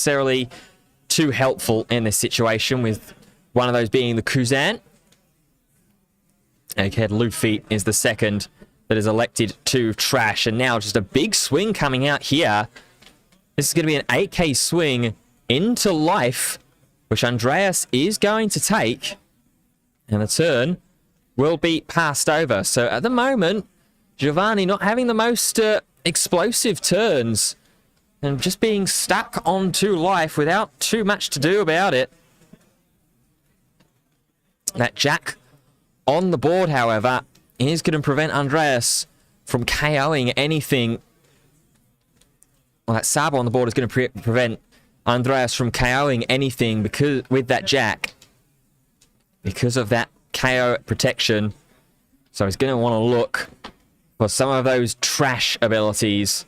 necessarily too helpful in this situation, with one of those being the Kuzan. Egghead Luffy is the second that is elected to trash. And now just a big swing coming out here. This is going to be an 8k swing into life, which Andreas is going to take. And the turn will be passed over. So at the moment, Giovanni not having the most explosive turns and just being stuck onto life without too much to do about it. That Jack on the board, however, is going to prevent Andreas from KOing anything. Well, that Sabo on the board is going to prevent Andreas from KOing anything because with that Jack, because of that KO protection. So he's going to want to look for some of those trash abilities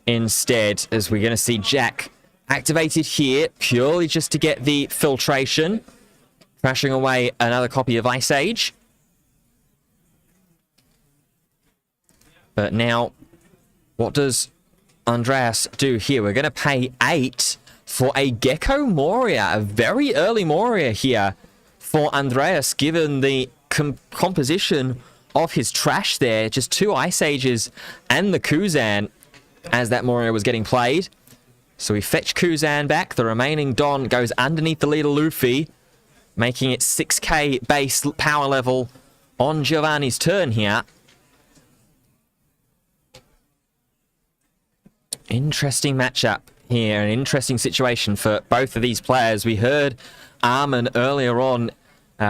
instead, as we're going to see Jack activated here purely just to get the filtration, crashing away another copy of Ice Age. But now, what does Andreas do here? We're going to pay 8 for a Gecko Moria, a very early Moria here for Andreas, given the composition of his trash there. Just 2 Ice Ages and the Kuzan as that Moria was getting played. So we fetch Kuzan back. The remaining Don goes underneath the leader Luffy, making it 6k base power level on Giovanni's turn here. Interesting matchup here, an interesting situation for both of these players. We heard Arman earlier on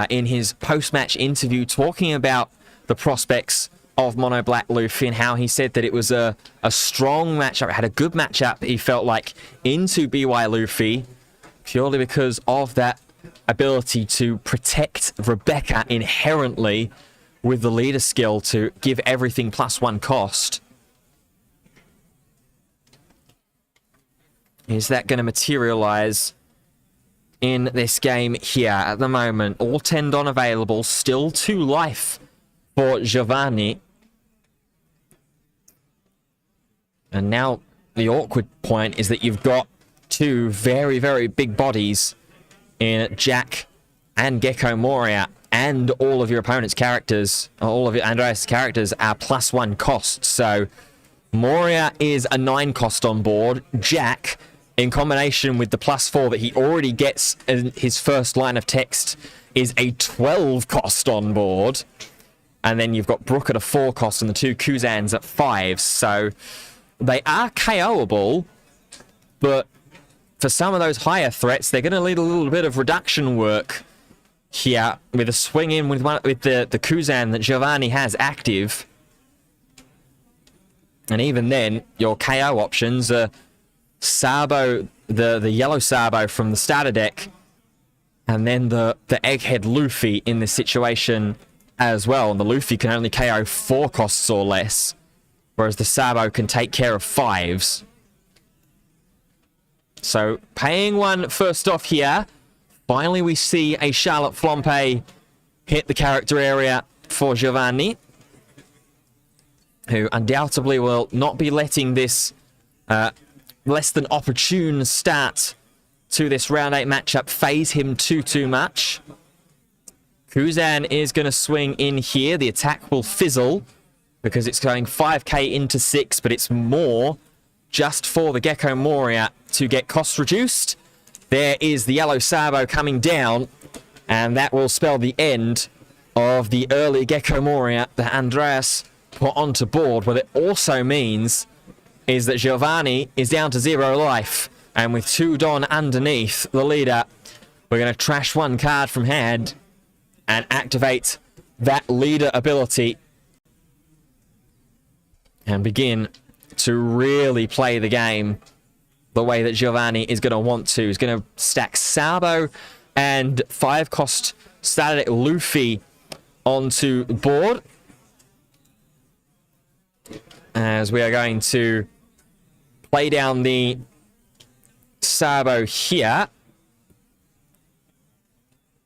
in his post-match interview talking about the prospects of Mono Black Luffy and how he said that it was a strong matchup. It had a good matchup, he felt like, into BY Luffy, purely because of that ability to protect Rebecca inherently with the leader skill to give everything +1 cost. Is that going to materialize in this game here at the moment? All 10 Don available, still 2 life for Giovanni. And now the awkward point is that you've got 2 very, very big bodies in Jack and Gecko Moria, and all of your opponent's characters, all of your Andreas' characters are +1 cost. So Moria is a 9 cost on board. Jack, in combination with the +4 that he already gets in his first line of text, is a 12 cost on board. And then you've got Brook at a 4 cost and the 2 Kuzans at 5. So they are KOable, but for some of those higher threats, they're going to need a little bit of reduction work here with a swing in with the Kuzan that Giovanni has active. And even then, your KO options are Sabo, the yellow Sabo from the starter deck, and then the Egghead Luffy in this situation as well. And the Luffy can only KO 4 costs or less, whereas the Sabo can take care of 5s. So paying 1 first off here. Finally we see a Charlotte Flompe hit the character area for Giovanni, who undoubtedly will not be letting this less than opportune start to this round 8 matchup phase him too much. Kuzan is going to swing in here. The attack will fizzle because it's going 5k into 6, but it's more just for the Gecko Moria to get costs reduced. There is the yellow Sabo coming down, and that will spell the end of the early Gecko Moria that Andreas put onto board. What it also means is that Giovanni is down to 0 life, and with 2 Don underneath the leader, we're going to trash 1 card from hand and activate that leader ability and begin to really play the game the way that Giovanni is going to want to. He's going to stack Sabo and 5 cost starter deck Luffy onto the board, as we are going to play down the Sabo here.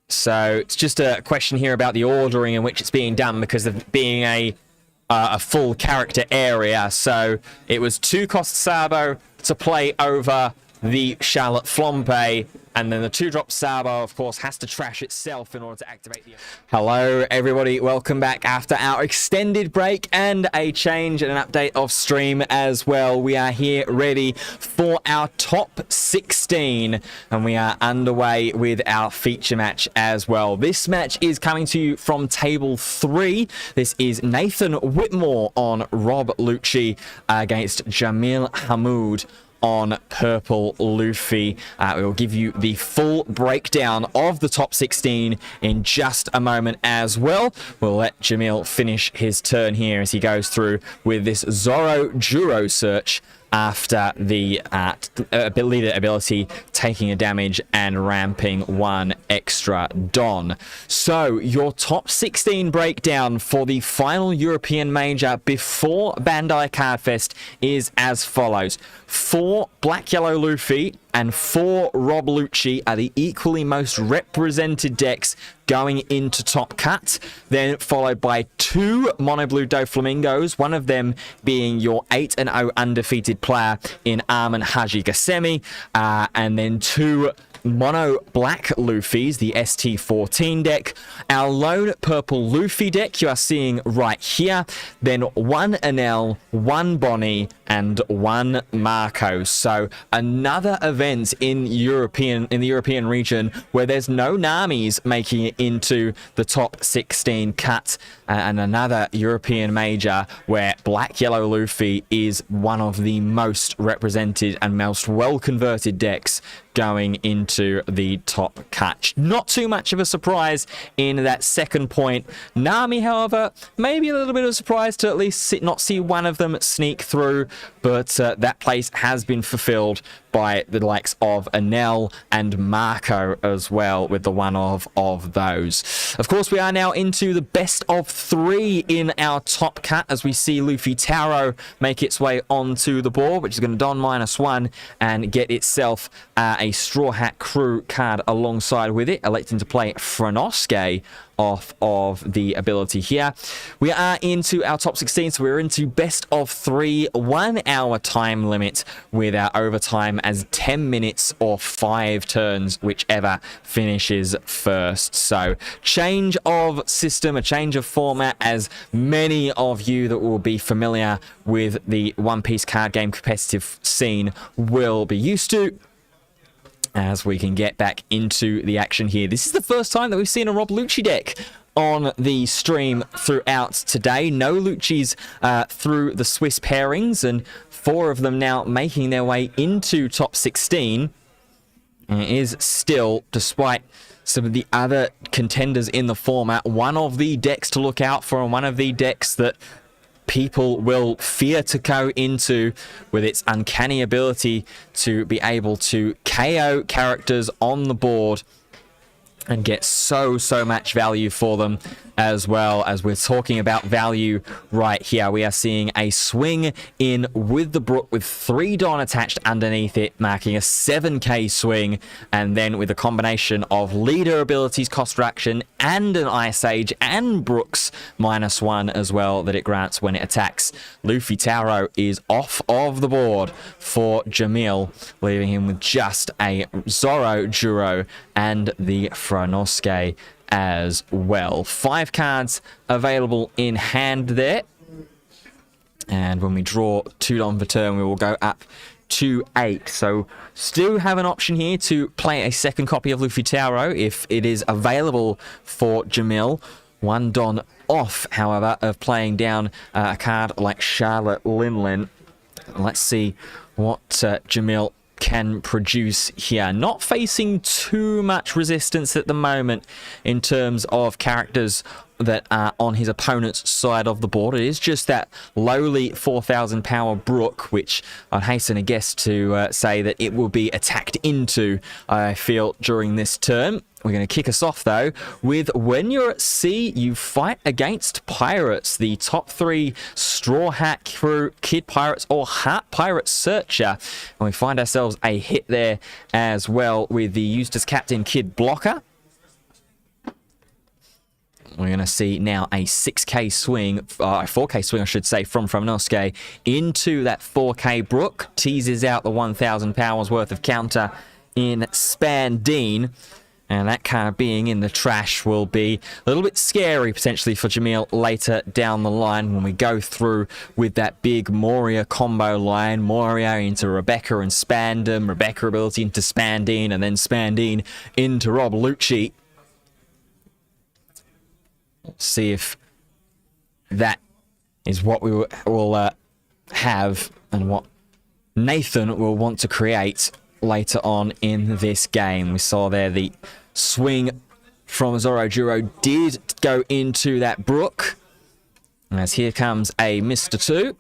So it's just a question here about the ordering in which it's being done, because of being a full character area. So it was 2 cost Sabo to play over the Charlotte Flambe, and then the 2-drop Sabo, of course, has to trash itself in order to activate the... Hello, everybody. Welcome back after our extended break and a change and an update of stream as well. We are here ready for our top 16, and we are underway with our feature match as well. This match is coming to you from table 3. This is Nathan Whitmore on Rob Lucci against Jamil Hamoud on Purple Luffy. We will give you the full breakdown of the top 16 in just a moment as well. We'll let Jamil finish his turn here as he goes through with this Zoro Juro search after the leader ability taking a damage and ramping 1 extra Don. So your top 16 breakdown for the final European major before Bandai Cardfest is as follows. 4 Black Yellow Luffy and 4 Rob Lucci are the equally most represented decks going into Top Cut, then followed by 2 Mono Blue Doflamingos, one of them being your 8-0 undefeated player in Arman Haji Gasemi, and then 2 Mono Black Luffys, the ST14 deck. Our lone Purple Luffy deck you are seeing right here. Then 1 Enel, 1 Bonnie, and 1 Marco. So another event in the European region where there's no Namis making it into the top 16 cut, and another European major where Black Yellow Luffy is one of the most represented and most well converted decks going into the top cut. Not too much of a surprise in that second point. Nami, however, maybe a little bit of a surprise to at least not see one of them sneak through, but that place has been fulfilled by the likes of Enel and Marco as well, with the one of those. Of course, we are now into the best of 3 in our top cut as we see Luffy Taro make its way onto the board, which is going to don -1 and get itself a Straw Hat Crew card alongside with it, electing to play Franosuke off of the ability here. We are into our top 16, so we're into best of 3, 1 hour time limit with our overtime as 10 minutes or 5 turns, whichever finishes first. So change of system, a change of format, as many of you that will be familiar with the One Piece card game competitive scene will be used to, as we can get back into the action here. This is the first time that we've seen a Rob Lucci deck on the stream throughout today. No Luccis through the Swiss pairings, and 4 of them now making their way into top 16. And it is still, despite some of the other contenders in the format, one of the decks to look out for, and one of the decks that people will fear to go into, with its uncanny ability to be able to KO characters on the board and get so much value for them. As well, as we're talking about value right here, we are seeing a swing in with the Brook with 3 Dawn attached underneath it, marking a 7k swing, and then with a combination of leader abilities cost reduction and an Ice Age and Brook's -1 as well that it grants when it attacks. Luffy Taro is off of the board for Jamil, leaving him with just a Zoro Juro and the Franosuke as well. 5 cards available in hand there, and when we draw 2 Don per turn, we will go up to 8. So still have an option here to play a second copy of Luffy Taro if it is available for Jamil. 1 Don off, however, of playing down a card like Charlotte Linlin. Let's see what Jamil can produce here. Not facing too much resistance at the moment in terms of characters that are on his opponent's side of the board. It is just that lowly 4,000 power Brook, which I'd hasten to guess to say that it will be attacked into, I feel, during this turn. We're going to kick us off, though, with when you're at sea, you fight against pirates. The top 3 Straw Hat Crew, Kid Pirates, or Heart Pirate Searcher. And we find ourselves a hit there as well with the Eustace Captain Kid Blocker. we're going to see now a 6k swing, 4k swing, I should say, from Nosuke into that 4k Brook. Teases out the 1,000 powers worth of counter in Spandine. And that card being in the trash will be a little bit scary potentially for Jamil later down the line when we go through with that big Moria combo line. Moria into Rebecca and Spandam, Rebecca ability into Spandine, and then Spandine into Rob Lucci. Let's see if that is what we will have and what Nathan will want to create later on in this game. We saw there the swing from Zorojuro did go into that Brook. As here comes a Mr. 2.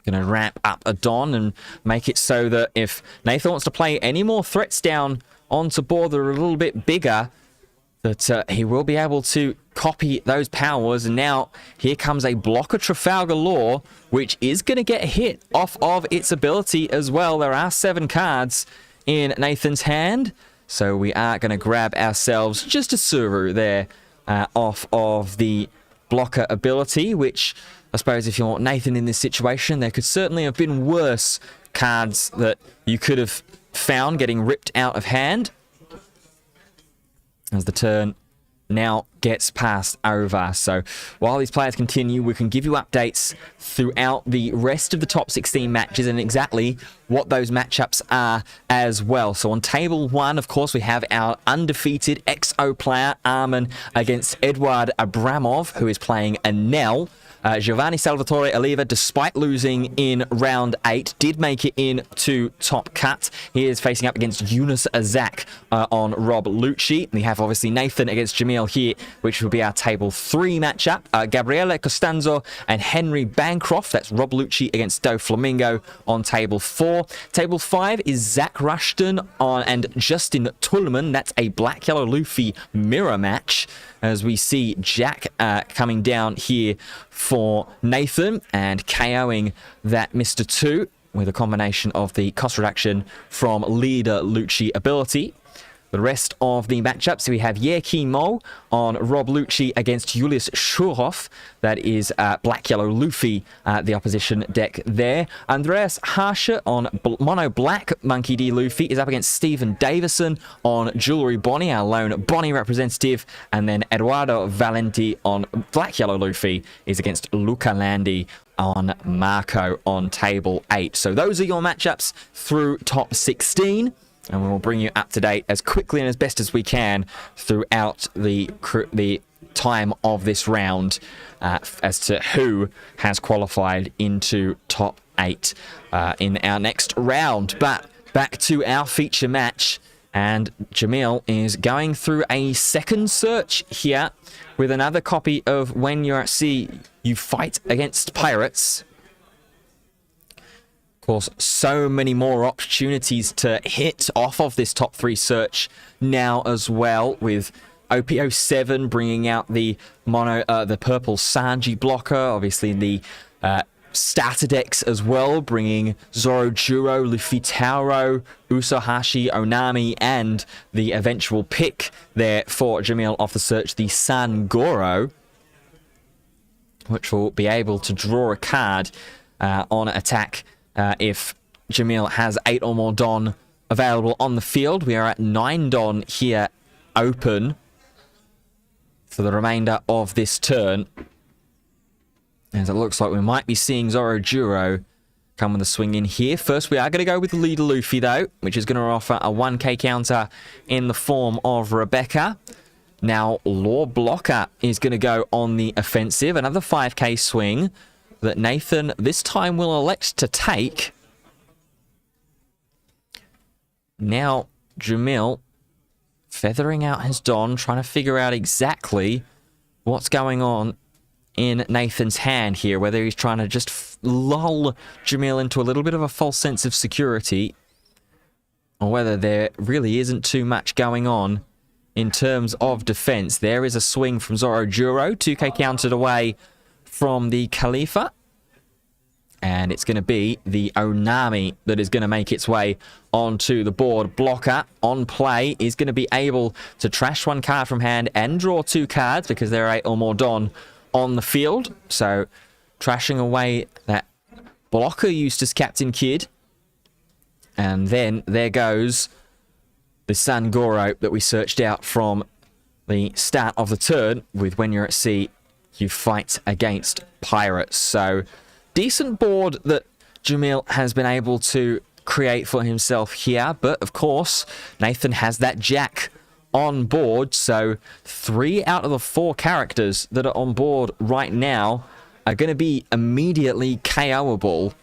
Going to ramp up a Don and make it so that if Nathan wants to play any more threats down onto board that are a little bit bigger, that he will be able to copy those powers. And now here comes a blocker Trafalgar Law, which is going to get hit off of its ability as well. There are 7 cards in Nathan's hand, so we are going to grab ourselves just a Suru there off of the blocker ability, which I suppose if you want Nathan in this situation, there could certainly have been worse cards that you could have found getting ripped out of hand. As the turn now gets passed over. So while these players continue, we can give you updates throughout the rest of the top 16 matches and exactly what those matchups are as well. So on table 1, of course, we have our undefeated XO player, Arman, against Eduard Abramov, who is playing a Nell. Giovanni Salvatore Oliva, despite losing in round 8, did make it into top cut. He is facing up against Yunus Azak on Rob Lucci. We have obviously Nathan against Jamil here, which will be our table 3 matchup. Gabriele Costanzo and Henry Bancroft, that's Rob Lucci against Do Flamingo on table 4. Table 5 is Zach Rushton and Justin Tullman. That's a Black-Yellow Luffy mirror match, as we see Jack coming down here for Nathan and KOing that Mr. 2 with a combination of the cost reduction from leader Lucci ability. The rest of the matchups, we have Yerki Mo on Rob Lucci against Julius Schurhoff. That is Black-Yellow Luffy, the opposition deck there. Andreas Harscher on Mono Black Monkey D. Luffy is up against Stephen Davison on Jewelry Bonnie, our lone Bonnie representative. And then Eduardo Valenti on Black-Yellow Luffy is against Luca Landi on Marco on table 8. So those are your matchups through top 16. And we'll bring you up to date as quickly and as best as we can throughout the time of this round as to who has qualified into top 8 in our next round. But back to our feature match, and Jamil is going through a second search here with another copy of When You're at Sea, You Fight Against Pirates. Of course, so many more opportunities to hit off of this top 3 search now as well, with OPO7 bringing out the purple Sanji blocker, obviously the starter decks as well, bringing Zorojuro, Luffy Tauro, Usohashi, Onami, and the eventual pick there for Jamil off the search, the San Goro, which will be able to draw a card on attack if Jamil has 8 or more Don available on the field. We are at 9 Don here open for the remainder of this turn, as it looks like we might be seeing Zorojuro come with a swing in here. First, we are going to go with the leader Luffy, though, which is going to offer a 1k counter in the form of Rebecca. Now, Law Blocker is going to go on the offensive. Another 5k swing that Nathan this time will elect to take. Now, Jamil feathering out his Don, trying to figure out exactly what's going on in Nathan's hand here, whether he's trying to just lull Jamil into a little bit of a false sense of security, or whether there really isn't too much going on in terms of defense. There is a swing from Zorojuro, 2k countered away from the Khalifa. And it's going to be the Onami that is going to make its way onto the board. Blocker on play is going to be able to trash one card from hand and draw 2 cards because there are 8 or more Don on the field. So trashing away that Blocker Eustace Captain Kid. And then there goes the Sangoro that we searched out from the start of the turn with when you're at sea, you fight against pirates. So decent board that Jamil has been able to create for himself here. But, of course, Nathan has that Jack on board. So 3 out of the 4 characters that are on board right now are going to be immediately KOable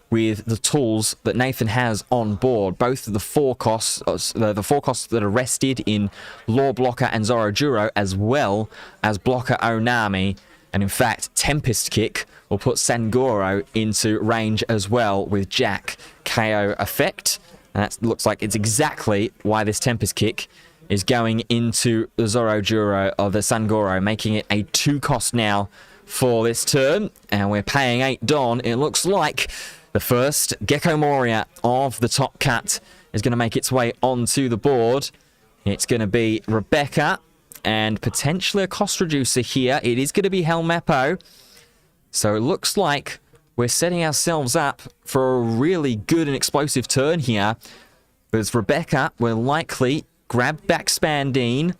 with the tools that Nathan has on board. Both of the 4 costs, the 4 costs that are rested in Law Blocker and Zorojuro, as well as Blocker Onami. And in fact, Tempest Kick will put Sangoro into range as well with Jack KO effect. And that looks like it's exactly why this Tempest Kick is going into the Zorojuro of the Sangoro, making it a 2 cost now for this turn. And we're paying 8 Don. It looks like the first Gecko Moria of the top cut is going to make its way onto the board. It's going to be Rebecca and potentially a cost reducer here. It is going to be Helmeppo. So it looks like we're setting ourselves up for a really good and explosive turn here. Because Rebecca will likely grab back Spandine,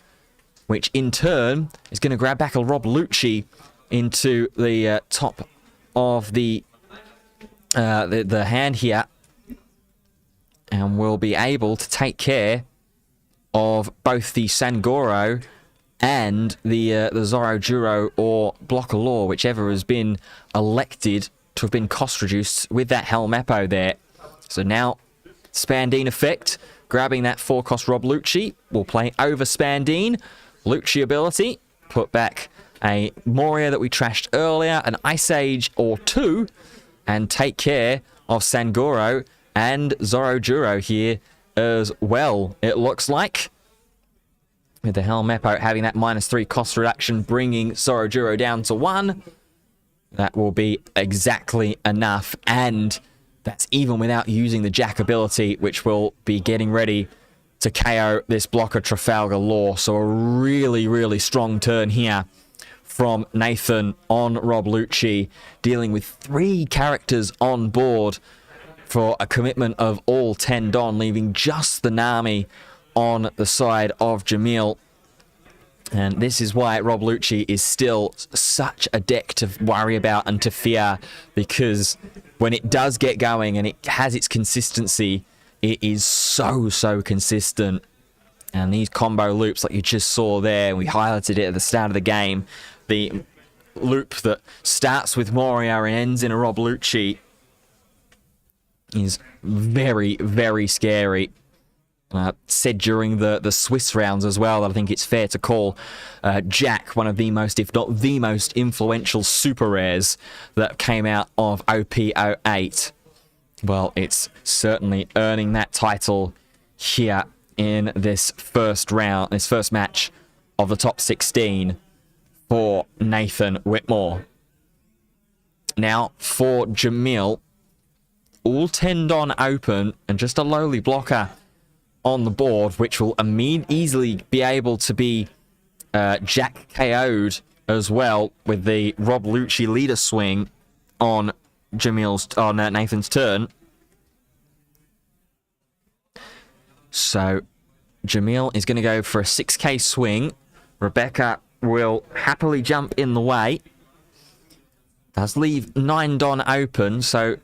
which in turn is going to grab back a Rob Lucci into the top of the hand here. And we'll be able to take care of both the Sangoro and the Zorojuro or Blocker Law, whichever has been elected to have been cost reduced with that Helmeppo there. So now Spandine effect, grabbing that 4 cost Rob Lucci, will play over Spandine. Lucci ability, put back a Moria that we trashed earlier, an Ice Age or 2, and take care of Sangoro and Zorojuro here as well, it looks like. With the Helmeppo having that -3 cost reduction, bringing Zorojuro down to 1. That will be exactly enough, and that's even without using the Jack ability, which will be getting ready to KO this blocker Trafalgar Law. So a really, really strong turn here from Nathan on Rob Lucci, dealing with 3 characters on board for a commitment of all 10 Don, leaving just the Nami on the side of Jamil. And this is why Rob Lucci is still such a deck to worry about and to fear, because when it does get going and it has its consistency, it is so consistent. And these combo loops like you just saw there, we highlighted it at the start of the game, the loop that starts with Moria and ends in a Rob Lucci is very, very scary. Said during the Swiss rounds as well that I think it's fair to call Jack one of the most, if not the most influential super rares that came out of OP08. Well, it's certainly earning that title here in this first round, this first match of the top 16 for Nathan Whitmore. Now for Jamil, all 10 Don open and just a lowly blocker on the board, which will easily be able to be Jack KO'd as well with the Rob Lucci leader swing on Nathan's turn. So Jamil is going to go for a 6k swing. Rebecca will happily jump in the way. Does leave 9 Don open, so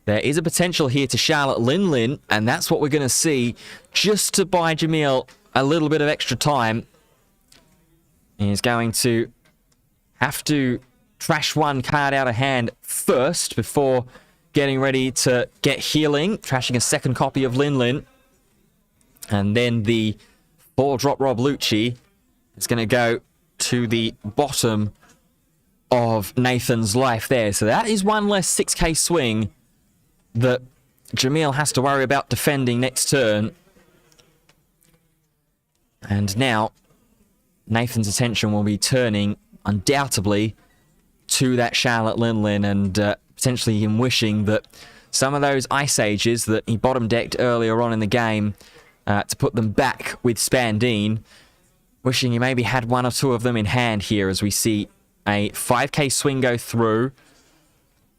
there is a potential here to Charlotte Lin, and that's what we're going to see just to buy Jamil a little bit of extra time. He's going to have to trash 1 card out of hand first before getting ready to get healing, trashing a 2nd copy of Lin. And then the 4-drop Rob Lucci is going to go to the bottom of Nathan's life there. So that is 1 less 6k swing that Jamil has to worry about defending next turn. And now Nathan's attention will be turning undoubtedly to that Charlotte Lin and potentially him wishing that some of those Ice Ages that he bottom decked earlier on in the game to put them back with Spandine, wishing he maybe had one or two of them in hand here as we see a 5k swing go through.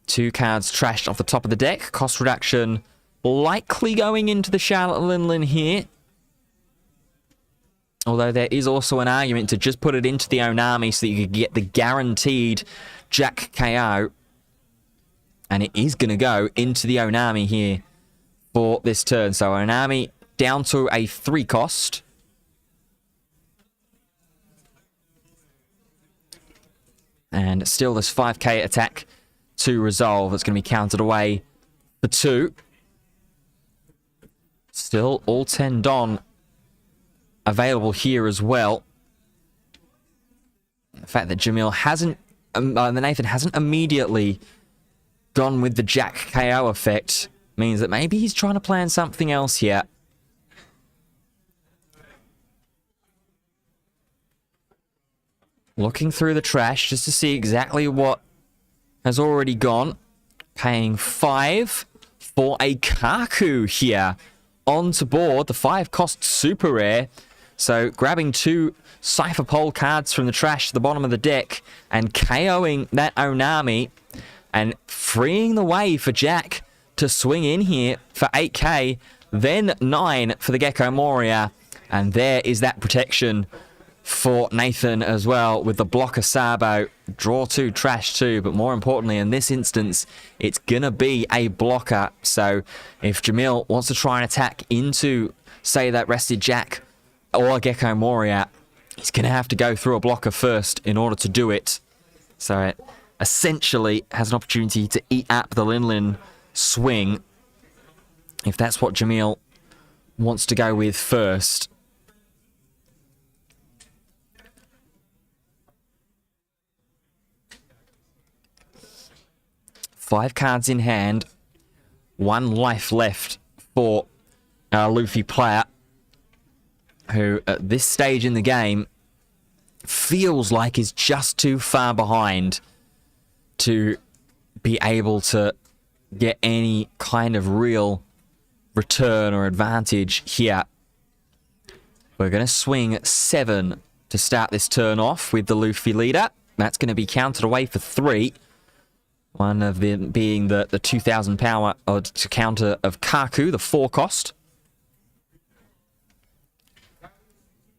2 cards trashed off the top of the deck. Cost reduction likely going into the Charlotte Linlin here. Although there is also an argument to just put it into the Onami so that you could get the guaranteed Jack KO. And it is going to go into the Onami here for this turn. So Onami down to a 3 cost. And still this 5k attack to resolve. It's going to be counted away for 2. Still all 10 Don available here as well. The fact that Jamil hasn't, Nathan hasn't immediately gone with the Jack KO effect means that maybe he's trying to plan something else here. Looking through the trash just to see exactly what has already gone. Paying 5 for a Kaku here onto board. The 5 cost super rare. So grabbing 2 Cypher Pole cards from the trash to the bottom of the deck and KOing that Onami and freeing the way for Jack to swing in here for 8k. Then 9 for the Gecko Moria. And there is that protection for Nathan as well with the blocker Sabo. Draw 2, trash 2, but more importantly in this instance it's gonna be a blocker. So if Jamil wants to try and attack into, say, that rested Jack or Gecko Moria, he's gonna have to go through a blocker first in order to do it. So it essentially has an opportunity to eat up the Linlin swing if that's what Jamil wants to go with first. Five cards in hand, 1 life left for our Luffy player, who at this stage in the game feels like is just too far behind to be able to get any kind of real return or advantage here. We're going to swing 7 to start this turn off with the Luffy leader. That's going to be counted away for 3. One of them being the 2,000 power to counter of Kaku, the 4 cost.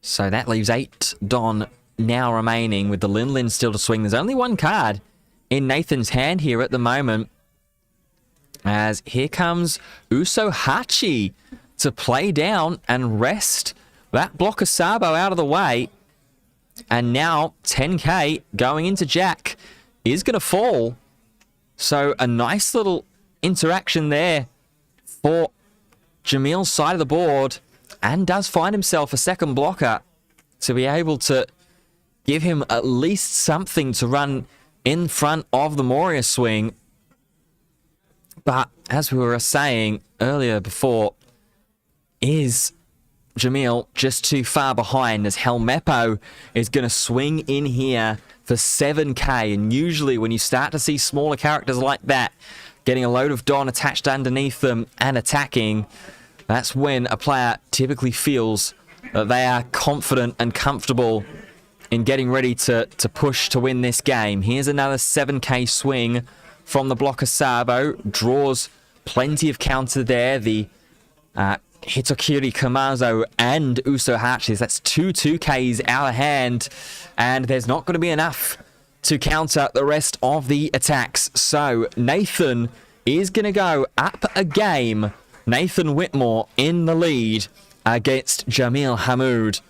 So that leaves 8 Don now remaining with the Linlin still to swing. There's only 1 card in Nathan's hand here at the moment, as here comes Uso Hachi to play down and rest that blocker Sabo out of the way. And now 10k going into Jack is going to fall. So a nice little interaction there for Jamil's side of the board, and does find himself a second blocker to be able to give him at least something to run in front of the Moria swing. But as we were saying earlier before, is Jamil just too far behind, as Helmeppo is going to swing in here for 7k. And usually when you start to see smaller characters like that getting a load of Don attached underneath them and attacking, that's when a player typically feels that they are confident and comfortable in getting ready to push to win this game. Here's another 7k swing from the blocker Sabo. Draws plenty of counter there. The Hitokiri Kamazo and Uso Hachis. That's 2 2Ks out of hand. And there's not going to be enough to counter the rest of the attacks. So Nathan is going to go up a game. Nathan Whitmore in the lead against Jamil Hamoud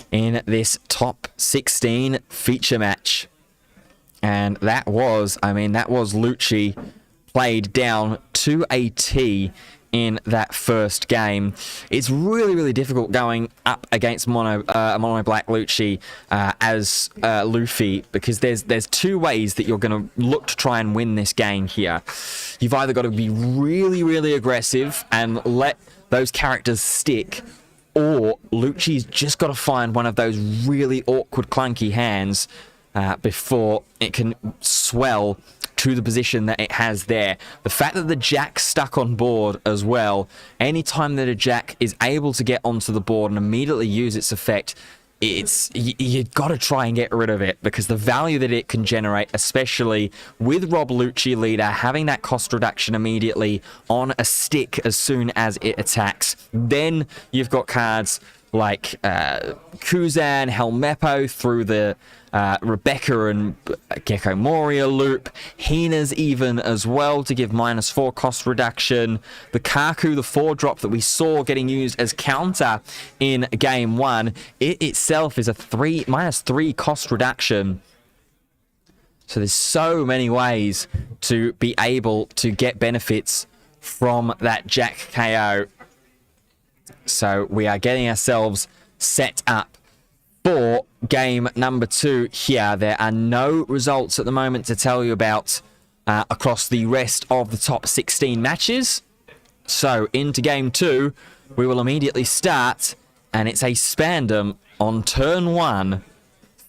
in this top 16 feature match. And that was Lucci played down to a T in that first game. It's really, really difficult going up against Mono Black Lucci as Luffy, because there's 2 ways that you're going to look to try and win this game here. You've either got to be really, really aggressive and let those characters stick, or Lucci's just got to find one of those really awkward, clunky hands before it can swell to the position that it has there. The fact that the jack's stuck on board as well, anytime that a jack is able to get onto the board and immediately use its effect, you've got to try and get rid of it, because the value that it can generate, especially with Rob Lucci leader, having that cost reduction immediately on a stick as soon as it attacks. Then you've got cards like Kuzan, Helmeppo through the Rebecca and Gecko Moria loop, Hina's even as well to give -4 cost reduction. The Kaku, the 4-drop that we saw getting used as counter in game 1, it itself is a -3 cost reduction. So there's so many ways to be able to get benefits from that Jack KO. So we are getting ourselves set up for game number 2 here. There are no results at the moment to tell you about across the rest of the top 16 matches. So into game 2, we will immediately start, and it's a spandom on turn 1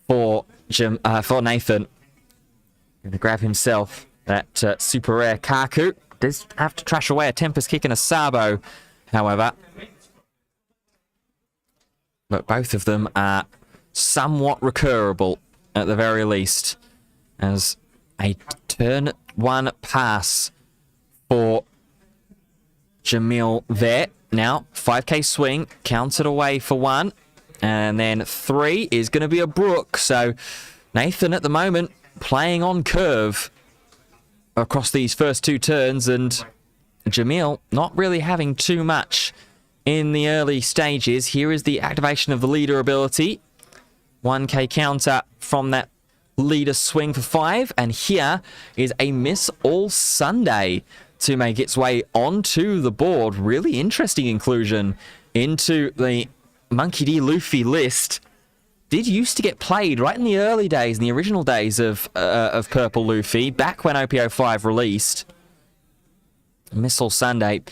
for Nathan. Going to grab himself that super rare Kaku. Does have to trash away a Tempest Kick and a Sabo, however. But both of them are somewhat recurable at the very least, as a turn 1 pass for Jamil there. Now 5k swing, counted away for 1, and then 3 is going to be a Brook. So Nathan at the moment playing on curve across these first 2 turns, and Jamil not really having too much in the early stages. Here is the activation of the leader ability. 1k counter from that leader swing for 5. And here is a Miss All Sunday to make its way onto the board. Really interesting inclusion into the Monkey D. Luffy list. Did used to get played right in the early days, in the original days of Purple Luffy, back when OPO5 released. Miss All Sunday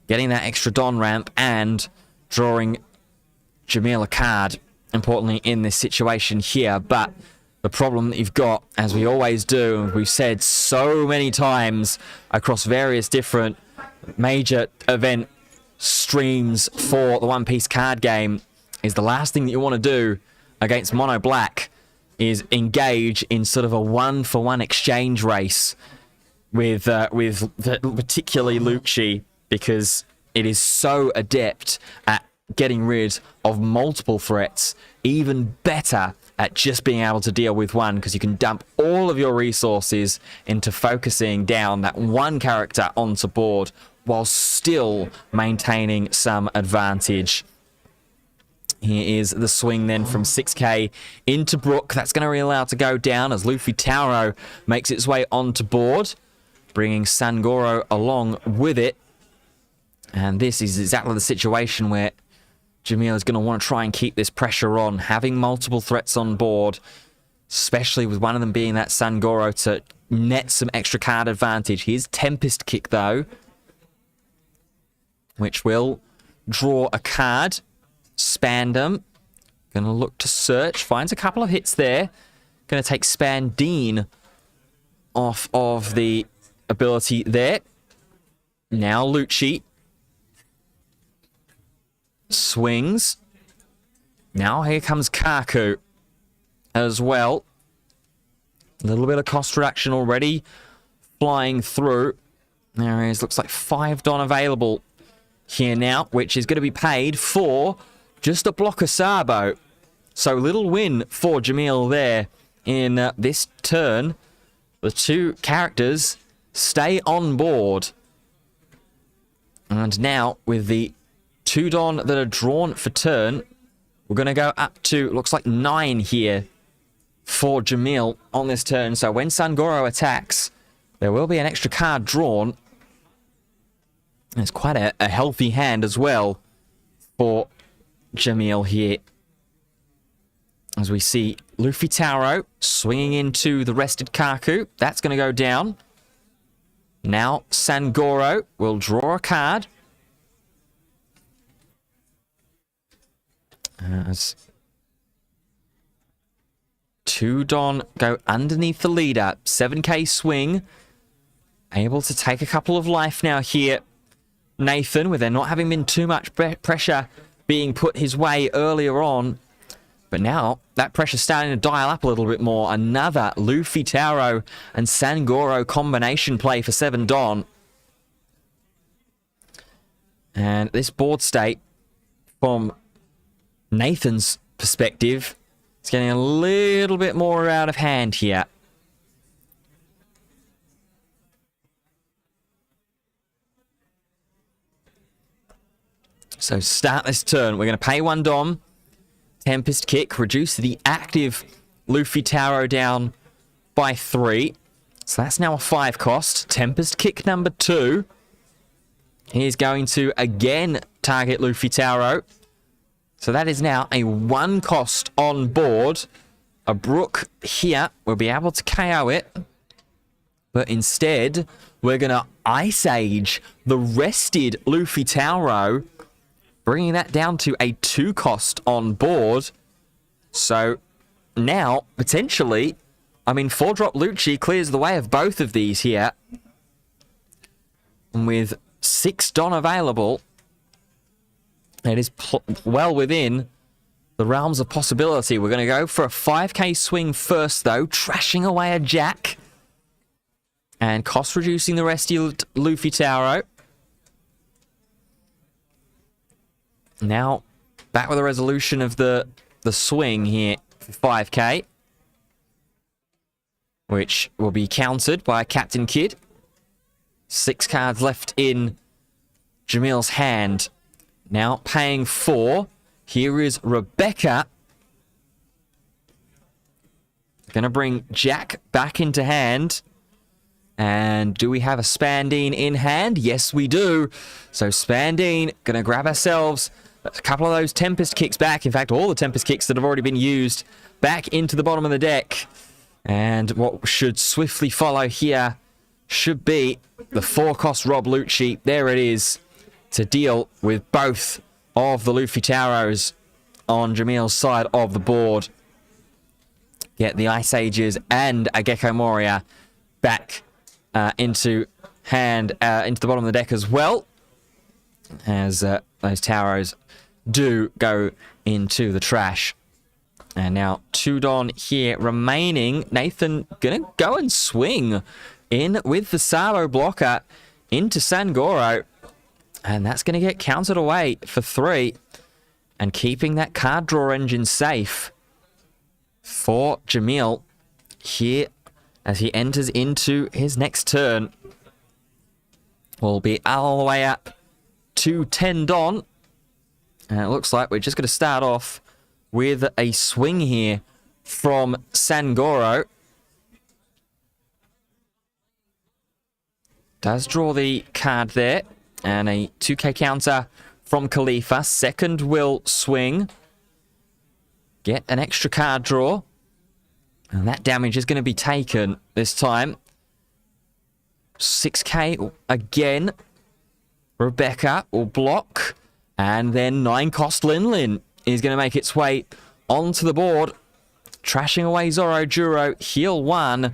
getting that extra Don ramp and drawing Jamil a card, importantly, in this situation here. But the problem that you've got, as we always do, and we've said so many times across various different major event streams for the One Piece card game, is the last thing that you want to do against Mono Black is engage in sort of a 1-for-1 exchange race with particularly Lucci, because it is so adept at getting rid of multiple threats, even better at just being able to deal with one, because you can dump all of your resources into focusing down that one character onto board while still maintaining some advantage. Here is the swing then from 6k into Brook. That's going to be allowed to go down as Luffy Tauro makes its way onto board, bringing Sangoro along with it. And this is exactly the situation where Jamil is going to want to try and keep this pressure on, having multiple threats on board, especially with one of them being that Sangoro, to net some extra card advantage. Here's Tempest Kick, though, which will draw a card. Spandam, going to look to search, finds a couple of hits there. Going to take Spandine off of the ability there. Now Lucci swings. Now here comes Kaku as well. A little bit of cost reduction already flying through. There is, looks like 5 Don available here now, which is going to be paid for just a block of Sabo. So little win for Jamil there in this turn. The 2 characters stay on board. And now with the 2 Don that are drawn for turn, we're going to go up to, looks like 9 here for Jamil on this turn. So when Sangoro attacks, there will be an extra card drawn. It's quite a healthy hand as well for Jamil here, as we see Luffy Tauro swinging into the rested Kaku. That's going to go down. Now Sangoro will draw a card. As Two Don go underneath the leader. 7k swing. Able to take a couple of life now here. Nathan, with there not having been too much pressure being put his way earlier on. But now, that pressure's starting to dial up a little bit more. Another Luffy, Tauro, and Sangoro combination play for 7 Don. And this board state, from Nathan's perspective, is getting a little bit more out of hand here. So start this turn. We're going to pay 1 Dom. Tempest Kick, reduce the active Luffy Tauro down by 3. So that's now a 5 cost. Tempest Kick number 2. He's going to again target Luffy Tauro. So that is now a 1 cost on board. A Brook here will be able to KO it. But instead, we're going to Ice Age the rested Luffy Tauro, bringing that down to a 2 cost on board. So now, potentially, I mean, 4-drop Lucci clears the way of both of these here. And with 6 Don available, it is well within the realms of possibility. We're going to go for a 5k swing first, though, trashing away a Jack. And cost reducing the rest of Luffy Tauro. Now, back with a resolution of the swing here for 5k. Which will be countered by Captain Kidd. 6 cards left in Jamil's hand. Now paying 4. Here is Rebecca. Going to bring Jack back into hand. And do we have a Spandine in hand? Yes, we do. So Spandine, going to grab ourselves a couple of those Tempest Kicks back. In fact, all the Tempest Kicks that have already been used back into the bottom of the deck. And what should swiftly follow here should be the 4-cost Rob Lucci. There it is, to deal with both of the Luffy Tauros on Jamil's side of the board. Get the Ice Ages and a Gecko Moria back into hand, into the bottom of the deck as well, as those Tauros do go into the trash. And now 2 Don here remaining. Nathan gonna go and swing in with the Sabo blocker into Sangoro. And that's going to get counted away for 3. And keeping that card draw engine safe for Jamil here as he enters into his next turn. Will be all the way up to 10 Don. And it looks like we're just going to start off with a swing here from Sangoro. Does draw the card there. And a 2k counter from Khalifa. Second will swing. Get an extra card draw. And that damage is going to be taken this time. 6k again. Rebecca will block. And then 9-cost Lin is going to make its way onto the board. Trashing away Zoro Juro. Heal 1.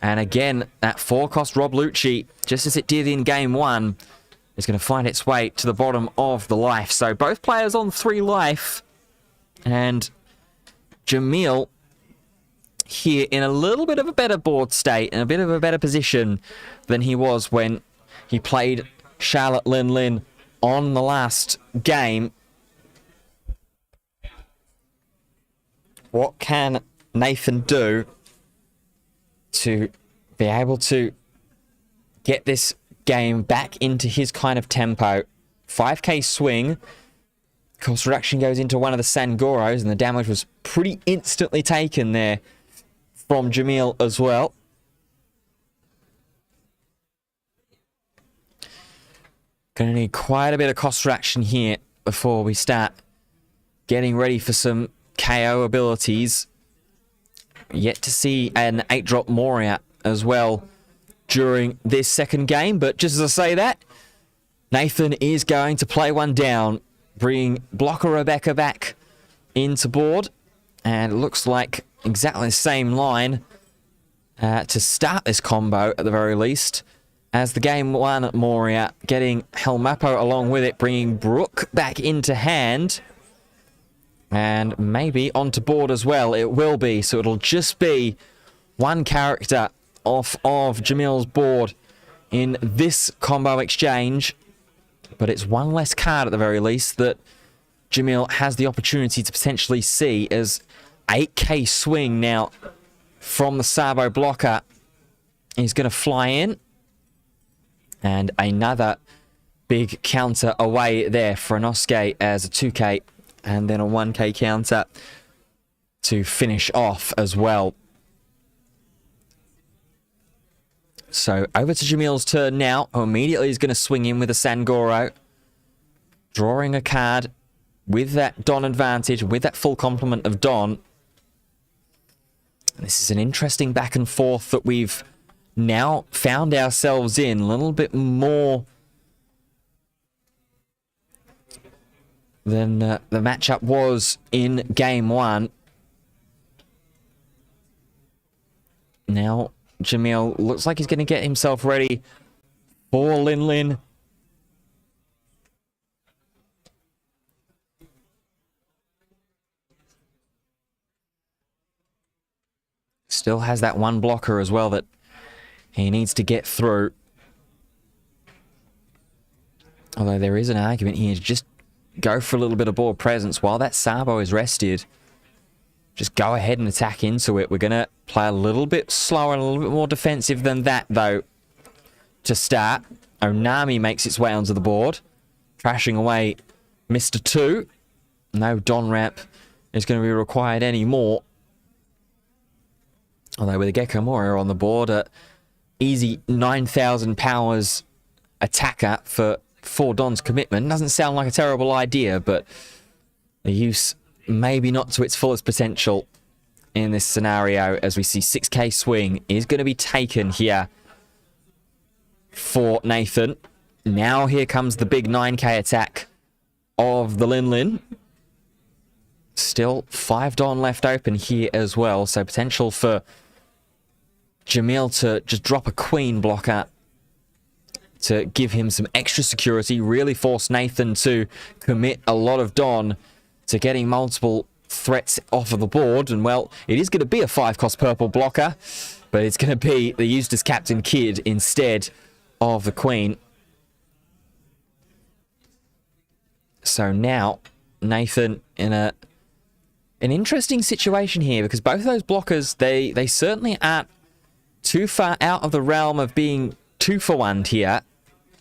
And again, that 4-cost Rob Lucci, just as it did in game 1, is going to find its way to the bottom of the life. So both players on 3 life. And Jamil here in a little bit of a better board state and a bit of a better position than he was when he played Charlotte Lin on the last game. What can Nathan do to be able to get this game back into his kind of tempo? 5k swing. Cost reduction goes into one of the Sangoros, and the damage was pretty instantly taken there from Jamil as well. Gonna need quite a bit of cost reduction here before we start getting ready for some KO abilities. Yet to see an 8-drop Moria as well during this second game. But just as I say that, Nathan is going to play one down, bring blocker Rebecca back into board. And it looks like exactly the same line to start this combo at the very least. As the game one, Moria getting Helmappo along with it, bringing Brook back into hand. And maybe onto board as well. It will be. So it'll just be one character off of Jamil's board in this combo exchange. But it's one less card at the very least that Jamil has the opportunity to potentially see, as 8k swing now from the Sabo blocker is going to fly in. And another big counter away there for Inosuke as a 2k. And then a 1k counter to finish off as well. So over to Jamil's turn now, who immediately is going to swing in with a Sangoro. Drawing a card with that Don advantage, with that full complement of Don. This is an interesting back and forth that we've now found ourselves in. A little bit more than the matchup was in game one. Now, Jamil looks like he's going to get himself ready for Lin Lin. Still has that one blocker as well that he needs to get through. Although there is an argument here to just go for a little bit of board presence while that Sabo is rested. Just go ahead and attack into it. We're going to play a little bit slower and a little bit more defensive than that, though, to start. Onami makes its way onto the board, trashing away Mr. 2. No Don ramp is going to be required anymore. Although with a Gecko Moria on the board, easy 9,000 powers attacker for 4 Don's commitment. Doesn't sound like a terrible idea, but the use maybe not to its fullest potential in this scenario, as we see 6k swing is going to be taken here for Nathan. Now here comes the big 9k attack of the Lin Lin. Still 5 Don left open here as well, so potential for Jamil to just drop a Queen blocker to give him some extra security, really force Nathan to commit a lot of Don to getting multiple threats off of the board. And, well, it is going to be a 5-cost purple blocker, but it's going to be the Eustace Captain Kid instead of the Queen. So now Nathan in an interesting situation here, because both of those blockers, they certainly aren't too far out of the realm of being 2-for-1 here,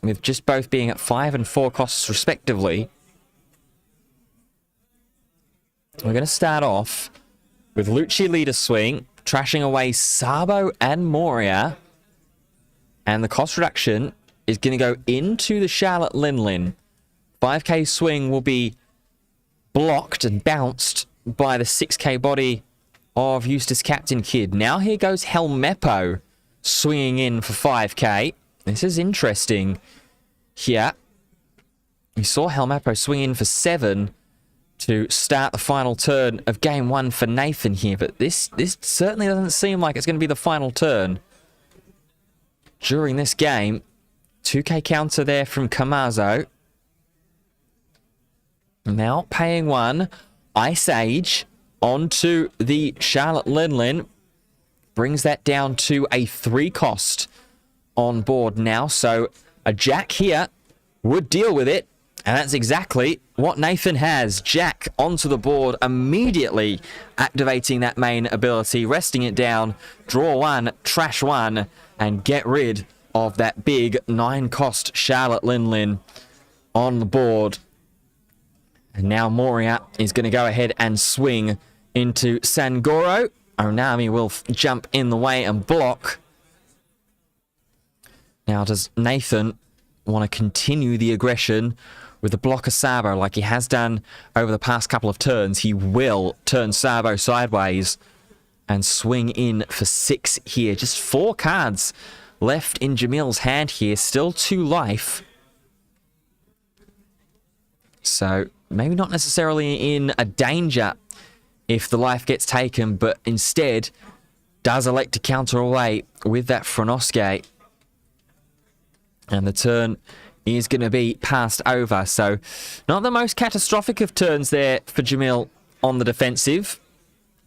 with just both being at 5 and 4 costs respectively. We're going to start off with Lucci leader swing, trashing away Sabo and Moria. And the cost reduction is going to go into the Charlotte Lin Lin. 5k swing will be blocked and bounced by the 6k body of Eustace Captain Kid. Now here goes Helmeppo swinging in for 5k. This is interesting here. We saw Helmeppo swing in for 7 to start the final turn of game 1 for Nathan here, but this certainly doesn't seem like it's going to be the final turn during this game. 2k counter there from Kamazo. Now paying 1. Ice Age onto the Charlotte Lin Lin. Brings that down to a 3 cost on board now. So a Jack here would deal with it. And that's exactly what Nathan has. Jack onto the board, immediately activating that main ability, resting it down, draw 1, trash 1, and get rid of that big 9-cost Charlotte Lin Lin on the board. And now Moria is going to go ahead and swing into Sangoro. Onami will jump in the way and block. Now does Nathan want to continue the aggression with the blocker Sabo like he has done over the past couple of turns? He will turn Sabo sideways and swing in for 6 here. Just 4 cards left in Jamil's hand here. Still 2 life. So maybe not necessarily in a danger if the life gets taken, but instead does elect to counter away with that Fronoske. And the turn is going to be passed over. So not the most catastrophic of turns there for Jamil on the defensive.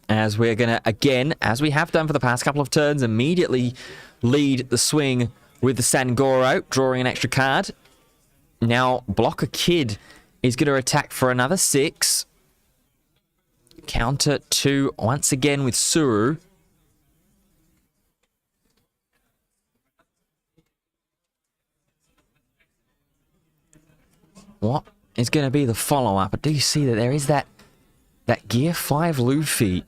As we're going to, again, as we have done for the past couple of turns, immediately lead the swing with the Sangoro, drawing an extra card. Now, Blocker Kid is going to attack for another 6. Counter 2 once again with Suru. What is going to be the follow-up? But do you see that there is that Gear 5 Luffy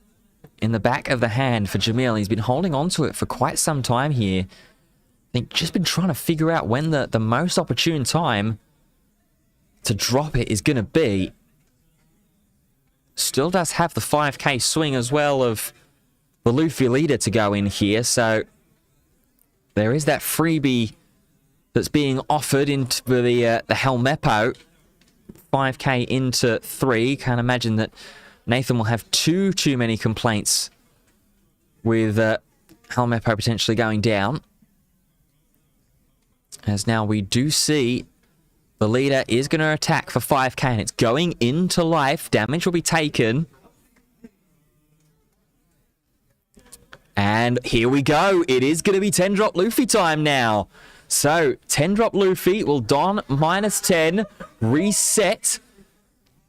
in the back of the hand for Jamil? He's been holding on to it for quite some time here. I think just been trying to figure out when the most opportune time to drop it is going to be. Still does have the 5k swing as well of the Luffy leader to go in here. So there is that freebie that's being offered into the Helmeppo. 5k into 3. Can't imagine that Nathan will have too many complaints with Helmeppo potentially going down. As now we do see the leader is going to attack for 5k, and it's going into life. Damage will be taken. And here we go. It is going to be 10-drop Luffy time now. So, 10-drop Luffy will don -10, reset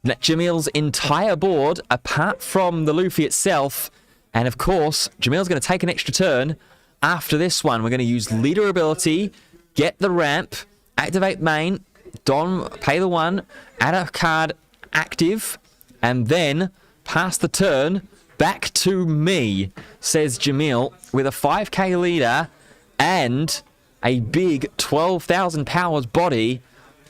Jamil's entire board, apart from the Luffy itself. And of course, Jamil's going to take an extra turn after this one. We're going to use leader ability, get the ramp, activate main, don, pay the 1, add a card active, and then pass the turn back to me, says Jamil, with a 5k leader and a big 12,000 powers body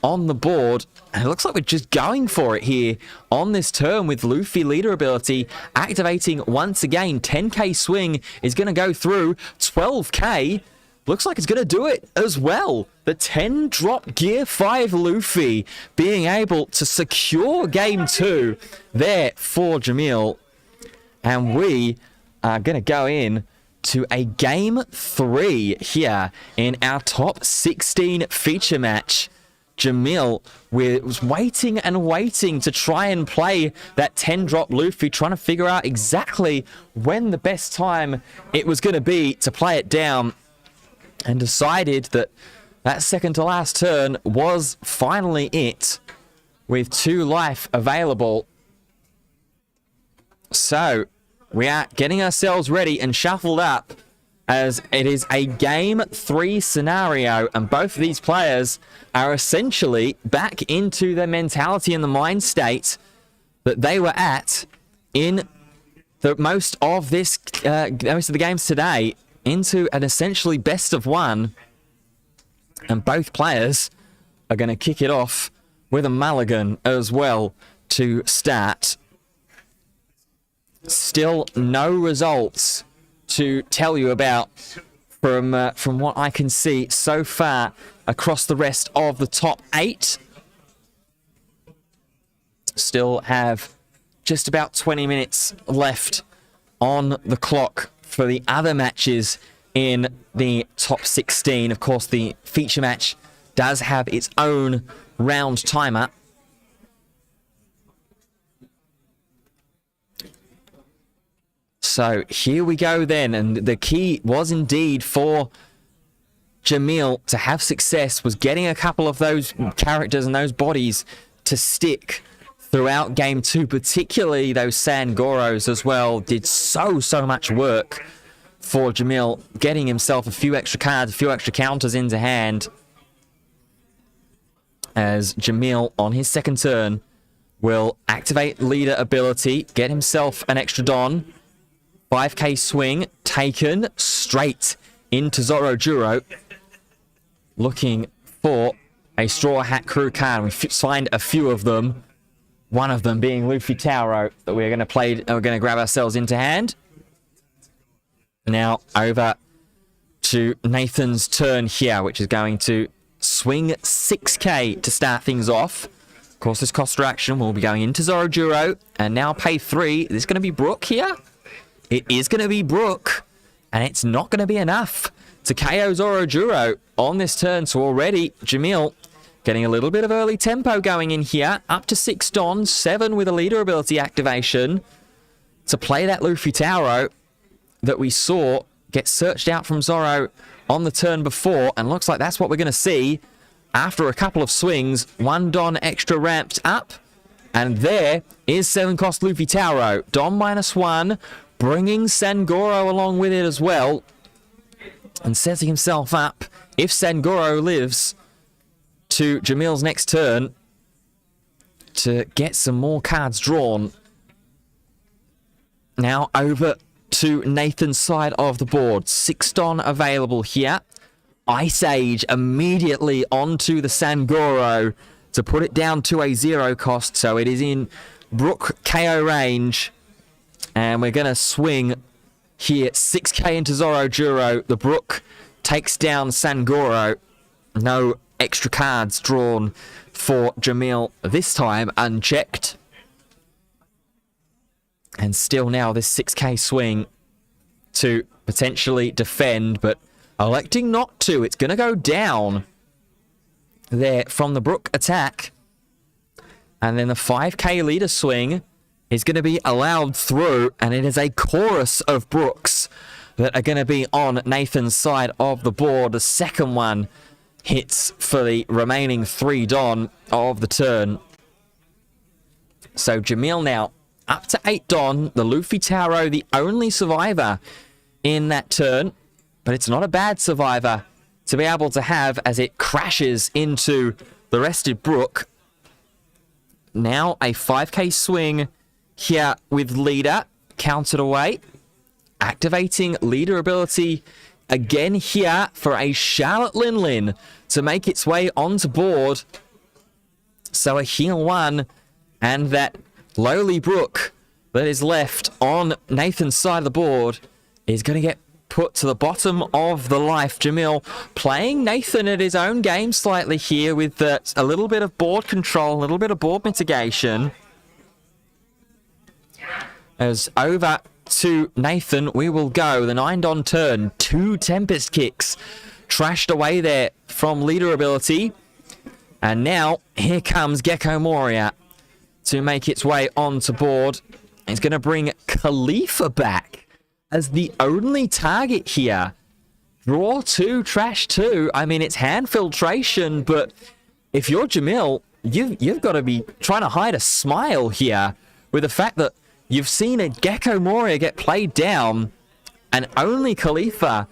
on the board. And it looks like we're just going for it here on this turn with Luffy leader ability activating once again. 10k swing is going to go through. 12k looks like it's going to do it as well. The 10-drop Gear 5 Luffy being able to secure game 2 there for Jamil. And we are going to go in to a game 3 here in our top 16 feature match. Jamil was waiting and waiting to try and play that 10-drop Luffy, trying to figure out exactly when the best time it was going to be to play it down, and decided that that second to last turn was finally it, with 2 life available. So we are getting ourselves ready and shuffled up, as it is a game 3 scenario, and both of these players are essentially back into the mentality and the mind state that they were at in the most of the games today, into an essentially best of 1, and both players are going to kick it off with a mulligan as well to start. Still no results to tell you about from what I can see so far across the rest of the top 8. Still have just about 20 minutes left on the clock for the other matches in the top 16. Of course, the feature match does have its own round timer. So here we go then, and the key was indeed for Jamil to have success was getting a couple of those characters and those bodies to stick throughout game 2, particularly those Sangoros as well. Did so much work for Jamil, getting himself a few extra cards, a few extra counters into hand, as Jamil on his second turn will activate leader ability, get himself an extra don. 5k swing taken straight into Zorojuro, looking for a Straw Hat Crew card. We signed a few of them, one of them being Luffy Tauro, that we're going to play. We're going to grab ourselves into hand. Now over to Nathan's turn here, which is going to swing 6k to start things off. Of course, this cost reaction will be going into Zorojuro. And now pay 3. Is this going to be Brook here? It is going to be Brook. And it's not going to be enough to KO Zorojuro on this turn. So already, Jamil getting a little bit of early tempo going in here. Up to 6 Dons, 7 with a leader ability activation to play that Luffy Tauro that we saw get searched out from Zoro on the turn before. And looks like that's what we're going to see after a couple of swings. 1 Don extra ramped up. And there is 7 cost Luffy Tauro. Don -1, bringing Sangoro along with it as well. And setting himself up, if Sangoro lives, to Jamil's next turn to get some more cards drawn. Now over to Nathan's side of the board. 6 Don available here. Ice Age immediately onto the Sangoro to put it down to a 0 cost. So it is in Brook KO range. And we're going to swing here. 6k into Zorojuro. The Brook takes down Sangoro. No extra cards drawn for Jamil this time, unchecked. And still now this 6k swing to potentially defend, but electing not to. It's going to go down there from the Brook attack. And then the 5k leader swing is going to be allowed through, and it is a chorus of Brooks that are going to be on Nathan's side of the board. The second one hits for the remaining 3 Don of the turn. So Jamil now up to 8 Don. The Luffy Tauro, the only survivor in that turn, but it's not a bad survivor to be able to have as it crashes into the rested Brook. Now a 5k swing here with leader, counted away. Activating leader ability again here for a Charlotte Linlin to make its way onto board. So a heal 1 and that lowly Brook that is left on Nathan's side of the board is going to get put to the bottom of the life. Jamil playing Nathan at his own game slightly here with a little bit of board control, a little bit of board mitigation. As over to Nathan we will go. The 9 Don turn. 2 Tempest Kicks trashed away there from leader ability. And now here comes Gecko Moria to make its way onto board. It's going to bring Khalifa back as the only target here. Draw 2, trash 2. I mean, it's hand filtration, but if you're Jamil, you've got to be trying to hide a smile here with the fact that you've seen a Gecko Moria get played down and only Khalifa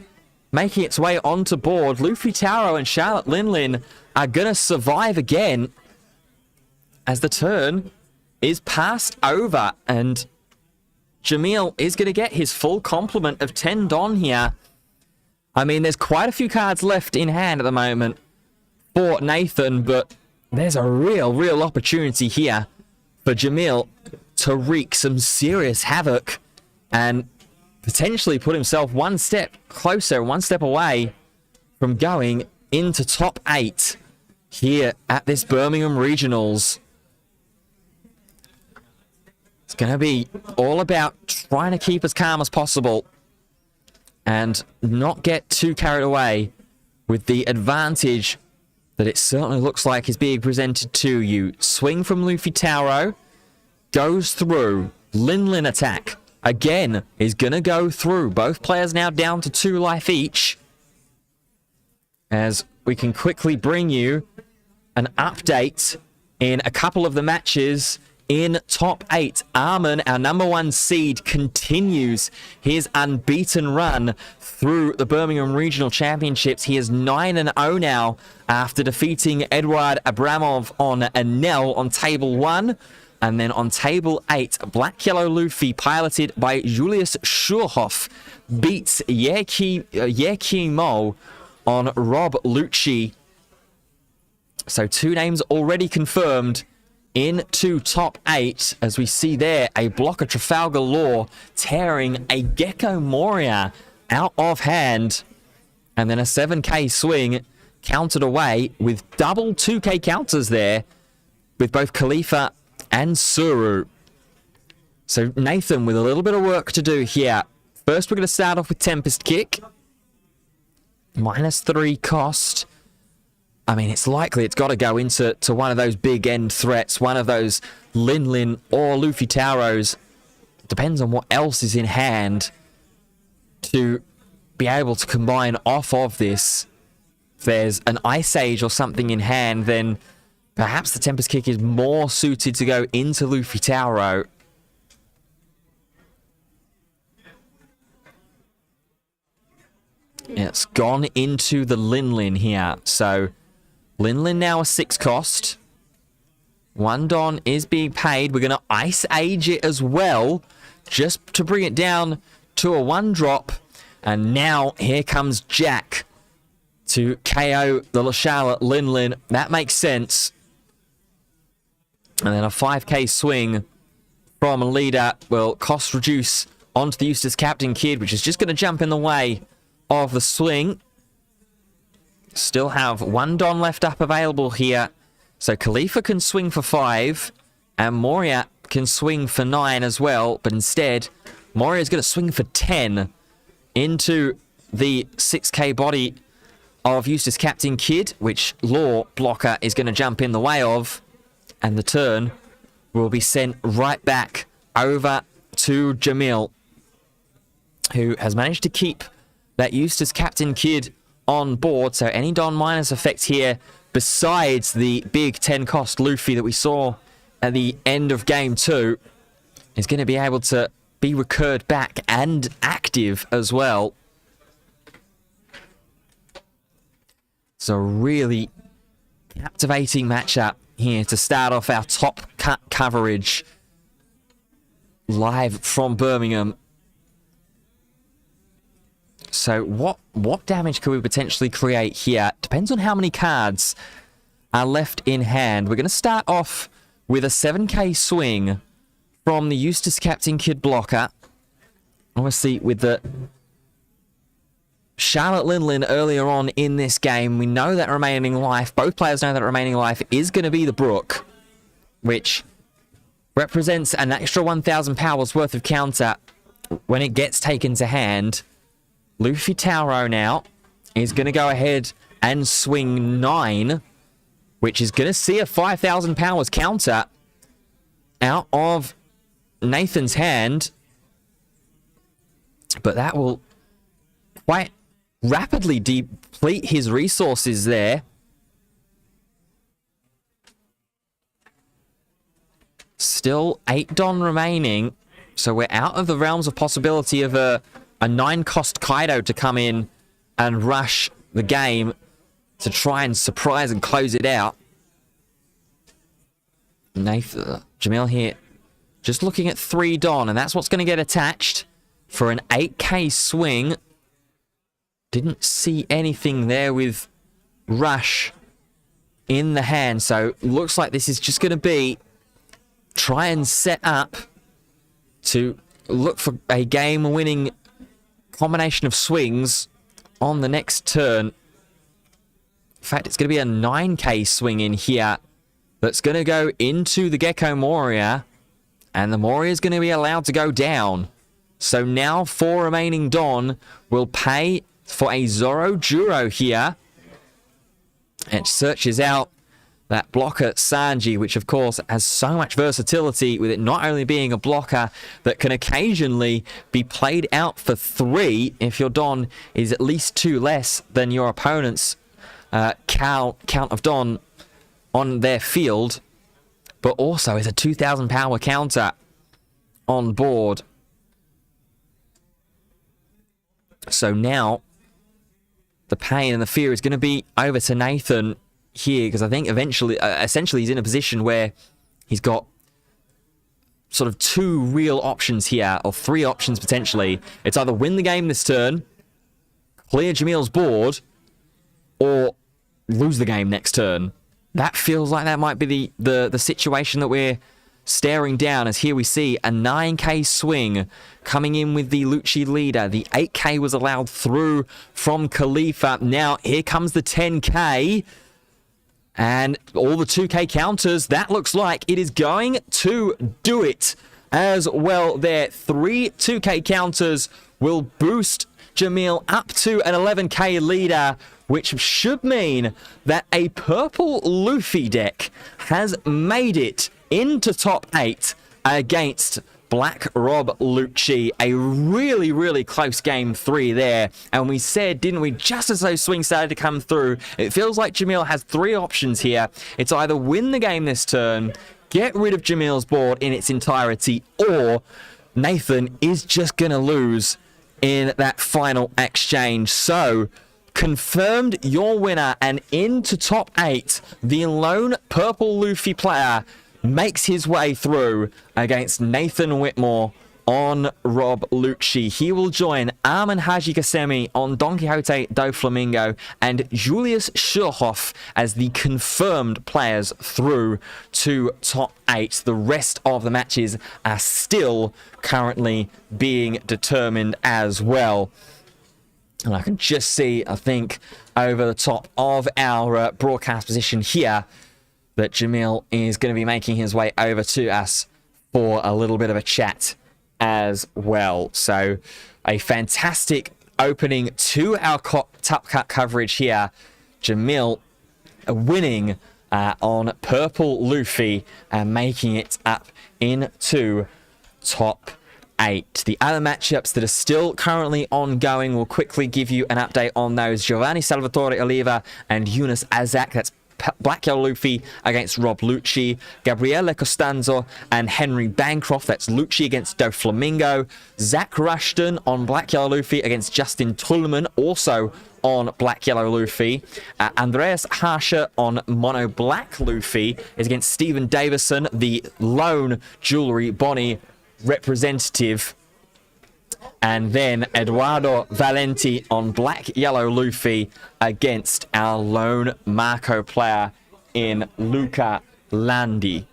making its way onto board. Luffy Tauro and Charlotte Linlin are going to survive again as the turn is passed over, and Jamil is going to get his full complement of 10 Don here. I mean, there's quite a few cards left in hand at the moment for Nathan, but there's a real opportunity here for Jamil to wreak some serious havoc and potentially put himself one step closer, one step away from going into top 8 here at this Birmingham Regionals. It's going to be all about trying to keep as calm as possible and not get too carried away with the advantage that it certainly looks like is being presented to you. Swing from Luffy Tauro goes through. Linlin attack again is going to go through. Both players now down to 2 life each. As we can quickly bring you an update in a couple of the matches in top 8. Arman, our number 1 seed, continues his unbeaten run through the Birmingham Regional Championships. He is 9-0 now after defeating Eduard Abramov on Enel on table 1. And then on table 8, Black Yellow Luffy, piloted by Julius Schurhoff, beats Yeki Mo on Rob Lucci. So 2 names already confirmed into top 8, as we see there a block of Trafalgar Law tearing a Gecko Moria out of hand. And then a 7k swing countered away with double 2k counters there with both Khalifa and Suru. So Nathan with a little bit of work to do here. First, we're going to start off with Tempest Kick. -3 cost. I mean, it's likely it's got to go into one of those big end threats, one of those Lin or Luffy Tauros. Depends on what else is in hand to be able to combine off of this. If there's an Ice Age or something in hand, then perhaps the Tempest Kick is more suited to go into Luffy Tauro. It's gone into the Lin here. So Lin now a 6 cost. 1 Don is being paid. We're going to Ice Age it as well, just to bring it down to a 1 drop. And now here comes Jack to KO the Charlotte Lin. That makes sense. And then a 5k swing from a leader will cost reduce onto the Eustace Captain Kid, which is just going to jump in the way of the swing. Still have 1 Don left up available here. So Khalifa can swing for 5 and Moria can swing for 9 as well. But instead, Moria is going to swing for 10 into the 6k body of Eustace Captain Kid, which Law Blocker is going to jump in the way of. And the turn will be sent right back over to Jamil, who has managed to keep that Eustace Captain Kid on board. So any Don minus effect here, besides the big 10 cost Luffy that we saw at the end of game 2, is going to be able to be recurred back and active as well. So really captivating matchup here to start off our top cut coverage live from Birmingham. So what damage could we potentially create here? Depends on how many cards are left in hand. We're going to start off with a 7k swing from the Eustace Captain Kid blocker. Obviously, with the Charlotte Lin earlier on in this game, we know that remaining life, both players know that remaining life is going to be the Brook, which represents an extra 1,000 powers worth of counter when it gets taken to hand. Luffy Tauro now is going to go ahead and swing 9, which is going to see a 5,000 powers counter out of Nathan's hand. But that will quite rapidly deplete his resources there. Still 8 Don remaining, so we're out of the realms of possibility of a 9 cost Kaido to come in and rush the game to try and surprise and close it out. Nathan, Jamil here, just looking at 3 Don, and that's what's going to get attached for an 8k swing. Didn't see anything there with Rush in the hand, so looks like this is just going to be try and set up to look for a game-winning combination of swings on the next turn. In fact, it's going to be a 9k swing in here that's going to go into the Gecko Moria, and the Moria is going to be allowed to go down. So now 4 remaining Don will pay for a Zoro Juro here. It searches out that blocker Sanji, which of course has so much versatility, with it not only being a blocker that can occasionally be played out for 3 if your Don is at least 2 less than your opponent's count of Don on their field, but also is a 2,000 power counter on board. So now the pain and the fear is going to be over to Nathan here, because I think essentially he's in a position where he's got sort of 2 real options here, or 3 options potentially. It's either win the game this turn, clear Jamil's board, or lose the game next turn. That feels like that might be the situation that we're staring down, as here we see a 9k swing coming in with the Lucci leader. The 8k was allowed through from Khalifa. Now here comes the 10k, And all the 2K counters, that looks like it is going to do it as well there. 3 2K counters will boost Jamil up to an 11K leader, which should mean that a purple Luffy deck has made it into top 8 against Black Rob Lucci. A really, really close game 3 there. And we said, didn't we, just as those swings started to come through, it feels like Jamil has 3 options here. It's either win the game this turn, get rid of Jamil's board in its entirety, or Nathan is just going to lose in that final exchange. So, confirmed your winner, and into top 8, the lone purple Luffy player makes his way through against Nathan Whitmore on Rob Lucci. He will join Arman Hajikasemi on Don Quixote do Flamingo and Julius Schurhoff as the confirmed players through to top 8. The rest of the matches are still currently being determined as well. And I can just see, I think, over the top of our broadcast position here, that Jamil is going to be making his way over to us for a little bit of a chat as well. So a fantastic opening to our Top Cut coverage here. Jamil winning on purple Luffy and making it up into top 8. The other matchups that are still currently ongoing, we'll quickly give you an update on those. Giovanni Salvatore Oliva and Yunus Azak, that's Black Yellow Luffy against Rob Lucci. Gabriele Costanzo and Henry Bancroft, that's Lucci against Do Flamingo. Zach Rushton on Black Yellow Luffy against Justin Tullman, also on Black Yellow Luffy. Andreas Harsher on Mono Black Luffy is against Stephen Davison, the lone Jewelry Bonnie representative. And then Eduardo Valenti on Black Yellow Luffy against our lone Marco player in Luca Landi.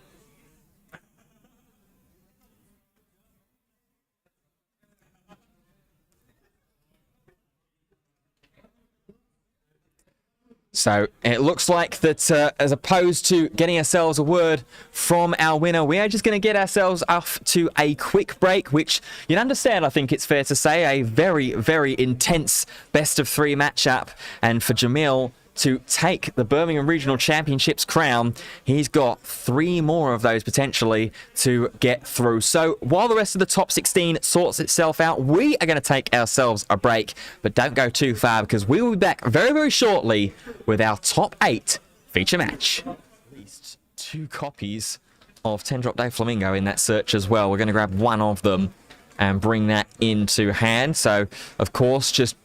So it looks like that as opposed to getting ourselves a word from our winner, we are just going to get ourselves off to a quick break, which you'd understand, I think it's fair to say, a very, very intense best of 3 matchup. And for Jamil to take the Birmingham Regional Championships crown, he's got 3 more of those potentially to get through. So while the rest of the top 16 sorts itself out, we are going to take ourselves a break, but don't go too far because we will be back very, very shortly with our top 8 feature match. At least 2 copies of 10 Drop Day Flamingo in that search as well. We're going to grab one of them and bring that into hand. So, of course, just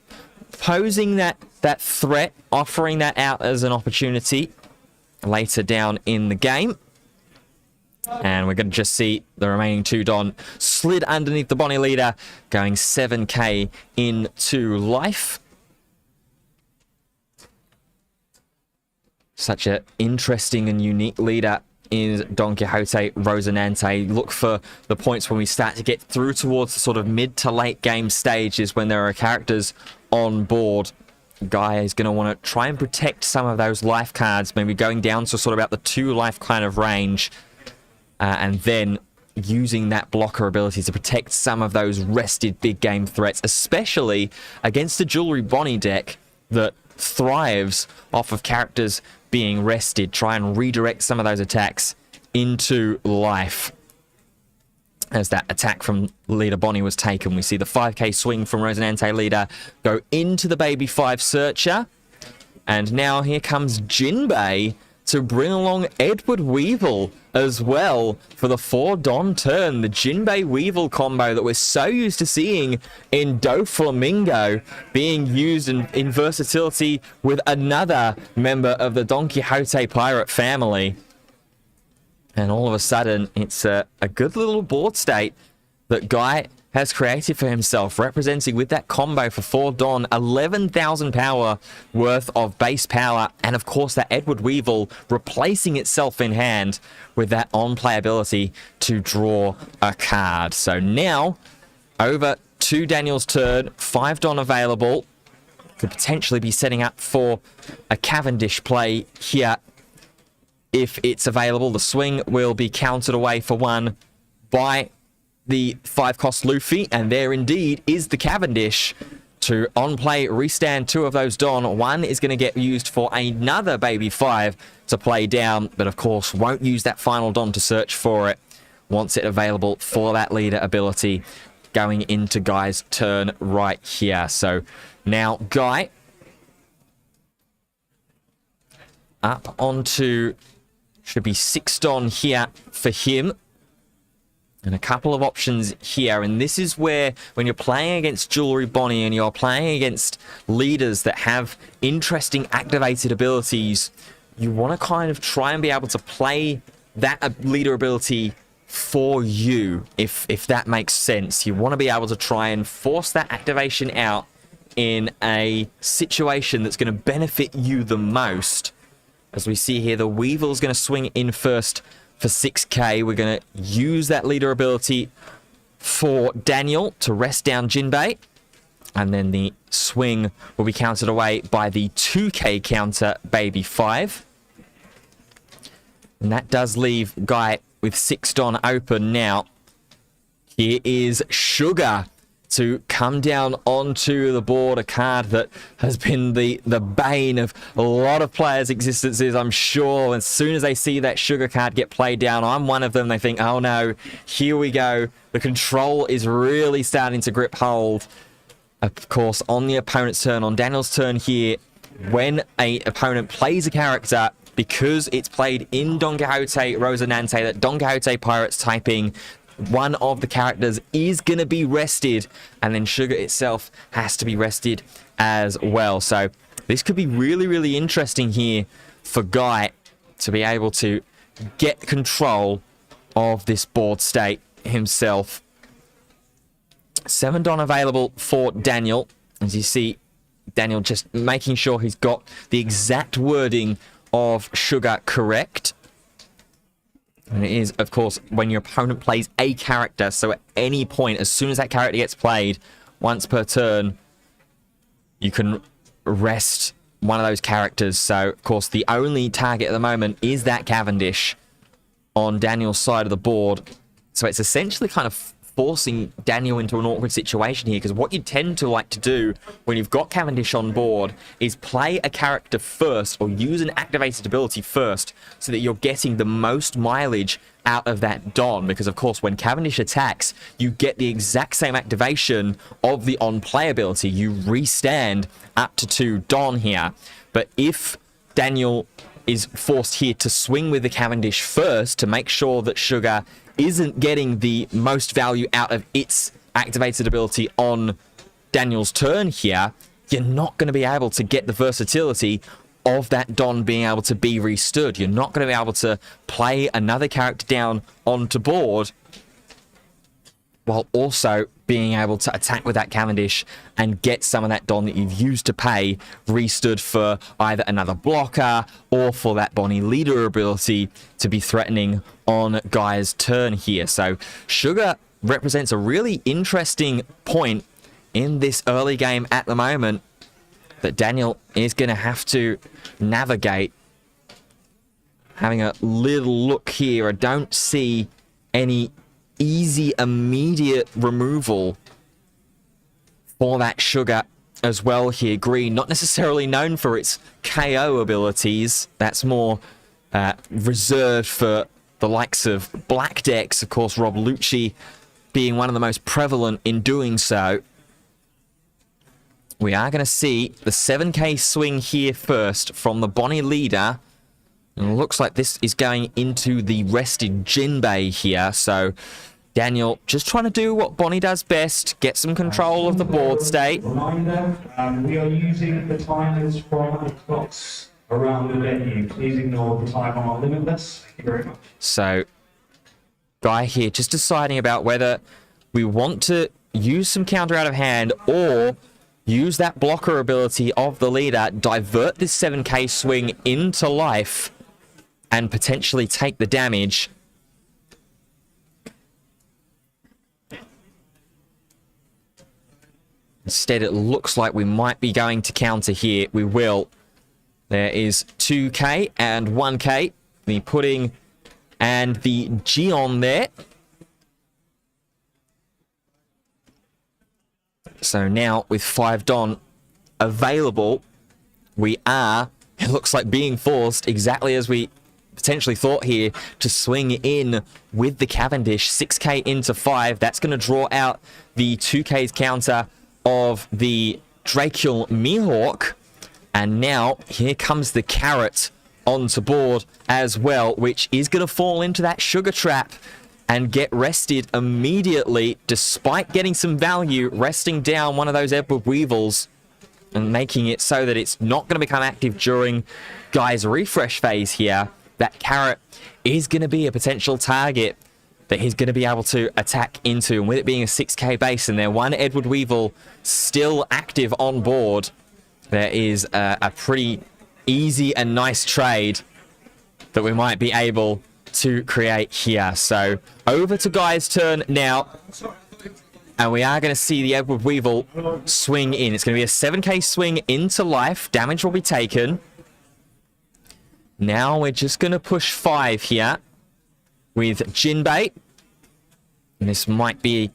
posing that threat, offering that out as an opportunity later down in the game. And we're going to just see the remaining 2 Don slid underneath the Bonnie leader, going 7k into life. Such an interesting and unique leader is Don Quixote Rosinante. Look for the points when we start to get through towards the sort of mid to late game stages when there are characters on board. Guy is going to want to try and protect some of those life cards, maybe going down to sort of about the 2 life kind of range, and then using that blocker ability to protect some of those rested big game threats, especially against the Jewelry Bonnie deck that thrives off of characters being rested. Try and redirect some of those attacks into life. As that attack from leader Bonnie was taken, we see the 5k swing from Rosinante leader go into the baby 5 searcher. And now here comes Jinbei to bring along Edward Weevil as well for the 4 Don turn. The Jinbei Weevil combo that we're so used to seeing in Do Flamingo being used in versatility with another member of the Don Quixote pirate family. And all of a sudden, it's a good little board state that Guy has created for himself, representing with that combo for 4 Don, 11,000 power worth of base power, and of course that Edward Weevil replacing itself in hand with that on-play ability to draw a card. So now, over to Daniel's turn, 5 Don available. Could potentially be setting up for a Cavendish play here if it's available. The swing will be countered away for 1 by the 5-cost Luffy, and there indeed is the Cavendish to on-play restand 2 of those Don. 1 is going to get used for another baby 5 to play down, but of course won't use that final Don to search for it. Wants it available for that leader ability going into Guy's turn right here. So now Guy up onto, should be 6 Don here for him. And a couple of options here, and this is where, when you're playing against Jewelry Bonnie and you're playing against leaders that have interesting activated abilities, you want to kind of try and be able to play that leader ability for you, if that makes sense. You want to be able to try and force that activation out in a situation that's going to benefit you the most. As we see here, the Weevil's going to swing in first for 6k. We're going to use that leader ability for Daniel to rest down Jinbei. And then the swing will be countered away by the 2k counter baby 5. And that does leave Guy with 6 Don open now. Here is Sugar to come down onto the board, a card that has been the bane of a lot of players' existences, I'm sure. As soon as they see that Sugar card get played down, I'm one of them, they think, oh no, here we go. The control is really starting to grip hold. Of course, on the opponent's turn, on Daniel's turn here, when an opponent plays a character, because it's played in Don Quixote Rosinante, that Don Quixote Pirates typing, one of the characters is going to be rested, and then Sugar itself has to be rested as well. So this could be really, really interesting here for Guy to be able to get control of this board state himself. 7 Don available for Daniel. As you see, Daniel just making sure he's got the exact wording of Sugar correct. And it is, of course, when your opponent plays a character, so at any point, as soon as that character gets played, once per turn, you can rest one of those characters. So, of course, the only target at the moment is that Cavendish on Daniel's side of the board. So it's essentially kind of forcing Daniel into an awkward situation here, because what you tend to like to do when you've got Cavendish on board is play a character first, or use an activated ability first, so that you're getting the most mileage out of that Don. Because of course, when Cavendish attacks, you get the exact same activation of the on-play ability. You restand up to 2 Don here. But if Daniel is forced here to swing with the Cavendish first to make sure that Sugar isn't getting the most value out of its activated ability on Daniel's turn here, you're not going to be able to get the versatility of that Don being able to be restood. You're not going to be able to play another character down onto board while also being able to attack with that Cavendish and get some of that Don that you've used to pay restood for either another blocker or for that Bonnie leader ability to be threatening on Guy's turn here. So Sugar represents a really interesting point in this early game at the moment that Daniel is going to have to navigate. Having a little look here, I don't see any easy immediate removal for that Sugar as well here. Green, not necessarily known for its KO abilities. That's more reserved for the likes of black decks. Of course, Rob Lucci being one of the most prevalent in doing so. We are going to see the 7k swing here first from the Bonnie leader. And it looks like this is going into the rested Jinbei here. So Daniel just trying to do what Bonnie does best, get some control of the board state. Reminder, we are using the timers from the clocks around the venue. Please ignore the time on limitless. Thank you very much. So Guy here just deciding about whether we want to use some counter out of hand or use that blocker ability of the leader, divert this 7k swing into life, and potentially take the damage. Instead, it looks like we might be going to counter here. We will. There is 2k and 1k. the pudding and the Gion there. So now with 5 Don available, we are, it looks like, being forced, exactly as we potentially thought here, to swing in with the Cavendish. 6k into 5. That's going to draw out the 2k's counter of the Dracul Mihawk. And now here comes the Carrot onto board as well, which is going to fall into that sugar trap and get rested immediately, despite getting some value, resting down one of those Edward Weevils and making it so that it's not going to become active during Guy's refresh phase here. That Carrot is going to be a potential target that he's going to be able to attack into. And with it being a 6k base and there one Edward Weevil still active on board, there is a pretty easy and nice trade that we might be able to create here. So over to Guy's turn now, and we are going to see the Edward Weevil swing in. It's going to be a 7k swing into life. Damage will be taken. Now we're just going to push 5 here with Jinbei, and this might be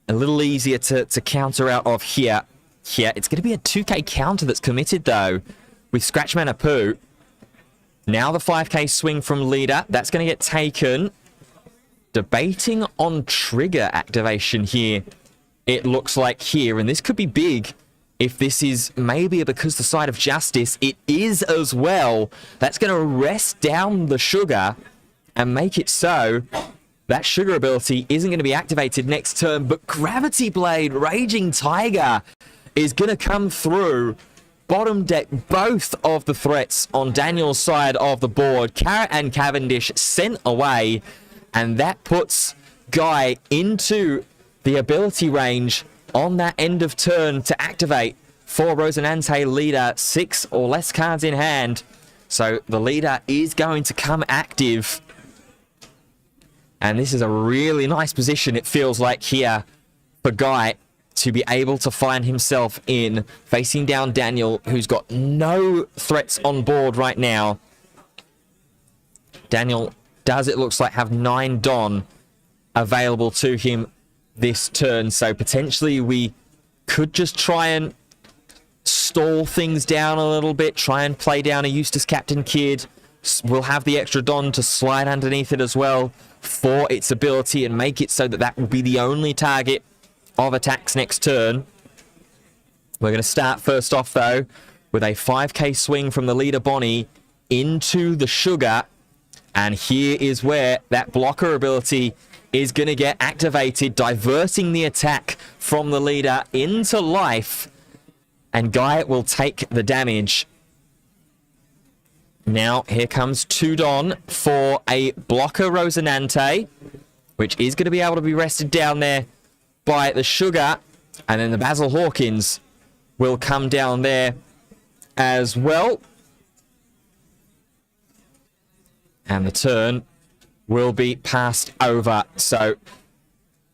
a little easier to counter out of here. It's going to be a 2k counter that's committed though with Scratchman Apu. Now the 5k swing from leader, that's going to get taken. Debating on trigger activation here, it looks like here, and this could be big if this is maybe because the side of justice. It is as well. That's going to rest down the sugar and make it so that sugar ability isn't going to be activated next turn, but Gravity Blade, Raging Tiger, is going to come through. Bottom deck both of the threats on Daniel's side of the board. Carrot and Cavendish sent away, and that puts Guy into the ability range on that end of turn to activate for Rosinante leader. 6 or less cards in hand, so the leader is going to come active, and this is a really nice position, it feels like, here for Guy to be able to find himself in, facing down Daniel, who's got no threats on board right now. Daniel does, it looks like, have 9 Don available to him this turn, so potentially we could just try and stall things down a little bit, try and play down a Eustace Captain Kidd. We'll have the extra Don to slide underneath it as well for its ability and make it so that that will be the only target of attacks next turn. We're going to start first off though with a 5k swing from the leader Bonnie into the sugar, and here is where that blocker ability is going to get activated, diverting the attack from the leader into life, and Guy will take the damage. Now here comes 2 Don for a blocker Rosinante, which is going to be able to be rested down there by the sugar, and then the Basil Hawkins will come down there as well, and the turn will be passed over. So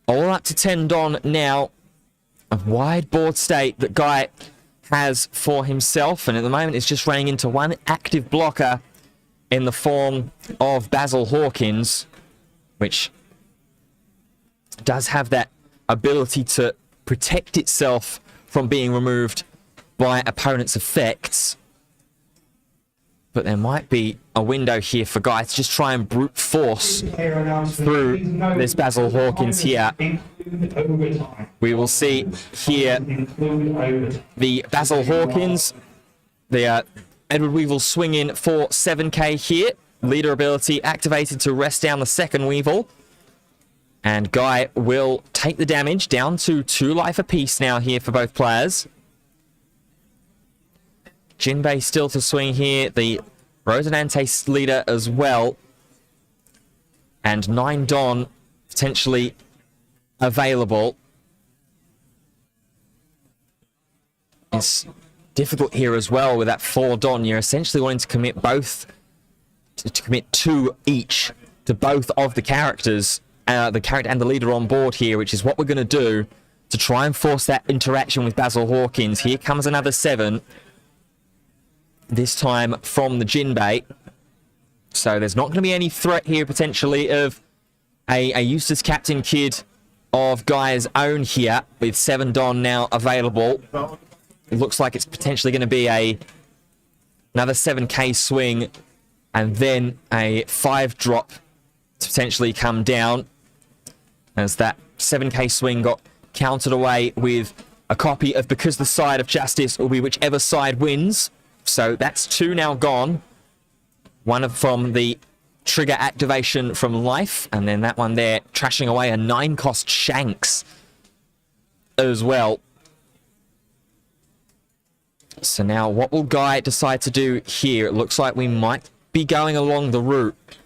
all up to 10 Don now. A wide board state that Guy has for himself, and at the moment it's just running into one active blocker in the form of Basil Hawkins, which does have that ability to protect itself from being removed by opponents' effects. But there might be a window here for Guy to just try and brute force through this Basil Hawkins here. We will see here the Basil Hawkins, the Edward Weevil swing in for 7k here. Leader ability activated to rest down the second Weevil. And Guy will take the damage, down to 2 life apiece now here for both players. Jinbei still to swing here, the Rosinante leader as well. And 9 Don potentially available. It's difficult here as well with that 4 Don. You're essentially wanting to commit both, to commit 2 each to both of the characters. The character and the leader on board here, which is what we're going to do to try and force that interaction with Basil Hawkins. Here comes another 7, this time from the Jinbei. So there's not going to be any threat here, potentially, of a Eustace Captain Kid of Guy's own here, with 7 Don now available. It looks like it's potentially going to be another 7k swing, and then a 5 drop to potentially come down, as that 7k swing got countered away with a copy of Because the Side of Justice will be whichever side wins. So that's 2 now gone. One from the trigger activation from Life, and then that one there trashing away a 9-cost Shanks as well. So now what will Guy decide to do here? It looks like we might be going along the route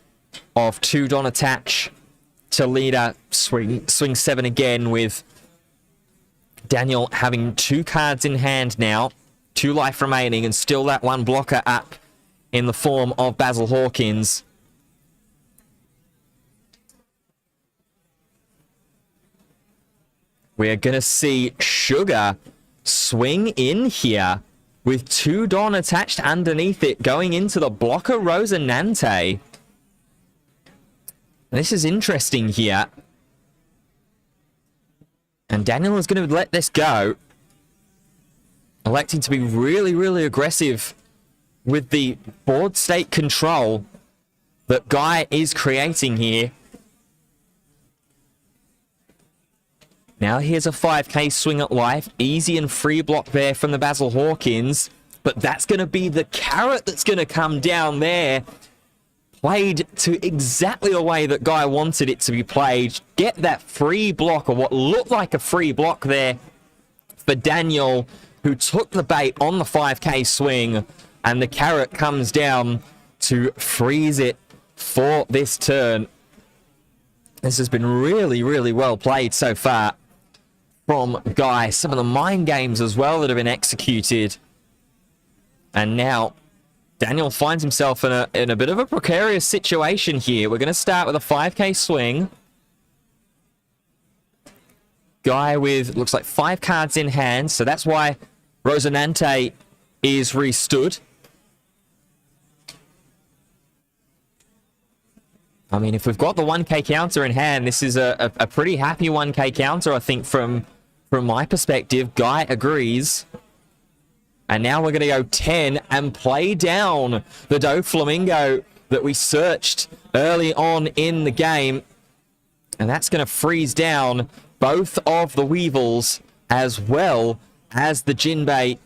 of 2 Don attach to leader, swing 7 again, with Daniel having 2 cards in hand now, 2 life remaining, and still that 1 blocker up in the form of Basil Hawkins. We're going to see Sugar swing in here with 2 Don attached underneath it, going into the blocker Rosinante. This is interesting here. And Daniel is going to let this go, electing to be really, really aggressive with the board state control that Guy is creating here. Now here's a 5k swing at Life. Easy and free block there from the Basil Hawkins. But that's going to be the carrot that's going to come down there. Played to exactly the way that Guy wanted it to be played. Get that free block, or what looked like a free block there for Daniel, who took the bait on the 5k swing. And the carrot comes down to freeze it for this turn. This has been really, really well played so far from Guy. Some of the mind games as well that have been executed. And now Daniel finds himself in a bit of a precarious situation here. We're going to start with a 5k swing. Guy with, looks like 5 cards in hand. So that's why Rosinante is restood. I mean, if we've got the 1k counter in hand, this is a pretty happy 1k counter, I think, from my perspective. Guy agrees. And now we're going to go 10 and play down the Doflamingo that we searched early on in the game. And that's going to freeze down both of the Weevils as well as the Jinbei.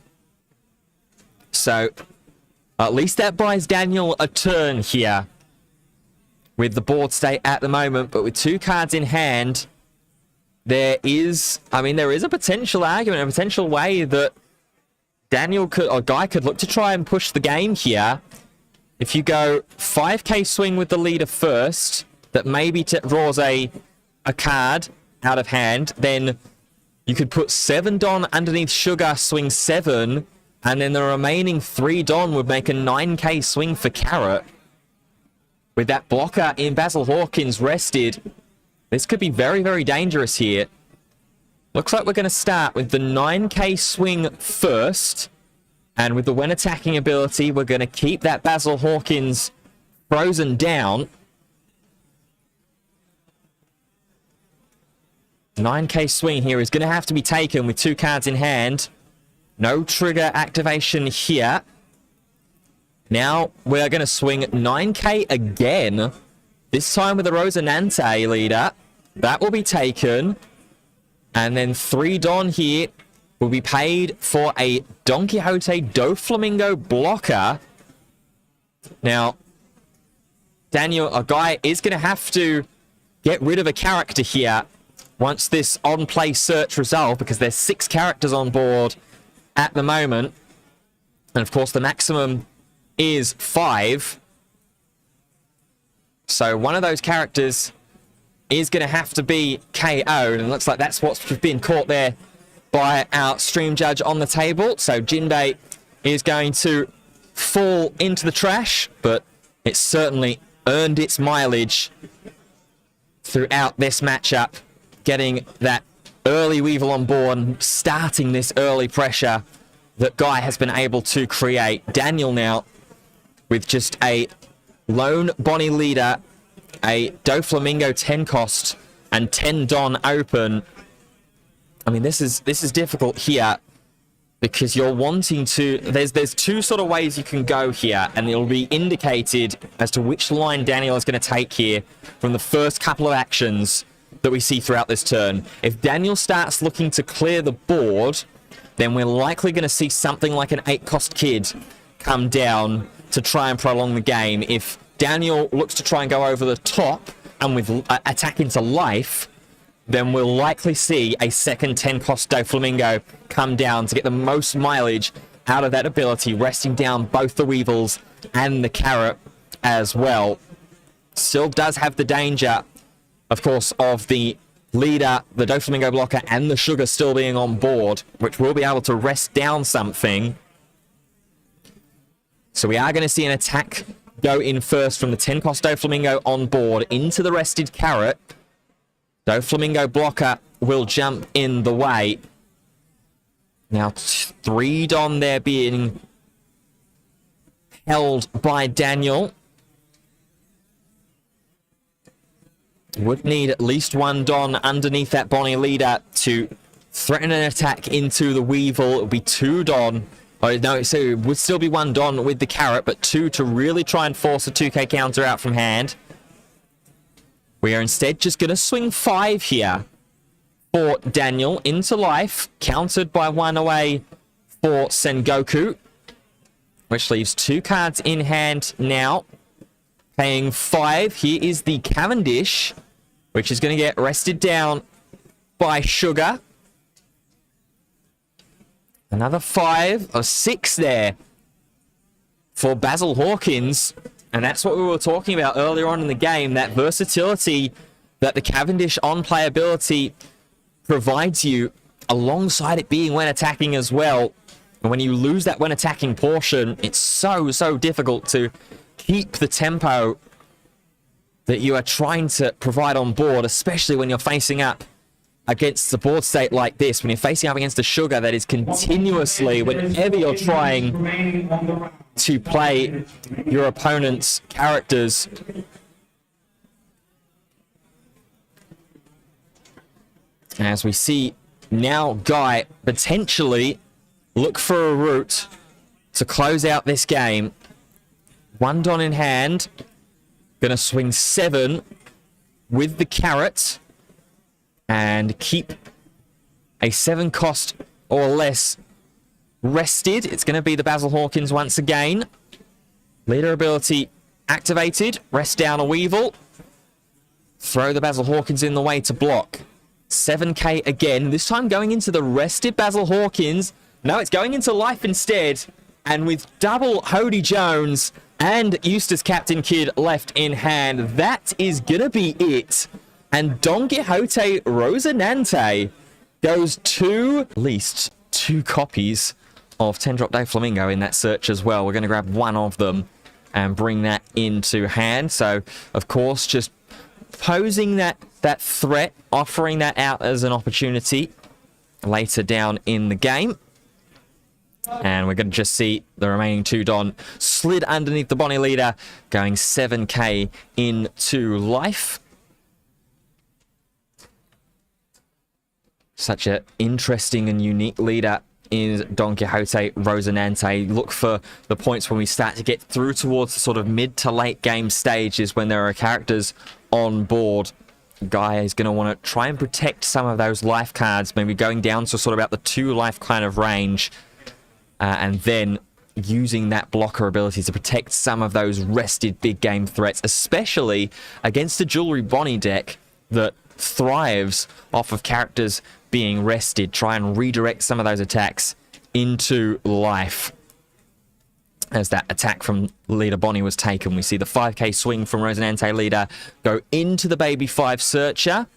So at least that buys Daniel a turn here with the board state at the moment. But with 2 cards in hand, there is a potential argument, a potential way that Daniel could, or Guy could, look to try and push the game here. If you go 5k swing with the leader first, that maybe draws a card out of hand, then you could put 7 Don underneath Sugar, swing 7, and then the remaining 3 Don would make a 9k swing for Carrot. With that blocker in Basil Hawkins rested, this could be very, very dangerous here. Looks like we're going to start with the 9k swing first. And with the when attacking ability, we're going to keep that Basil Hawkins frozen down. 9k swing here is going to have to be taken with 2 cards in hand. No trigger activation here. Now we're going to swing 9k again. This time with the Rosinante leader. That will be taken. And then 3 Don here will be paid for a Don Quixote Doflamingo blocker. Now, a Guy is going to have to get rid of a character here once this on-play search resolved, because there's 6 characters on board at the moment. And of course, the maximum is 5. So one of those characters is going to have to be KO'd, and it looks like that's what's been caught there by our stream judge on the table. So Jinbei is going to fall into the trash, but it certainly earned its mileage throughout this matchup, getting that early Weevil on board and starting this early pressure that Guy has been able to create. Daniel now with just a Lone Bonnie leader, a Doflamingo 10 cost, and 10 Don open. I mean, this is difficult here because you're wanting to... There's two sort of ways you can go here, and it'll be indicated as to which line Daniel is going to take here from the first couple of actions that we see throughout this turn. If Daniel starts looking to clear the board, then we're likely going to see something like an 8-cost kid come down to try and prolong the game. If Daniel looks to try and go over the top and with attack into life, then we'll likely see a second 10-cost Doflamingo come down to get the most mileage out of that ability, resting down both the Weevils and the Carrot as well. Still does have the danger, of course, of the leader, the Doflamingo blocker, and the Sugar still being on board, which will be able to rest down something. So we are going to see an attack go in first from the 10-cost Doflamingo on board into the rested Carrot. Doflamingo blocker will jump in the way. Now 3 Don there being held by Daniel. Would need at least 1 Don underneath that Bonnie leader to threaten an attack into the Weevil. It would be 2 Don. Oh, no, so it would still be 1 Don with the Carrot, but 2 to really try and force a 2k counter out from hand. We are instead just going to swing 5 here for Daniel into life, countered by 1 away for Sengoku, which leaves 2 cards in hand now. Paying 5, here is the Cavendish, which is going to get rested down by Sugar. Another 5 or 6 there for Basil Hawkins. And that's what we were talking about earlier on in the game, that versatility that the Cavendish on playability provides you, alongside it being when attacking as well. And when you lose that when attacking portion, it's so difficult to keep the tempo that you are trying to provide on board, especially when you're facing up against the board state like this, when you're facing up against a Sugar that is continuously, whenever you're trying to play your opponent's characters, as we see now Guy potentially look for a route to close out this game. 1 Don in hand, gonna swing 7 with the Carrot and keep a 7 cost or less rested. It's going to be the Basil Hawkins once again. Leader ability activated. Rest down a Weevil. Throw the Basil Hawkins in the way to block. 7k again. This time going into the rested Basil Hawkins. No, it's going into life instead. And with double Hody Jones and Eustace Captain Kidd left in hand, that is going to be it. And Don Quixote Rosinante goes to at least 2 copies of 10-drop Doflamingo in that search as well. We're going to grab 1 of them and bring that into hand. So, of course, just posing that threat, offering that out as an opportunity later down in the game. And we're going to just see the remaining 2 Don slid underneath the Bonnie leader, going 7k into life. Such an interesting and unique leader is Don Quixote Rosinante. Look for the points when we start to get through towards the sort of mid to late game stages when there are characters on board. Guy is going to want to try and protect some of those life cards, maybe going down to sort of about the 2 life kind of range, and then using that blocker ability to protect some of those rested big game threats, especially against the Jewelry Bonnie deck that thrives off of characters being rested. Try and redirect some of those attacks into life. As that attack from leader Bonnie was taken, we see the 5k swing from Rosinante leader go into the baby 5 searcher.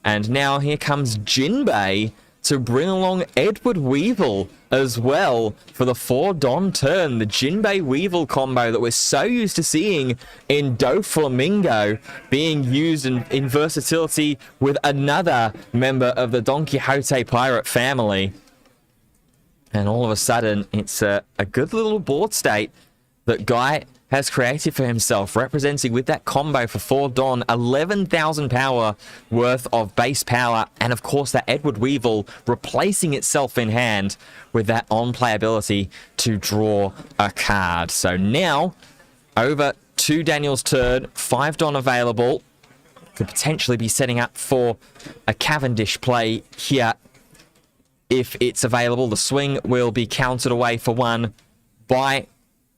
And now here comes Jinbei to bring along Edward Weevil as well for the 4 Don turn. The Jinbei Weevil combo that we're so used to seeing in Doflamingo being used in versatility with another member of the Don Quixote pirate family. And all of a sudden, it's a good little board state that Guy has created for himself, representing with that combo for 4 Don, 11,000 power worth of base power, and of course that Edward Weevil replacing itself in hand with that on-play ability to draw a card. So now, over to Daniel's turn, 5 Don available. Could potentially be setting up for a Cavendish play here. If it's available, the swing will be countered away for 1 by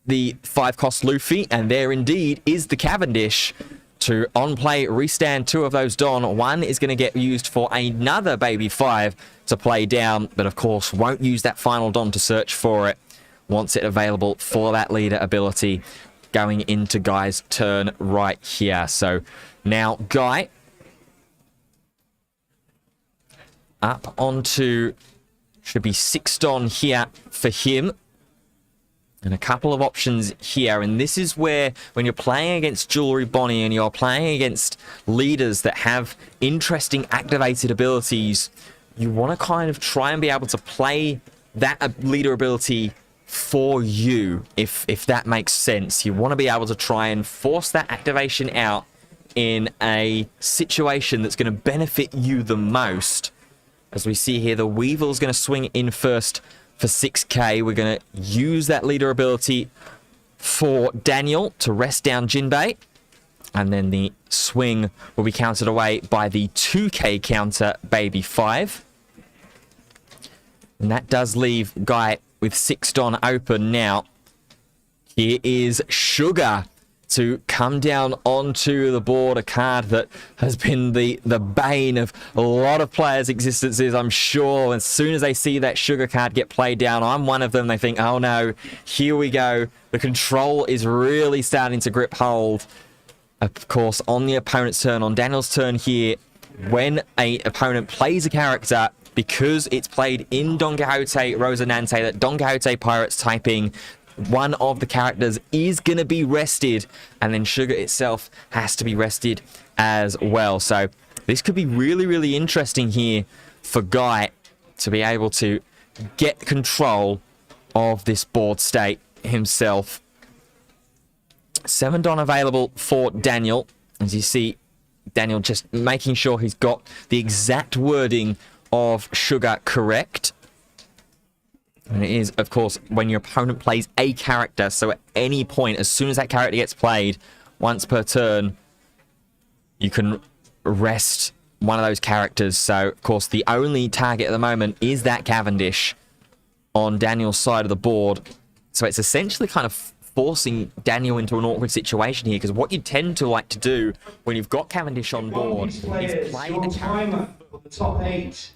the 5-cost Luffy, and there indeed is the Cavendish to on-play restand 2 of those Don. 1 is going to get used for another baby 5 to play down, but of course won't use that final Don to search for it. Wants it available for that leader ability going into Guy's turn right here. So now Guy up onto, should be 6 Don here for him. And a couple of options here. And this is where, when you're playing against Jewelry Bonnie and you're playing against leaders that have interesting activated abilities, you want to kind of try and be able to play that leader ability for you, if that makes sense. You want to be able to try and force that activation out in a situation that's going to benefit you the most. As we see here, the Weevil's going to swing in first for 6k. We're going to use that leader ability for Daniel to rest down Jinbei. And then the swing will be countered away by the 2k counter baby 5. And that does leave Guy with 6 Don open now. Here is Sugar to come down onto the board, a card that has been the bane of a lot of players' existences, I'm sure. As soon as they see that Sugar card get played down, I'm one of them, they think, oh no, here we go. The control is really starting to grip hold. Of course, on the opponent's turn, on Daniel's turn here, when an opponent plays a character, because it's played in Don Quixote Rosinante, that Don Quixote Pirates typing, one of the characters is going to be rested, and then Sugar itself has to be rested as well. So this could be really, really interesting here for Guy to be able to get control of this board state himself. 7 Don available for Daniel. As you see, Daniel just making sure he's got the exact wording of Sugar correct. And it is, of course, when your opponent plays a character, so at any point, as soon as that character gets played, once per turn, you can rest one of those characters. So, of course, the only target at the moment is that Cavendish on Daniel's side of the board. So it's essentially kind of forcing Daniel into an awkward situation here, because what you tend to like to do when you've got Cavendish on board is play a character. The top 8.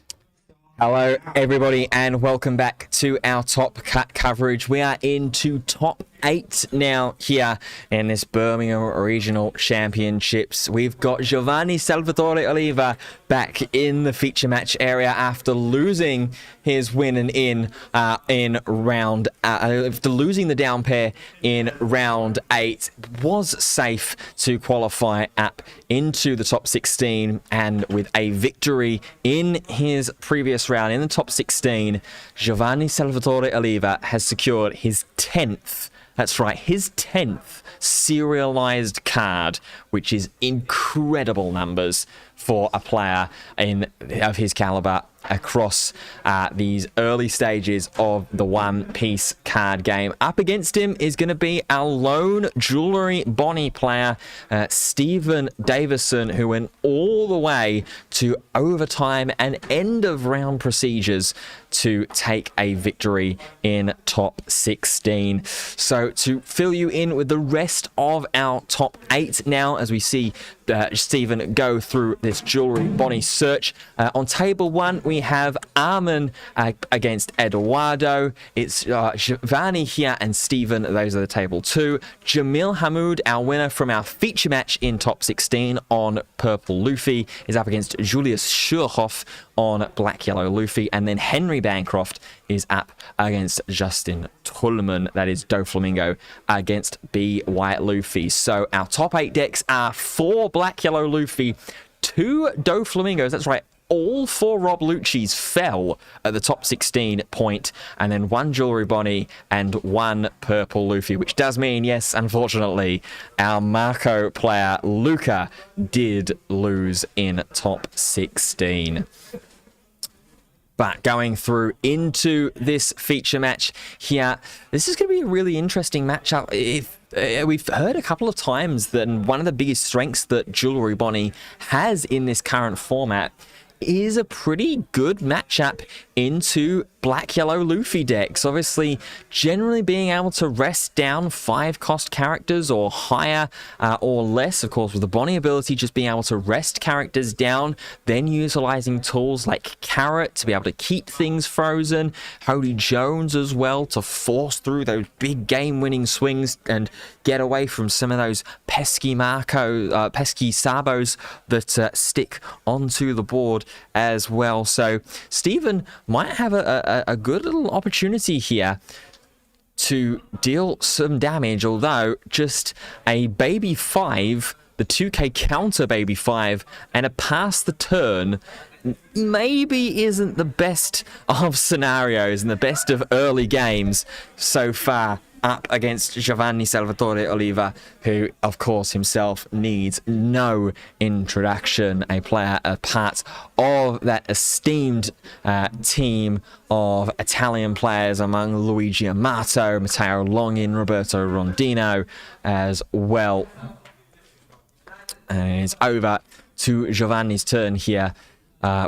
Hello everybody and welcome back to our top cut coverage. We are into top 8 now here in this Birmingham Regional Championships. We've got Giovanni Salvatore Oliva back in the feature match area after losing his win and after losing the down pair in round 8. Was safe to qualify up into the top 16, and with a victory in his previous round in the top 16, Giovanni Salvatore Oliva has secured his 10th, that's right, his 10th serialized card, which is incredible numbers for a player of his caliber across these early stages of the One Piece card game. Up against him is going to be our lone Jewelry Bonnie player, Stephen Davison, who went all the way to overtime and end of round procedures to take a victory in top 16. So to fill you in with the rest of our top 8 now, as we see Stephen go through this Jewelry Bonnie search. On table 1, we have Arman against Eduardo. It's Giovanni here and Stephen. Those are the table 2. Jamil Hamoud, our winner from our feature match in top 16 on Purple Luffy, is up against Julius Schurhoff on Black Yellow Luffy. And then Henry Bancroft is up against Justin Tullman. That is Doflamingo against B White Luffy. So our top 8 decks are 4 Black Yellow Luffy, 2 Doflamingos. That's right, all 4 Rob Lucci's fell at the top 16 point, and then 1 Jewelry Bonnie and 1 Purple Luffy, which does mean, yes, unfortunately, our Marco player Luca did lose in top 16. But going through into this feature match here, this is going to be a really interesting matchup. We've heard a couple of times that one of the biggest strengths that Jewelry Bonnie has in this current format is a pretty good matchup into black-yellow Luffy decks. Obviously, generally being able to rest down 5-cost characters or higher or less, of course, with the Bonnie ability, just being able to rest characters down, then utilizing tools like Carrot to be able to keep things frozen, Hody Jones as well to force through those big game-winning swings and get away from some of those pesky pesky Sabos that stick onto the board as well. So Steven might have a good little opportunity here to deal some damage, although just a baby 5, the 2k counter baby 5, and a pass the turn maybe isn't the best of scenarios and the best of early games so far up against Giovanni Salvatore Oliva, who, of course, himself needs no introduction. A player, a part of that esteemed team of Italian players among Luigi Amato, Matteo Longin, Roberto Rondino as well. And it's over to Giovanni's turn here.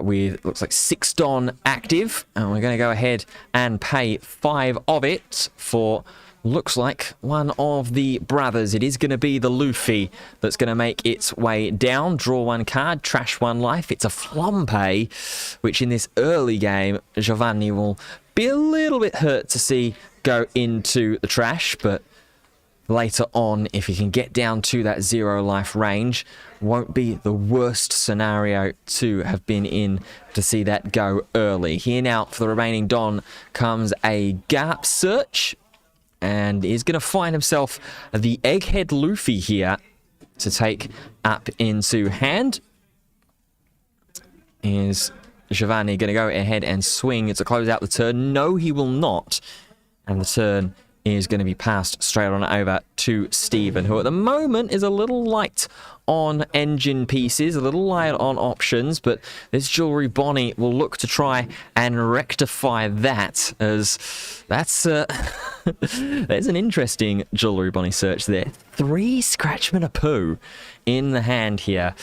With, looks like 6 Don active, and we're going to go ahead and pay 5 of it for, looks like, one of the brothers. It is going to be the Luffy that's going to make its way down. Draw 1 card, trash 1 life. It's a Flumpe, which in this early game, Giovanni will be a little bit hurt to see go into the trash, but later on, if he can get down to that 0 life range, won't be the worst scenario to have been in to see that go early. Here now, for the remaining Don, comes a Gap Search, and he's going to find himself the Egghead Luffy here to take up into hand. Is Giovanni going to go ahead and swing to close out the turn? No, he will not. And the turn is going to be passed straight on over to Steven, who at the moment is a little light on engine pieces, a little light on options, but this Jewelry Bonnie will look to try and rectify that, as that's there's an interesting Jewelry Bonnie search there. 3 Scratchman a Poo in the hand here,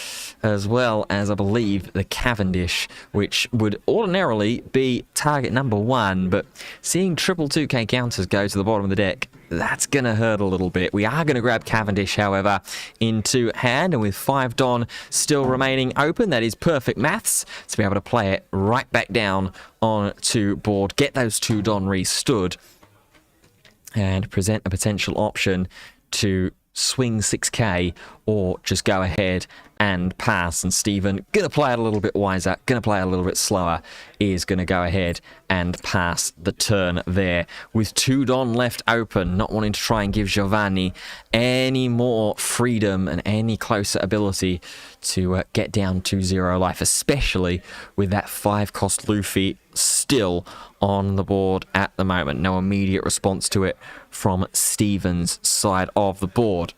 as well as, I believe, the Cavendish, which would ordinarily be target number 1, but seeing triple 2k counters go to the bottom of the deck, that's going to hurt a little bit. We are going to grab Cavendish, however, into hand, and with 5 Don still remaining open, that is perfect maths to be able to play it right back down onto board, get those 2 Don restood, and present a potential option to swing 6k or just go ahead and pass. And Steven, gonna play it a little bit wiser, gonna play it a little bit slower, is gonna go ahead and pass the turn there with 2 Don left open, not wanting to try and give Giovanni any more freedom and any closer ability to get down to 0 life, especially with that 5-cost Luffy still on the board at the moment. No immediate response to it from Steven's side of the board.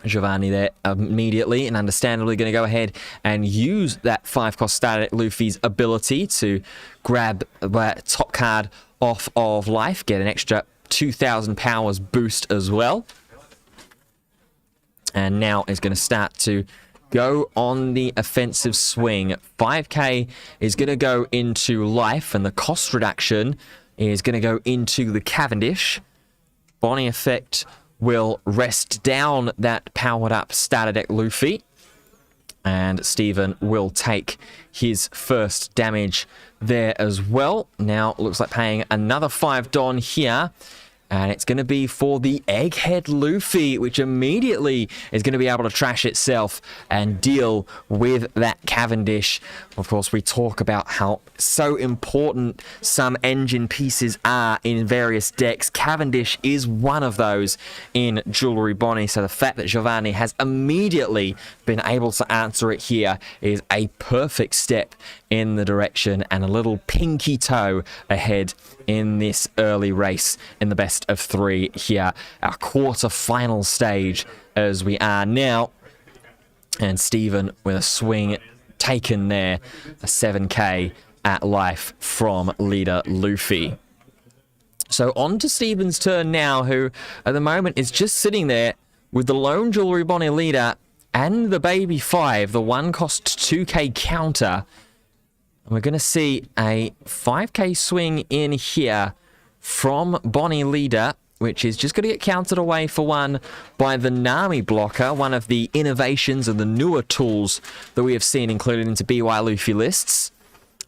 Giovanni there immediately and understandably going to go ahead and use that 5-cost static Luffy's ability to grab that top card off of life, get an extra 2,000 powers boost as well. And now is going to start to go on the offensive swing. 5k is going to go into life, and the cost reduction is going to go into the Cavendish. Bonnie effect will rest down that powered up starter deck Luffy, and Steven will take his first damage there as well. Now it looks like paying another 5 Don here And it's going to be for the Egghead Luffy, which immediately is going to be able to trash itself and deal with that Cavendish. Of course, we talk about how so important some engine pieces are in various decks. Cavendish is one of those in Jewelry Bonnie. So the fact that Giovanni has immediately been able to answer it here is a perfect step in the direction and a little pinky toe ahead in this early race in the best of three here, our quarter-final stage as we are now. And Steven with a swing taken there, a 7k at life from leader Luffy. So on to Steven's turn now, who at the moment is just sitting there with the lone Jewelry Bonnie leader and the baby 5, the one cost 2k counter. And we're going to see a 5k swing in here from Bonnie leader, which is just going to get countered away for one by the Nami blocker, one of the innovations and the newer tools that we have seen included into BY Luffy lists.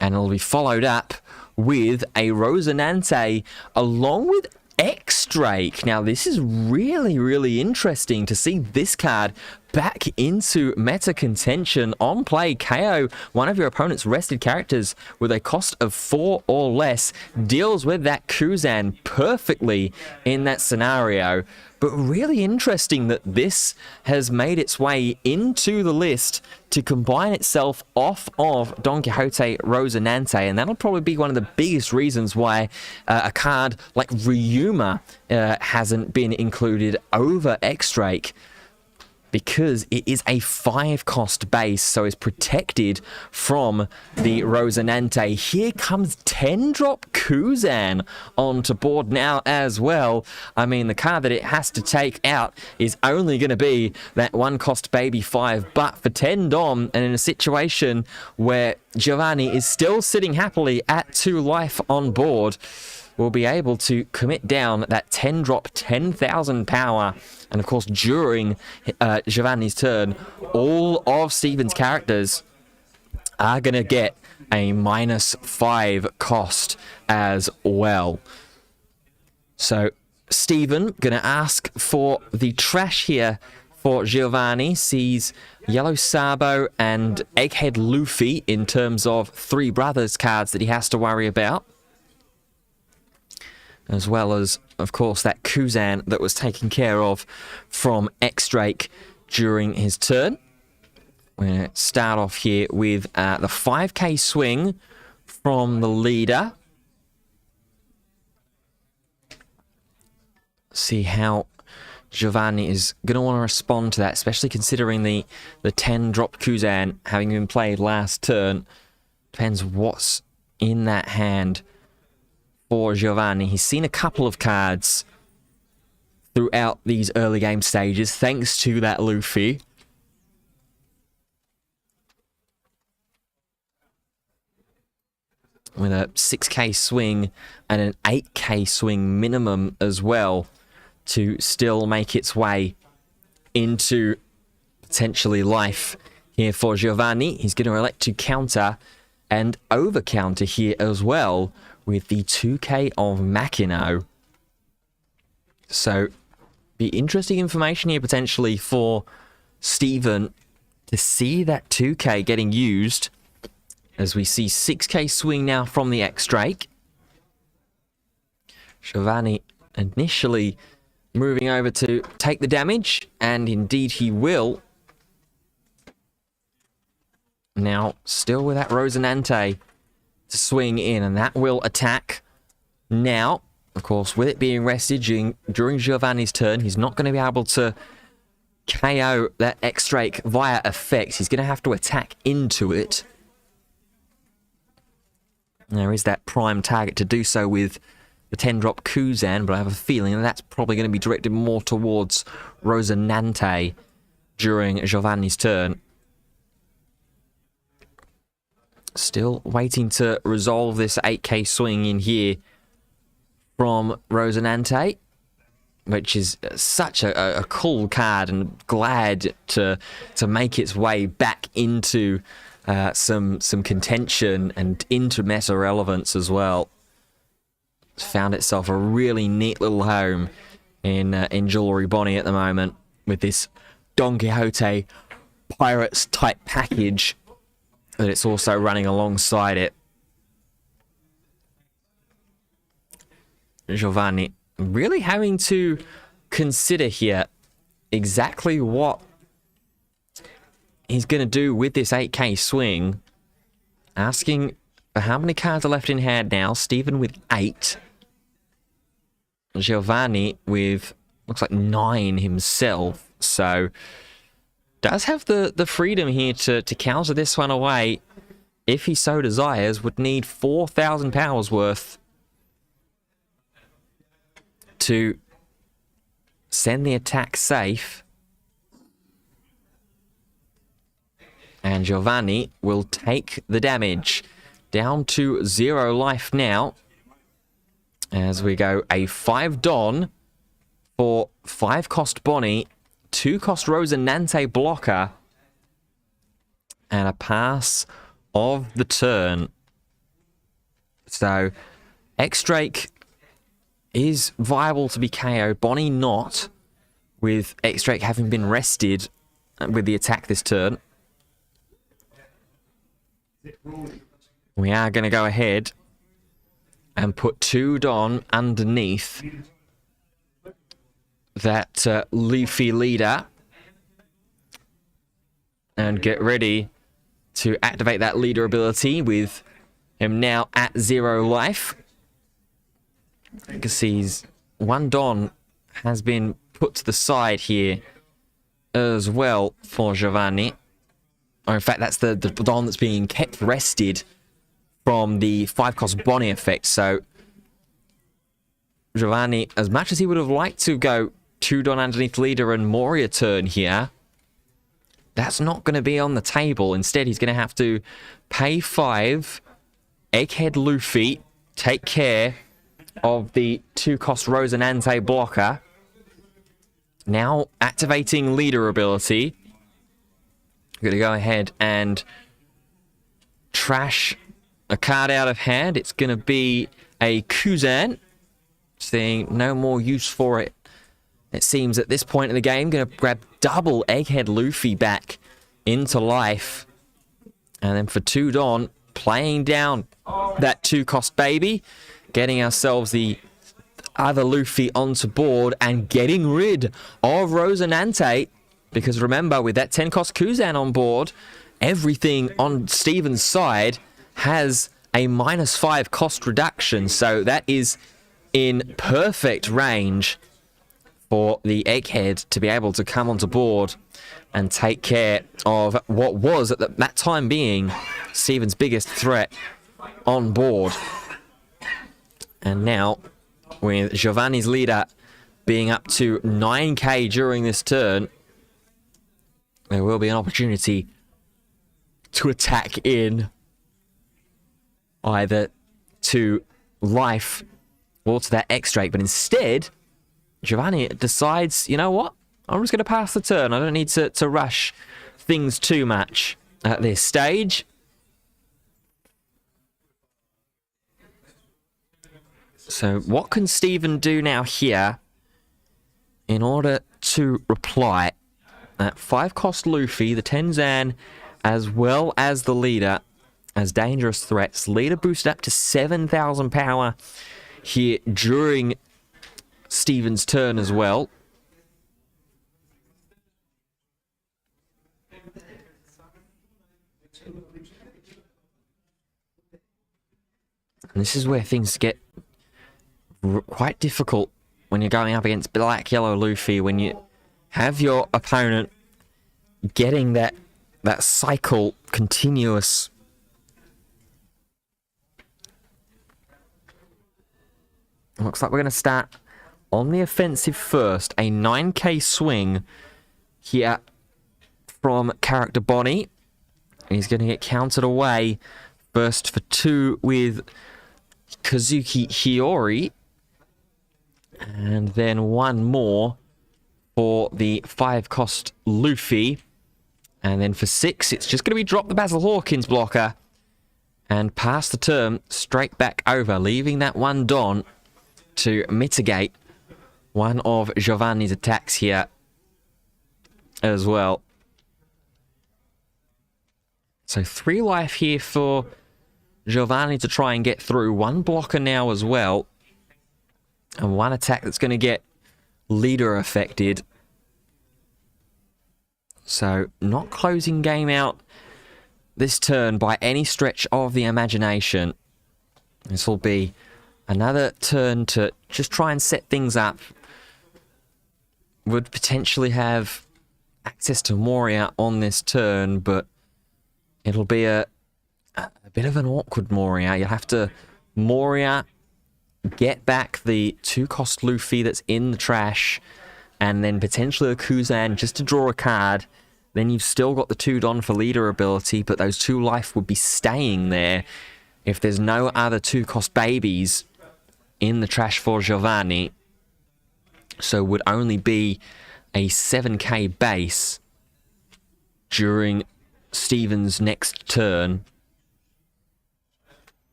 And it'll be followed up with a Rosinante along with X-Drake. Now, this is really, really interesting to see this card back into meta contention on play. KO one of your opponent's rested characters with a cost of 4 or less. Deals with that Kuzan perfectly in that scenario. But really interesting that this has made its way into the list to combine itself off of Don Quixote Rosinante. And that'll probably be one of the biggest reasons why a card like Ryuma hasn't been included over X-Drake, because it is a 5-cost base, so it's protected from the Rosinante. Here comes 10-drop Kuzan onto board now as well. I mean, the card that it has to take out is only going to be that 1-cost baby 5, but for 10 Dom, and in a situation where Giovanni is still sitting happily at 2 life on board, will be able to commit down that 10-drop, 10,000 power. And of course, during Giovanni's turn, all of Steven's characters are going to get a -5 cost as well. So Steven going to ask for the trash here for Giovanni. Sees Yellow Sabo and Egghead Luffy in terms of 3 brothers cards that he has to worry about, as well as, of course, that Kuzan that was taken care of from X-Drake during his turn. We're going to start off here with the 5k swing from the leader. See how Giovanni is going to want to respond to that, especially considering the 10-drop Kuzan having been played last turn. Depends what's in that hand for Giovanni. He's seen a couple of cards throughout these early game stages, thanks to that Luffy. With a 6k swing and an 8k swing minimum as well, to still make its way into potentially life here for Giovanni. He's going to elect to counter and over counter here as well with the 2k of Makino. So, be interesting information here potentially for Steven to see that 2k getting used, as we see 6k swing now from the X-Drake. Giovanni initially moving over to take the damage, and indeed he will. Now, still with that Rosinante to swing in, and that will attack. Now, of course, with it being rested during Giovanni's turn, he's not going to be able to KO that X-Drake via effect. He's going to have to attack into it. There is that prime target to do so with the 10-drop Kuzan, but I have a feeling that that's probably going to be directed more towards Rosinante during Giovanni's turn. Still waiting to resolve this 8k swing in here from Rosinante, which is such a cool card, and glad to make its way back into some contention and into meta relevance as well. It's found itself a really neat little home in Jewelry Bonnie at the moment with this Don Quixote Pirates type package that it's also running alongside it. Giovanni really having to consider here exactly what he's going to do with this 8k swing. Asking for how many cards are left in hand now. Stephen with 8. Giovanni with, looks like 9 himself. So, does have the freedom here to counter this one away if he so desires. Would need 4,000 powers worth to send the attack safe. And Giovanni will take the damage. Down to 0 life now. As we go a 5 Don for 5 cost Bonnie, 2 cost Rosinante blocker, and a pass of the turn. So X-Drake is viable to be KO'd. Bonnie not, with X-Drake having been rested with the attack this turn. We are going to go ahead and put 2 Don underneath that Luffy leader and get ready to activate that leader ability with him now at 0 life. You can see 1 Don has been put to the side here as well for Giovanni. Or in fact, that's the Don that's being kept rested from the 5 cost Bonnie effect. So Giovanni, as much as he would have liked to go 2 Don underneath leader and Moria turn here, that's not going to be on the table. Instead, he's going to have to pay 5, Egghead Luffy, take care of the 2 cost Rosinante blocker. Now activating leader ability. Going to go ahead and trash a card out of hand. It's going to be a Kuzan. Seeing no more use for it. It seems at this point in the game, going to grab double Egghead Luffy back into life. And then for 2 Don, playing down that 2 cost baby. Getting ourselves the other Luffy onto board and getting rid of Rosinante. Because remember, with that 10 cost Kuzan on board, everything on Steven's side has a -5 cost reduction. So that is in perfect range for the Egghead to be able to come onto board and take care of what was at that time being Steven's biggest threat on board. And now, with Giovanni's leader being up to 9k during this turn, there will be an opportunity to attack in either to life or to that X-Drake. But instead, Giovanni decides, you know what? I'm just going to pass the turn. I don't need to rush things too much at this stage. So what can Steven do now here in order to reply? That 5 cost Luffy, the Tenzan, as well as the leader as dangerous threats. Leader boosted up to 7,000 power here during Steven's turn as well. And this is where things get quite difficult when you're going up against Black Yellow Luffy, when you have your opponent getting that cycle continuous. Looks like we're going to start on the offensive first. A 9k swing here from character Bonnie. He's going to get counted away first for 2 with Kazuki Hiyori. And then 1 more for the 5 cost Luffy. And then for 6, it's just going to be drop the Basil Hawkins blocker and pass the turn straight back over, leaving that 1 Don to mitigate one of Giovanni's attacks here as well. So 3 life here for Giovanni to try and get through. 1 blocker now as well. And 1 attack that's going to get leader affected. So not closing game out this turn by any stretch of the imagination. This will be another turn to just try and set things up. Would potentially have access to Moria on this turn, but it'll be a bit of an awkward Moria. You'll have to Moria, get back the 2-cost Luffy that's in the trash, and then potentially a Kuzan just to draw a card. Then you've still got the 2 Don for leader ability, but those 2 life would be staying there if there's no other 2-cost babies in the trash for Giovanni. So would only be a 7k base during Steven's next turn.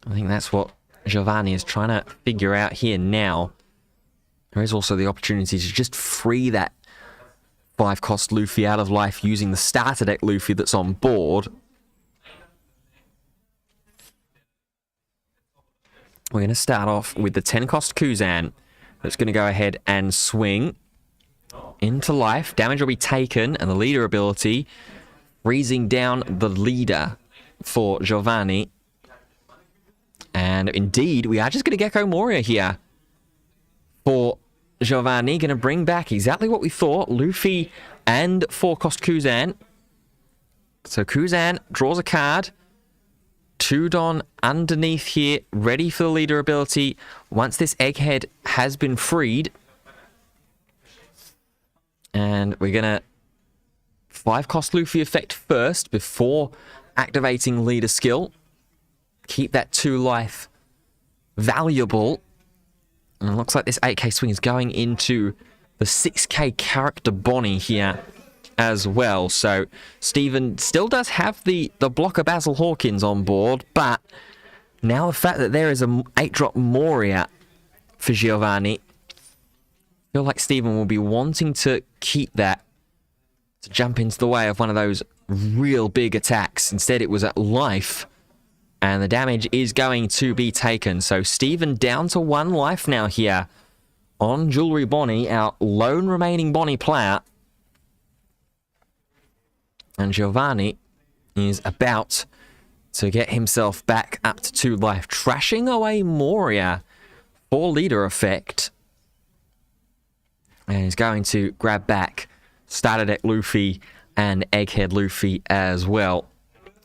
I think that's what Giovanni is trying to figure out here now. There is also the opportunity to just free that 5-cost Luffy out of life using the starter deck Luffy that's on board. We're going to start off with the 10-cost Kuzan that's going to go ahead and swing into life. Damage will be taken, and the leader ability freezing down the leader for Giovanni. And indeed, we are just going to Gecko Moria here for Giovanni. Going to bring back exactly what we thought. Luffy and 4-cost Kuzan. So Kuzan draws a card. 2 Don underneath here, ready for the leader ability. Once this egghead has been freed. And we're going to 5-cost Luffy effect first before activating leader skill. Keep that 2 life valuable. And it looks like this 8k swing is going into the 6k character Bonnie here as well. So Steven still does have the blocker Basil Hawkins on board, but now the fact that there is a 8-drop Moria for Giovanni, I feel like Steven will be wanting to keep that to jump into the way of one of those real big attacks. Instead, it was at life, and the damage is going to be taken. So Steven down to 1 life now here on Jewelry Bonnie, our lone remaining Bonnie player. And Giovanni is about to get himself back up to 2 life, trashing away Moria for leader effect. And he's going to grab back starter deck Luffy and Egghead Luffy as well.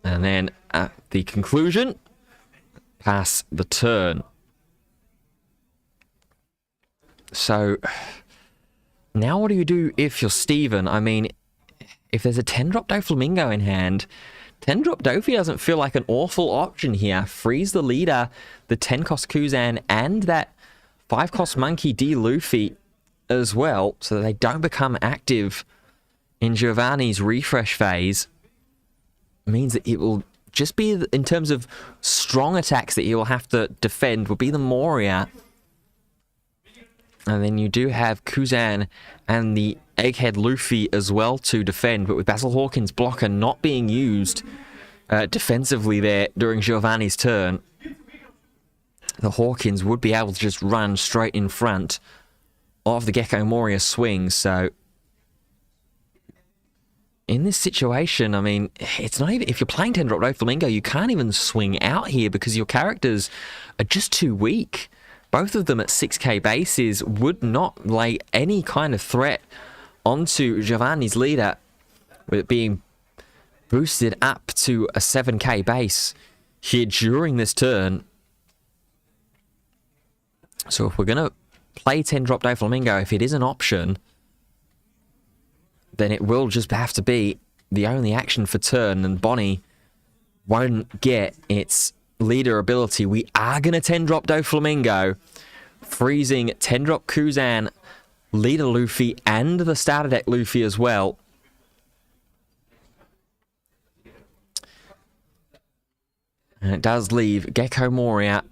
And then at the conclusion, pass the turn. So now what do you do if you're Steven? I mean, if there's a 10-drop Doflamingo in hand, 10-drop Dofi doesn't feel like an awful option here. Freeze the leader, the 10-cost Kuzan, and that 5-cost Monkey D Luffy as well, so that they don't become active in Giovanni's refresh phase. Means that it will just be, in terms of strong attacks that he will have to defend, will be the Moria. And then you do have Kuzan and the Egghead Luffy as well to defend, but with Basil Hawkins' blocker not being used defensively there during Giovanni's turn, the Hawkins would be able to just run straight in front of the Gecko Moria swing. So in this situation, I mean, it's not even, if you're playing 10-drop Doflamingo, you can't even swing out here because your characters are just too weak. Both of them at 6k bases would not lay any kind of threat onto Giovanni's leader, with it being boosted up to a 7k base here during this turn. So if we're going to play 10-drop Doflamingo, if it is an option, then it will just have to be the only action for turn, and Bonnie won't get its leader ability. We are going to 10-drop Doflamingo, freezing 10-drop Kuzan, leader Luffy, and the starter deck Luffy as well. And it does leave Gecko Moria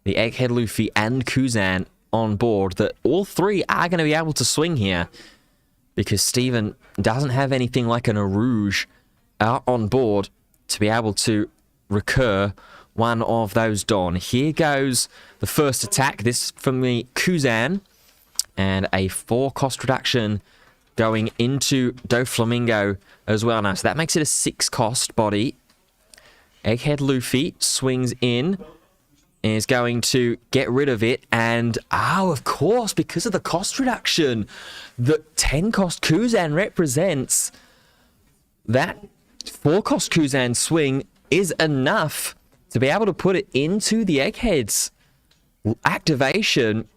the Egghead Luffy and Kuzan on board, that all three are going to be able to swing here, because Steven doesn't have anything like an Arouge out on board to be able to recur one of those Don. Here goes the first attack. This from the Kuzan, and a 4 cost reduction going into Doflamingo as well now. So that makes it a 6 cost body. Egghead Luffy swings in, is going to get rid of it, and of course, because of the cost reduction that 10 cost Kuzan represents, that 4 cost Kuzan swing is enough to be able to put it into the Egghead's activation,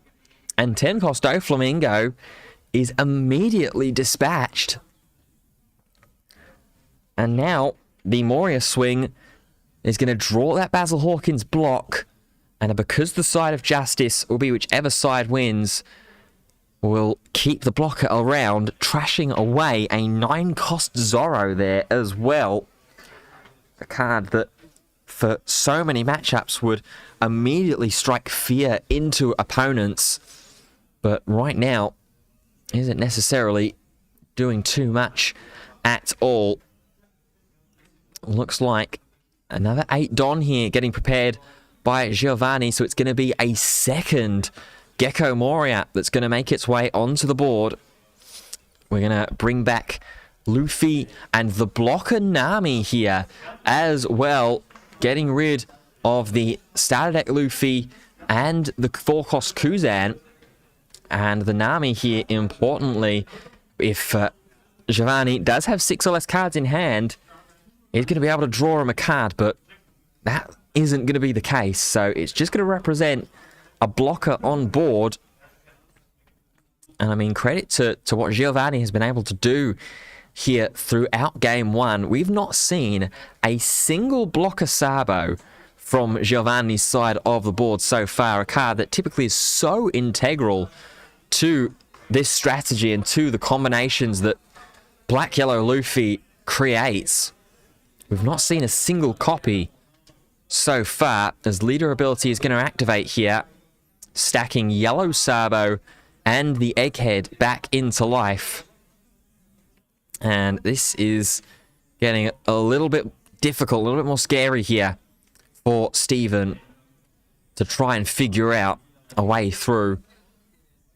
and 10 cost Doflamingo is immediately dispatched. And now the Moria swing is going to draw that Basil Hawkins block, and because the side of justice will be whichever side wins, will keep the blocker around, trashing away a 9 cost Zorro there as well. A card that for so many matchups would immediately strike fear into opponents, but right now isn't necessarily doing too much at all. Looks like another 8 Don here getting prepared by Giovanni, so it's going to be a second Gecko Moria that's going to make its way onto the board. We're going to bring back Luffy and the blocker Nami here as well, getting rid of the starter deck Luffy and the 4 cost Kuzan. And the Nami here, importantly, if Giovanni does have 6 or less cards in hand, he's going to be able to draw him a card, but that isn't going to be the case. So it's just going to represent a blocker on board. And I mean, credit to what Giovanni has been able to do here throughout game 1. We've not seen a single blocker Sabo from Giovanni's side of the board so far, a card that typically is so integral to this strategy and to the combinations that Black Yellow Luffy creates. We've not seen a single copy so far, as leader ability is going to activate here, stacking Yellow Sabo and the Egghead back into life. And this is getting a little bit difficult, a little bit more scary here for Steven to try and figure out a way through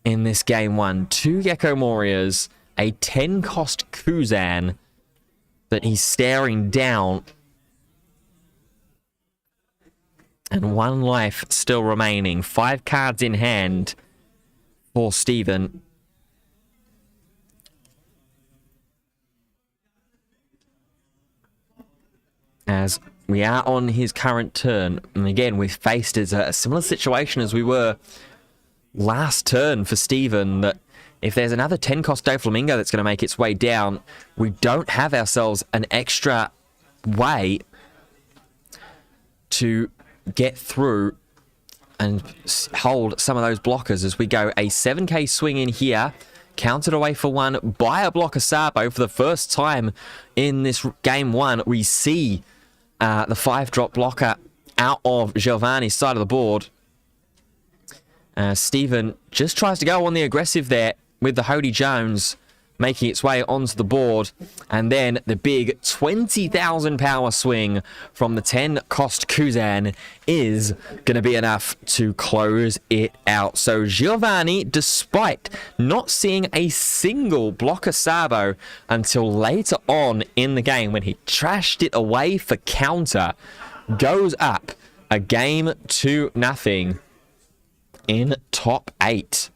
in this game 1. 2 Gecko Morias, a 10 cost Kuzan that he's staring down, and 1 life still remaining. 5 cards in hand for Steven. As we are on his current turn, and again, we've faced a similar situation as we were last turn for Steven, that if there's another 10 cost Doflamingo that's going to make its way down, we don't have ourselves an extra way to get through and hold some of those blockers as we go a 7k swing in here, counted away for 1 by a blocker Sabo. For the first time in this game 1, we see the 5-drop blocker out of Giovanni's side of the board. Steven just tries to go on the aggressive there with the Hody Jones making its way onto the board, and then the big 20,000 power swing from the 10 cost Kuzan is going to be enough to close it out. So Giovanni, despite not seeing a single blocker Sabo until later on in the game when he trashed it away for counter, goes up a game 2-0 in top 8.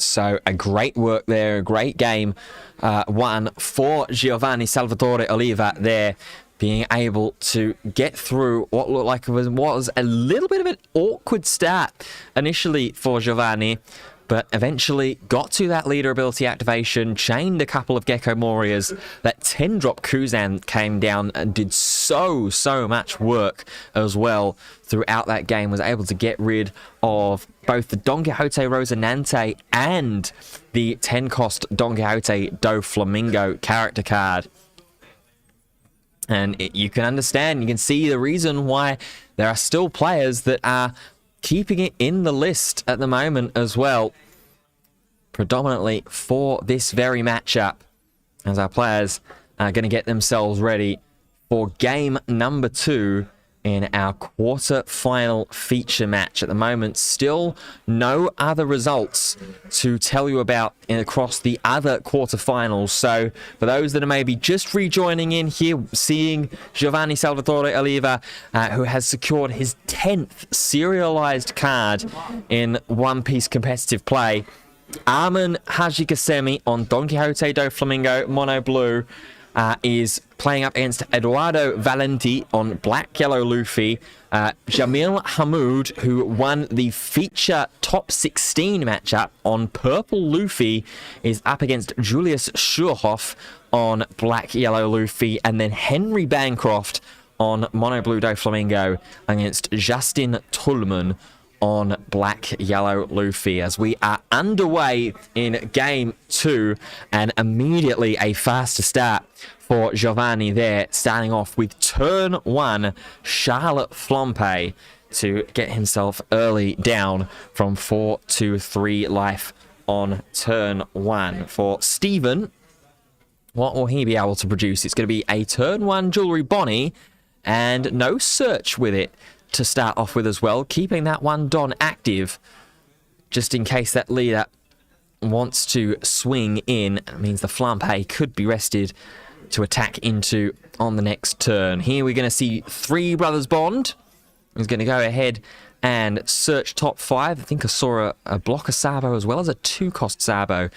So a great work there, a great game one for Giovanni Salvatore Oliva there, being able to get through what looked like was a little bit of an awkward start initially for Giovanni, but eventually got to that leader ability activation, chained a couple of Gecko Warriors. That 10-drop Kuzan came down and did so much work as well throughout that game, was able to get rid of both the Don Quixote Rosinante and the 10-cost Don Quixote Do Flamingo character card. And you can understand, you can see the reason why there are still players that are keeping it in the list at the moment as well, predominantly for this very matchup, as our players are going to get themselves ready for game number 2 in our quarter-final feature match. At the moment, still no other results to tell you about across the other quarterfinals. So for those that are maybe just rejoining in here, seeing Giovanni Salvatore Oliva, who has secured his 10th serialized card in One Piece competitive play, Arman Hajikasemi on Don Quixote do Flamingo Mono Blue is playing up against Eduardo Valenti on Black Yellow Luffy. Jamil Hamoud, who won the feature top 16 matchup on Purple Luffy, is up against Julius Schurhoff on Black Yellow Luffy. And then Henry Bancroft on Mono Blue do Flamingo against Justin Tullman on Black Yellow Luffy, as we are underway in game 2, and immediately a faster start for Giovanni there, starting off with turn 1 Charlotte Flompe to get himself early down from 4 to 3 life on turn 1. For Steven, what will he be able to produce? It's going to be a turn 1 Jewelry Bonnie and no search with it to start off with as well, keeping that one Don active just in case that leader wants to swing in. It means the Flampe could be rested to attack into on the next turn. Here we're going to see 3 Brothers Bond. He's going to go ahead and search top 5. I think I saw a blocker Sabo as well as a 2-cost Sabo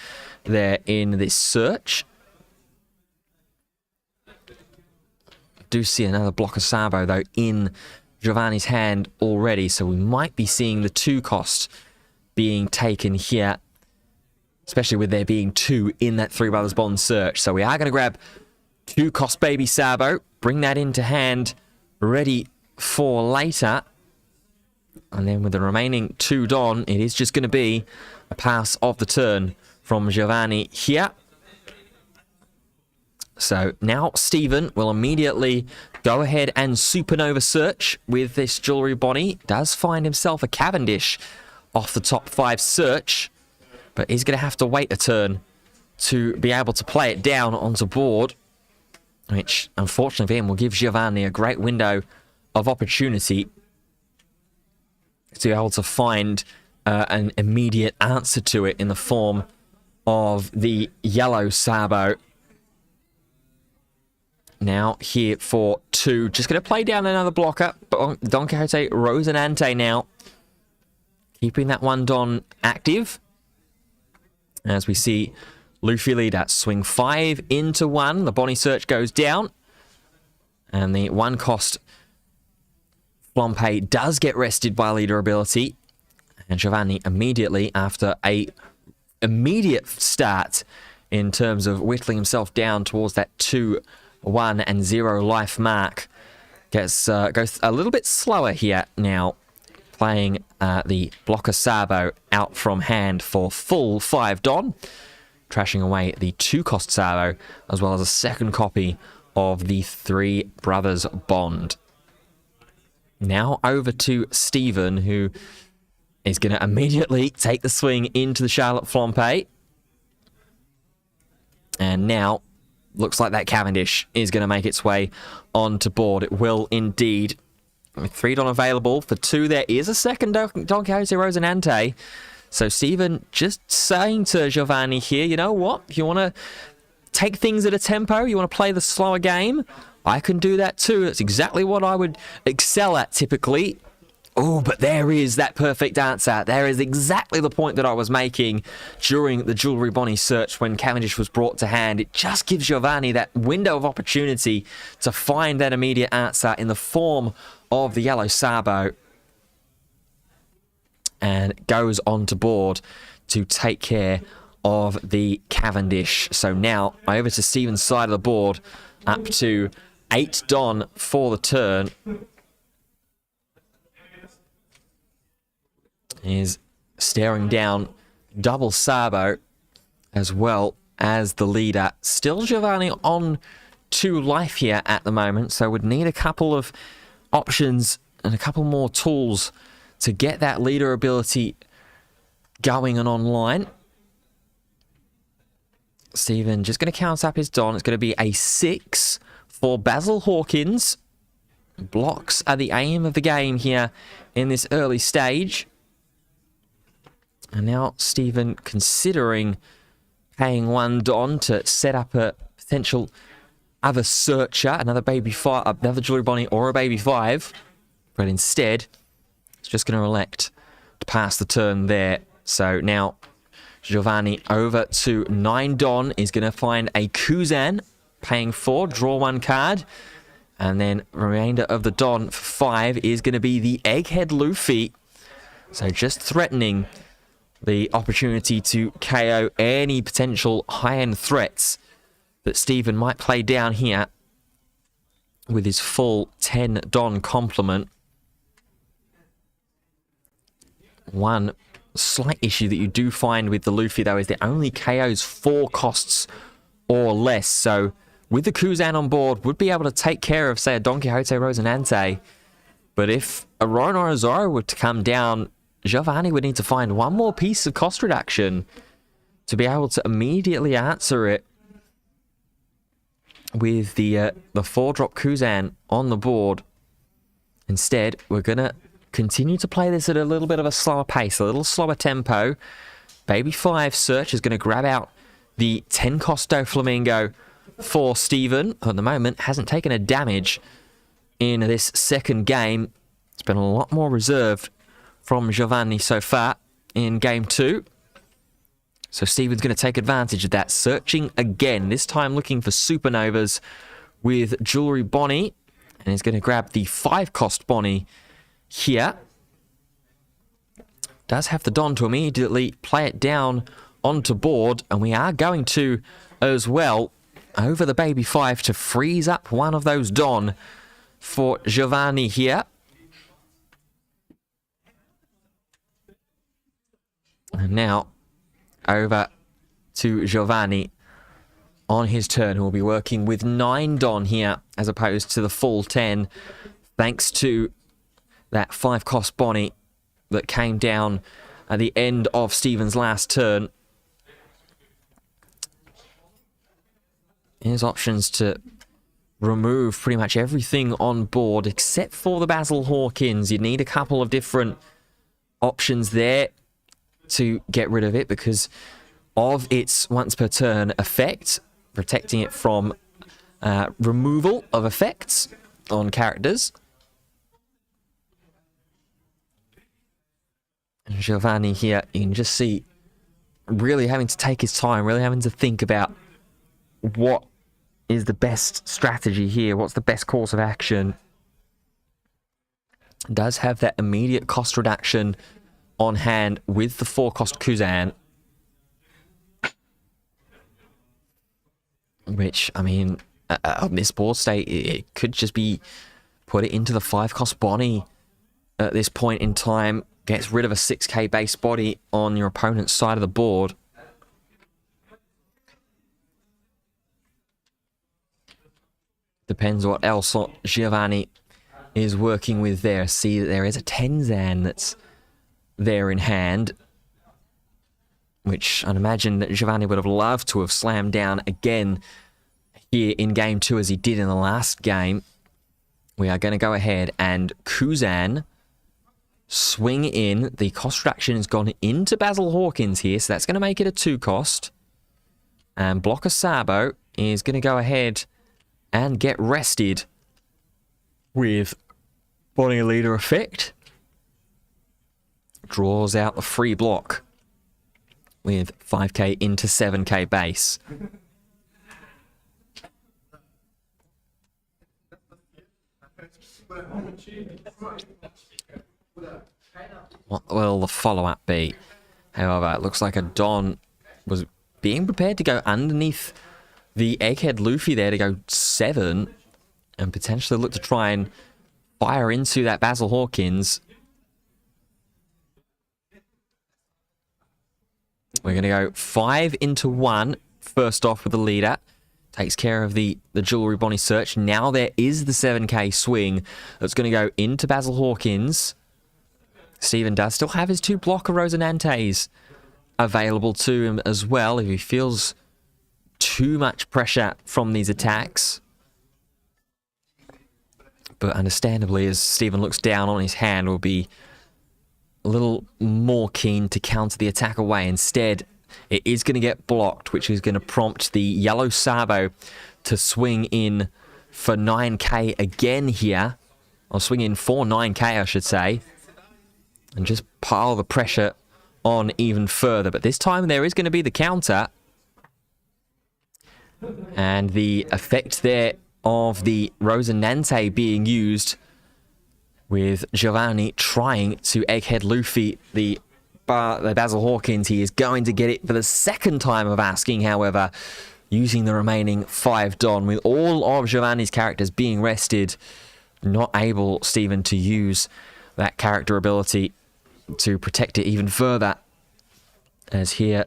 there in this search. Do see another blocker Sabo though in Giovanni's hand already, so we might be seeing the 2-cost being taken here, especially with there being 2 in that 3 Brothers Bond search. So we are going to grab 2-cost Baby Sabo, bring that into hand, ready for later. And then with the remaining 2 Don, it is just going to be a pass of the turn from Giovanni here. So now Steven will immediately go ahead and supernova search with this Jewelry Bonnie. Does find himself a Cavendish off the top 5 search, but he's going to have to wait a turn to be able to play it down onto board, which unfortunately for him will give Giovanni a great window of opportunity to be able to find an immediate answer to it in the form of the yellow Sabo. Now here for 2, just going to play down another blocker. Don Quixote Rosinante now, keeping that one Don active. As we see Luffy leader swing 5 into 1. The Bonnie search goes down. And the 1-cost Flompe does get rested by leader ability. And Giovanni immediately, after a immediate start in terms of whittling himself down towards that 2, 1 and 0 life mark, goes a little bit slower here now, playing the blocker Sabo out from hand for full 5 Don, trashing away the 2-cost Sabo, as well as a second copy of the 3 Brothers Bond. Now over to Steven, who is going to immediately take the swing into the Charlotte Flompe. And now looks like that Cavendish is going to make its way onto board. It will indeed. With 3 Don available for 2, there is a second Don Quixote Rosinante. So Steven just saying to Giovanni here, you know what? If you want to take things at a tempo, you want to play the slower game, I can do that too. That's exactly what I would excel at typically. Oh, but there is that perfect answer. There is exactly the point that I was making during the Jewelry Bonnie search when Cavendish was brought to hand. It just gives Giovanni that window of opportunity to find that immediate answer in the form of the yellow Sabo. And goes on to board to take care of the Cavendish. So now over to Steven's side of the board, up to 8 Don for the turn. Is staring down double Sabo as well as the leader. Still Giovanni on 2 life here at the moment, so would need a couple of options and a couple more tools to get that leader ability going and online. Steven just going to count up his Don. It's going to be a 6 for Basil Hawkins. Blocks are the aim of the game here in this early stage. And now Steven considering paying 1 Don to set up a potential other searcher, another baby 5, another Jewelry Bonnie or a baby 5. But instead, it's just going to elect to pass the turn there. So now Giovanni over to 9 Don is going to find a Kuzan, paying 4, draw 1 card. And then remainder of the Don for 5 is going to be the Egghead Luffy. So just threatening the opportunity to KO any potential high-end threats that Steven might play down here with his full 10 Don complement. One slight issue that you do find with the Luffy, though, is that only KOs 4 costs or less. So with the Kuzan on board, would be able to take care of, say, a Don Quixote Rosinante. But if a Ronin or a Zoro were to come down, Giovanni would need to find one more piece of cost reduction to be able to immediately answer it with the 4-drop Kuzan on the board. Instead, we're going to continue to play this at a little bit of a slower pace, a little slower tempo. Baby 5 search is going to grab out the 10 cost Doflamingo for Steven. At the moment, hasn't taken a damage in this second game. It's been a lot more reserved from Giovanni so far in game 2. So Steven's going to take advantage of that. Searching again, this time looking for supernovas with Jewelry Bonnie. And he's going to grab the 5-cost Bonnie here. Does have the Don to immediately play it down onto board. And we are going to, as well, over the baby 5 to freeze up one of those Don for Giovanni here. And now over to Giovanni on his turn, who will be working with 9 Don here as opposed to the full 10, thanks to that 5-cost Bonnie that came down at the end of Steven's last turn. Here's options to remove pretty much everything on board except for the Basil Hawkins. You need a couple of different options there to get rid of it because of its once per turn effect, protecting it from removal of effects on characters. And Giovanni here, you can just see really having to take his time, really having to think about what is the best strategy here, what's the best course of action. Does have that immediate cost reduction on hand with the 4-cost Kuzan, which, I mean, on this board state, it could just be put it into the 5-cost Bonnie at this point in time, gets rid of a 6k base body on your opponent's side of the board. Depends what else Giovanni is working with there. See that there is a Tenzan that's there in hand, which I'd imagine that Giovanni would have loved to have slammed down again here in game 2 as he did in the last game. We are going to go ahead and Kuzan swing in. The cost reduction has gone into Basil Hawkins here, so that's going to make it a 2-cost. And Blocker Sabo is going to go ahead and get rested with Bonnie Leader effect. Draws out the free block with 5k into 7k base. What will the follow-up be? However, it looks like a Don was being prepared to go underneath the Egghead Luffy there to go 7 and potentially look to try and fire into that Basil Hawkins. We're going to go 5 into 1. First off with the leader. Takes care of the Jewelry Bonnie search. Now there is the 7k swing that's going to go into Basil Hawkins. Steven does still have his 2 blocker Rosinantes available to him as well if he feels too much pressure from these attacks. But understandably, as Steven looks down on his hand, will be a little more keen to counter the attack away. Instead, it is going to get blocked, which is going to prompt the yellow Sabo to swing in for 9k again here. Or swing in for 9k, I should say. And just pile the pressure on even further. But this time there is going to be the counter. And the effect there of the Rosinante being used with Giovanni trying to Egghead Luffy the Basil Hawkins. He is going to get it for the second time of asking, however, using the remaining 5 Don. With all of Giovanni's characters being rested, not able, Steven, to use that character ability to protect it even further. As here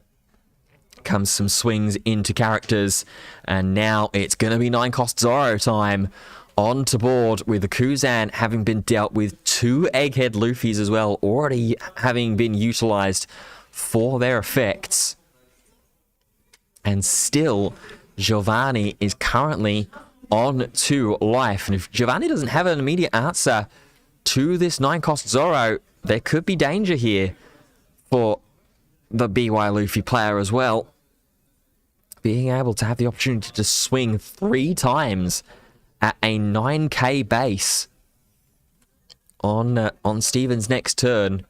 comes some swings into characters, and now it's going to be 9-cost Zoro time. On to board with the Kuzan having been dealt with 2 Egghead Luffys as well, already having been utilized for their effects. And still, Giovanni is currently on 2 life. And if Giovanni doesn't have an immediate answer to this 9-cost Zoro, there could be danger here for the BY Luffy player as well. Being able to have the opportunity to swing 3 times at a 9k base on Steven's next turn.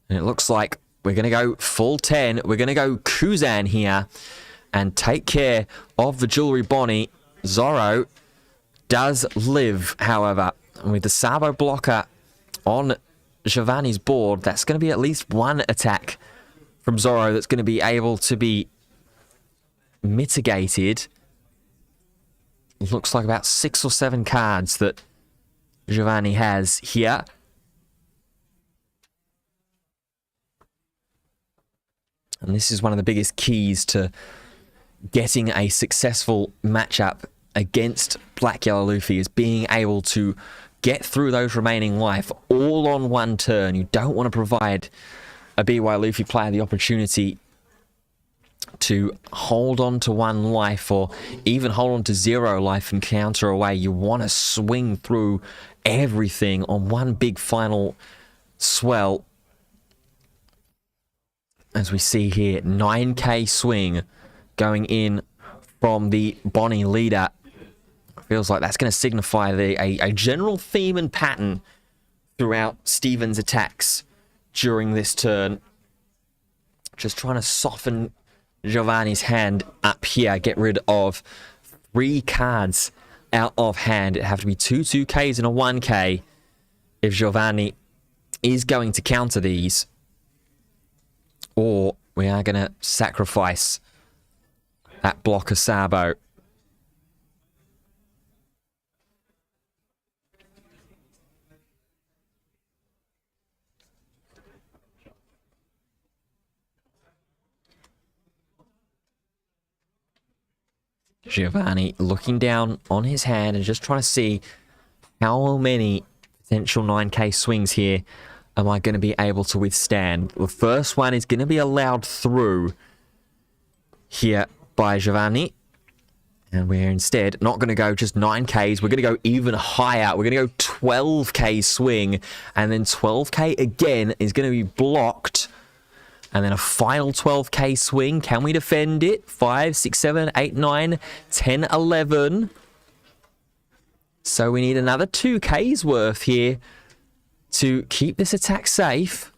And it looks like we're going to go full 10. We're going to go Kuzan here and take care of the Jewelry Bonnie. Zoro does live, however. And with the Sabo blocker on Giovanni's board, that's going to be at least 1 attack from Zoro that's going to be able to be mitigated. Looks like about 6 or 7 cards that Giovanni has here. And this is one of the biggest keys to getting a successful matchup against Black Yellow Luffy, is being able to get through those remaining life all on 1 turn. You don't want to provide a BY Luffy player the opportunity to hold on to 1 life or even hold on to 0 life and counter away. You want to swing through everything on 1 big final swell. As we see here, 9k swing going in from the Bonnie leader. Feels like that's going to signify a general theme and pattern throughout Steven's attacks during this turn. Just trying to soften Giovanni's hand up here. Get rid of 3 cards out of hand. It have to be 2 2Ks and a 1K if Giovanni is going to counter these. Or we are going to sacrifice that blocker Sabo. Giovanni looking down on his hand and just trying to see how many potential 9k swings here am I going to be able to withstand. The first one is going to be allowed through here by Giovanni. And we're instead not going to go just 9Ks. We're going to go even higher. We're going to go 12k swing. And then 12k again is going to be blocked. And then a final 12k swing. Can we defend it? 5, 6, 7, 8, 9, 10, 11. So we need another 2k's worth here to keep this attack safe.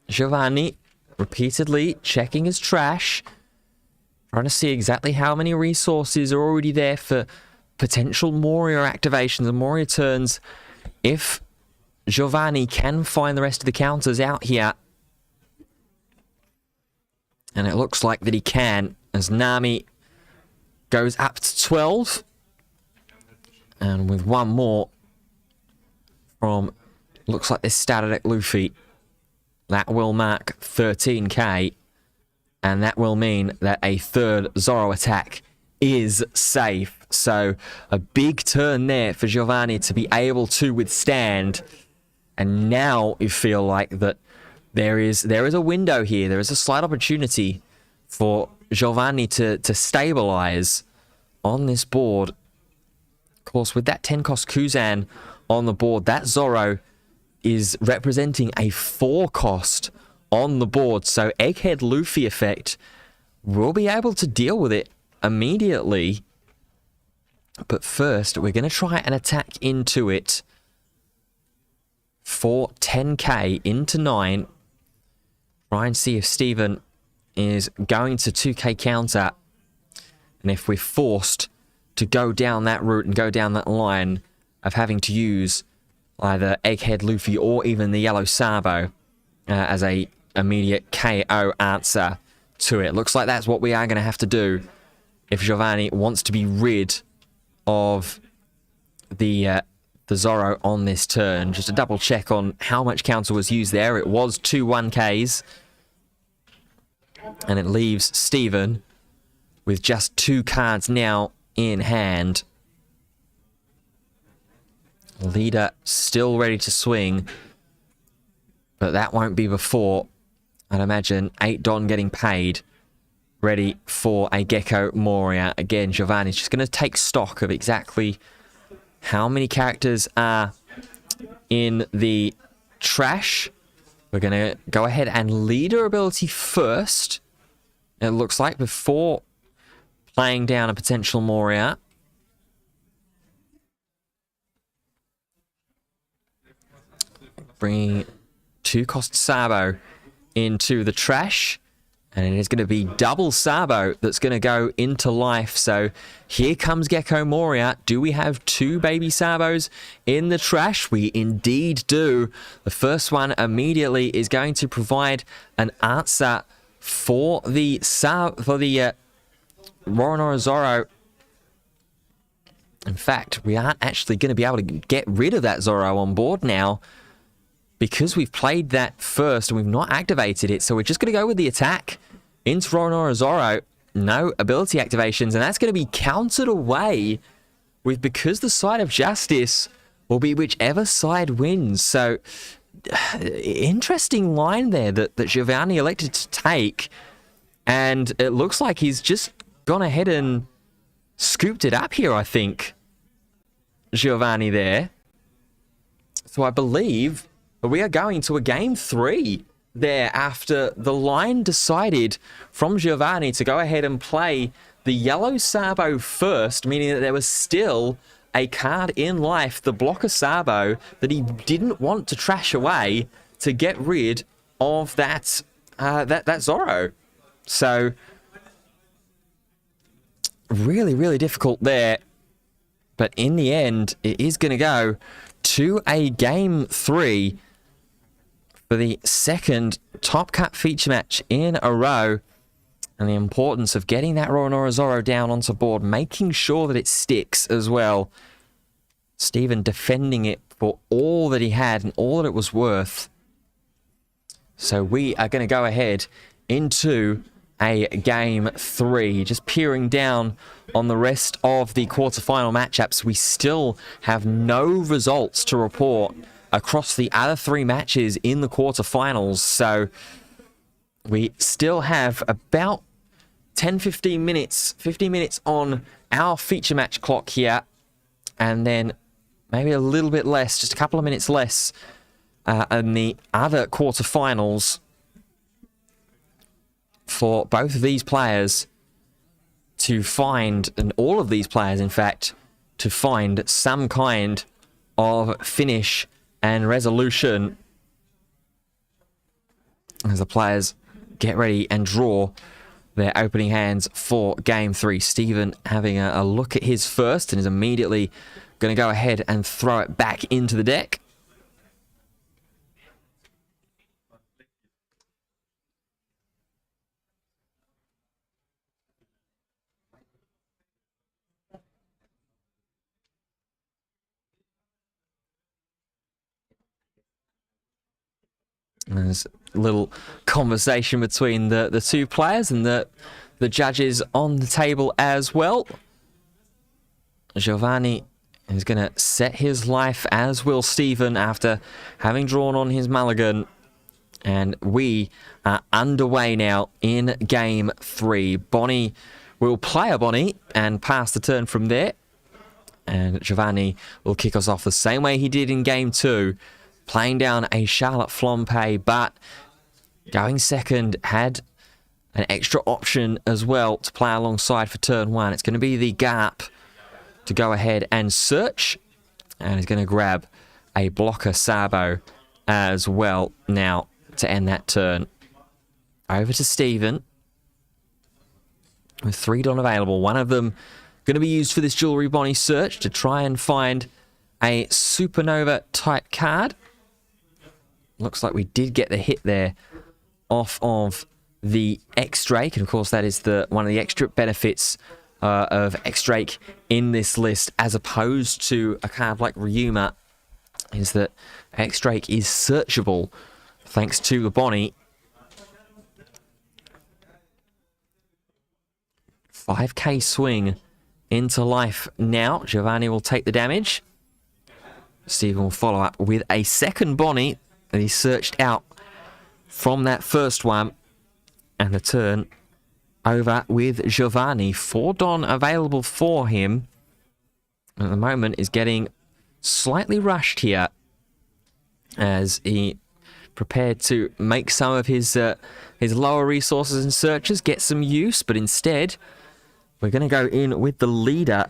Giovanni repeatedly checking his trash. Trying to see exactly how many resources are already there for potential Moria activations and Moria turns if Giovanni can find the rest of the counters out here. And it looks like that he can, as Nami goes up to 12. And with one more from, looks like this starter deck Luffy, that will mark 13k. And that will mean that a third Zoro attack is safe. So a big turn there for Giovanni to be able to withstand. And now you feel like that there is a window here. There is a slight opportunity for Giovanni to stabilize on this board. Of course, with that 10 cost Kuzan on the board, that Zoro is representing a 4 cost on the board. So Egghead Luffy effect will be able to deal with it immediately. But first, we're going to try and attack into it for 10k into 9. Try and see if Steven is going to 2k counter. And if we're forced to go down that route and go down that line of having to use either Egghead Luffy or even the Yellow Sabo as a immediate KO answer to it. Looks like that's what we are going to have to do if Giovanni wants to be rid of the Zoro on this turn. Just a double check on how much counter was used there. It was 2 1Ks. And it leaves Steven with just 2 cards now in hand. Leader still ready to swing. But that won't be before, I'd imagine, 8 Don getting paid. Ready for a Gecko Moria. Again, Giovanni's just going to take stock of exactly how many characters are in the trash. We're going to go ahead and leader ability first. It looks like before playing down a potential Moria. Bringing 2 cost Sabo into the trash. And it is going to be double Sabo that's going to go into life. So here comes Gecko Moria. Do we have 2 baby Sabos in the trash? We indeed do. The first one immediately is going to provide an answer for the Roronoa Zoro. In fact, we aren't actually going to be able to get rid of that Zoro on board now, because we've played that first and we've not activated it. So we're just going to go with the attack into Roronoa Zoro. No ability activations. And that's going to be countered away with, because the side of justice will be whichever side wins. So interesting line there that Giovanni elected to take. And it looks like he's just gone ahead and scooped it up here, I think. Giovanni there. So I believe we are going to a game 3 there after the line decided from Giovanni to go ahead and play the Yellow Sabo first, meaning that there was still a card in life, the Blocker Sabo, that he didn't want to trash away to get rid of that Zoro. So really, really difficult there. But in the end, it is going to go to a game 3 for the second Top Cut feature match in a row. And the importance of getting that Roronoa Zoro down onto board, making sure that it sticks as well. Steven defending it for all that he had and all that it was worth. So we are going to go ahead into a game 3. Just peering down on the rest of the quarterfinal matchups, we still have no results to report across the other 3 matches in the quarterfinals. So we still have about 10-15 minutes, 50 minutes on our feature match clock here, and then maybe a little bit less, just a couple of minutes less in the other quarterfinals for both of these players to find, and all of these players in fact, to find some kind of finish and resolution as the players get ready and draw their opening hands for game 3. Steven having a look at his first and is immediately going to go ahead and throw it back into the deck. There's a little conversation between the two players and the judges on the table as well. Giovanni is going to set his life, as will Stephen, after having drawn on his mulligan. And we are underway now in game 3. Bonnie will play a Bonnie and pass the turn from there. And Giovanni will kick us off the same way he did in game 2, playing down a Charlotte Flompe, but going second had an extra option as well to play alongside for turn 1. It's going to be the Gap to go ahead and search, and he's going to grab a blocker Sabo as well now to end that turn. Over to Stephen with 3 Don available. One of them going to be used for this Jewelry Bonnie search to try and find a Supernova type card. Looks like we did get the hit there off of the X-Drake, and of course that is one of the extra benefits of X-Drake in this list, as opposed to a card like Ryuma, is that X-Drake is searchable thanks to the Bonnie. 5k swing into life now. Giovanni will take the damage. Stephen will follow up with a second Bonnie that he searched out from that first one. And the turn over with Giovanni. 4 Don available for him. At the moment is getting slightly rushed here as he prepared to make some of his lower resources and searches get some use, but instead we're going to go in with the leader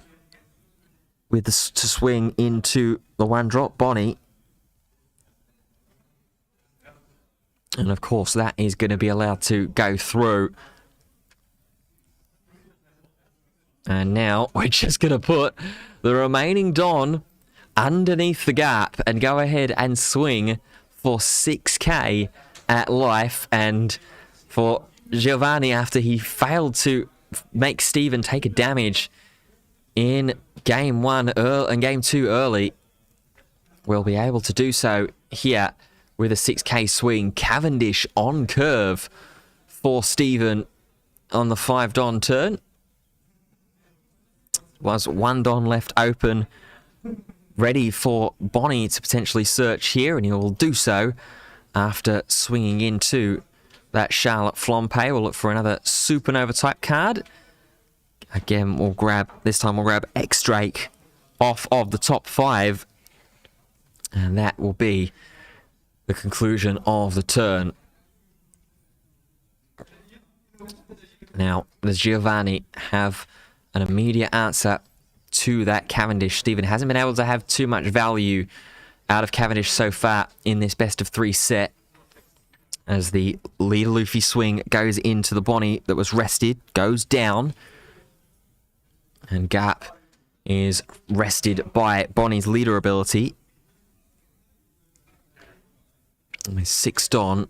with to swing into the 1-drop Bonnie. And of course that is going to be allowed to go through. And now we're just going to put the remaining Don underneath the Gap and go ahead and swing for 6k at life. And for Giovanni, after he failed to make Stephen take a damage in game 1 and game 2 early, will be able to do so here with a 6k swing. Cavendish on curve for Stephen on the 5 Don turn. Was 1 Don left open, ready for Bonnie to potentially search here, and he will do so after swinging into that Charlotte Flompe. We'll look for another Supernova type card. Again, this time we'll grab X-Drake off of the top 5, and that will be the conclusion of the turn. Now, does Giovanni have an immediate answer to that Cavendish? Stephen hasn't been able to have too much value out of Cavendish so far in this best of 3 set, as the leader Luffy swing goes into the Bonnie that was rested, goes down, and Gap is rested by Bonnie's leader ability. And with 6 Don,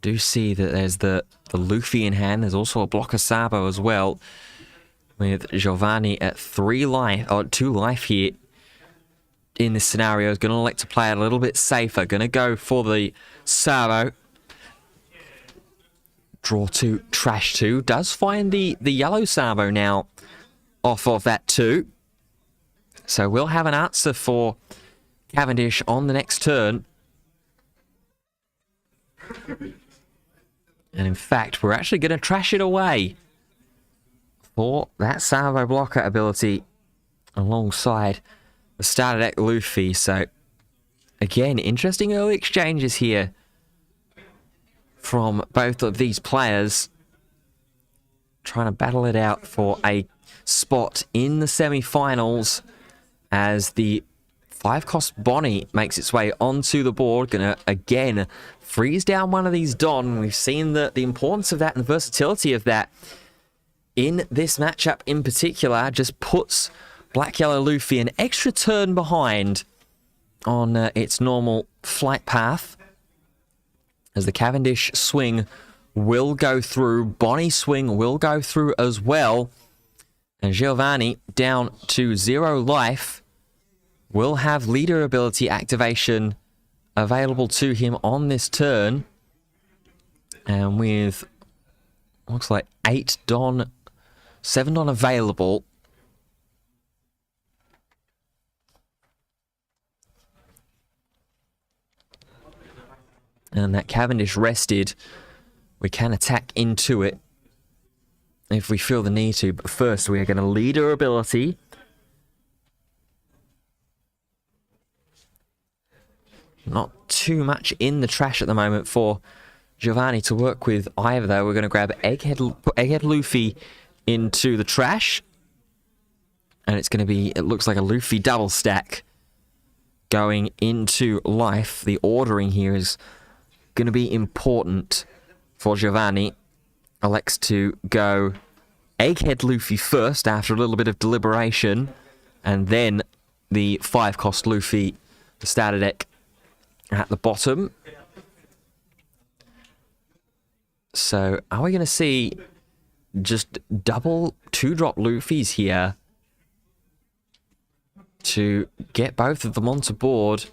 do see that there's the Luffy in hand. There's also a blocker Sabo as well, with Giovanni at 2 life here in this scenario. Is going to elect to play it a little bit safer. Going to go for the Sabo. Draw 2, trash 2. Does find the yellow Sabo now off of that 2. So we'll have an answer for Cavendish on the next turn. And in fact, we're actually going to trash it away for that Sabo blocker ability alongside the starter deck Luffy. So again, interesting early exchanges here from both of these players, trying to battle it out for a spot in the semi-finals, as the 5-cost Bonnie makes its way onto the board. Gonna again freeze down one of these Don. We've seen the importance of that and the versatility of that in this matchup in particular. Just puts Black Yellow Luffy an extra turn behind on its normal flight path, as the Cavendish swing will go through. Bonnie swing will go through as well. And Giovanni, down to 0 life, will have leader ability activation available to him on this turn. And with, looks like 8 Don, 7 Don available. And that Cavendish rested. We can attack into it if we feel the need to. But first, we are going to lead our ability. Not too much in the trash at the moment for Giovanni to work with either, though. We're going to grab Egghead Luffy into the trash. And it's going to be, it looks like a Luffy double stack going into life. The ordering here is going to be important for Giovanni. Elects to go Egghead Luffy first after a little bit of deliberation. And then the 5-cost Luffy, the starter deck, at the bottom. So, are we going to see just double 2-drop Luffys here to get both of them onto board?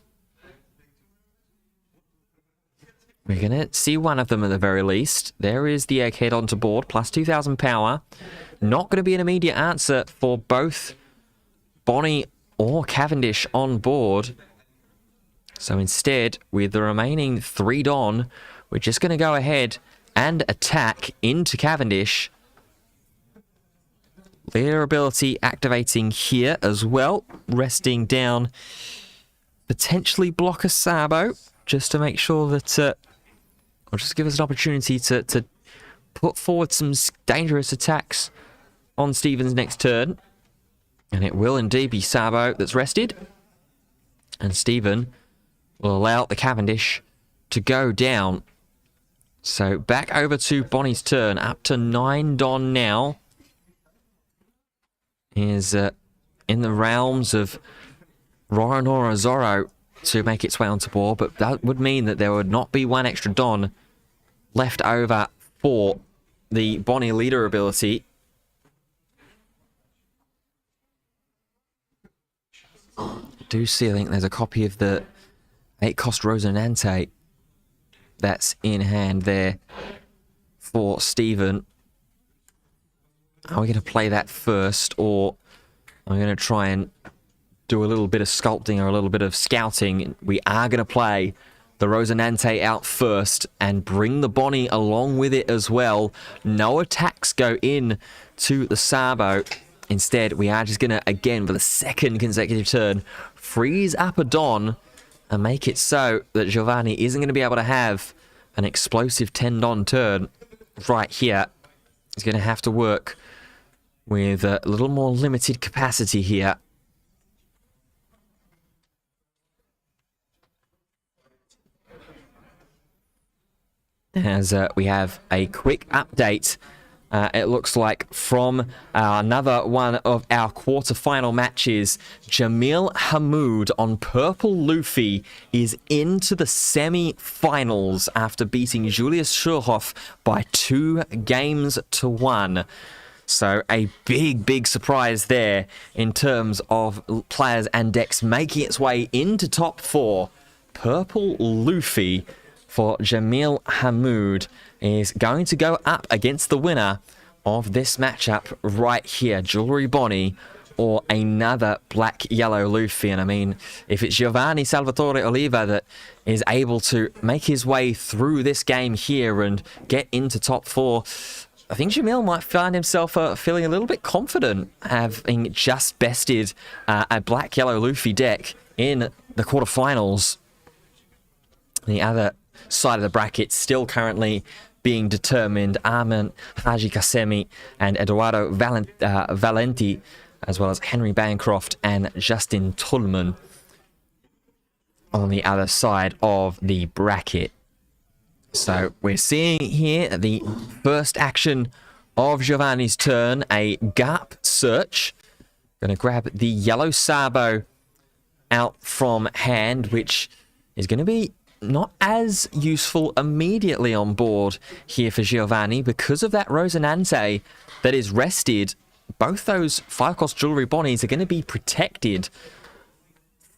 We're going to see one of them at the very least. There is the Egghead onto board, plus 2,000 power. Not going to be an immediate answer for both Bonnie or Cavendish on board. So instead, with the remaining 3 Don, we're just going to go ahead and attack into Cavendish. Leader ability activating here as well. Resting down. Potentially block a Sabo, just to make sure that... or just give us an opportunity to put forward some dangerous attacks on Steven's next turn. And it will indeed be Sabo that's rested. And Steven will allow the Cavendish to go down. So back over to Bonnie's turn. Up to 9 Don now. Is in the realms of Roronoa Zoro to make its way onto board. But that would mean that there would not be 1 extra Don left over for the Bonnie leader ability. I do see, I think there's a copy of the 8-cost Rosinante that's in hand there for Steven. Are we going to play that first, or I'm going to try and do a little bit of sculpting or a little bit of scouting? We are going to play the Rosinante out first and bring the Bonnie along with it as well. No attacks go in to the Sabo. Instead, we are just going to, again, for the 2nd consecutive turn, freeze up a Don and make it so that Giovanni isn't going to be able to have an explosive 10 Don turn right here. He's going to have to work with a little more limited capacity here. As we have a quick update, it looks like from another one of our quarterfinal matches, Jamil Hamoud on Purple Luffy is into the semi-finals after beating Julius Schurhoff by 2 games to 1. So a big surprise there in terms of players and decks making its way into top 4. Purple Luffy for Jamil Hamoud is going to go up against the winner of this matchup right here, Jewelry Bonnie or another black-yellow Luffy. And I mean, if it's Giovanni Salvatore Oliva that is able to make his way through this game here and get into top 4, I think Jamil might find himself feeling a little bit confident, having just bested a black-yellow Luffy deck in the quarterfinals. The other side of the bracket still currently being determined. Arman, Haji Kasemi, and Eduardo Valenti, as well as Henry Bancroft and Justin Tullman on the other side of the bracket. So we're seeing here the first action of Giovanni's turn, a Garp search. Going to grab the yellow Sabo out from hand, which is going to be not as useful immediately on board here for Giovanni because of that Rosinante that is rested. Both those 5-cost Jewelry Bonnies are going to be protected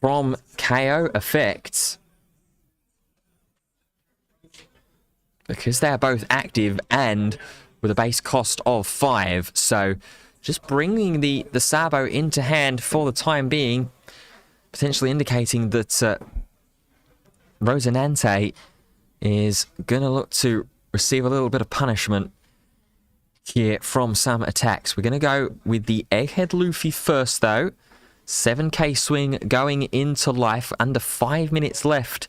from KO effects. because they are both active and with a base cost of 5. So just bringing the Sabo into hand for the time being, potentially indicating that Rosinante is going to look to receive a little bit of punishment here from some attacks. We're going to go with the Egghead Luffy first, though. 7k swing going into life. Under 5 minutes left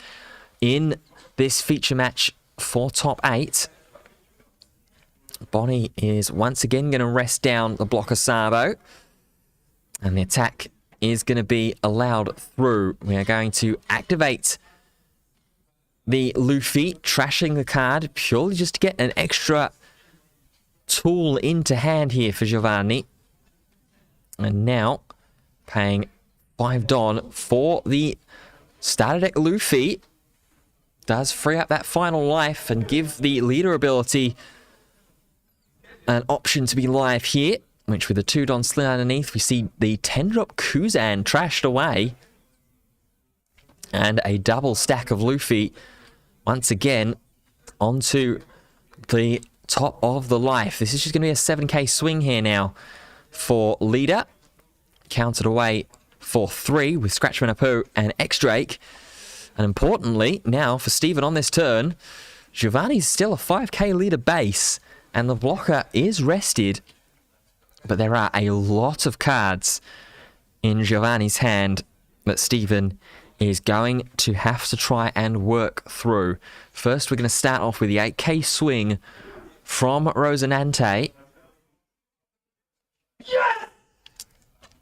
in this feature match for top 8. Bonnie is once again going to rest down the blocker Sabo. And the attack is going to be allowed through. We are going to activate the Luffy, trashing the card purely just to get an extra tool into hand here for Giovanni. And now paying 5 Don for the starter deck Luffy. Does free up that final life and give the leader ability an option to be live here, which with the 2 Don slid underneath, we see the 10-drop Kuzan trashed away. And a double stack of Luffy once again onto the top of the life. This is just going to be a 7k swing here now for leader. Counted away for 3 with Scratchman Apu and X-Drake. And importantly, now for Steven on this turn, Giovanni's still a 5k leader base, and the blocker is rested. But there are a lot of cards in Giovanni's hand that Steven is going to have to try and work through. First, we're going to start off with the 8k swing from Rosinante. Yeah!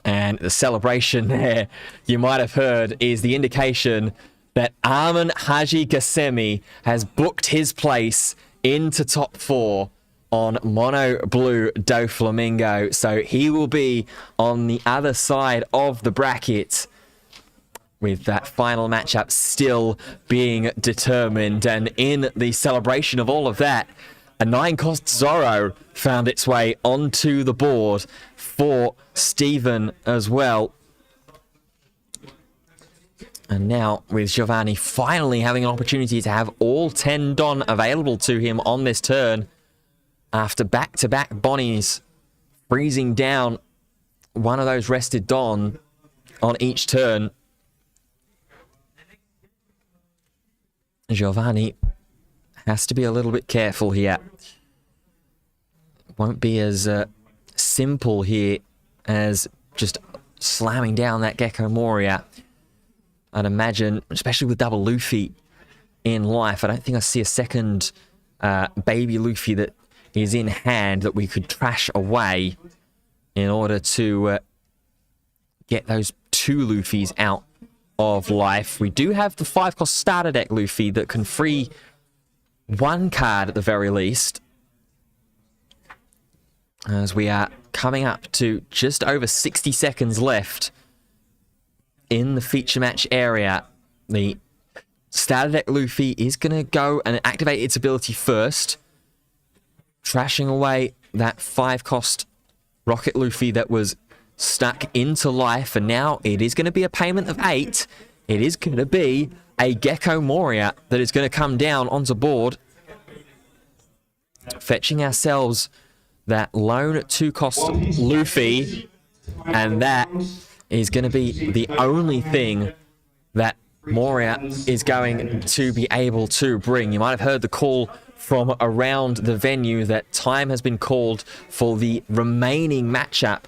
And the celebration there, you might have heard, is the indication that Arman Haji Gassemi has booked his place into top 4 on Mono Blue Doflamingo. So he will be on the other side of the bracket with that final matchup still being determined. And in the celebration of all of that, a 9-cost Zorro found its way onto the board for Steven as well. And now with Giovanni finally having an opportunity to have all 10 Don available to him on this turn after back-to-back Bonnies freezing down one of those rested Don on each turn. Giovanni has to be a little bit careful here. Won't be as simple here as just slamming down that Gecko Moria. I'd imagine, especially with double Luffy in life, I don't think I see a second baby Luffy that is in hand that we could trash away in order to get those 2 Luffys out of life. We do have the 5-cost starter deck Luffy that can free 1 card at the very least. As we are coming up to just over 60 seconds left in the feature match area. The starter deck Luffy is going to go and activate its ability first, trashing away that 5-cost Rocket Luffy that was stuck into life, and now it is going to be a payment of 8. It is going to be a Gecko Moria that is going to come down onto board, fetching ourselves that lone 2-cost Luffy, and that is going to be the only thing that Moria is going to be able to bring. You might have heard the call from around the venue that time has been called for the remaining matchup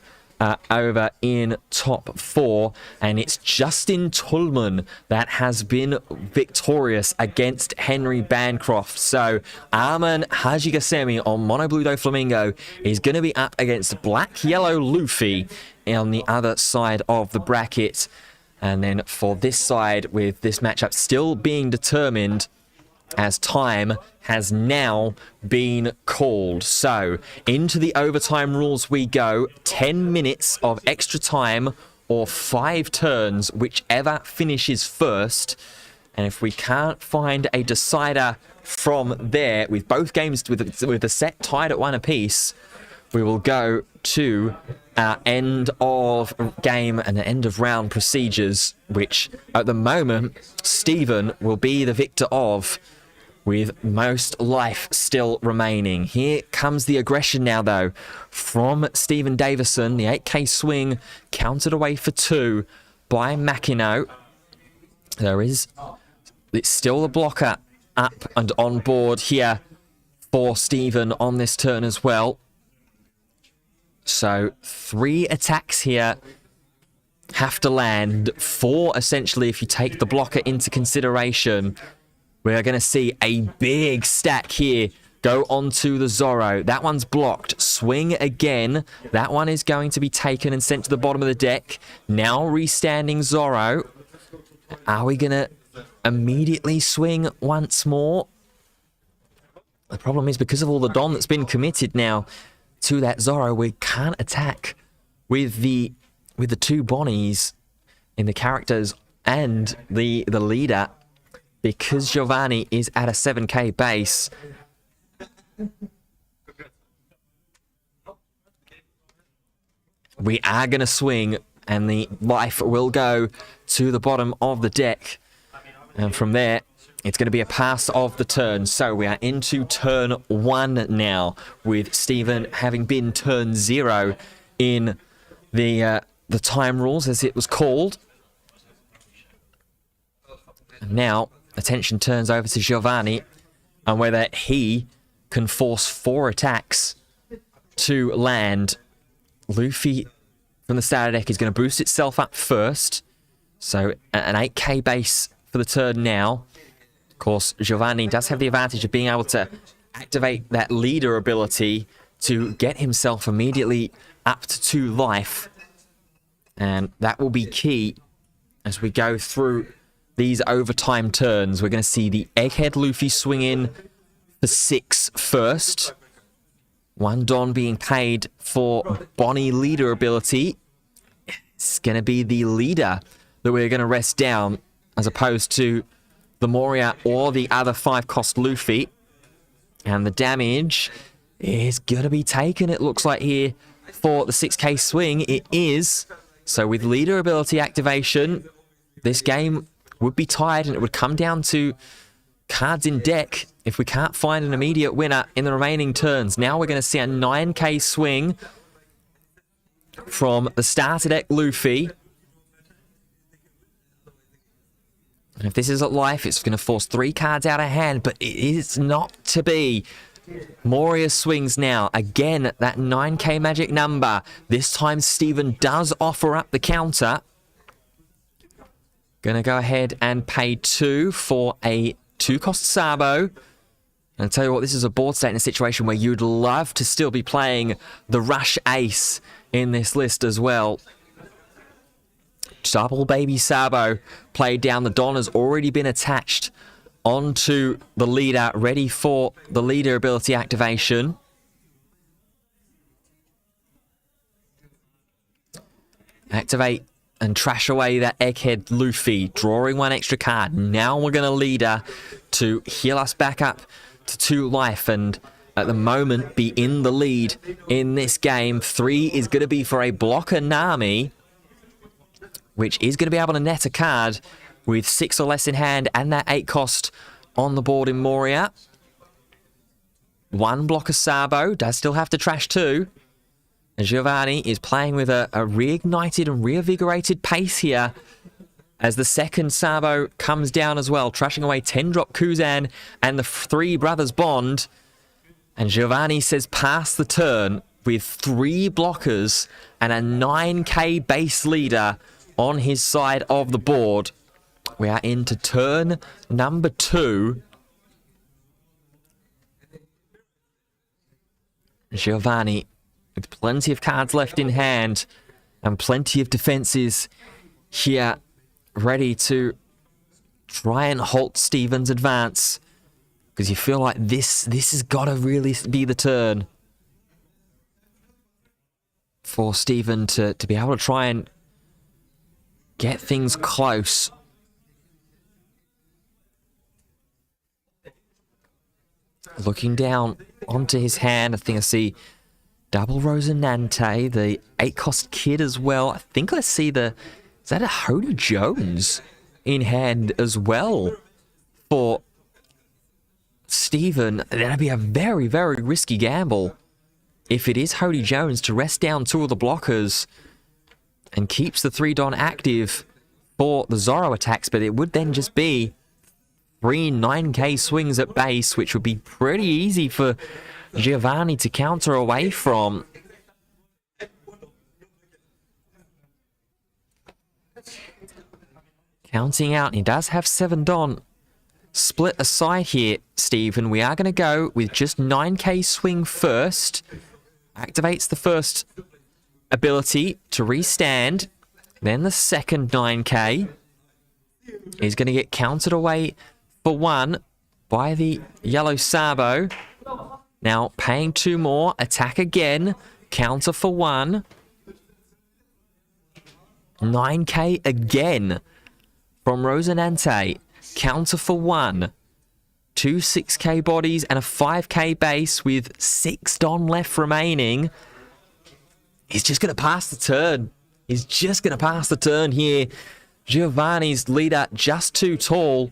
over in top 4, and it's Justin Tullman that has been victorious against Henry Bancroft. So Arman Haji Gassemi on Mono Blue Doflamingo is going to be up against Black Yellow Luffy on the other side of the bracket. And then for this side, with this matchup still being determined, as time has now been called. So into the overtime rules we go. 10 minutes of extra time or 5 turns, whichever finishes first. And if we can't find a decider from there, with both games with the set tied at 1 apiece, we will go to our end of game and the end of round procedures, which at the moment Steven will be the victor of. with most life still remaining. Here comes the aggression now, though, from Stephen Davison. The 8k swing counted away for 2 by Makino. It's still a blocker up and on board here for Stephen on this turn as well. So 3 attacks here have to land. 4 essentially if you take the blocker into consideration. We're going to see a big stack here go onto the Zorro. That one's blocked. Swing again. That one is going to be taken and sent to the bottom of the deck. Now restanding Zorro. Are we going to immediately swing once more? The problem is because of all the Don that's been committed now to that Zorro, we can't attack with the 2 Bonnies in the characters and the leader, because Giovanni is at a 7k base. We are going to swing, and the life will go to the bottom of the deck. And from there, it's going to be a pass of the turn. So we are into turn 1 now, with Stephen having been turn 0 in the time rules, as it was called. And now attention turns over to Giovanni, and whether he can force 4 attacks to land. Luffy from the starter deck is going to boost itself up first. So an 8k base for the turn now. Of course, Giovanni does have the advantage of being able to activate that leader ability to get himself immediately up to 2 life. And that will be key as we go through these overtime turns. We're going to see the Egghead Luffy swing in for 6 first. 1 Don being paid for Bonnie leader ability. It's going to be the leader that we're going to rest down, as opposed to the Moria or the other 5-cost Luffy. And the damage is going to be taken, it looks like, here for the 6k swing. It is. So with leader ability activation, this game would be tied, and it would come down to cards in deck if we can't find an immediate winner in the remaining turns. Now we're going to see a 9k swing from the starter deck Luffy. And if this is at life, it's going to force 3 cards out of hand, but it is not to be. Moria swings now. Again, that 9k magic number. This time Stephen does offer up the counter. Gonna go ahead and pay 2 for a 2-cost Sabo. And I'll tell you what, this is a board state in a situation where you'd love to still be playing the Rush Ace in this list as well. Double baby Sabo played down. The Don has already been attached onto the leader, ready for the leader ability activation. Activate and trash away that Egghead Luffy, drawing 1 extra card. Now we're going to leader to heal us back up to 2 life, and at the moment be in the lead in this game. 3 is going to be for a blocker Nami, which is going to be able to net a card with 6 or less in hand, and that 8 cost on the board in Moria. 1 blocker Sabo does still have to trash 2. And Giovanni is playing with a reignited and reinvigorated pace here, as the second Sabo comes down as well, trashing away 10-drop Kuzan and the 3 brothers Bond. And Giovanni says pass the turn with 3 blockers and a 9k base leader on his side of the board. We are into turn number 2. Giovanni with plenty of cards left in hand and plenty of defenses here, ready to try and halt Stephen's advance, because you feel like this has got to really be the turn for Stephen to be able to try and get things close. Looking down onto his hand, I think I see double Rosinante, the 8-cost kid as well. I think I see is that a Hody Jones in hand as well for Stephen, that'd be a very, very risky gamble if it is Hody Jones to rest down two of the blockers and keeps the 3-Don active for the Zoro attacks, but it would then just be 3 9k swings at base, which would be pretty easy for Giovanni to counter away from. Counting out, he does have 7 Don split aside here, Stephen. We are going to go with just 9k swing first. Activates the first ability to restand. Then the second 9k is going to get countered away for 1 by the yellow Sabo. Now paying 2 more. Attack again. Counter for 1. 9k again from Rosinante. Counter for 1. 2 6k bodies and a 5k base with 6 Don left remaining. He's just going to pass the turn. He's just going to pass the turn here. Giovanni's leader just too tall.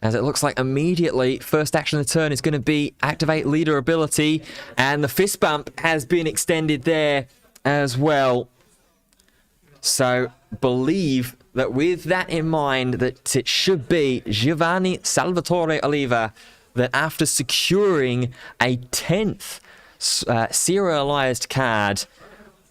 As it looks like immediately, first action of the turn is going to be activate leader ability. And the fist bump has been extended there as well. So believe that with that in mind, that it should be Giovanni Salvatore Oliva that after securing a 10th serialized card,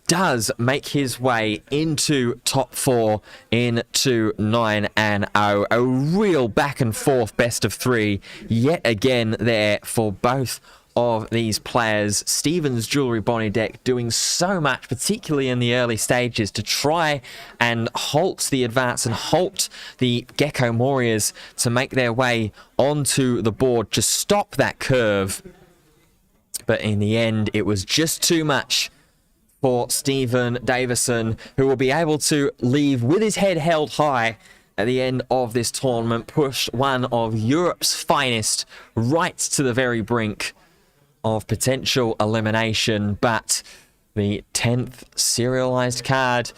does make his way into top 4 into 9-0. A real back and forth best of 3 yet again there for both of these players. Stephen's Jewelry Bonnie deck doing so much, particularly in the early stages, to try and halt the advance and halt the Gecko Warriors to make their way onto the board to stop that curve. But in the end, it was just too much for Stephen Davison, who will be able to leave with his head held high at the end of this tournament, push one of Europe's finest right to the very brink of potential elimination. But the 10th serialized card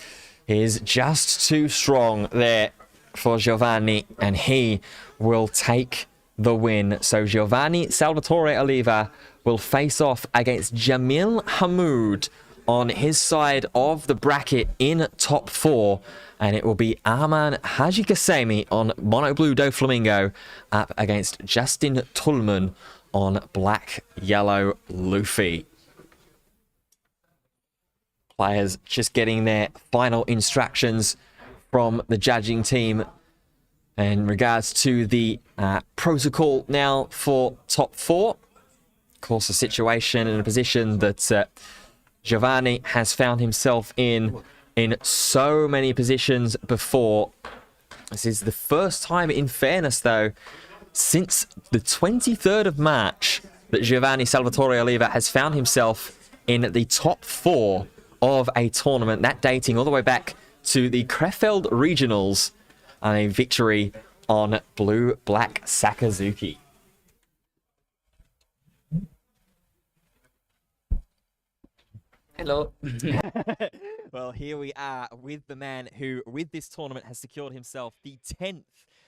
is just too strong there for Giovanni, and he will take the win. So Giovanni Salvatore Oliva will face off against Jamil Hamoud on his side of the bracket in top 4, and it will be Arman Hajikasemi on Mono Blue Doflamingo up against Justin Tullman on Black Yellow Luffy. Players just getting their final instructions from the judging team in regards to the protocol now for top 4. Of course, a situation and a position that Giovanni has found himself in so many positions before. This is the first time, in fairness though, since the 23rd of March that Giovanni Salvatore Oliva has found himself in the top 4 of a tournament, that dating all the way back to the Krefeld Regionals, and a victory on Blue-Black Sakazuki. Hello. Well, here we are with the man who, with this tournament, has secured himself the 10th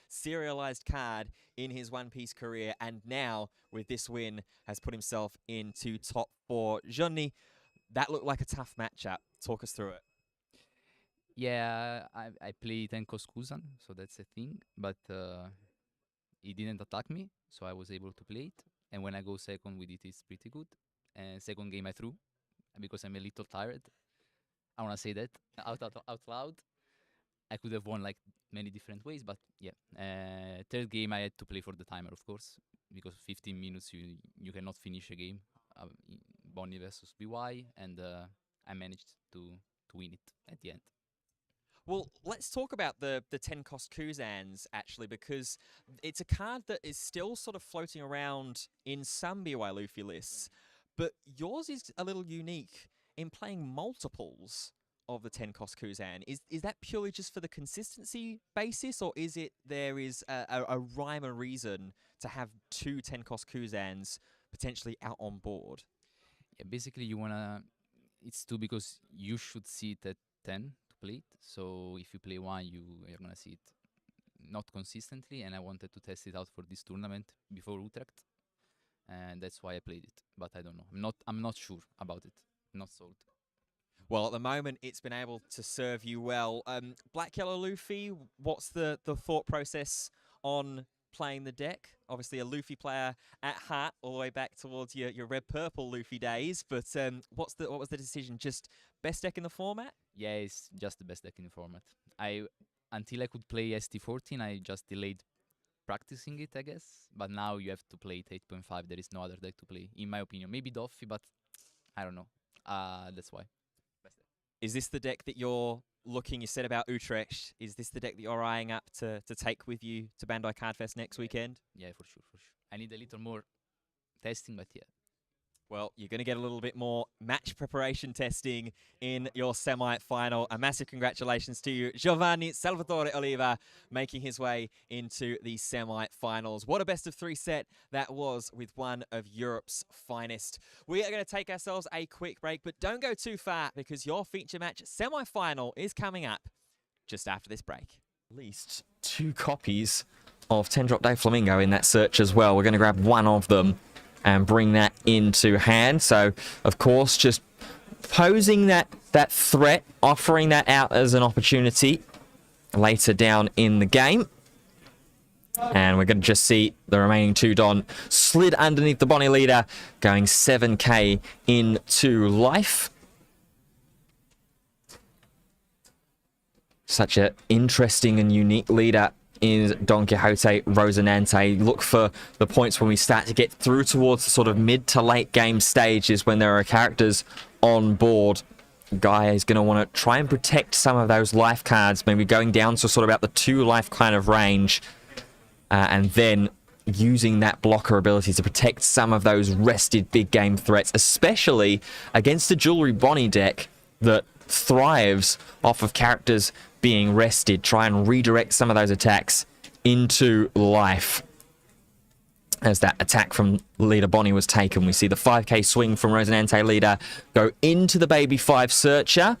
serialized card in his One Piece career, and now, with this win, has put himself into top 4. Giovanni, that looked like a tough matchup. Talk us through it. Yeah, I play Tenko Skusan, so that's a thing. But he didn't attack me, so I was able to play it. And when I go second with it, it's pretty good. And second game I threw, because I'm a little tired. I want to say that out loud. I could have won like many different ways, but yeah. Third game I had to play for the timer, of course, because 15 minutes you cannot finish a game. Bonnie versus BY, and I managed to win it at the end. Well, let's talk about the 10 cost Kuzans, actually, because it's a card that is still sort of floating around in some BY Luffy lists, but yours is a little unique in playing multiples of the 10 cost Kuzan. Is that purely just for the consistency basis, or is it there is a rhyme or reason to have 2 10 cost Kuzans potentially out on board? Yeah, basically you wanna. It's 2 because you should see it at 10 to play it. So if you play 1, you're gonna see it not consistently, and I wanted to test it out for this tournament before Utrecht, and that's why I played it. But I don't know. I'm not sure about it. Not sold. Well, at the moment, it's been able to serve you well. Black Yellow Luffy, what's the thought process on playing the deck? Obviously, a Luffy player at heart, all the way back towards your red purple Luffy days. But what was the decision? Just best deck in the format? Yeah, it's just the best deck in the format. Until I could play ST14, I just delayed practicing it, I guess. But now you have to play it 8.5. There is no other deck to play, in my opinion. Maybe Duffy, but I don't know. That's why. Is this the deck that you're looking, you said about Utrecht, is this the deck that you're eyeing up to take with you to Bandai Cardfest next weekend? Yeah, for sure, for sure. I need a little more testing, but yeah. Well, you're going to get a little bit more match preparation testing in your semi-final. A massive congratulations to you, Giovanni Salvatore Oliva, making his way into the semi-finals. What a best-of-3 set that was with one of Europe's finest. We are going to take ourselves a quick break, but don't go too far because your feature match semi-final is coming up just after this break. At least 2 copies of 10-Drop Day Flamingo in that search as well. We're going to grab one of them and bring that into hand. So, of course, just posing that threat, offering that out as an opportunity later down in the game. And we're going to just see the remaining 2 Don slid underneath the Bonnie leader, going 7k into life. Such an interesting and unique leader is Don Quixote Rosinante. Look for the points when we start to get through towards the sort of mid to late game stages when there are characters on board. Guy is going to want to try and protect some of those life cards, maybe going down to sort of about the 2 life kind of range, and then using that blocker ability to protect some of those rested big game threats, especially against a Jewelry Bonnie deck that thrives off of characters being rested. Try and redirect some of those attacks into life. As that attack from leader Bonnie was taken, we see the 5k swing from Rosinante leader go into the baby 5 searcher.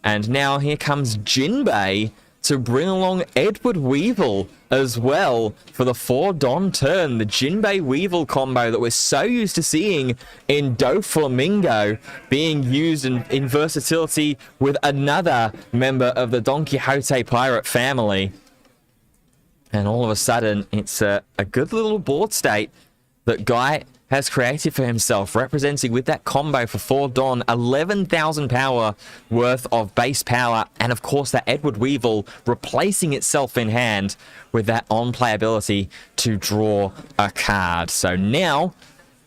And now here comes Jinbei to bring along Edward Weevil as well for the 4 Don turn. The Jinbei Weevil combo that we're so used to seeing in Doflamingo being used in versatility with another member of the Don Quixote pirate family. And all of a sudden, it's a good little board state that Guy has created for himself, representing with that combo for 4 Don, 11,000 power worth of base power, and of course that Edward Weevil replacing itself in hand with that on-play ability to draw a card. So now,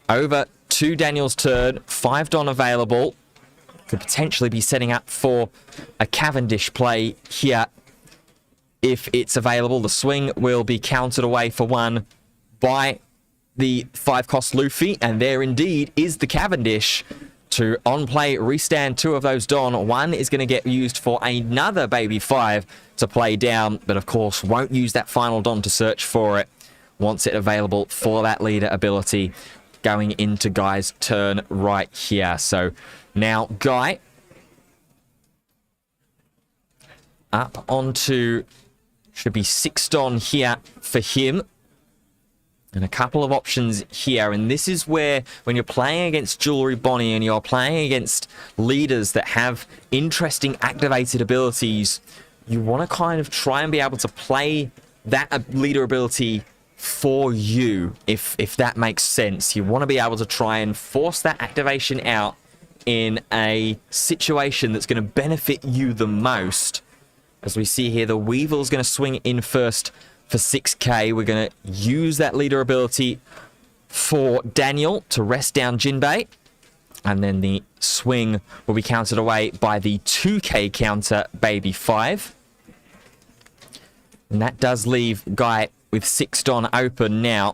over to Daniel's turn, 5 Don available, could potentially be setting up for a Cavendish play here. If it's available, the swing will be countered away for 1 by the 5-cost Luffy, and there indeed is the Cavendish to on-play restand 2 of those Don. 1 is going to get used for another baby 5 to play down, but of course won't use that final Don to search for it. Wants it available for that leader ability going into Guy's turn right here. So now Guy up onto, should be 6 Don here for him. And a couple of options here, and this is where, when you're playing against Jewelry Bonnie and you're playing against leaders that have interesting activated abilities, you want to kind of try and be able to play that leader ability for you, if that makes sense. You want to be able to try and force that activation out in a situation that's going to benefit you the most. As we see here, the Weevil's going to swing in first for 6k. We're going to use that leader ability for Daniel to rest down Jinbei. And then the swing will be countered away by the 2k counter baby 5. And that does leave Guy with 6 Don open now.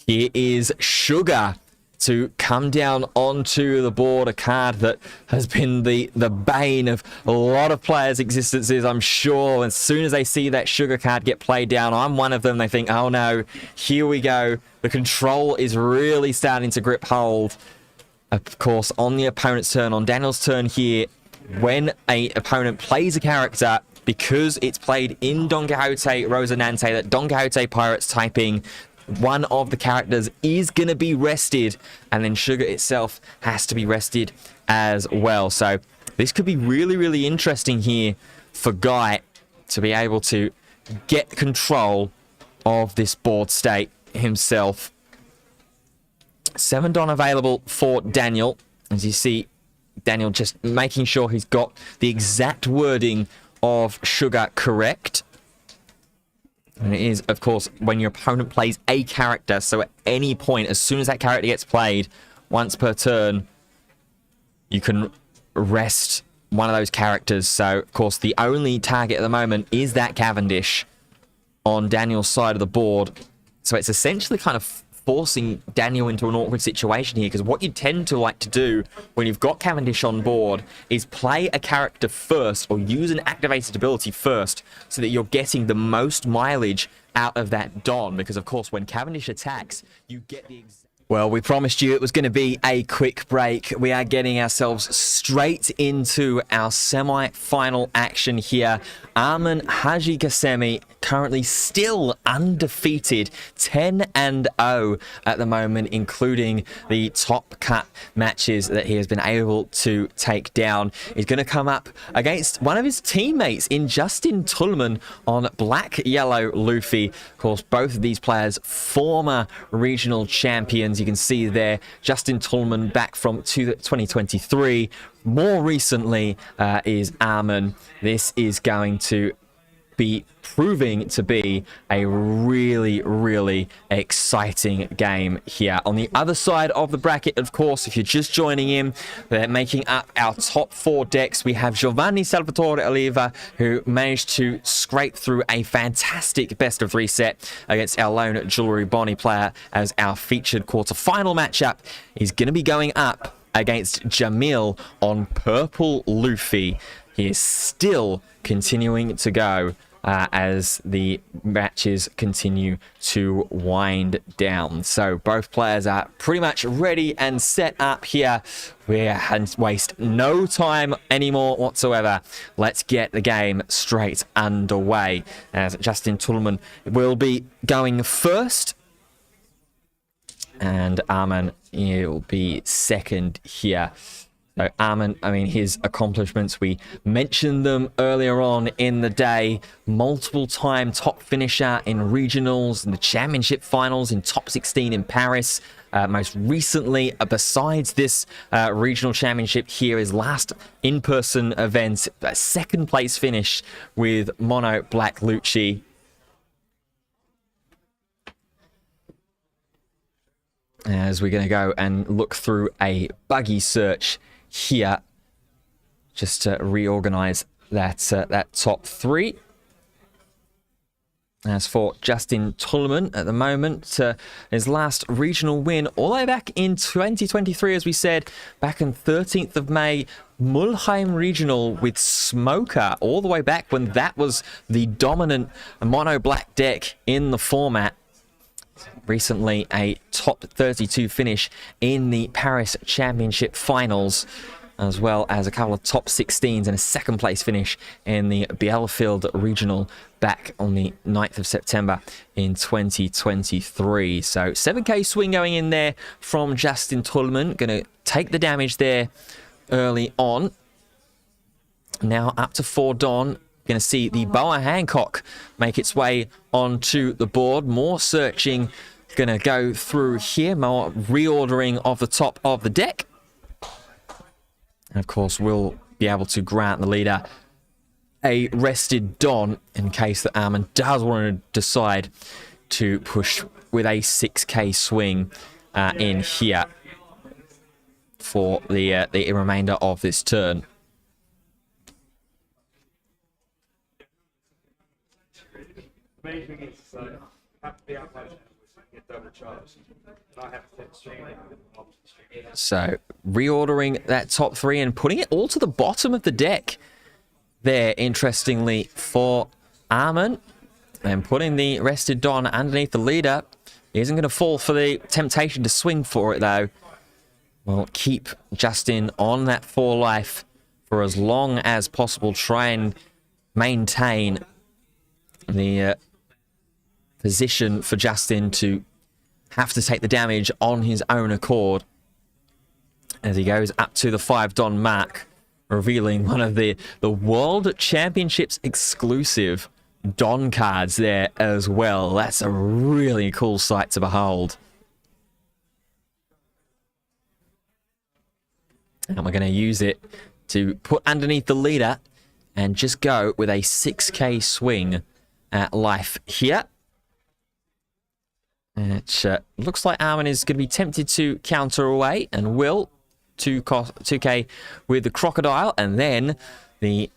Here is Sugar to come down onto the board, a card that has been the bane of a lot of players' existences, I'm sure. As soon as they see that Sugar card get played down, I'm one of them, they think, oh no, here we go. The control is really starting to grip hold. Of course, on the opponent's turn, on Daniel's turn here, when an opponent plays a character because it's played in Don Quixote Rosinante, that Don Quixote Pirates typing, one of the characters is going to be rested, and then Sugar itself has to be rested as well. So this could be really, really interesting here for Guy to be able to get control of this board state himself. 7 Don available for Daniel. As you see, Daniel just making sure he's got the exact wording of Sugar correct. And it is, of course, when your opponent plays a character. So at any point, as soon as that character gets played, once per turn, you can rest one of those characters. So, of course, the only target at the moment is that Cavendish on Daniel's side of the board. So it's essentially kind of forcing Daniel into an awkward situation here, because what you tend to like to do when you've got Cavendish on board is play a character first, or use an activated ability first, so that you're getting the most mileage out of that Don, because of course when Cavendish attacks, you get the exact... Well, we promised you it was going to be a quick break. We are getting ourselves straight into our semi-final action here. Arman Haji Kasemi currently still undefeated, 10-0 at the moment, including the top cut matches that he has been able to take down. He's going to come up against one of his teammates in Justin Tullman on Black Yellow Luffy. Of course, both of these players former regional champions. You can see there Justin Tullman back from 2023. More recently is Arman. This is going to be proving to be a really, really exciting game here. On the other side of the bracket, of course, if you're just joining in, they're making up our top 4 decks. We have Giovanni Salvatore Oliva, who managed to scrape through a fantastic best of 3 set against our lone Jewelry Bonnie player, as our featured quarterfinal matchup is going to be going up against Jamil on Purple Luffy. He is still continuing to go as the matches continue to wind down. So both players are pretty much ready and set up here. We waste no time anymore whatsoever. Let's get the game straight underway, as Justin Tullman will be going first, and Arman will be second here. So Arman, I mean, his accomplishments, we mentioned them earlier on in the day. Multiple time top finisher in regionals, in the championship finals, in top 16 in Paris. Most recently, besides this regional championship here, his last in-person event, a second place finish with Mono Black Lucci. As we're going to go and look through a buggy search here, just to reorganize that that top 3. As for Justin Tullman, at the moment, his last regional win all the way back in 2023, as we said, back on 13th of May, Mulheim Regional with Smoker, all the way back when that was the dominant mono black deck in the format. Recently, a top 32 finish in the Paris Championship Finals, as well as a couple of top 16s and a second place finish in the Bielefeld Regional back on the 9th of September in 2023. So 7k swing going in there from Justin Tullman. Going to take the damage there early on. Now up to 4 Don. Going to see the Boa Hancock make its way onto the board. More searching going to go through here. More reordering of the top of the deck. And of course, we'll be able to grant the leader a rested Don in case that Arman does want to decide to push with a 6k swing in here for the remainder of this turn. Main thing is have to be outside get double charged. And I have to stream it. So reordering that top 3 and putting it all to the bottom of the deck there, interestingly, for Arman, and putting the rested Don underneath the leader. He isn't going to fall for the temptation to swing for it, though. Well, keep Justin on that 4 life for as long as possible. Try and maintain the position for Justin to have to take the damage on his own accord as he goes up to the 5 Don mark, revealing one of the World Championships exclusive Don cards there as well. That's a really cool sight to behold. And we're going to use it to put underneath the leader and just go with a 6k swing at life here. It looks like Arman is going to be tempted to counter away and will. 2k with the crocodile, and then the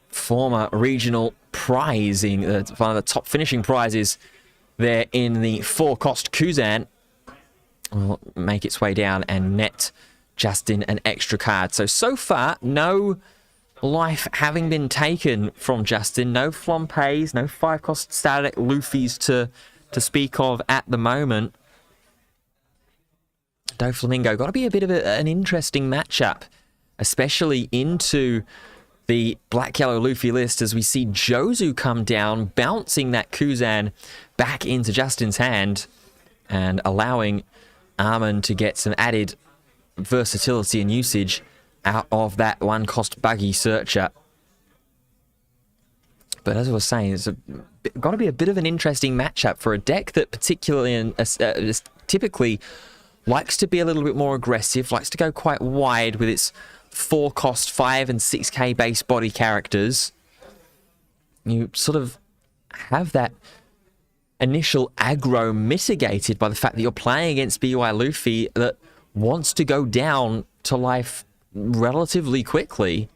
former regional prizing, one of the top finishing prizes there in the 4-cost Kuzan, will make its way down and net Justin an extra card. So far, no life having been taken from Justin, no Flompeys, no 5-cost static Luffys to speak of at the moment. Doflamingo, got to be a bit of an interesting matchup, especially into the black-yellow Luffy list as we see Jozu come down, bouncing that Kuzan back into Justin's hand and allowing Arman to get some added versatility and usage out of that 1-cost buggy searcher. But as I was saying, it's got to be a bit of an interesting matchup for a deck that particularly typically likes to be a little bit more aggressive, likes to go quite wide with its 4-cost 5 and 6k base body characters. You sort of have that initial aggro mitigated by the fact that you're playing against BY Luffy that wants to go down to life relatively quickly,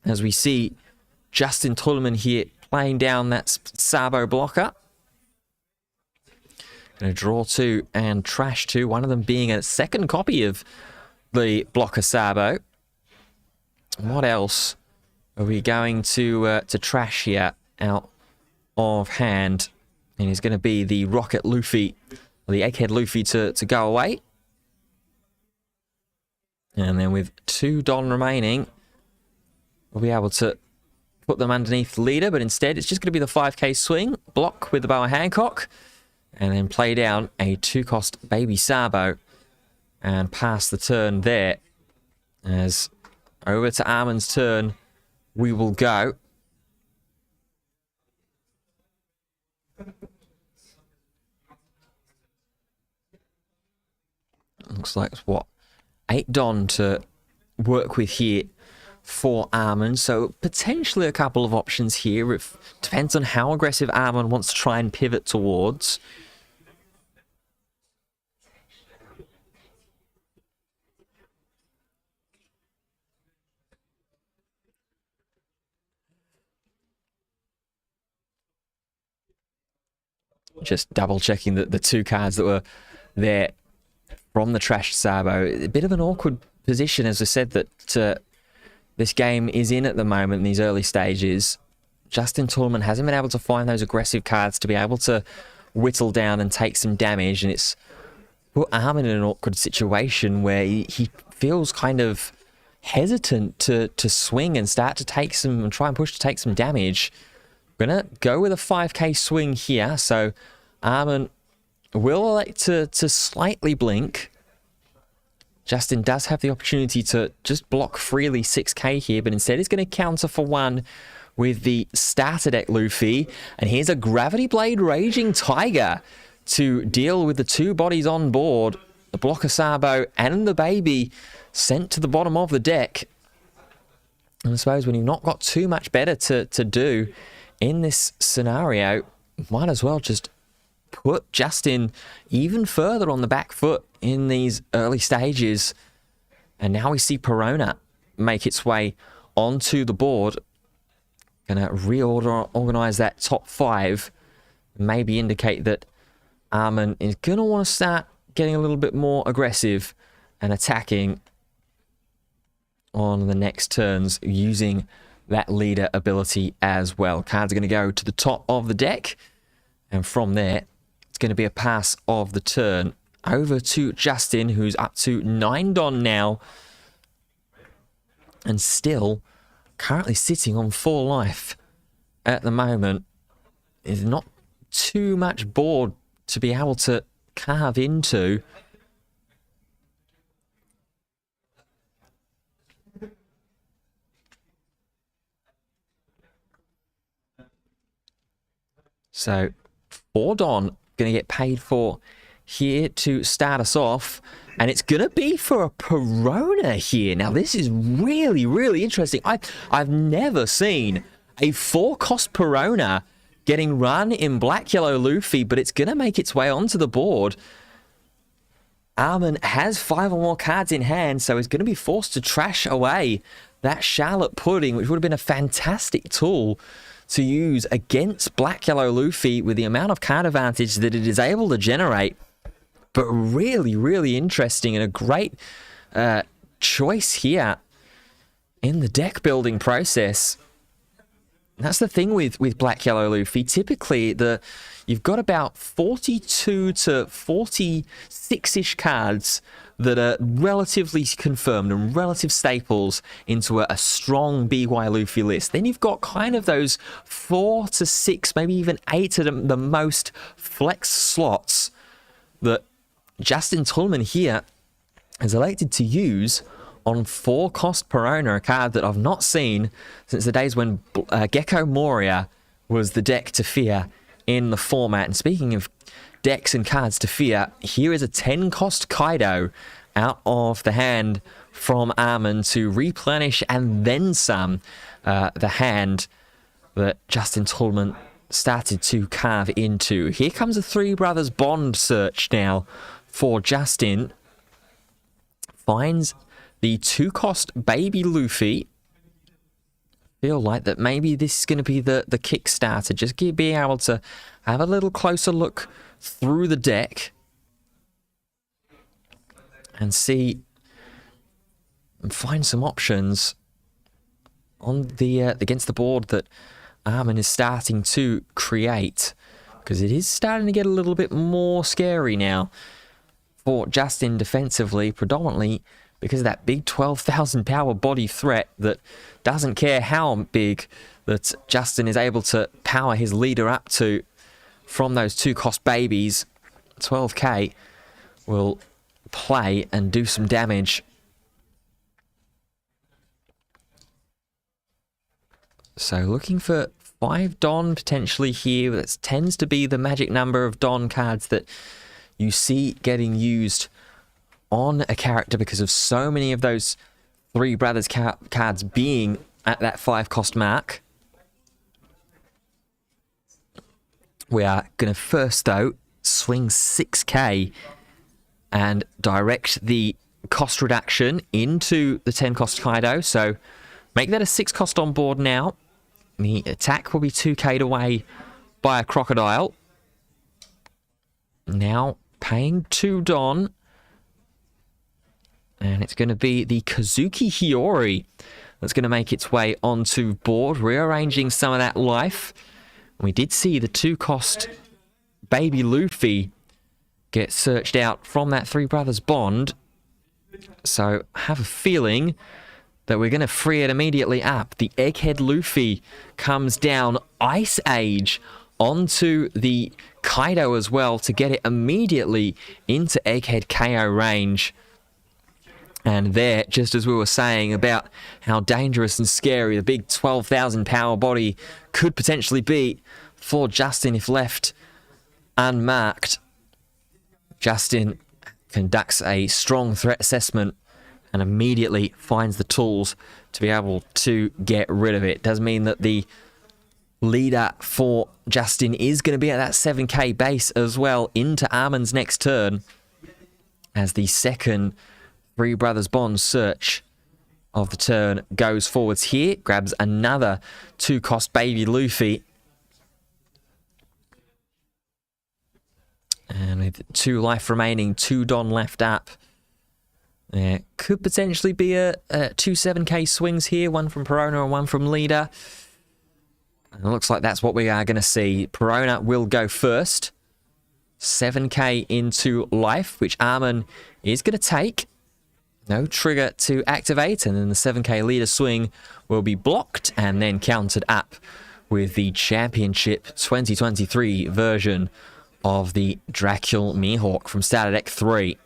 as we see Justin Tulliman here playing down that Sabo blocker. Going to draw 2 and trash 2, one of them being a second copy of the blocker Sabo. What else are we going to trash here out of hand? And he's going to be the Rocket Luffy, or the Egghead Luffy to go away. And then with 2 Don remaining, we'll be able to put them underneath the leader, but instead it's just going to be the 5k swing, block with the Boa Hancock, and then play down a 2-cost baby Sabo and pass the turn there. As over to Arman's turn we will go. Looks like what, 8 Don to work with here for Arman, so potentially a couple of options here. It depends on how aggressive Arman wants to try and pivot towards. Just double checking the 2 cards that were there from the trashed Sabo. A bit of an awkward position, as I said, that this game is in at the moment in these early stages. Justin Tulliman hasn't been able to find those aggressive cards to be able to whittle down and take some damage, and it's put Arman in an awkward situation where he feels kind of hesitant to swing and start to take some, and try and push to take some damage. Gonna go with a 5k swing here, so Arman will elect to slightly blink. Justin does have the opportunity to just block freely 6k here, but instead he's going to counter for 1 with the starter deck Luffy. And here's a Gravity Blade Raging Tiger to deal with the 2 bodies on board, the blocker Sabo and the baby sent to the bottom of the deck. And I suppose when you've not got too much better to do in this scenario, might as well just put Justin even further on the back foot in these early stages. And now we see Perona make its way onto the board. Gonna organize that top 5. Maybe indicate that Arman is gonna want to start getting a little bit more aggressive and attacking on the next turns using that leader ability as well. Cards are going to go to the top of the deck, and from there it's going to be a pass of the turn over to Justin, who's up to 9 Don now and still currently sitting on 4 life at the moment is not too much board to be able to carve into. So, 4 Don going to get paid for here to start us off. And it's going to be for a Perona here. Now, this is really, really interesting. I've never seen a 4-cost Perona getting run in Black Yellow Luffy, but it's going to make its way onto the board. Arman has 5 or more cards in hand, so he's going to be forced to trash away that Charlotte Pudding, which would have been a fantastic tool to use against Black Yellow Luffy with the amount of card advantage that it is able to generate. But really, really interesting and a great choice here in the deck building process. That's the thing with Black Yellow Luffy. Typically, you've got about 42 to 46-ish cards that are relatively confirmed and relative staples into a strong BY Luffy list. Then you've got kind of those 4 to 6, maybe even 8 of the most flex slots that Justin Tullman here has elected to use on 4-cost Perona, a card that I've not seen since the days when Gecko Moria was the deck to fear in the format. And speaking of decks and cards to fear, here is a 10-cost Kaido out of the hand from Arman to replenish and then some the hand that Justin Tullman started to carve into. Here comes a Three Brothers Bond search now for Justin. Finds the 2-cost Baby Luffy. Feel like that maybe this is going to be the Kickstarter. Just being able to have a little closer look through the deck and see and find some options on the against the board that Arman is starting to create, because it is starting to get a little bit more scary now for Justin defensively, predominantly because of that big 12,000 power body threat that doesn't care how big that Justin is able to power his leader up to from those 2-cost babies. 12k will play and do some damage. So looking for 5 Don potentially here. That tends to be the magic number of Don cards that you see getting used on a character because of so many of those Three Brothers cards being at that 5-cost mark. We are going to first, though, swing 6k and direct the cost reduction into the 10-cost Kaido. So make that a 6-cost on board now. The attack will be 2k'd away by a crocodile. Now paying 2 Don. And it's going to be the Kazuki Hiyori that's going to make its way onto board, rearranging some of that life. We did see the 2-cost Baby Luffy get searched out from that Three Brothers Bond. So I have a feeling that we're going to free it immediately up. The Egghead Luffy comes down Ice Age onto the Kaido as well to get it immediately into Egghead KO range. And there, just as we were saying about how dangerous and scary the big 12,000 power body could potentially be for Justin if left unmarked, Justin conducts a strong threat assessment and immediately finds the tools to be able to get rid of it. Does mean that the leader for Justin is going to be at that 7k base as well into Arman's next turn, as the second Three Brothers Bond search of the turn goes forwards here. Grabs another 2-cost Baby Luffy. And with 2 life remaining, 2 Don left up. There could potentially be a 2 7k swings here. One from Perona and one from leader. And it looks like that's what we are going to see. Perona will go first. 7k into life, which Arman is going to take. No trigger to activate, and then the 7k leader swing will be blocked and then countered up with the Championship 2023 version of the Dracul Mihawk from Starter Deck 3.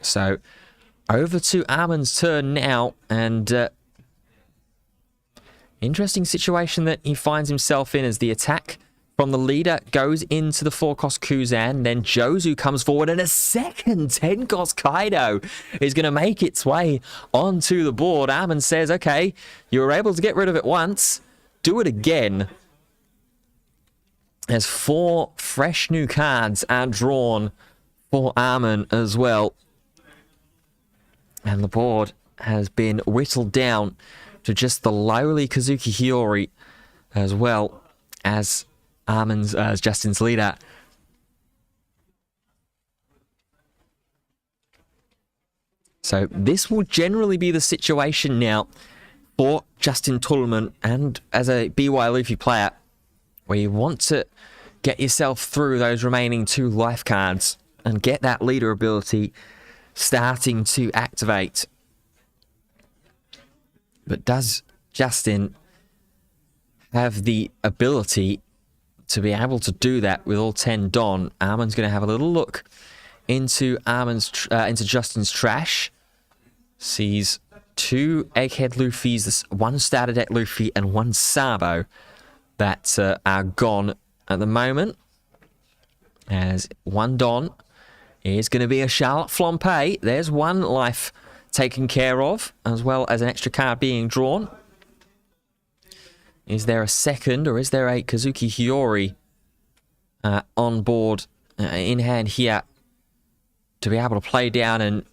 So, over to Arman's turn now, and interesting situation that he finds himself in as the attack from the leader goes into the 4-cost Kuzan, then Jozu comes forward, and a second 10-cost Kaido is going to make its way onto the board. Arman says, okay, you were able to get rid of it once, do it again. As 4 fresh new cards are drawn for Arman as well. And the board has been whittled down to just the lowly Kazuki Hiyori, as well as Arman's, as Justin's leader. So this will generally be the situation now for Justin Tullman, and as a BY Luffy player, where you want to get yourself through those remaining 2 life cards and get that leader ability starting to activate. But does Justin have the ability to be able to do that with all 10 Don? Arman's going to have a little look into into Justin's trash. Sees 2 Egghead Luffys, 1 Starter Deck Luffy, and 1 Sabo that are gone at the moment. As 1 Don is going to be a Charlotte Flompe. There's 1 life taken care of, as well as an extra card being drawn. Is there a second, or is there a Kazuki Hiyori on board in hand here to be able to play down and,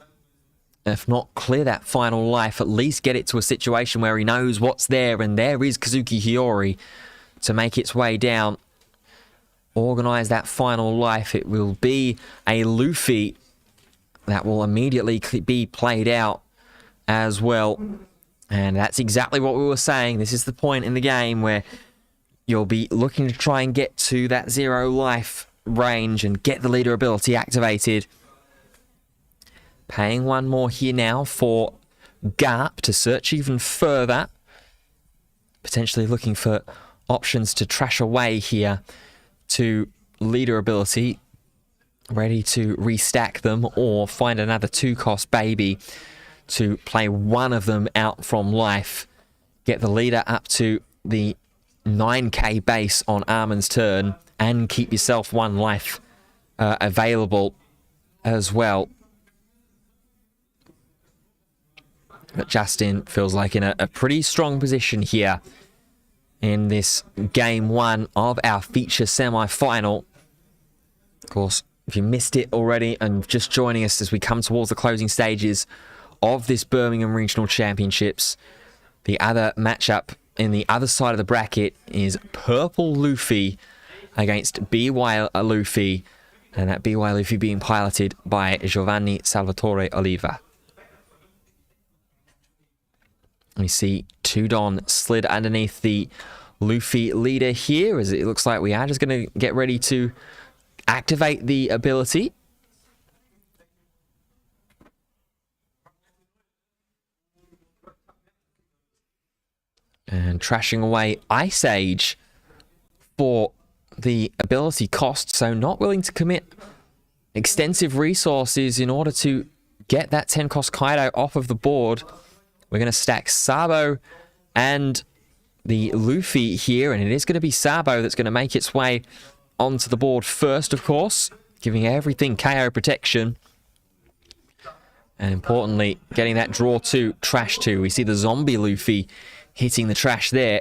if not clear that final life, at least get it to a situation where he knows what's there, and there is Kazuki Hiyori to make its way down, organize that final life. It will be a Luffy that will immediately be played out as well. And that's exactly what we were saying. This is the point in the game where you'll be looking to try and get to that 0 life range and get the leader ability activated. Paying 1 more here now for Garp to search even further. Potentially looking for options to trash away here to leader ability. Ready to restack them or find another 2-cost baby to play 1 of them out from life. Get the leader up to the 9k base on Arman's turn and keep yourself 1 life available as well. But Justin feels like in a pretty strong position here in this game 1 of our feature semi-final. Of course, if you missed it already and just joining us as we come towards the closing stages of this Birmingham Regional Championships, the other matchup in the other side of the bracket is Purple Luffy against BY Luffy, and that BY Luffy being piloted by Giovanni Salvatore Oliva. We see 2 Don slid underneath the Luffy leader here, as it looks like we are just going to get ready to activate the ability. And trashing away Ice Age for the ability cost, so not willing to commit extensive resources in order to get that 10-cost Kaido off of the board. We're going to stack Sabo and the Luffy here, and it is going to be Sabo that's going to make its way onto the board first, of course, giving everything KO protection. And importantly, getting that draw to trash 2. We see the zombie Luffy hitting the trash there,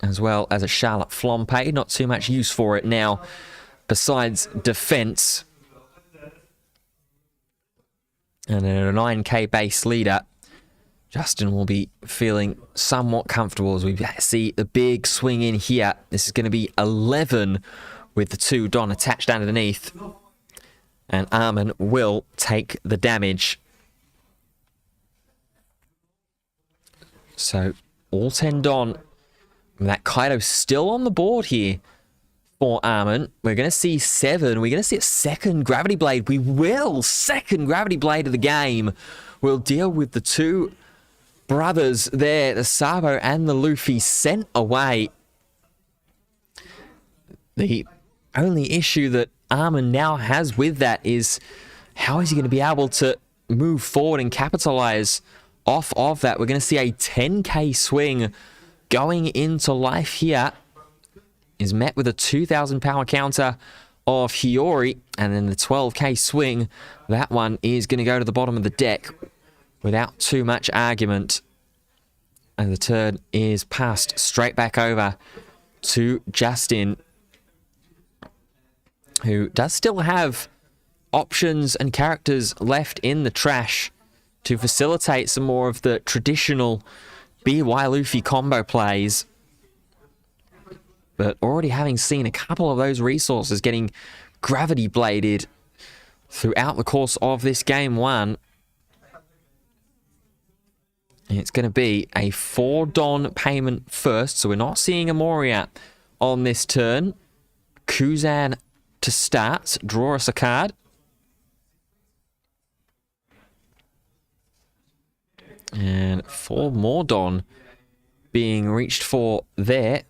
as well as a Charlotte Flompe. Not too much use for it now, besides defense. And then a 9k base leader, Justin will be feeling somewhat comfortable as we see the big swing in here. This is going to be 11 with the 2 Don attached underneath. And Arman will take the damage. So all 10 Don. That Kaido still on the board here for Arman. We're going to see 7. We're going to see a second Gravity Blade. We will. Second Gravity Blade of the game. We'll deal with the 2 brothers there, the Sabo and the Luffy, sent away The only issue that Arman now has with that is how is he going to be able to move forward and capitalize off of that? We're going to see a 10k swing going into life here. Is met with a 2,000 power counter of Hiyori, and then the 12k swing, that one is going to go to the bottom of the deck without too much argument. And the turn is passed straight back over to Justin, who does still have options and characters left in the trash to facilitate some more of the traditional BY Luffy combo plays. But already having seen a couple of those resources getting gravity bladed throughout the course of this game one, it's going to be a 4 Don payment first, so we're not seeing a Moria on this turn. Kuzan to start, draw us a card. And 4 more Don being reached for there.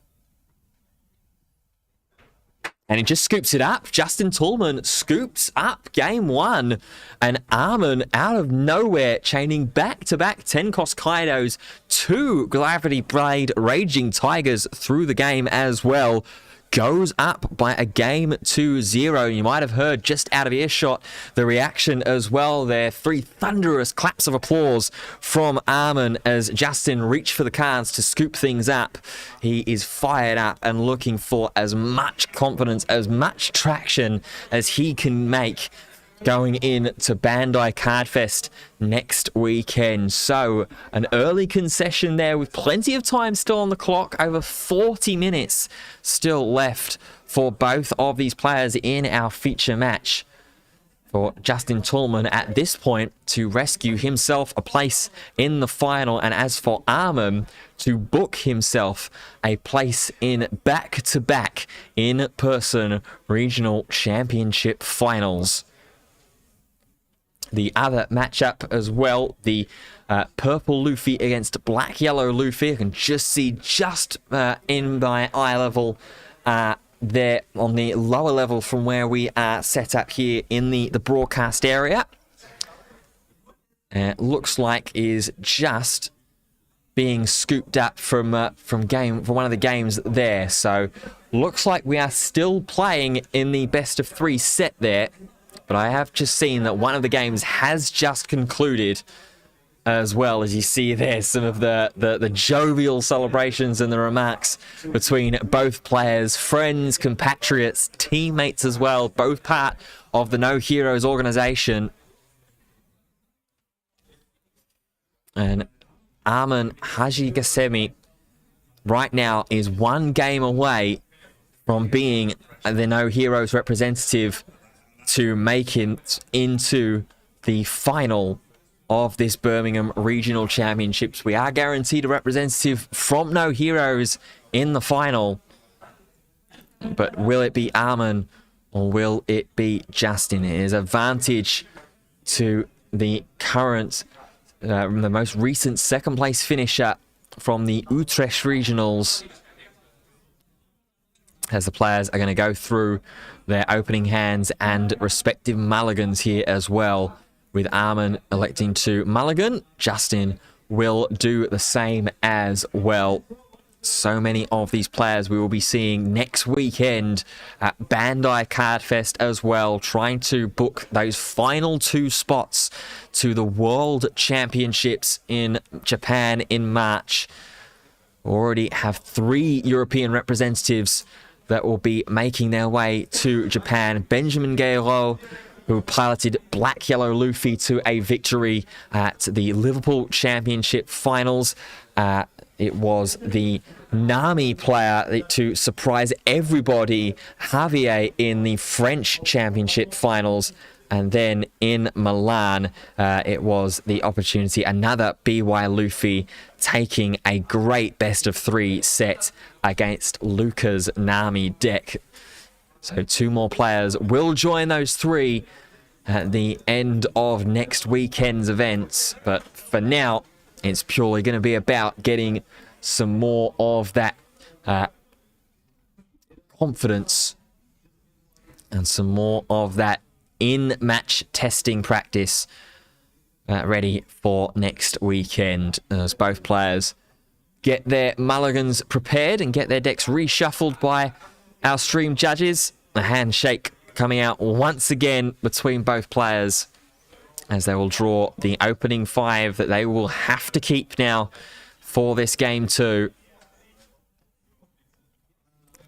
And he just scoops it up. Justin Tullman scoops up game one. And Arman, out of nowhere, chaining back-to-back 10-cost Kaidos, 2 Gravity Blade Raging Tigers through the game as well. Goes up by a game 2-0. You might have heard just out of earshot the reaction as well there. 3 thunderous claps of applause from Arman as Justin reached for the cards to scoop things up. He is fired up and looking for as much confidence, as much traction as he can make going in to Bandai Cardfest next weekend. So an early concession there with plenty of time still on the clock, over 40 minutes still left for both of these players in our feature match. For Justin Tullman at this point to rescue himself a place in the final, and as for Arman to book himself a place in back-to-back in-person regional championship finals. The other matchup as well, the purple Luffy against black-yellow Luffy. I can just see just in my eye level there on the lower level from where we are set up here in the broadcast area. Looks like is just being scooped up from one of the games there. So looks like we are still playing in the best of 3 set there. But I have just seen that one of the games has just concluded as well. As you see there, some of the jovial celebrations and the remarks between both players, friends, compatriots, teammates as well, both part of the No Heroes organization. And Arman Hajigasemi right now is 1 game away from being the No Heroes representative to make it into the final of this Birmingham Regional Championships. We are guaranteed a representative from No Heroes in the final. But will it be Arman or will it be Justin? It is advantage to the current, the most recent 2nd place finisher from the Utrecht Regionals, as the players are going to go through their opening hands and respective mulligans here as well, with Arman electing to mulligan. Justin will do the same as well. So many of these players we will be seeing next weekend at Bandai Cardfest as well, trying to book those final 2 spots to the World Championships in Japan in March. Already have 3 European representatives that will be making their way to Japan. Benjamin Guerrero, who piloted black-yellow Luffy to a victory at the Liverpool Championship Finals. It was the Nami player to surprise everybody, Javier, in the French Championship Finals. And then in Milan, it was the opportunity, another BY Luffy taking a great best of 3 set against Luca's Nami deck. So 2 more players will join those 3 at the end of next weekend's events. But for now, it's purely going to be about getting some more of that confidence And some more of that in-match testing practice ready for next weekend as both players get their mulligans prepared and get their decks reshuffled by our stream judges. A handshake coming out once again between both players as they will draw the opening 5 that they will have to keep now for this game 2.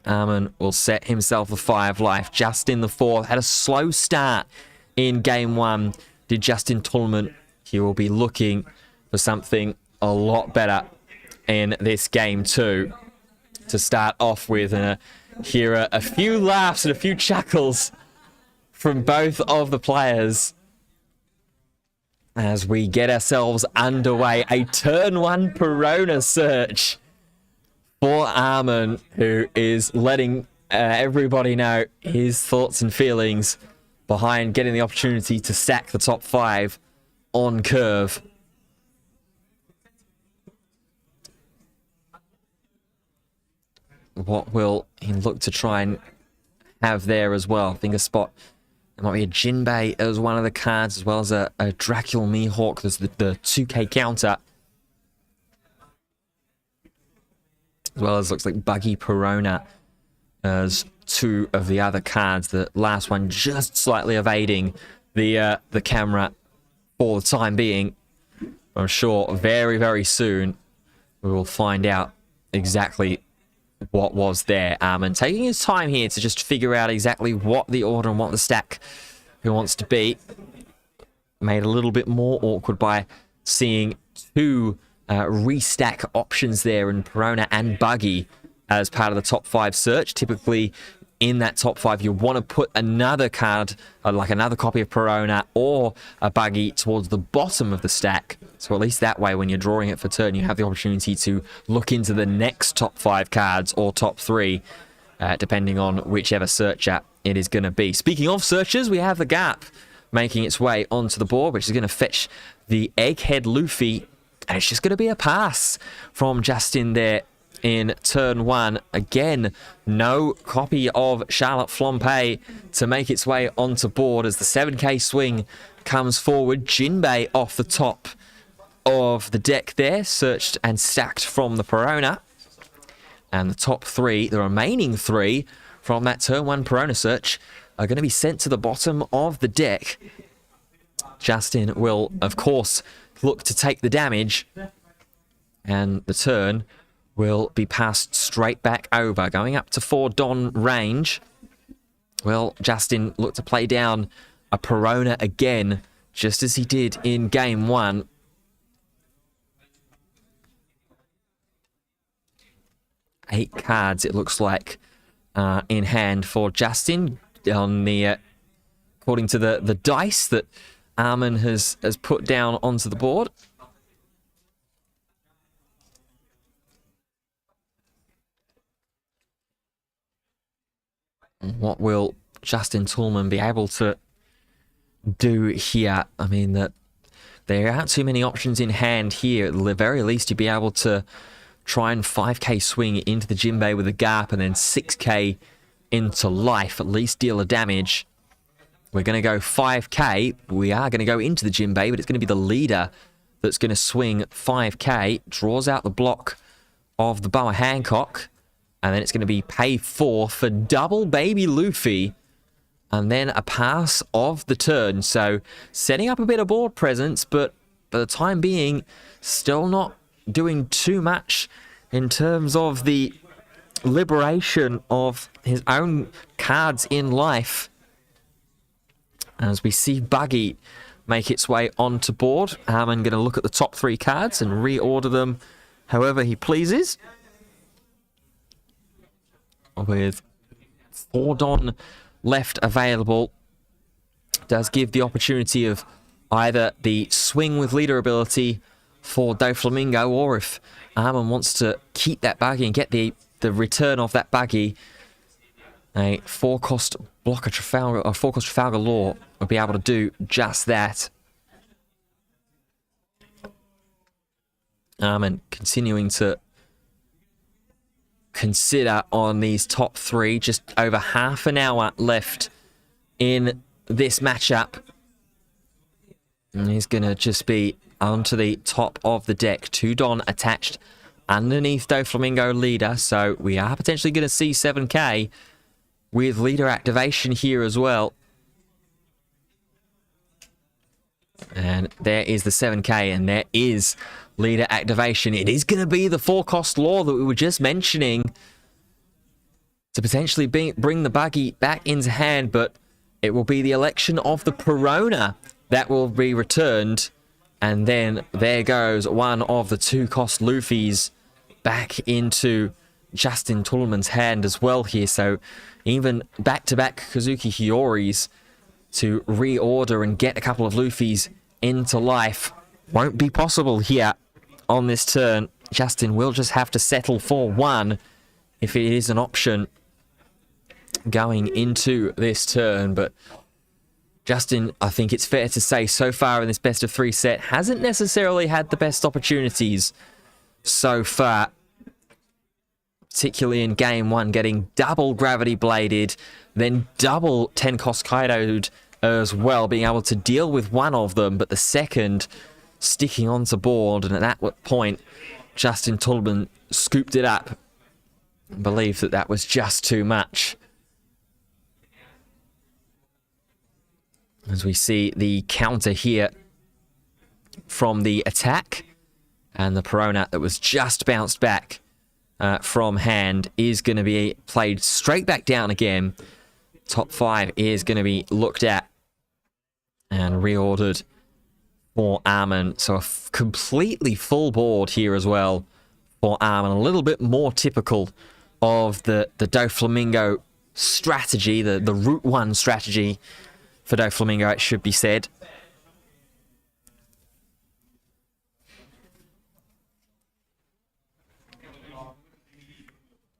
Arman will set himself a 5 life. Justin the 4th had a slow start in game 1. Did Justin Tullman. He will be looking for something a lot better in this game 2 to start off with. And hear a few laughs and a few chuckles from both of the players as we get ourselves underway. A turn 1 Perona search for Arman, who is letting everybody know his thoughts and feelings behind getting the opportunity to stack the top 5 on curve. What will he look to try and have there as well? I think a spot. There might be a Jinbei as one of the cards, as well as a Dracula Mihawk. There's the 2k counter. As well as looks like Buggy Perona as 2 of the other cards. The last one just slightly evading the camera for the time being. I'm sure very, very soon we will find out exactly what was there. And taking his time here to just figure out exactly what the order and what the stack he wants to be. Made a little bit more awkward by seeing 2 restack options there in Perona and Buggy as part of the top 5 search. Typically in that top 5 you want to put another card, like another copy of Perona or a Buggy towards the bottom of the stack. So at least that way when you're drawing it for turn you have the opportunity to look into the next top 5 cards or top 3 depending on whichever searcher it is going to be. Speaking of searchers, we have the Gap making its way onto the board, which is going to fetch the Egghead Luffy. And it's just going to be a pass from Justin there in turn 1. Again, no copy of Charlotte Flompe to make its way onto board as the 7k swing comes forward. Jinbei off the top of the deck there, searched and stacked from the Perona. And the top 3, the remaining 3 from that turn 1 Perona search are going to be sent to the bottom of the deck. Justin will, of course, look to take the damage, and the turn will be passed straight back over. Going up to 4 Don range, will Justin look to play down a Perona again, just as he did in game 1. Eight cards, it looks like, in hand for Justin on the according to the dice that Arman has put down onto the board. What will Justin Tullman be able to do here? I mean, that there aren't too many options in hand here. At the very least, you'd be able to try and 5k swing into the Jinbei with a Gap and then 6k into life, at least deal a damage. We're going to go 5k. We are going to go into the Jinbei, but it's going to be the leader that's going to swing 5k. Draws out the block of the Boa Hancock. And then it's going to be pay 4 for double Baby Luffy. And then a pass of the turn. So setting up a bit of board presence, but for the time being, still not doing too much in terms of the liberation of his own cards in life. As we see Buggy make its way onto board, Arman going to look at the top 3 cards and reorder them however he pleases. With 4 Don left available, does give the opportunity of either the swing with leader ability for Doflamingo, or if Arman wants to keep that Buggy and get the return of that Buggy, a 4-cost blocker Trafalgar, or 4-cost Trafalgar Law would be able to do just that. Arman continuing to consider on these top 3. Just over half an hour left in this matchup. And he's going to just be onto the top of the deck. 2 Don attached underneath Doflamingo leader. So we are potentially going to see 7k with leader activation here as well. And there is the 7k, and there is leader activation. It is going to be the 4-cost law that we were just mentioning to potentially bring the buggy back into hand, but it will be the election of the Perona that will be returned. And then there goes one of the 2-cost Luffys back into Justin Tulleman's hand as well here. So even back-to-back Kazuki Hiyori's to reorder and get a couple of Luffys into life won't be possible here on this turn. Justin will just have to settle for 1 if it is an option going into this turn. But Justin, I think it's fair to say, so far in this best of 3 set, hasn't necessarily had the best opportunities so far. Particularly in game 1, getting double gravity bladed, then double 10-cost Kaido'd as well, being able to deal with one of them, but the second sticking onto board. And at that point, Justin Tulleman scooped it up and believed that that was just too much. As we see the counter here from the attack, and the Perona that was just bounced back from hand is going to be played straight back down again. Top 5 is going to be looked at and reordered for Arman. So a completely full board here as well for Arman. A little bit more typical of the Doflamingo strategy, the Route 1 strategy for Doflamingo, it should be said.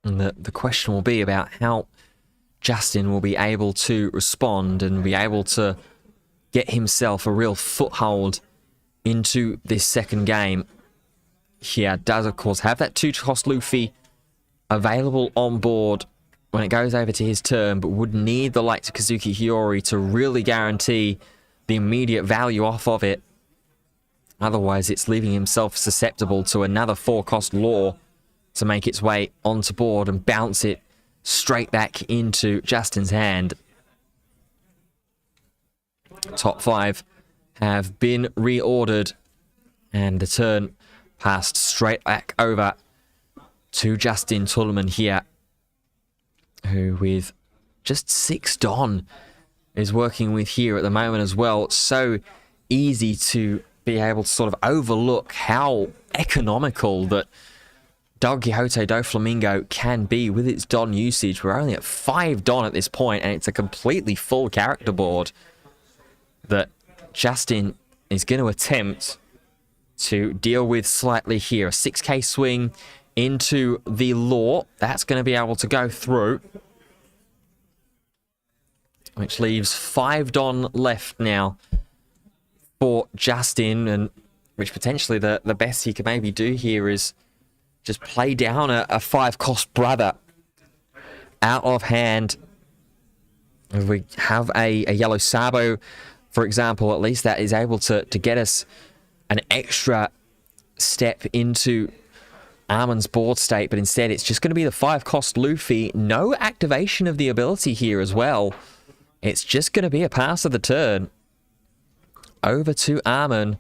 And the question will be about how Justin will be able to respond and be able to get himself a real foothold into this second game. Here does, of course, have that 2-cost Luffy available on board when it goes over to his turn, but would need the likes of Kazuki Hiyori to really guarantee the immediate value off of it. Otherwise, it's leaving himself susceptible to another 4-cost law to make its way onto board and bounce it straight back into Justin's hand. Top 5 have been reordered, and the turn passed straight back over to Justin Tulleman here, who with just 6 Don is working with here at the moment as well. It's so easy to be able to sort of overlook how economical that Don Quixote Doflamingo can be with its Don usage. We're only at 5 Don at this point, and it's a completely full character board that Justin is going to attempt to deal with slightly here. A 6k swing into the law. That's going to be able to go through, which leaves 5 Don left now for Justin, and which potentially the best he could maybe do here is just play down a 5-cost brother out of hand. If we have a yellow Sabo, for example, at least that is able to get us an extra step into Arman's board state, but instead it's just going to be the 5-cost Luffy. No activation of the ability here as well. It's just going to be a pass of the turn over to Arman.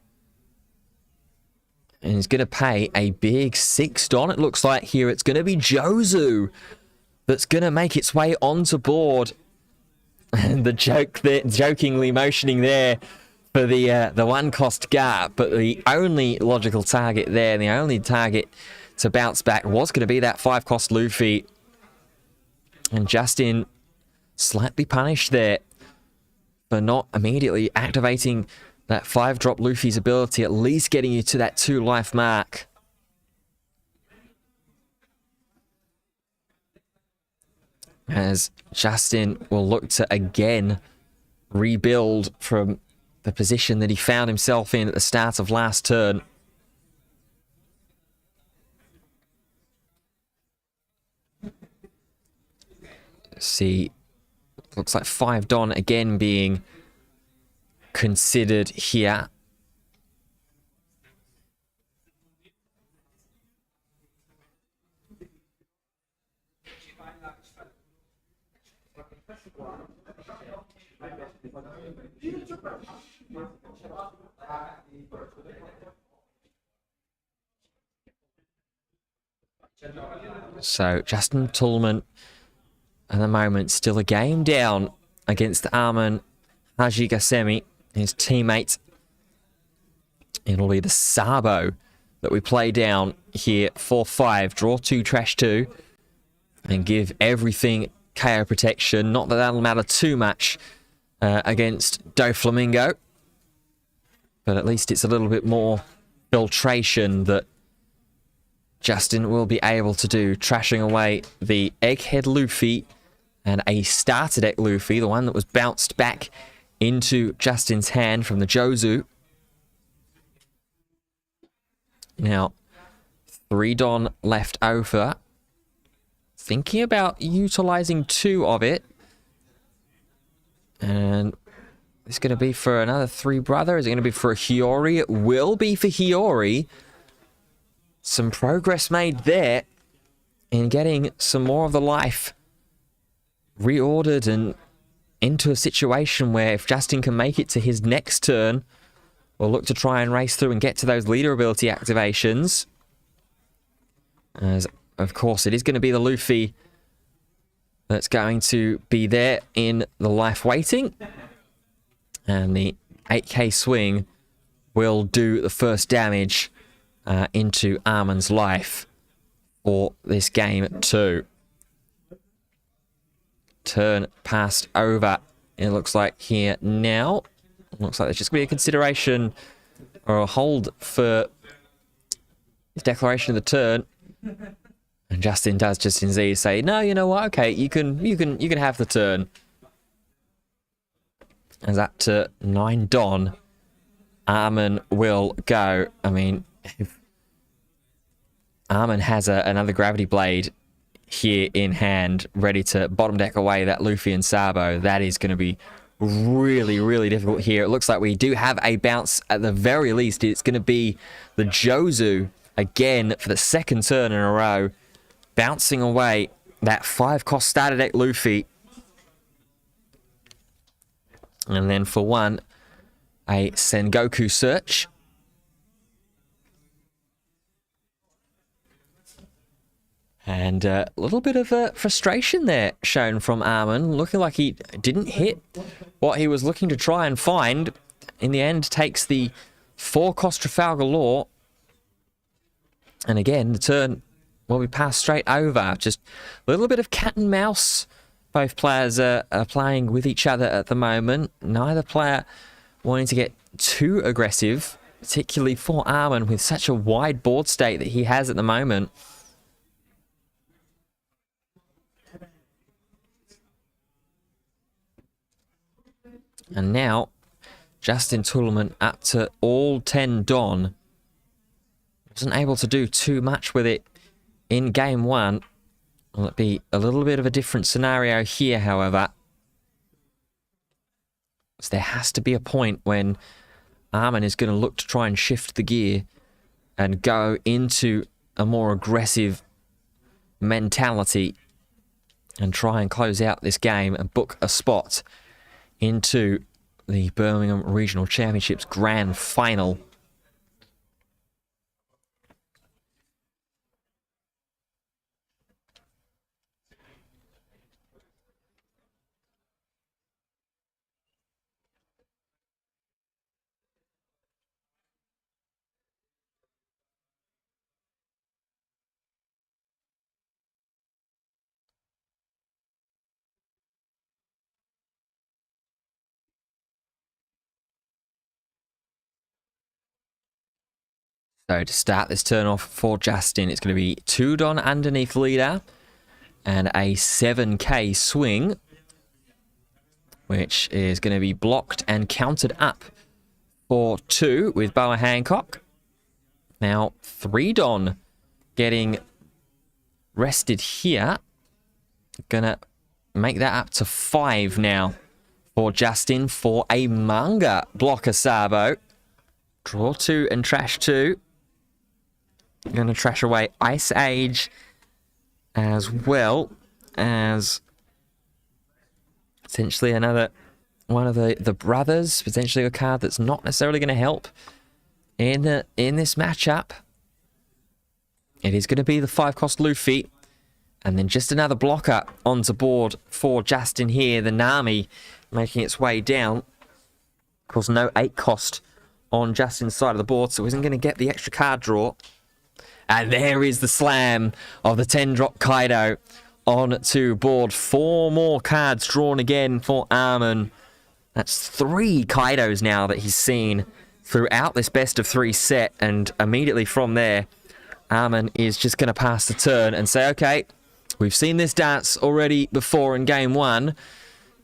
And he's going to pay a big 6 Don, it looks like here. It's going to be Jozu that's going to make its way onto board. And the joke there, jokingly motioning there for the 1-cost gap. But the only logical target there, and the only target to bounce back, was going to be that 5-cost Luffy. And Justin slightly punished there for not immediately activating that 5-drop Luffy's ability, at least getting you to that 2-life mark. As Justin will look to again rebuild from the position that he found himself in at the start of last turn. See Looks like 5 Don again being considered here. So Justin Toolman at the moment still a game down against Arman Hajigasemi, his teammate. It'll be the Sabo that we play down here 4-5, draw 2, trash 2, and give everything KO protection. Not that that'll matter too much against Doflamingo, but at least it's a little bit more filtration that Justin will be able to do, trashing away the Egghead Luffy and a starter deck Luffy, the one that was bounced back into Justin's hand from the Jozu. Now, 3 Don left over. Thinking about utilizing 2 of it. And it's going to be for another 3 brother. Is it going to be for a Hiyori? It will be for Hiyori. Some progress made there in getting some more of the life reordered and into a situation where if Justin can make it to his next turn, we'll look to try and race through and get to those leader ability activations. As, of course, it is going to be the Luffy that's going to be there in the life waiting. And the 8k swing will do the first damage into Arman's life for this game 2. Turn passed over, it looks like here now. Looks like there's just going to be a consideration or a hold for his declaration of the turn. And Justin does just indeed say, no, you know what, okay, you can have the turn. As up to 9 Don, Arman will go. I mean, if Arman has another gravity blade here in hand, ready to bottom deck away that Luffy and Sabo, that is going to be really, really difficult here. It looks like we do have a bounce at the very least. It's going to be the Jozu again for the 2nd turn in a row, bouncing away that 5-cost starter deck Luffy. And then for 1, a Sengoku search. And a little bit of frustration there shown from Arman, looking like he didn't hit what he was looking to try and find. In the end, takes the 4-cost Trafalgar Law. And again, the turn will be passed straight over. Just a little bit of cat and mouse. Both players are playing with each other at the moment. Neither player wanting to get too aggressive, particularly for Arman with such a wide board state that he has at the moment. And now, Justin Toolman up to all 10 Don. Wasn't able to do too much with it in game 1. Will it be a little bit of a different scenario here, however? So there has to be a point when Arman is going to look to try and shift the gear and go into a more aggressive mentality and try and close out this game and book a spot into the Birmingham Regional Championships Grand Final. So to start this turn off for Justin, it's going to be 2 Don underneath leader and a 7k swing, which is going to be blocked and counted up for 2 with Boa Hancock. Now 3 Don getting rested here. Gonna make that up to 5 now for Justin for a manga blocker Sabo. Draw 2 and trash 2. Going to trash away Ice Age as well as potentially another one of the brothers, potentially a card that's not necessarily going to help in this matchup. It is going to be the 5-cost Luffy, and then just another blocker onto board for Justin here. The Nami making its way down. Of course, no 8-cost on Justin's side of the board, so isn't going to get the extra card draw. And there is the slam of the 10-drop Kaido onto board. 4 more cards drawn again for Arman. That's 3 Kaidos now that he's seen throughout this best of 3 set. And immediately from there, Arman is just going to pass the turn and say, okay, we've seen this dance already before in game 1.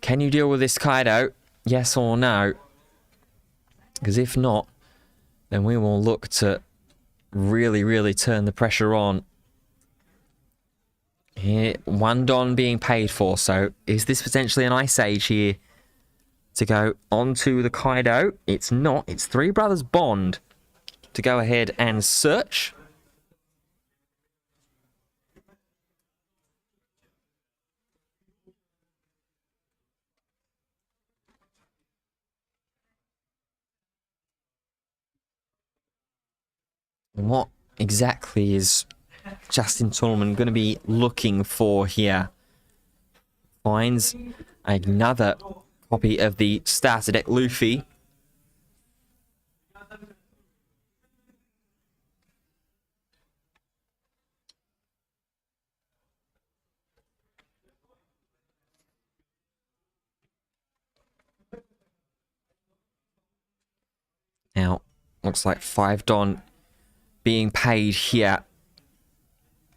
Can you deal with this Kaido? Yes or no? Because if not, then we will look to really turn the pressure on. Here, 1 Don being paid for. So is this potentially an Ice Age here to go onto the Kaido? It's not. It's 3 Brothers Bond to go ahead and search. What exactly is Justin Tournament going to be looking for here? Finds another copy of the starter deck Luffy. Now, looks like 5 Don being paid here.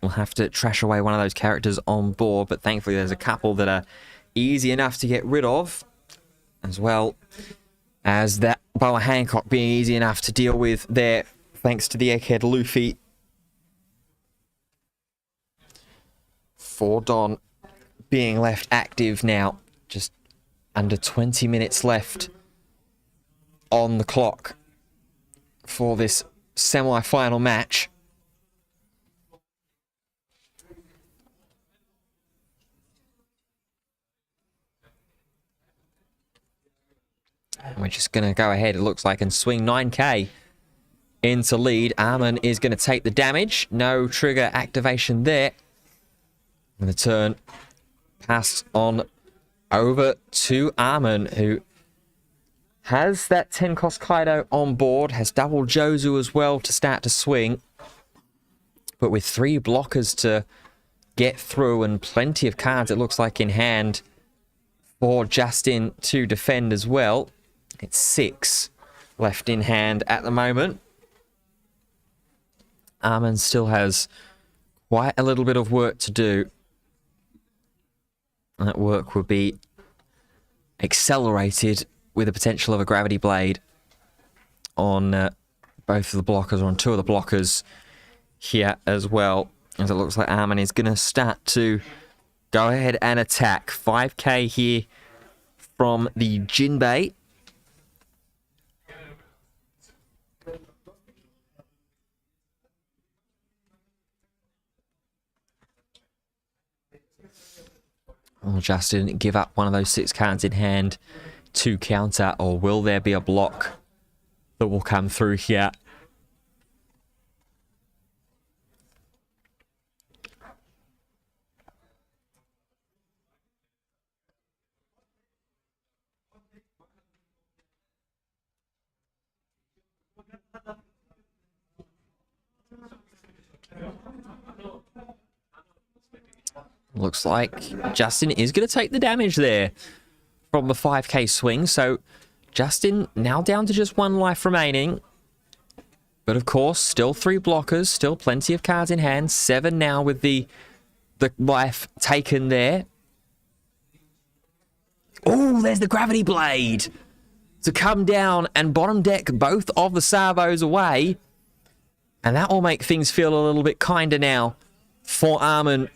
We'll have to trash away one of those characters on board, but thankfully there's a couple that are easy enough to get rid of, as well as that Boa Hancock being easy enough to deal with there, thanks to the Egghead Luffy. 4 Don being left active now, just under 20 minutes left on the clock for this semi-final match. And we're just going to go ahead, it looks like, and swing 9k into lead. Arman is going to take the damage. No trigger activation there. And the turn passed on over to Arman, who has that 10-cost Kaido on board, has double Jozu as well to start to swing. But with 3 blockers to get through and plenty of cards, it looks like, in hand for Justin to defend as well. It's 6 left in hand at the moment. Arman still has quite a little bit of work to do. And that work will be accelerated with the potential of a gravity blade on both of the blockers, or on 2 of the blockers here as well. As it looks like Arman is going to start to go ahead and attack. 5k here from the Jinbei. Will Justin give up one of those 6 cards in hand to counter, or will there be a block that will come through here? Looks like Justin is going to take the damage there from the 5k swing. So Justin now down to just 1 life remaining. But of course, still 3 blockers, still plenty of cards in hand. 7 now with the life taken there. Oh, there's the gravity blade to come down and bottom deck both of the Sabos away. And that will make things feel a little bit kinder now for Arman,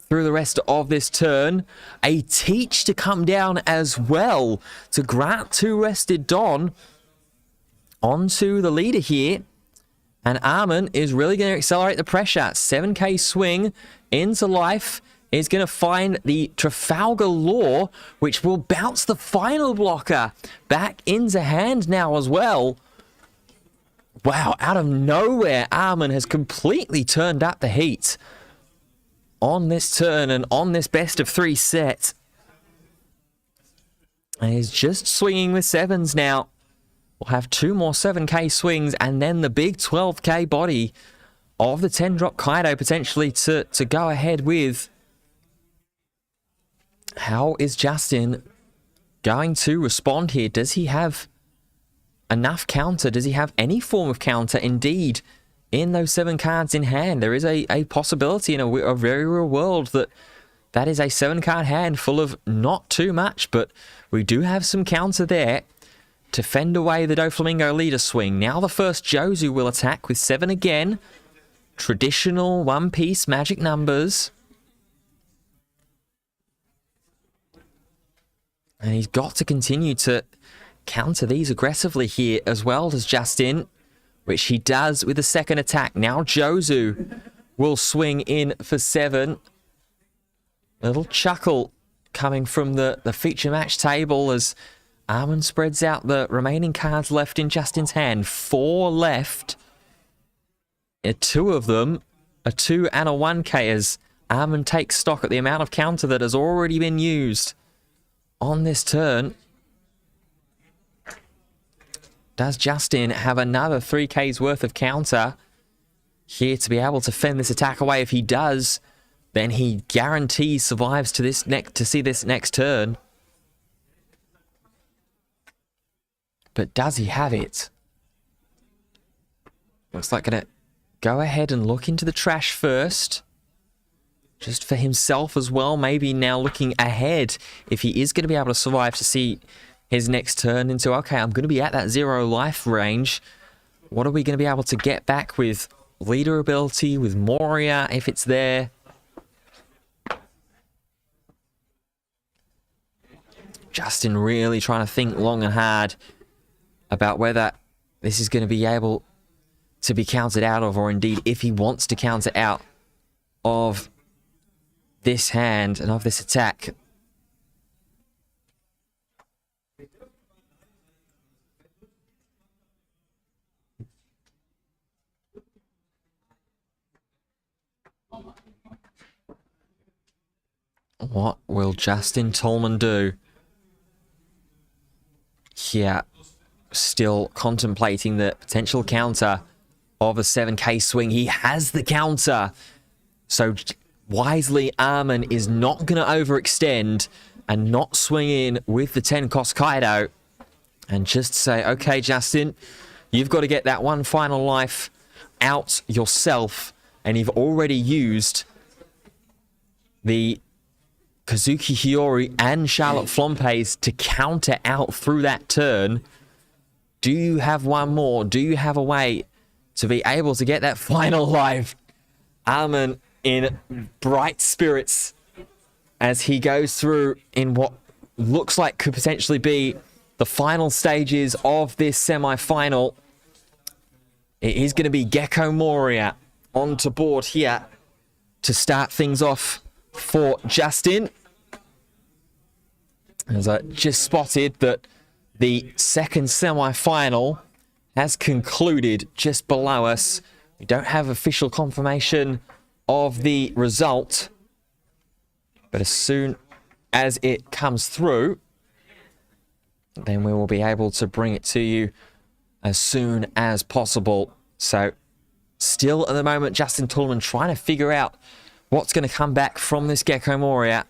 through the rest of this turn. A teach to come down as well to grant 2 rested Don onto the leader here. And Arman is really going to accelerate the pressure. 7k swing into life is going to find the Trafalgar Law, which will bounce the final blocker back into hand now as well. Wow, out of nowhere, Arman has completely turned up the heat on this turn and on this best of 3 set. And he's just swinging with 7s now. We'll have 2 more 7k swings and then the big 12k body of the 10-drop Kaido potentially to go ahead with. How is Justin going to respond here? Does he have enough counter? Does he have any form of counter? Indeed, in those 7 cards in hand, there is a possibility in a very real world that is a 7-card hand full of not too much, but we do have some counter there to fend away the Doflamingo leader swing. Now the first Jozu will attack with 7 again. Traditional one-piece magic numbers. And he's got to continue to counter these aggressively here as well as Justin, which he does with the second attack. Now Jozu will swing in for 7. A little chuckle coming from the feature match table as Arman spreads out the remaining cards left in Justin's hand. 4 left. 2 of them, a 2 and a 1k, as Arman takes stock at the amount of counter that has already been used on this turn. Does Justin have another 3k's worth of counter here to be able to fend this attack away? If he does, then he guarantees survives to see this next turn. But does he have it? Looks like gonna go ahead and look into the trash first. Just for himself as well. Maybe now looking ahead if he is going to be able to survive to see his next turn into, okay, I'm going to be at that 0 life range. What are we going to be able to get back with leader ability, with Moria if it's there? Justin really trying to think long and hard about whether this is going to be able to be counted out of, or indeed if he wants to counter out of this hand and of this attack. What will Justin Tolman do? Here, still contemplating the potential counter of a 7k swing. He has the counter. So wisely, Arman is not going to overextend and not swing in with the 10 cost Kaido. And just say, okay, Justin, you've got to get that one final life out yourself. And you've already used the Kazuki Hiyori and Charlotte Flompe's to counter out through that turn. Do you have one more? Do you have a way to be able to get that final life? Arman in bright spirits as he goes through in what looks like could potentially be the final stages of this semi-final. It is going to be Gecko Moria onto board here to start things off for Justin. As I just spotted that the second semi-final has concluded just below us. We don't have official confirmation of the result, but as soon as it comes through, then we will be able to bring it to you as soon as possible. So still at the moment, Justin Tolman trying to figure out what's going to come back from this Gecko Moria.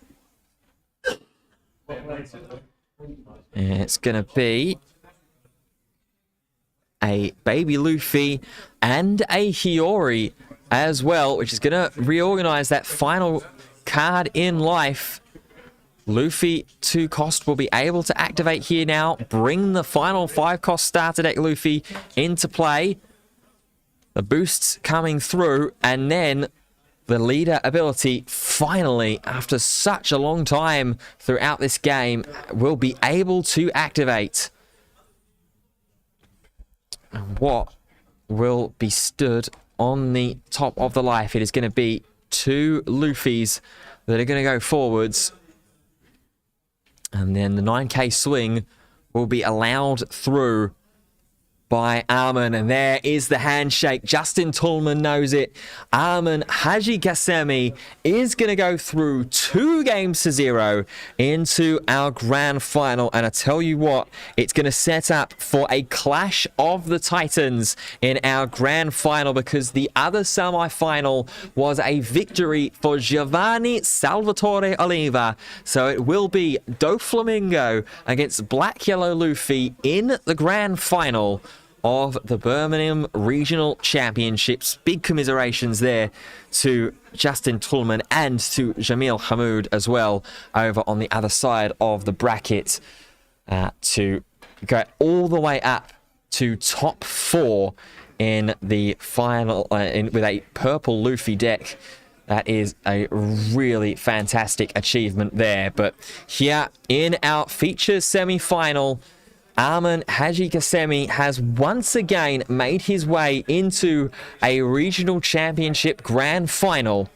And it's going to be a baby Luffy and a Hiyori as well, which is going to reorganize that final card in life. Luffy 2 cost will be able to activate here now, bring the final 5 cost starter deck Luffy into play. The boosts coming through, and then the leader ability, finally, after such a long time throughout this game, will be able to activate. And what will be stood on the top of the life? It is going to be 2 Luffys that are going to go forwards. And then the 9k swing will be allowed through by Arman, and there is the handshake. Justin Tullman knows it. Arman Haji Kasemi is going to go through 2-0 into our grand final, and I tell you what, it's going to set up for a clash of the titans in our grand final, because the other semi-final was a victory for Giovanni Salvatore Oliva. So it will be Doflamingo against Black Yellow Luffy in the grand final of the Birmingham Regional Championships. Big commiserations there to Justin Tullman and to Jamil Hamoud as well over on the other side of the bracket to go all the way up to top 4 in the final with a purple Luffy deck. That is a really fantastic achievement there. But here in our features semi-final, Arman Haji Kasemi has once again made his way into a regional championship grand final.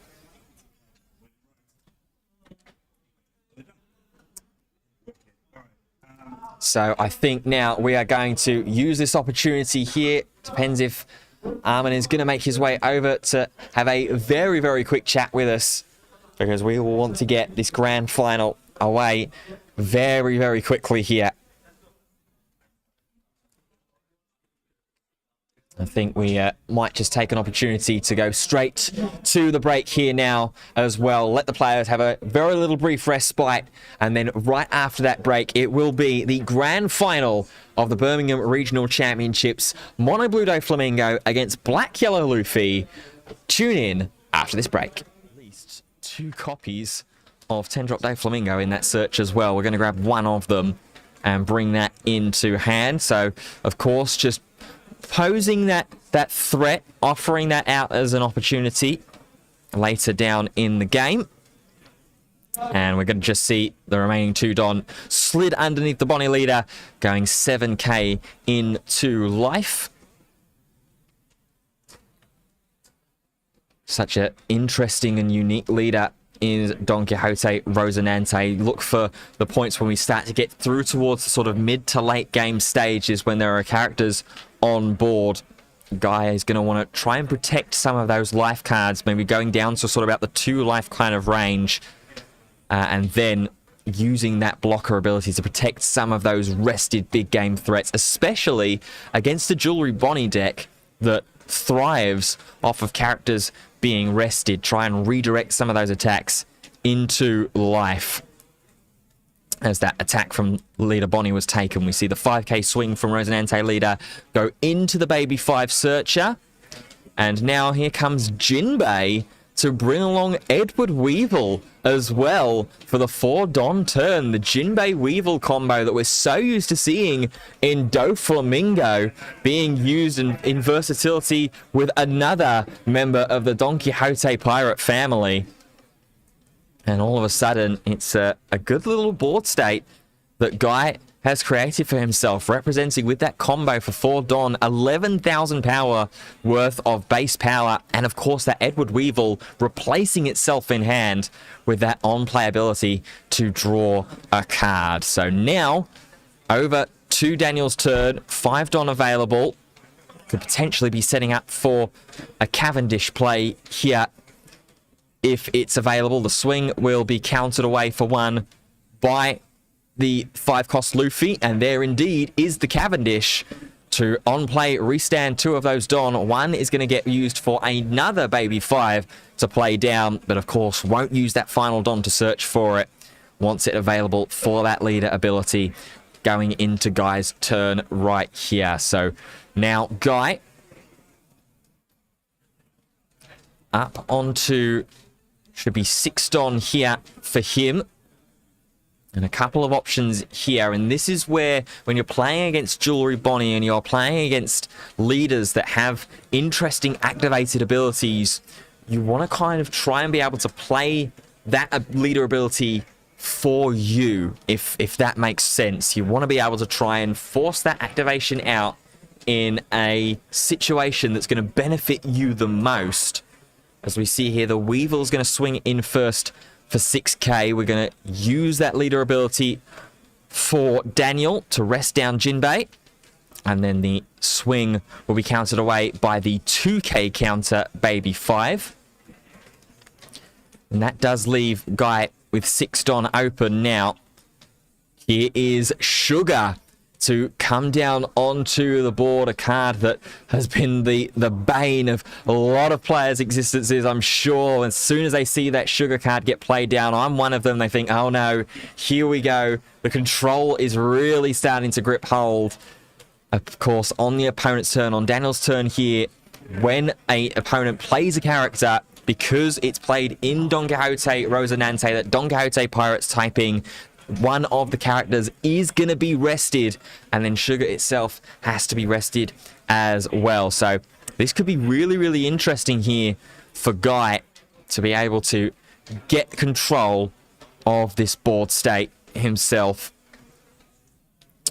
So I think now we are going to use this opportunity here. Depends if Arman is going to make his way over to have a very, very quick chat with us, because we will want to get this grand final away very, very quickly here. I think we might just take an opportunity to go straight to the break here now as well. Let the players have a very little brief respite, and then right after that break, it will be the grand final of the Birmingham Regional Championships. Mono Blue Doflamingo against Black Yellow Luffy. Tune in after this break. At least 2 copies of 10-drop Doflamingo in that search as well. We're going to grab one of them and bring that into hand. So, of course, just posing that threat, offering that out as an opportunity later down in the game. And we're going to just see the remaining 2 Don slid underneath the Bonnie leader, going 7k into life. Such an interesting and unique leader is Don Quixote Rosinante. Look for the points when we start to get through towards the sort of mid to late game stages when there are characters on board. Guy is going to want to try and protect some of those life cards, maybe going down to sort of about the 2 life kind of range, and then using that blocker ability to protect some of those rested big game threats, especially against a Jewelry Bonnie deck that thrives off of characters being rested. Try and redirect some of those attacks into life. As that attack from leader Bonnie was taken, we see the 5k swing from Rosinante leader go into the baby 5 searcher. And now here comes Jinbei to bring along Edward Weevil as well for the 4 Don turn. The Jinbei Weevil combo that we're so used to seeing in Doflamingo being used in versatility with another member of the Don Quixote pirate family. And all of a sudden, it's a good little board state that Guy has created for himself, representing with that combo for 4 Don, 11,000 power worth of base power, and of course that Edward Weevil replacing itself in hand with that on-play ability to draw a card. So now, over to Daniel's turn, 5 Don available. Could potentially be setting up for a Cavendish play here. If it's available, the swing will be countered away for 1 by the 5-cost Luffy, and there indeed is the Cavendish to on-play restand 2 of those Don. 1 is going to get used for another baby 5 to play down, but of course won't use that final Don to search for it. Wants it available for that leader ability going into Guy's turn right here. So now Guy up onto, should be 6 Don here for him. And a couple of options here. And this is where, when you're playing against Jewelry Bonnie and you're playing against leaders that have interesting activated abilities, you want to kind of try and be able to play that leader ability for you, if that makes sense. You want to be able to try and force that activation out in a situation that's going to benefit you the most. As we see here, the Weevil's going to swing in first for 6k. We're going to use that leader ability for Daniel to rest down Jinbei. And then the swing will be countered away by the 2k counter, Baby 5. And that does leave Guy with 6 Don open now. Here is Sugar to come down onto the board, a card that has been the bane of a lot of players' existences, I'm sure. As soon as they see that Sugar card get played down, I'm one of them, they think, oh no, here we go. The control is really starting to grip hold. Of course, on the opponent's turn, on Daniel's turn here, when an opponent plays a character, because it's played in Don Quixote Rosinante, that Don Quixote Pirates typing, one of the characters is going to be rested, and then Sugar itself has to be rested as well. So this could be really, really interesting here for Guy to be able to get control of this board state himself.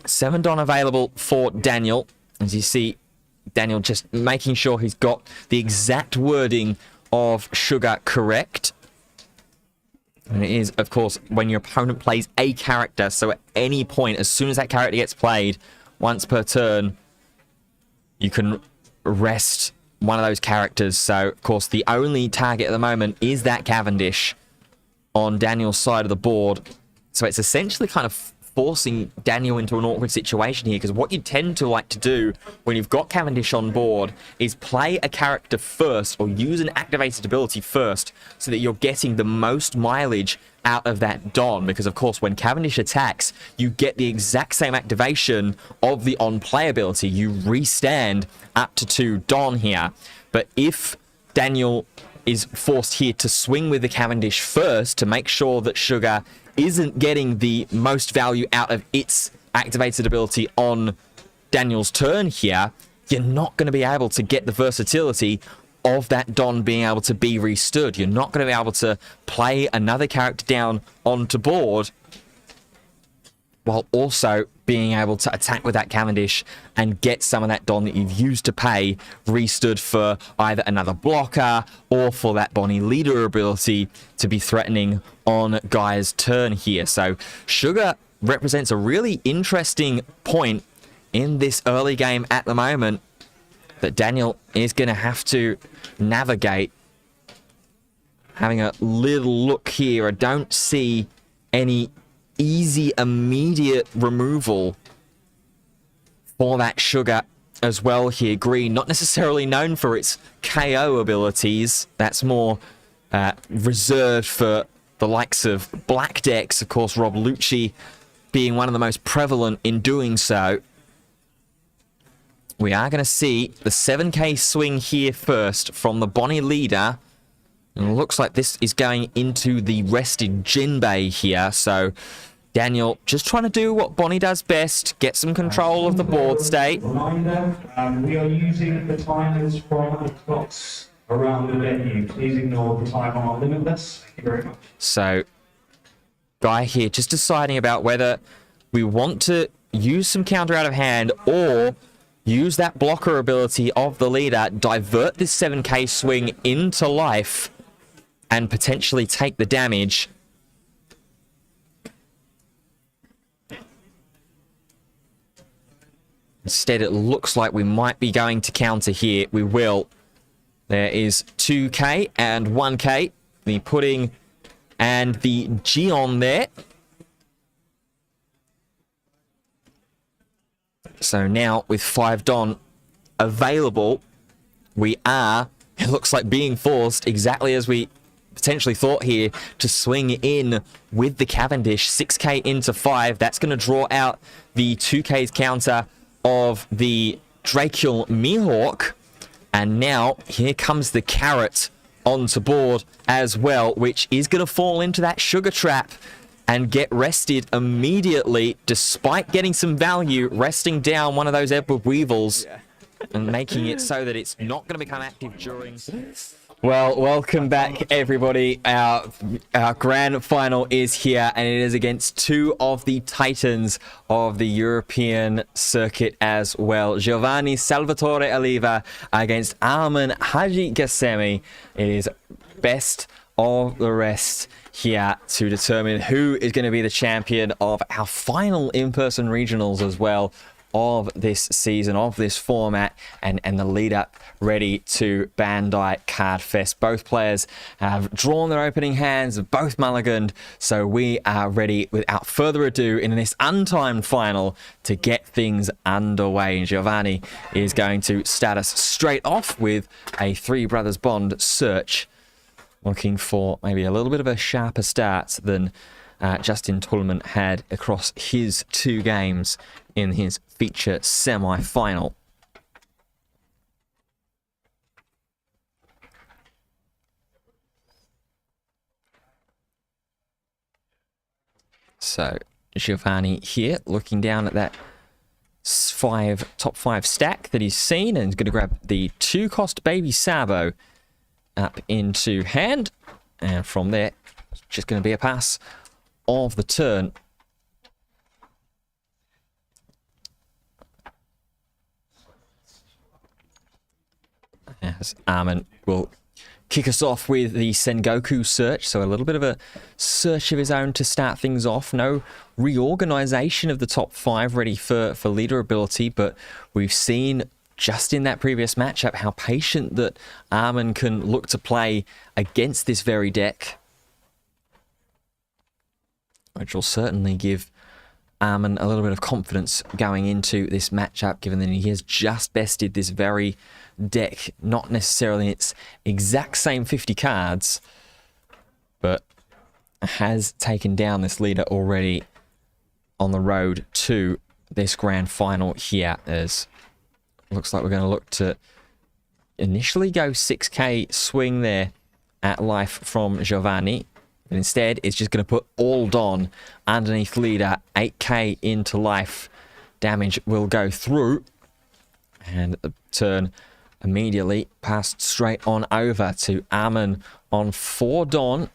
7 Don available for Daniel. As you see, Daniel just making sure he's got the exact wording of Sugar correct. And it is, of course, when your opponent plays a character. So at any point, as soon as that character gets played, once per turn, you can rest one of those characters. So, of course, the only target at the moment is that Cavendish on Daniel's side of the board. So it's essentially kind of forcing Daniel into an awkward situation here, because what you tend to like to do when you've got Cavendish on board is play a character first, or use an activated ability first, so that you're getting the most mileage out of that Don. Because of course, when Cavendish attacks, you get the exact same activation of the on-play ability. You restand up to 2 Don here. But if Daniel is forced here to swing with the Cavendish first to make sure that Sugar isn't getting the most value out of its activated ability on Daniel's turn here, you're not going to be able to get the versatility of that Don being able to be restood. You're not going to be able to play another character down onto board while also being able to attack with that Cavendish and get some of that Don that you've used to pay restood for either another blocker or for that Bonnie leader ability to be threatening on Guy's turn here. So Sugar represents a really interesting point in this early game at the moment that Daniel is going to have to navigate. Having a little look here, I don't see any easy immediate removal for that Sugar as well here. Green, not necessarily known for its KO abilities. That's more reserved for the likes of black decks. Of course, Rob Lucci being one of the most prevalent in doing so. We are going to see the 7k swing here first from the Bonnie leader. And it looks like this is going into the rested Jinbei here. So Daniel just trying to do what Bonnie does best, get some control of the board state. Reminder, we are using the timers from the clocks around the venue. Please ignore the timer on Limitless. Thank you very much. So Guy here just deciding about whether we want to use some counter out of hand or use that blocker ability of the leader, divert this 7k swing into life, and potentially take the damage. Instead, it looks like we might be going to counter here. We will. There is 2k and 1k. The pudding and the Gion there. So now with 5 Don available, we are, it looks like, being forced, exactly as we potentially thought here, to swing in with the Cavendish. 6k into 5. That's going to draw out the 2k's counter of the Dracul Mihawk. And now here comes the carrot onto board as well, which is going to fall into that Sugar trap and get rested immediately, despite getting some value, resting down one of those Edward Weevils and making it so that it's not going to become active during Well, welcome back, everybody. Our grand final is here, and it is against two of the titans of the European circuit as well. Giovanni Salvatore Oliva against Arman Haji Gassemi. It is best of the rest here to determine who is going to be the champion of our final in-person regionals as well of this season, of this format, and the lead up ready to Bandai Card Fest. Both players have drawn their opening hands, both mulliganed, so we are ready without further ado in this untimed final to get things underway. Giovanni is going to start us straight off with a Three Brothers Bond search, looking for maybe a little bit of a sharper start than Justin Tullman had across his two games in his feature semi-final. So Giovanni here looking down at that top five stack that he's seen, and is going to grab the 2-cost Baby Sabo up into hand, and from there it's just going to be a pass of the turn. As Arman will kick us off with the Sengoku search, so a little bit of a search of his own to start things off. No reorganization of the top 5 ready for leader ability, but we've seen just in that previous matchup how patient that Arman can look to play against this very deck, which will certainly give Arman a little bit of confidence going into this matchup, given that he has just bested this very deck, not necessarily its exact same 50 cards, but has taken down this leader already on the road to this grand final here. As looks like we're going to look to initially go 6k swing there at life from Giovanni, but instead it's just going to put all Don underneath leader. 8k into life damage will go through, and the turn immediately passed straight on over to Arman on 4 Don,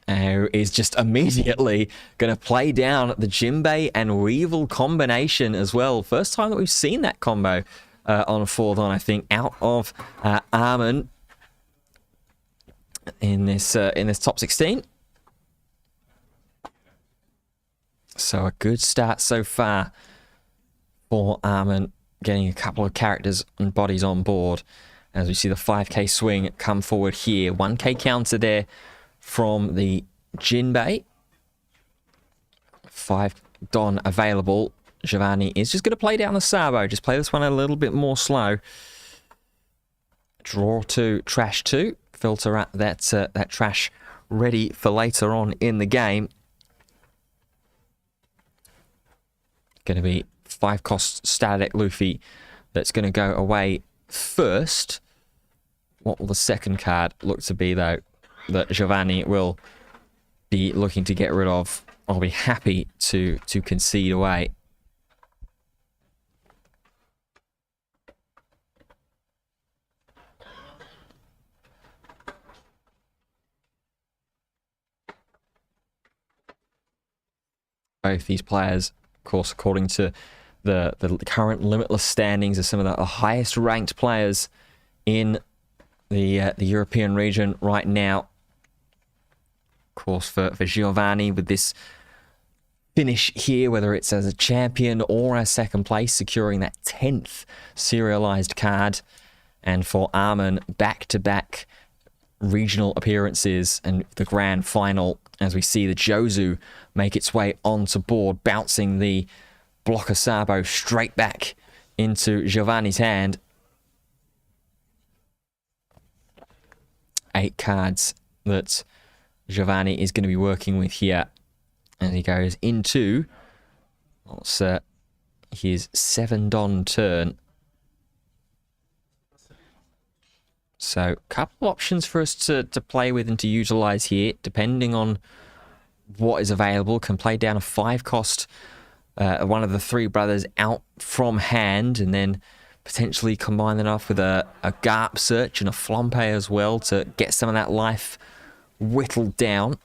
who is just immediately going to play down the Jinbei and Weevil combination as well. First time that we've seen that combo on 4 Don, I think, out of Arman in this top 16. So a good start so far for Arman, getting a couple of characters and bodies on board as we see the 5k swing come forward here. 1k counter there from the Jinbei. 5 Don available. Giovanni is just going to play down the Sabo, just play this one a little bit more slow. Draw 2, trash 2, filter out that trash ready for later on in the game. Going to be 5-cost static Luffy that's going to go away first. What will the second card look to be, though, that Giovanni will be looking to get rid of? I'll be happy to concede away. Both these players, of course, according to the current limitless standings, are some of the highest ranked players in the European region right now. Of course, for Giovanni, with this finish here, whether it's as a champion or as second place, securing that 10th serialized card, and for Arman, back-to-back regional appearances and the grand final, as we see the Jozu make its way onto board, bouncing the blocker Sabo straight back into Giovanni's hand. 8 cards that Giovanni is going to be working with here as he goes into his 7 Don turn. So a couple options for us to play with and to utilize here, depending on what is available. Can play down a 5-cost one of the 3 brothers out from hand, and then Potentially combine that off with a Garp search and a Flompe as well to get some of that life whittled down.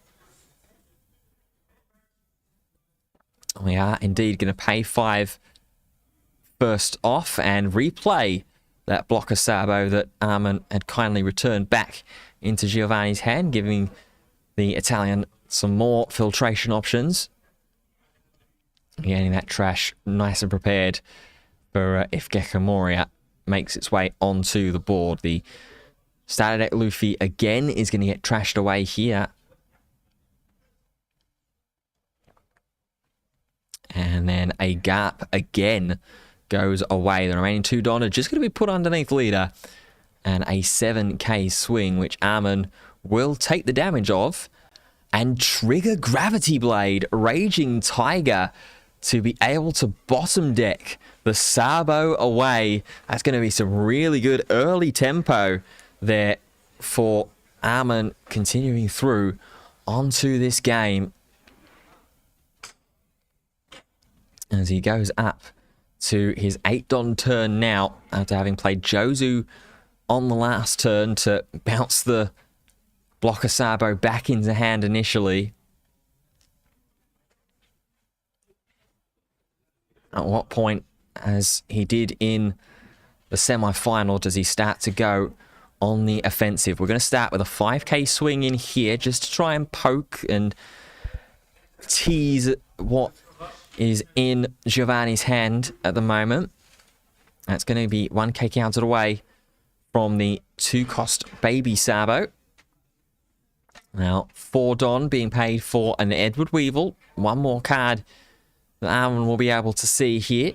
We are indeed going to pay 5 first off and replay that blocker Sabo that Arman had kindly returned back into Giovanni's hand, giving the Italian some more filtration options. Getting that trash nice and prepared for if Gecko Moria makes its way onto the board. The starter deck Luffy again is going to get trashed away here. And then a Garp again goes away. The remaining 2 Don are just going to be put underneath leader. And a 7k swing, which Arman will take the damage of. And trigger Gravity Blade, Raging Tiger, to be able to bottom deck the Sabo away. That's going to be some really good early tempo there for Arman continuing through onto this game. As he goes up to his 8 Don turn now, after having played Jozu on the last turn to bounce the blocker Sabo back into hand initially. At what point, as he did in the semi-final, does he start to go on the offensive? We're going to start with a 5k swing in here just to try and poke and tease what is in Giovanni's hand at the moment. That's going to be 1k counted away from the 2-cost baby Sabo. Now, 4 Don being paid for an Edward Weevil. 1 more card that Arman will be able to see here.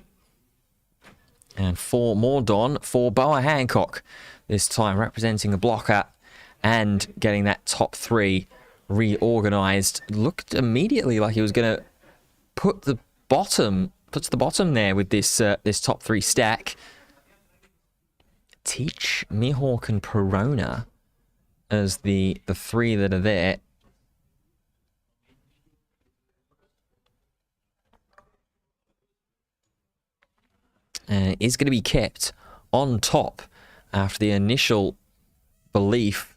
And 4 more Don for Boa Hancock. This time representing the blocker and getting that top 3 reorganized. Looked immediately like he was going to puts the bottom there with this this top 3 stack. Teach, Mihawk, and Perona as the 3 that are there. And it is going to be kept on top after the initial belief,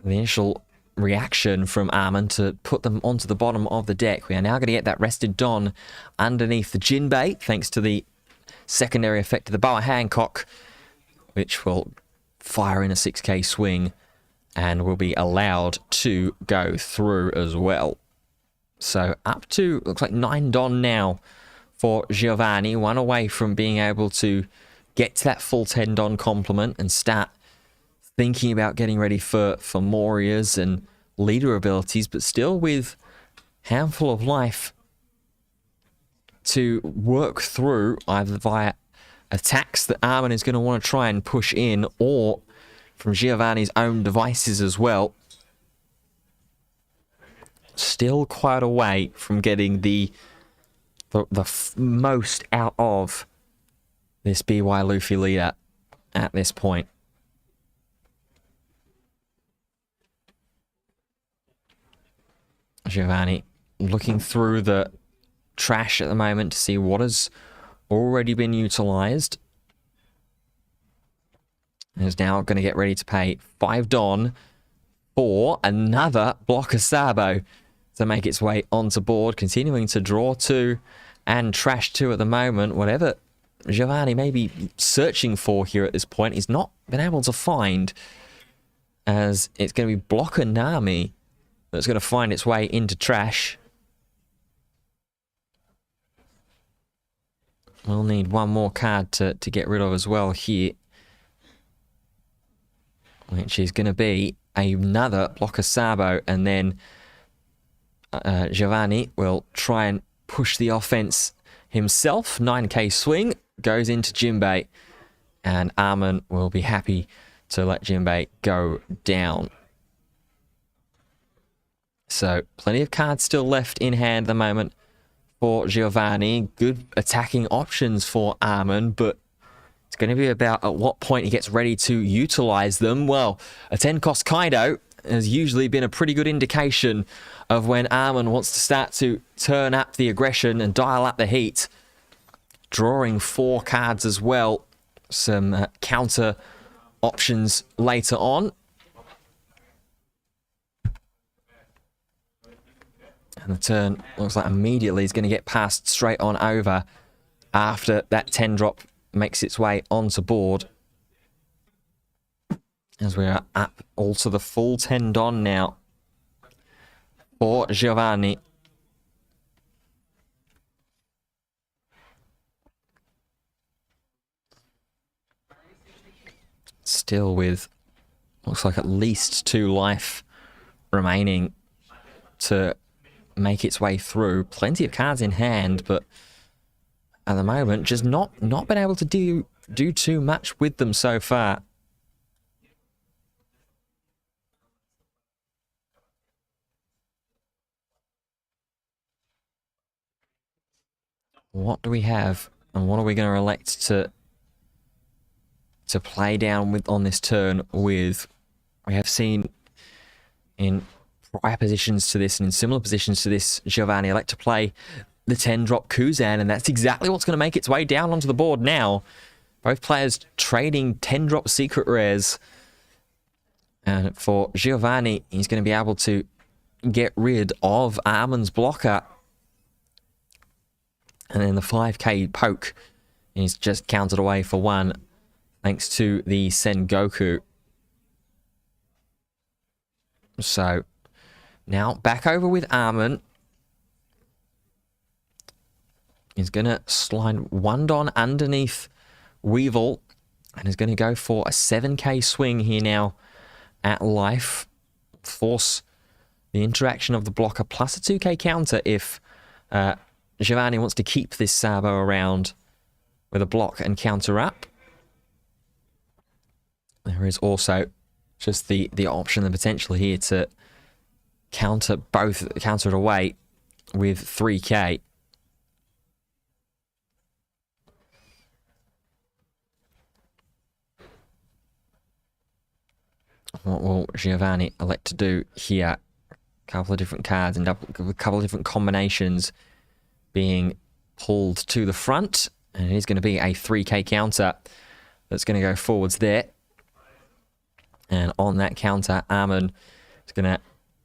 the initial reaction from Arman to put them onto the bottom of the deck. We are now going to get that rested Don underneath the Jinbei, thanks to the secondary effect of the Boa Hancock, which will fire in a 6k swing and will be allowed to go through as well. So up to, looks like 9 Don now for Giovanni, 1 away from being able to get to that full 10 Don complement and start thinking about getting ready for Moria's and leader abilities, but still with handful of life to work through, either via attacks that Arman is going to want to try and push in, or from Giovanni's own devices as well. Still quite a way from getting the most out of this BY Luffy leader at this point. Giovanni looking through the trash at the moment to see what has already been utilized. And is now going to get ready to pay 5 Don for another blocker Sabo to make its way onto board, continuing to draw 2 and trash 2 at the moment. Whatever Giovanni may be searching for here at this point, he's not been able to find, as it's going to be blocker Nami that's going to find its way into trash. We'll need 1 more card to get rid of as well here, which is going to be another blocker Sabo, and then Giovanni will try and push the offense himself. 9k swing goes into Jinbei, and Arman will be happy to let Jinbei go down. So plenty of cards still left in hand at the moment for Giovanni. Good attacking options for Arman, but it's going to be about at what point he gets ready to utilize them. Well, a 10-cost Kaido has usually been a pretty good indication of when Arman wants to start to turn up the aggression and dial up the heat. Drawing 4 cards as well some counter options later on. And the turn looks like immediately is going to get passed straight on over after that 10 drop makes its way onto board. As we are up also the full 10 don now for Giovanni. Still with, looks like at least 2 life remaining to make its way through. Plenty of cards in hand, but at the moment just not been able to do too much with them so far. What do we have, and what are we going to elect to play down with on this turn with? We have seen in prior positions to this and in similar positions to this, Giovanni elect to play the 10 drop Kuzan, and that's exactly what's going to make its way down onto the board now. Both players trading 10 drop secret rares. And for Giovanni, he's going to be able to get rid of Arman's blocker. And then the 5k poke is just counted away for 1 thanks to the Sengoku. So now back over with Arman. He's going to slide 1 don underneath Weevil and is going to go for a 7k swing here now at life. Force the interaction of the blocker plus a 2k counter if Giovanni wants to keep this Sabo around with a block and counter up. There is also just the option, the potential here to counter it away with 3k. What will Giovanni elect to do here? A couple of different cards and a couple of different combinations being pulled to the front. And it is going to be a 3k counter that's going to go forwards there. And on that counter, Arman is going to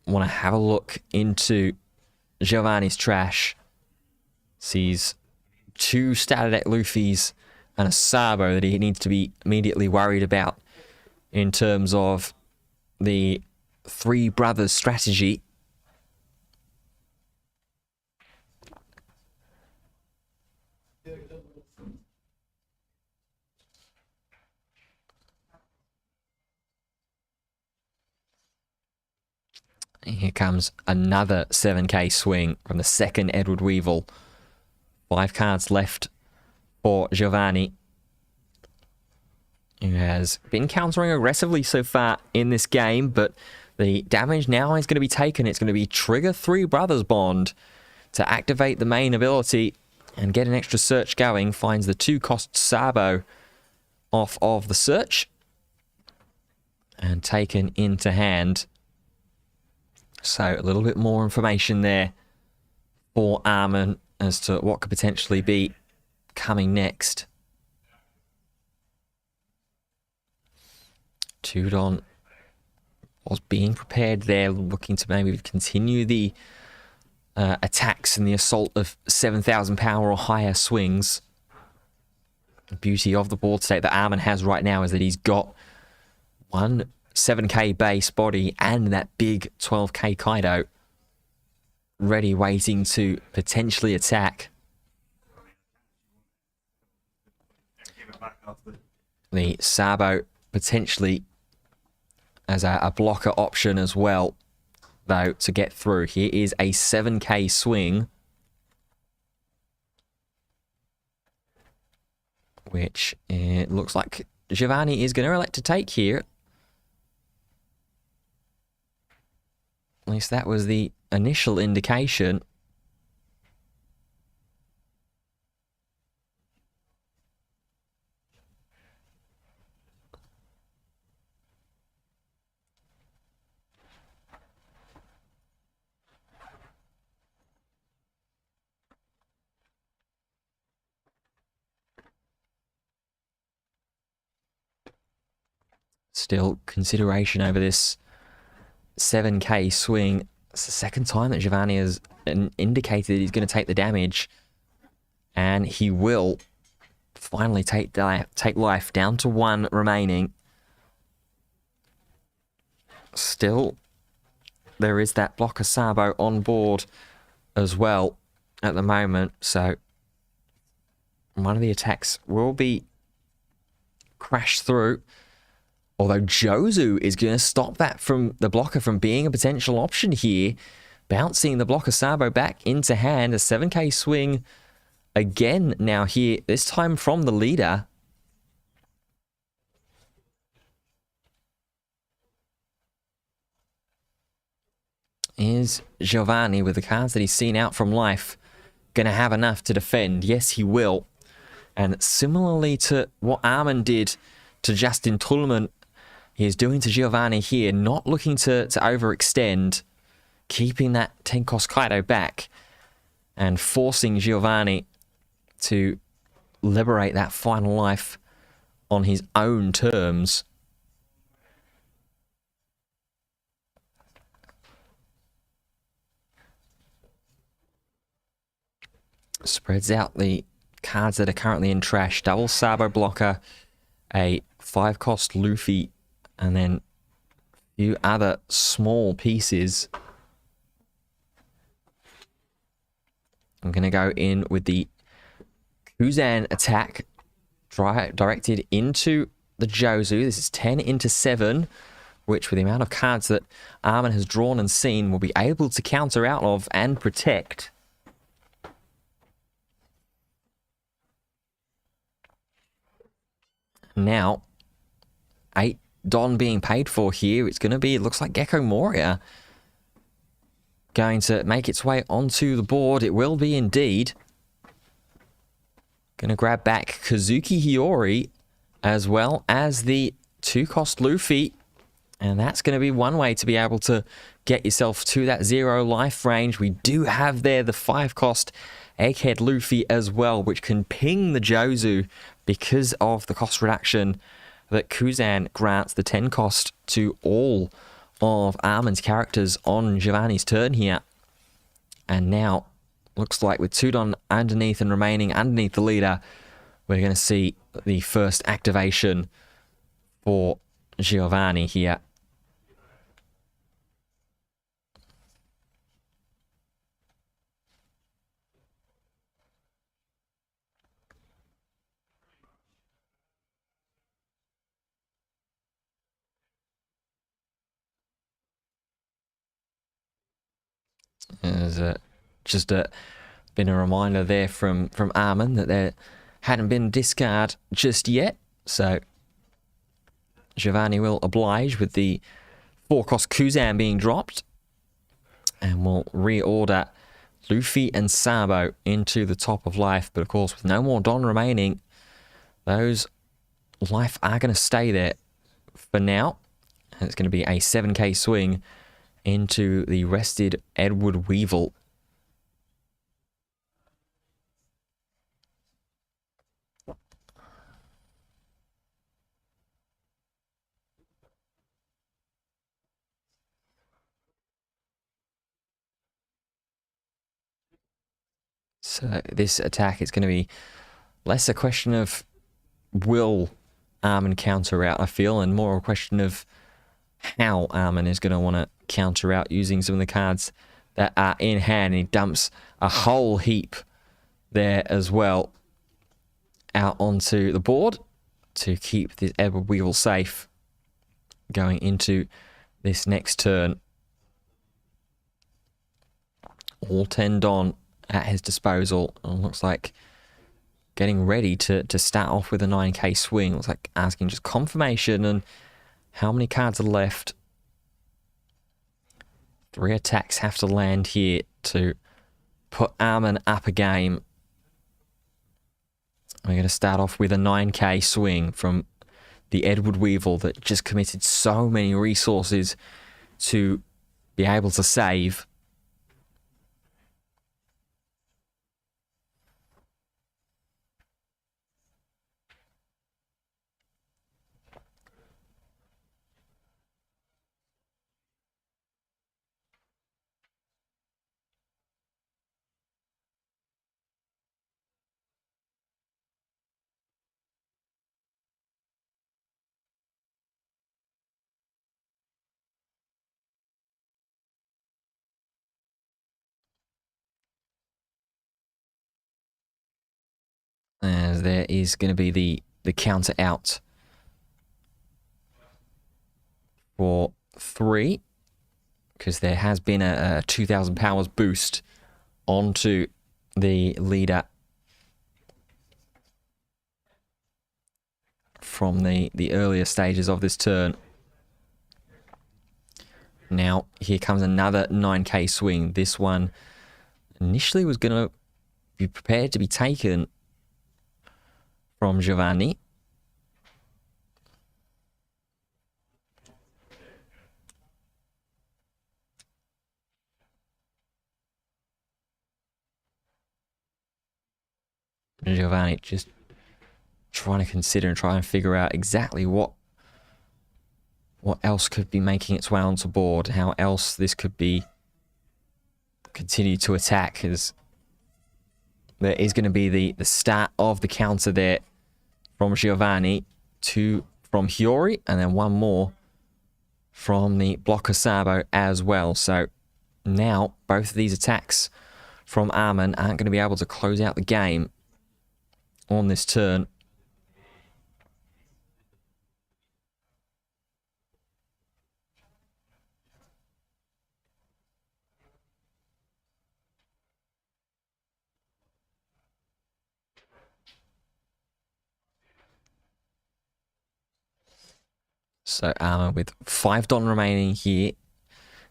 want to have a look into Giovanni's trash. Sees 2 starter deck Luffys and a Sabo that he needs to be immediately worried about in terms of the 3 brothers strategy. Here comes another 7k swing from the second Edward Weevil. 5 cards left for Giovanni, who has been countering aggressively so far in this game, but the damage now is going to be taken. It's going to be trigger 3 brothers bond to activate the main ability and get an extra search going. Finds the 2-cost Sabo off of the search and taken into hand. So a little bit more information there for Arman as to what could potentially be coming next. 2 don was being prepared there, looking to maybe continue the attacks and the assault of 7,000 power or higher swings. The beauty of the board state that Arman has right now is that he's got 1 7k base body and that big 12k Kaido ready, waiting to potentially attack. The Sabo potentially as a blocker option as well, though, to get through. Here is a 7k swing, which it looks like Giovanni is going to elect to take here. At least that was the initial indication. Still consideration over this 7k swing. It's the second time that Giovanni has indicated he's going to take the damage. And he will finally take life down to 1 remaining. Still, there is that blocker Sabo on board as well at the moment. So one of the attacks will be crashed through. Although Jozu is going to stop that from the blocker from being a potential option here. Bouncing the blocker Sabo back into hand. A 7k swing again now here. This time from the leader. Is Giovanni, with the cards that he's seen out from life, going to have enough to defend? Yes, he will. And similarly to what Arman did to Justin Tullman, he is doing to Giovanni here, not looking to overextend, keeping that 10 cost Kaido back and forcing Giovanni to liberate that final life on his own terms. Spreads out the cards that are currently in trash. Double Sabo blocker, a 5 cost Luffy, and then a few other small pieces. I'm going to go in with the Kuzan attack directed into the Jozu. This is 10 into 7, which with the amount of cards that Arman has drawn and seen will be able to counter out of and protect. Now, 8 Don being paid for here. It's going to be, it looks like Gecko Moria going to make its way onto the board. It will be indeed. Going to grab back Kazuki Hiyori as well as the 2 cost Luffy. And that's going to be one way to be able to get yourself to that 0 life range. We do have there the 5 cost Egghead Luffy as well, which can ping the Jozu because of the cost reduction that Kuzan grants the 10 cost to all of Arman's characters on Giovanni's turn here. And now, looks like with 2 Don underneath and remaining underneath the leader, we're going to see the first activation for Giovanni here. There's just been a reminder there from Arman that there hadn't been a discard just yet. So Giovanni will oblige with the 4 cost Kuzan being dropped. And we'll reorder Luffy and Sabo into the top of life. But of course, with no more Don remaining, those life are going to stay there for now. And it's going to be a 7k swing into the rested Edward Weevil. So this attack is going to be less a question of will Arman counter out, I feel, and more a question of how Arman is going to want to counter out using some of the cards that are in hand. And he dumps a whole heap there as well out onto the board to keep this Edward Weevil safe going into this next turn. All 10 Don at his disposal. And looks like getting ready to start off with a 9k swing. Looks like asking just confirmation and how many cards are left. 3 attacks have to land here to put Arman up a game. We're going to start off with a 9k swing from the Edward Weevil that just committed so many resources to be able to save. As there is going to be the counter out for 3. Because there has been a 2,000 powers boost onto the leader from the earlier stages of this turn. Now, here comes another 9k swing. This one initially was going to be prepared to be taken from Giovanni. Giovanni just trying to consider and try and figure out exactly what else could be making its way onto board, how else this could be continue to attack, as there is going to be the start of the counter there from Giovanni, 2 from Hiyori, and then 1 more from the blocker Sabo as well. So now both of these attacks from Arman aren't going to be able to close out the game on this turn. So Arman with 5 Don remaining here,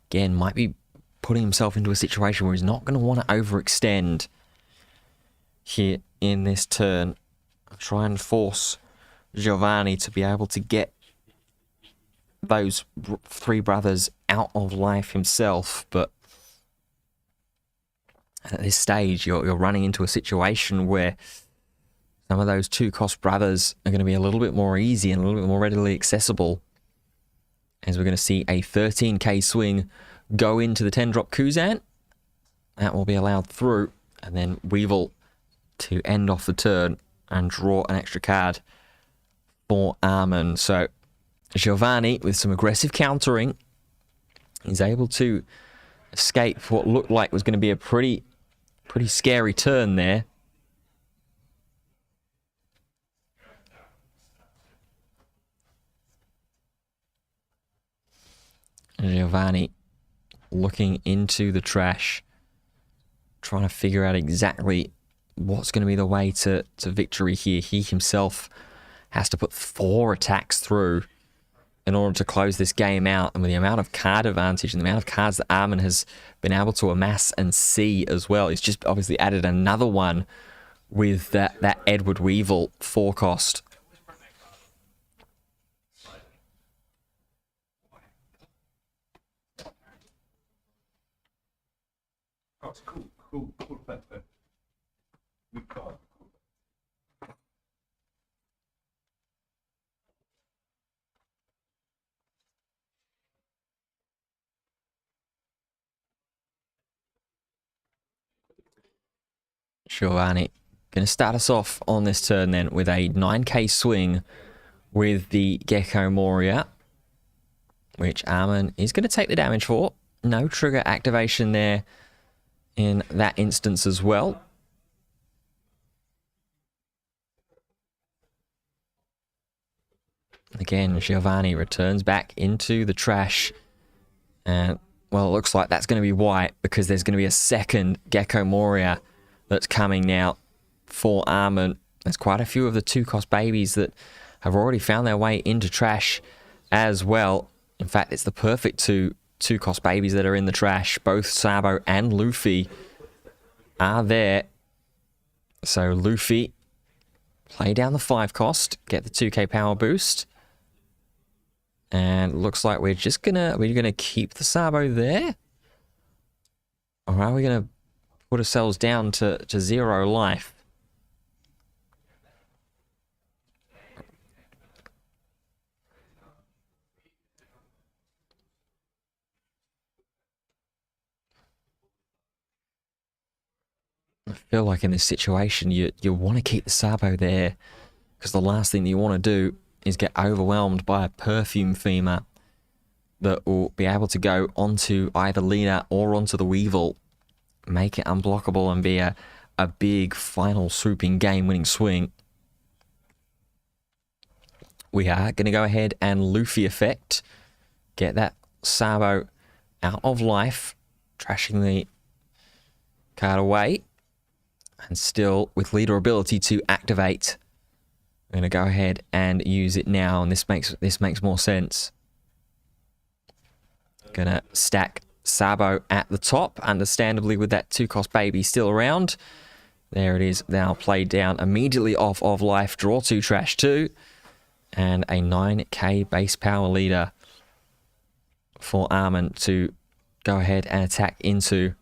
again, might be putting himself into a situation where he's not going to want to overextend here in this turn. Try and force Giovanni to be able to get those 3 brothers out of life himself, but at this stage you're running into a situation where some of those 2-cost brothers are going to be a little bit more easy and a little bit more readily accessible, as we're going to see a 13k swing go into the 10-drop Kuzan. That will be allowed through, and then Weevil to end off the turn and draw an extra card for Arman. So Giovanni, with some aggressive countering, is able to escape what looked like was going to be a pretty scary turn there. Giovanni looking into the trash, trying to figure out exactly what's going to be the way to victory here. He himself has to put 4 attacks through in order to close this game out, and with the amount of card advantage and the amount of cards that Arman has been able to amass and see as well, he's just obviously added another one with that Edward Weevil 4 cost. That's cool pepper. Good card. Giovanni going to start us off on this turn then with a 9k swing with the Gecko Moria, which Arman is going to take the damage for. No trigger activation there in that instance as well. Again, Giovanni returns back into the trash, and well, it looks like that's going to be white, because there's going to be a second Gecko Moria that's coming now for Arman. There's quite a few of the 2-cost babies that have already found their way into trash as well. In fact, it's the perfect 2-cost babies that are in the trash. Both Sabo and Luffy are there. So Luffy, play down the 5-cost, get the 2k power boost. And looks like we're gonna keep the Sabo there. Or are we gonna put ourselves down to 0 life? I feel like in this situation you want to keep the Sabo there, because the last thing that you want to do is get overwhelmed by a perfume femur that will be able to go onto either Lena or onto the Weevil, make it unblockable, and be a a big final swooping game-winning swing. We are going to go ahead and Luffy effect. Get that Sabo out of life. Trashing the card away. And still with leader ability to activate. I'm going to go ahead and use it now. And this makes more sense. Going to stack Sabo at the top. Understandably with that 2-cost baby still around. There it is. Now played down immediately off of life. Draw 2, trash 2. And a 9k base power leader for Arman to go ahead and attack into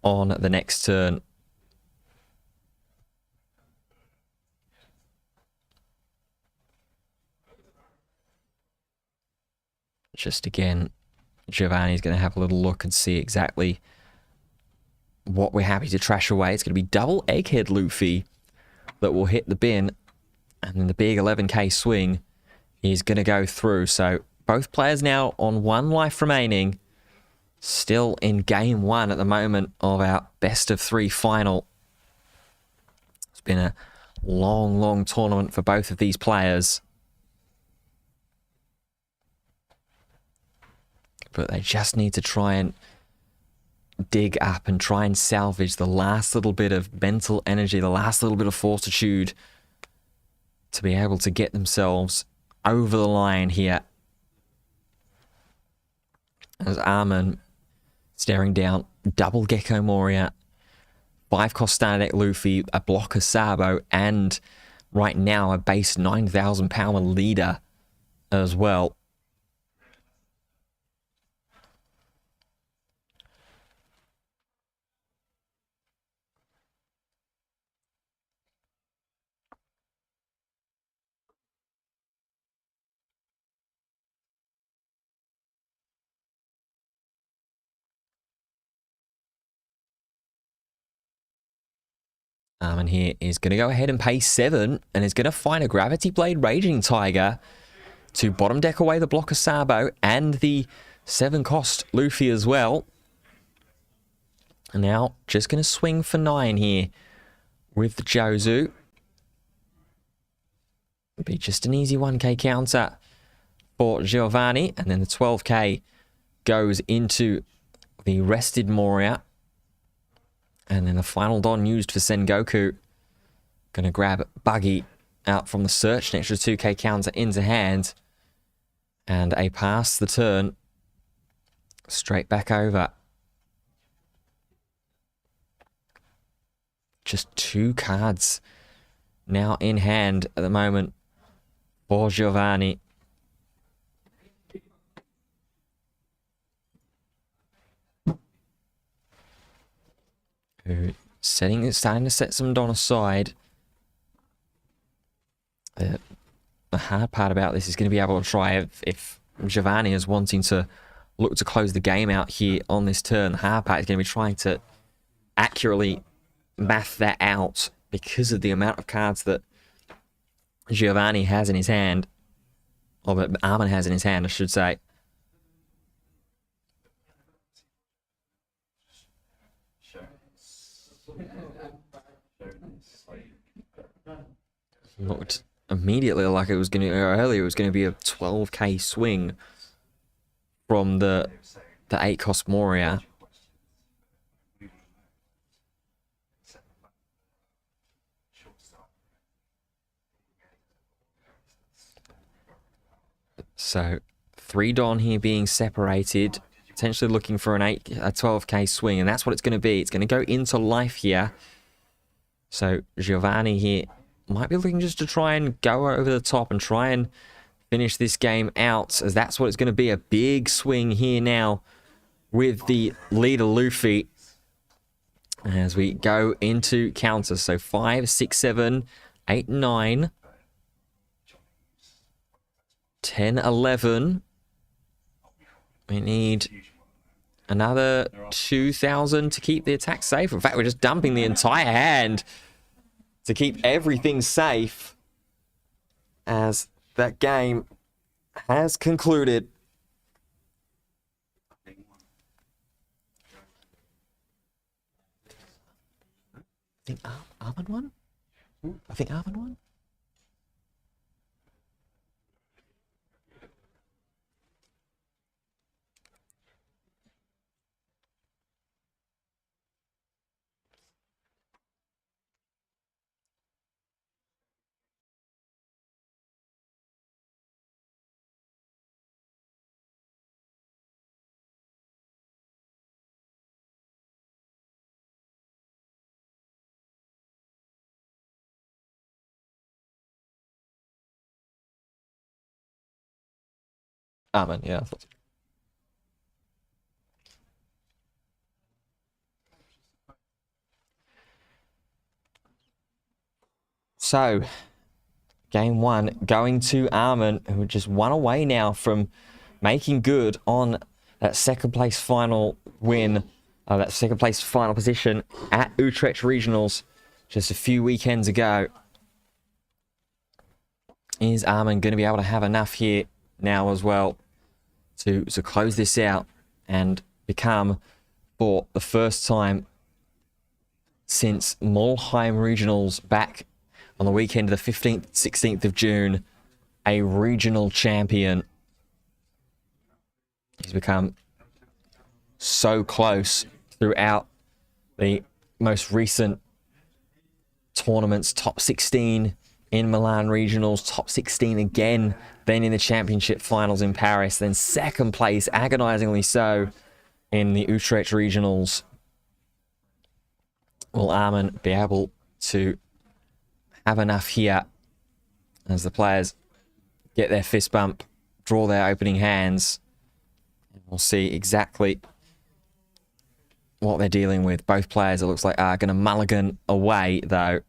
on the next turn. Just again, Giovanni's going to have a little look and see exactly what we're happy to trash away. It's going to be double Egghead Luffy that will hit the bin. And then the big 11k swing is going to go through. So both players now on 1 life remaining. Still in game 1 at the moment of our best of 3 final. It's been a long, long tournament for both of these players. But they just need to try and dig up and try and salvage the last little bit of mental energy, the last little bit of fortitude to be able to get themselves over the line here. As Arman staring down double Gecko Moria, 5-cost standard deck Luffy, a blocker Sabo, and right now a base 9,000 power leader as well. Arman here is going to go ahead and pay 7 and is going to find a Gravity Blade Raging Tiger to bottom deck away the blocker Sabo and the 7-cost Luffy as well. And now just going to swing for 9 here with the Jozu. It'll be just an easy 1k counter for Giovanni. And then the 12k goes into the rested Moria. And then the final Don used for Sengoku. Going to grab Buggy out from the search. An extra 2k counter into hand. And a pass the turn. Straight back over. Just 2 cards now in hand at the moment for Giovanni. Starting to set some Don aside. The hard part about this is going to be able to try if Giovanni is wanting to look to close the game out here on this turn. The hard part is going to be trying to accurately math that out because of the amount of cards that Giovanni has in his hand, or that Arman has in his hand, I should say. Looked immediately like it was going to, earlier it was going to be a 12k swing from the 8-cost Moria. So 3 Don here being separated, potentially looking for a 12k swing, and that's what it's going to be. It's going to go into life here. So Giovanni here might be looking just to try and go over the top and try and finish this game out, as that's what it's going to be. A big swing here now with the leader Luffy as we go into counters. So 5, 6, 7, 8, 9, 10, 11. We need another 2,000 to keep the attack safe. In fact, we're just dumping the entire hand to keep everything safe, as that game has concluded. think Arman won? I think Arman won? Arman, yeah. I thought so. Game 1 going to Arman, who just won away now from making good on that second place final win, that second place final position at Utrecht Regionals just a few weekends ago. Is Arman going to be able to have enough here now as well to close this out and become, for the first time since Molheim Regionals back on the weekend of the 15th, 16th of June, a regional champion? He's become so close throughout the most recent tournaments. Top 16 in Milan Regionals, top 16 again, then in the championship finals in Paris, then second place, agonizingly so, in the Utrecht Regionals. Will Arman be able to have enough here as the players get their fist bump, draw their opening hands? We'll see exactly what they're dealing with. Both players, it looks like, are going to mulligan away, though.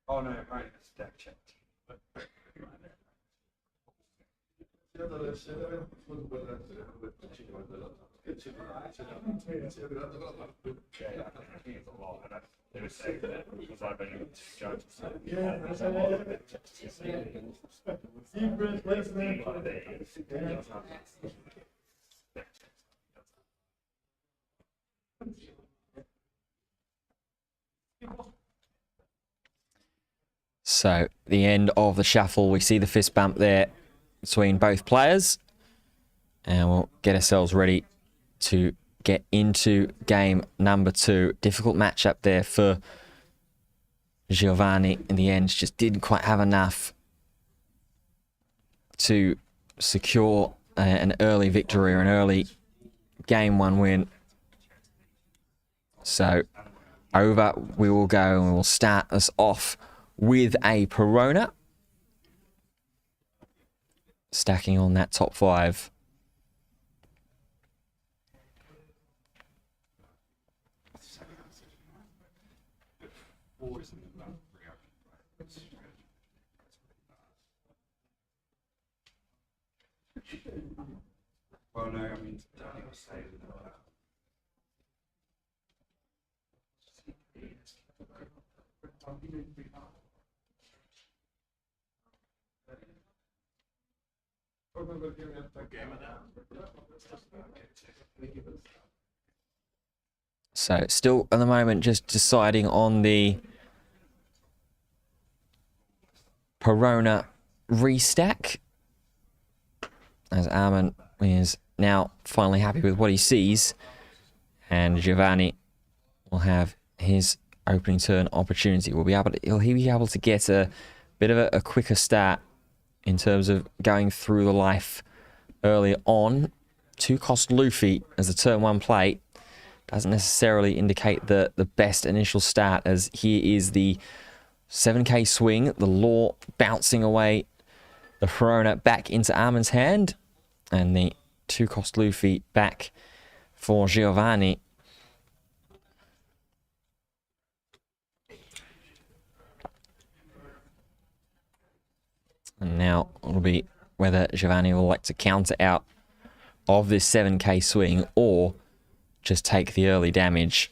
Oh no, right, it's deck checked. So, the end of the shuffle. We see the fist bump there between both players. And we'll get ourselves ready to get into game number 2. Difficult matchup there for Giovanni in the end. Just didn't quite have enough to secure an early victory or an early game 1 win. So, over we will go, and we will start us off with a Perona, stacking on that top 5. Well, no, I mean, Danny was saying So still at the moment just deciding on the Perona restack, as Arman is now finally happy with what he sees, and Giovanni will have his opening turn opportunity. He'll be able to get a bit of a quicker start in terms of going through the life early on. 2-cost Luffy as a turn 1 play doesn't necessarily indicate the best initial start, as here is the 7k swing, the law bouncing away the Perona back into Arman's hand, and the 2-cost Luffy back for Giovanni. And now it'll be whether Giovanni will like to counter out of this 7k swing or just take the early damage.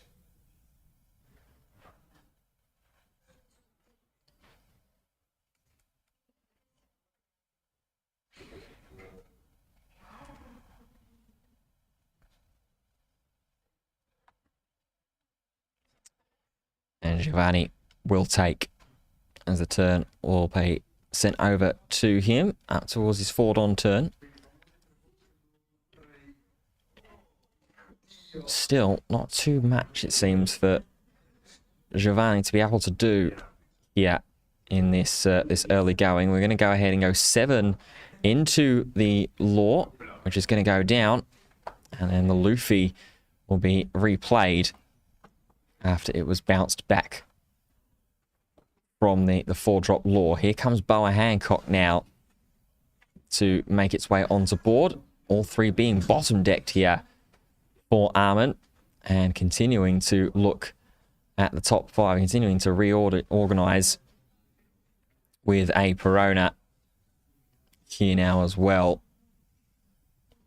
And Giovanni will take as the turn will be sent over to him up towards his forward on turn. Still not too much, it seems, for Giovanni to be able to do here in this this early going. We're going to go ahead and go 7 into the Law, which is going to go down, and then the Luffy will be replayed after it was bounced back from the 4-drop Law. Here comes Boa Hancock now to make its way onto board. All three being bottom decked here for Arman, and continuing to look at the top 5, continuing to reorganize with a Perona here now as well.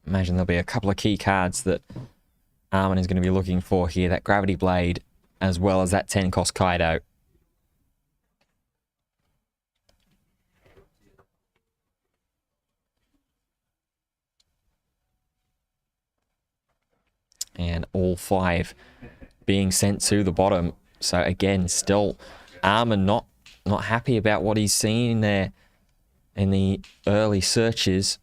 Imagine there'll be a couple of key cards that Arman is going to be looking for here. That Gravity Blade, as well as that 10-cost Kaido. And all 5 being sent to the bottom. So again, still Arman not happy about what he's seen there in the early searches.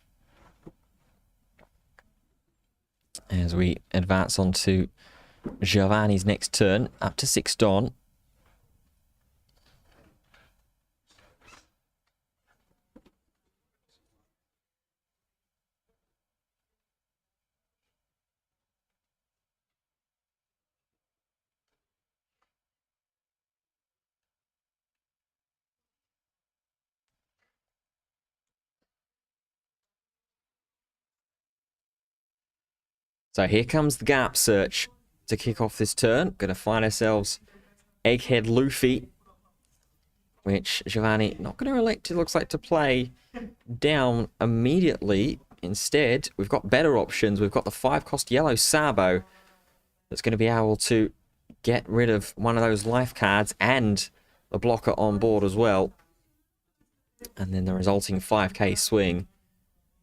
As we advance on to Giovanni's next turn, up to 6 Don. So here comes the gap search to kick off this turn. Going to find ourselves Egghead Luffy, which Giovanni not going to elect, it looks like, to play down immediately. Instead, we've got better options. We've got the 5-cost yellow Sabo that's going to be able to get rid of one of those life cards and the blocker on board as well. And then the resulting 5k swing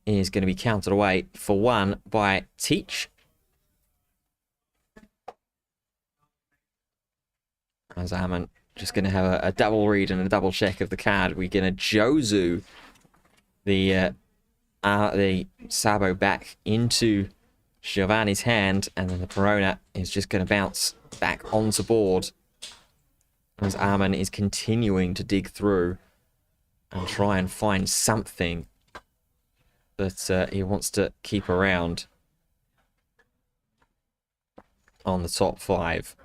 is going to be counted away for 1 by Teach. As Arman just going to have a double read and a double check of the card. We're going to Jozu the Sabo back into Giovanni's hand, and then the Perona is just going to bounce back onto board as Arman is continuing to dig through and try and find something that he wants to keep around on the top 5.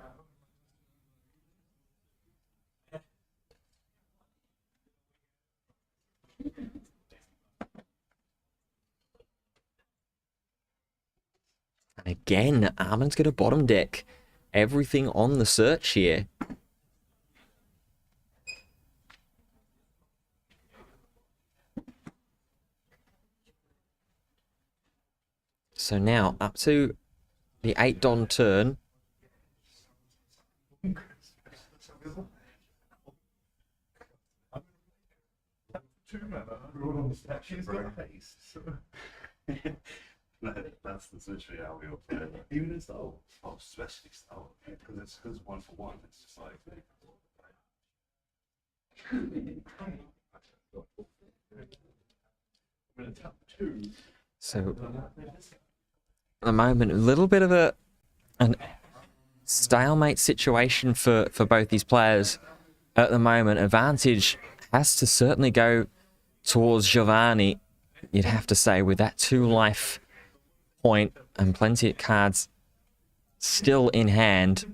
And again, Arman's going to bottom deck everything on the search here. So now, up to the 8 Don turn. That's literally how we all play. Even in style. Oh, especially style. Because it's 1 for 1. It's just like. So, at the moment, a little bit of a stalemate situation for both these players at the moment. Advantage has to certainly go towards Giovanni, you'd have to say, with that 2 life point and plenty of cards still in hand.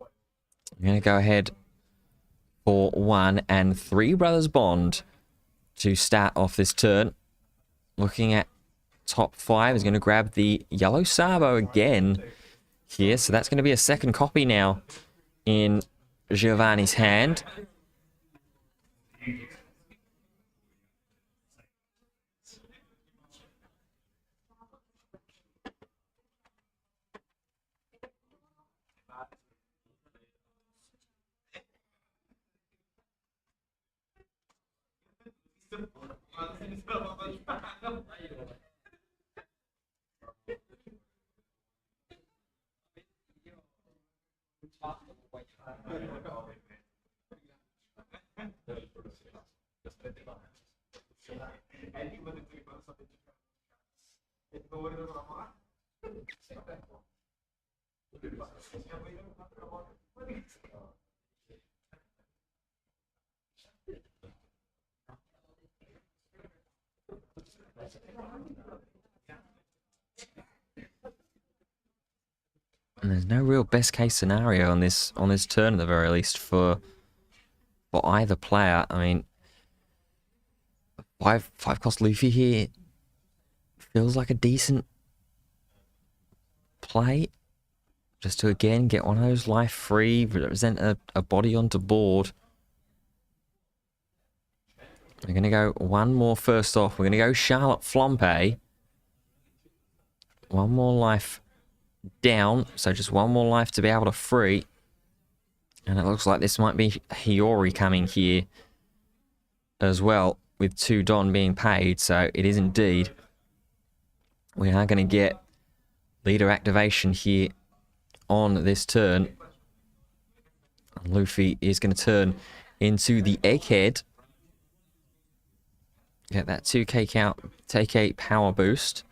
I'm going to go ahead for 1 and 3 Brothers Bond to start off this turn. Looking at top 5, is going to grab the yellow Sabo again here. So that's going to be a second copy now in Giovanni's hand. And there's no real best case scenario on this turn at the very least for either player. I mean, five cost Luffy here feels like a decent play. Just to again get one of those life free, represent a body onto board. We're gonna go one more first off. We're gonna go Charlotte Flompe. One more life down, so just one more life to be able to free. And it looks like this might be Hiyori coming here as well, with 2 Don being paid, so it is indeed. We are going to get leader activation here on this turn. Luffy is going to turn into the Egghead. Get that 2k count, take a power boost.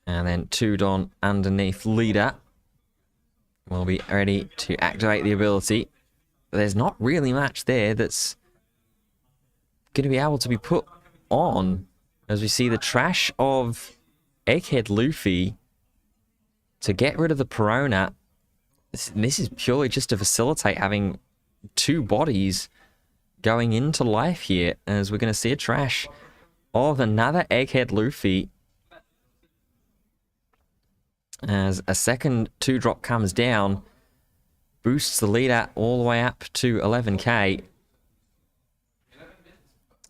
And then 2 Don underneath leader. We'll be ready to activate the ability. But there's not really much there that's going to be able to be put on. As we see the trash of Egghead Luffy to get rid of the Perona. This is purely just to facilitate having 2 bodies going into life here. As we're going to see a trash of another Egghead Luffy. As a second 2-drop comes down, boosts the leader all the way up to 11k.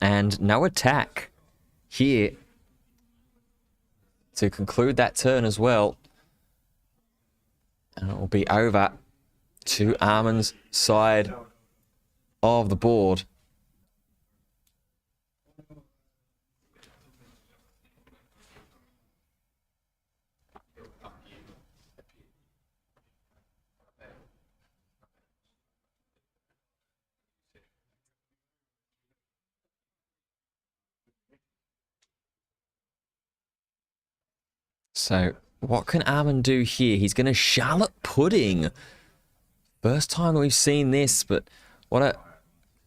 And no attack here to conclude that turn as well. And it will be over to Arman's side of the board. So, what can Arman do here? He's going to Charlotte Pudding. First time we've seen this, but what a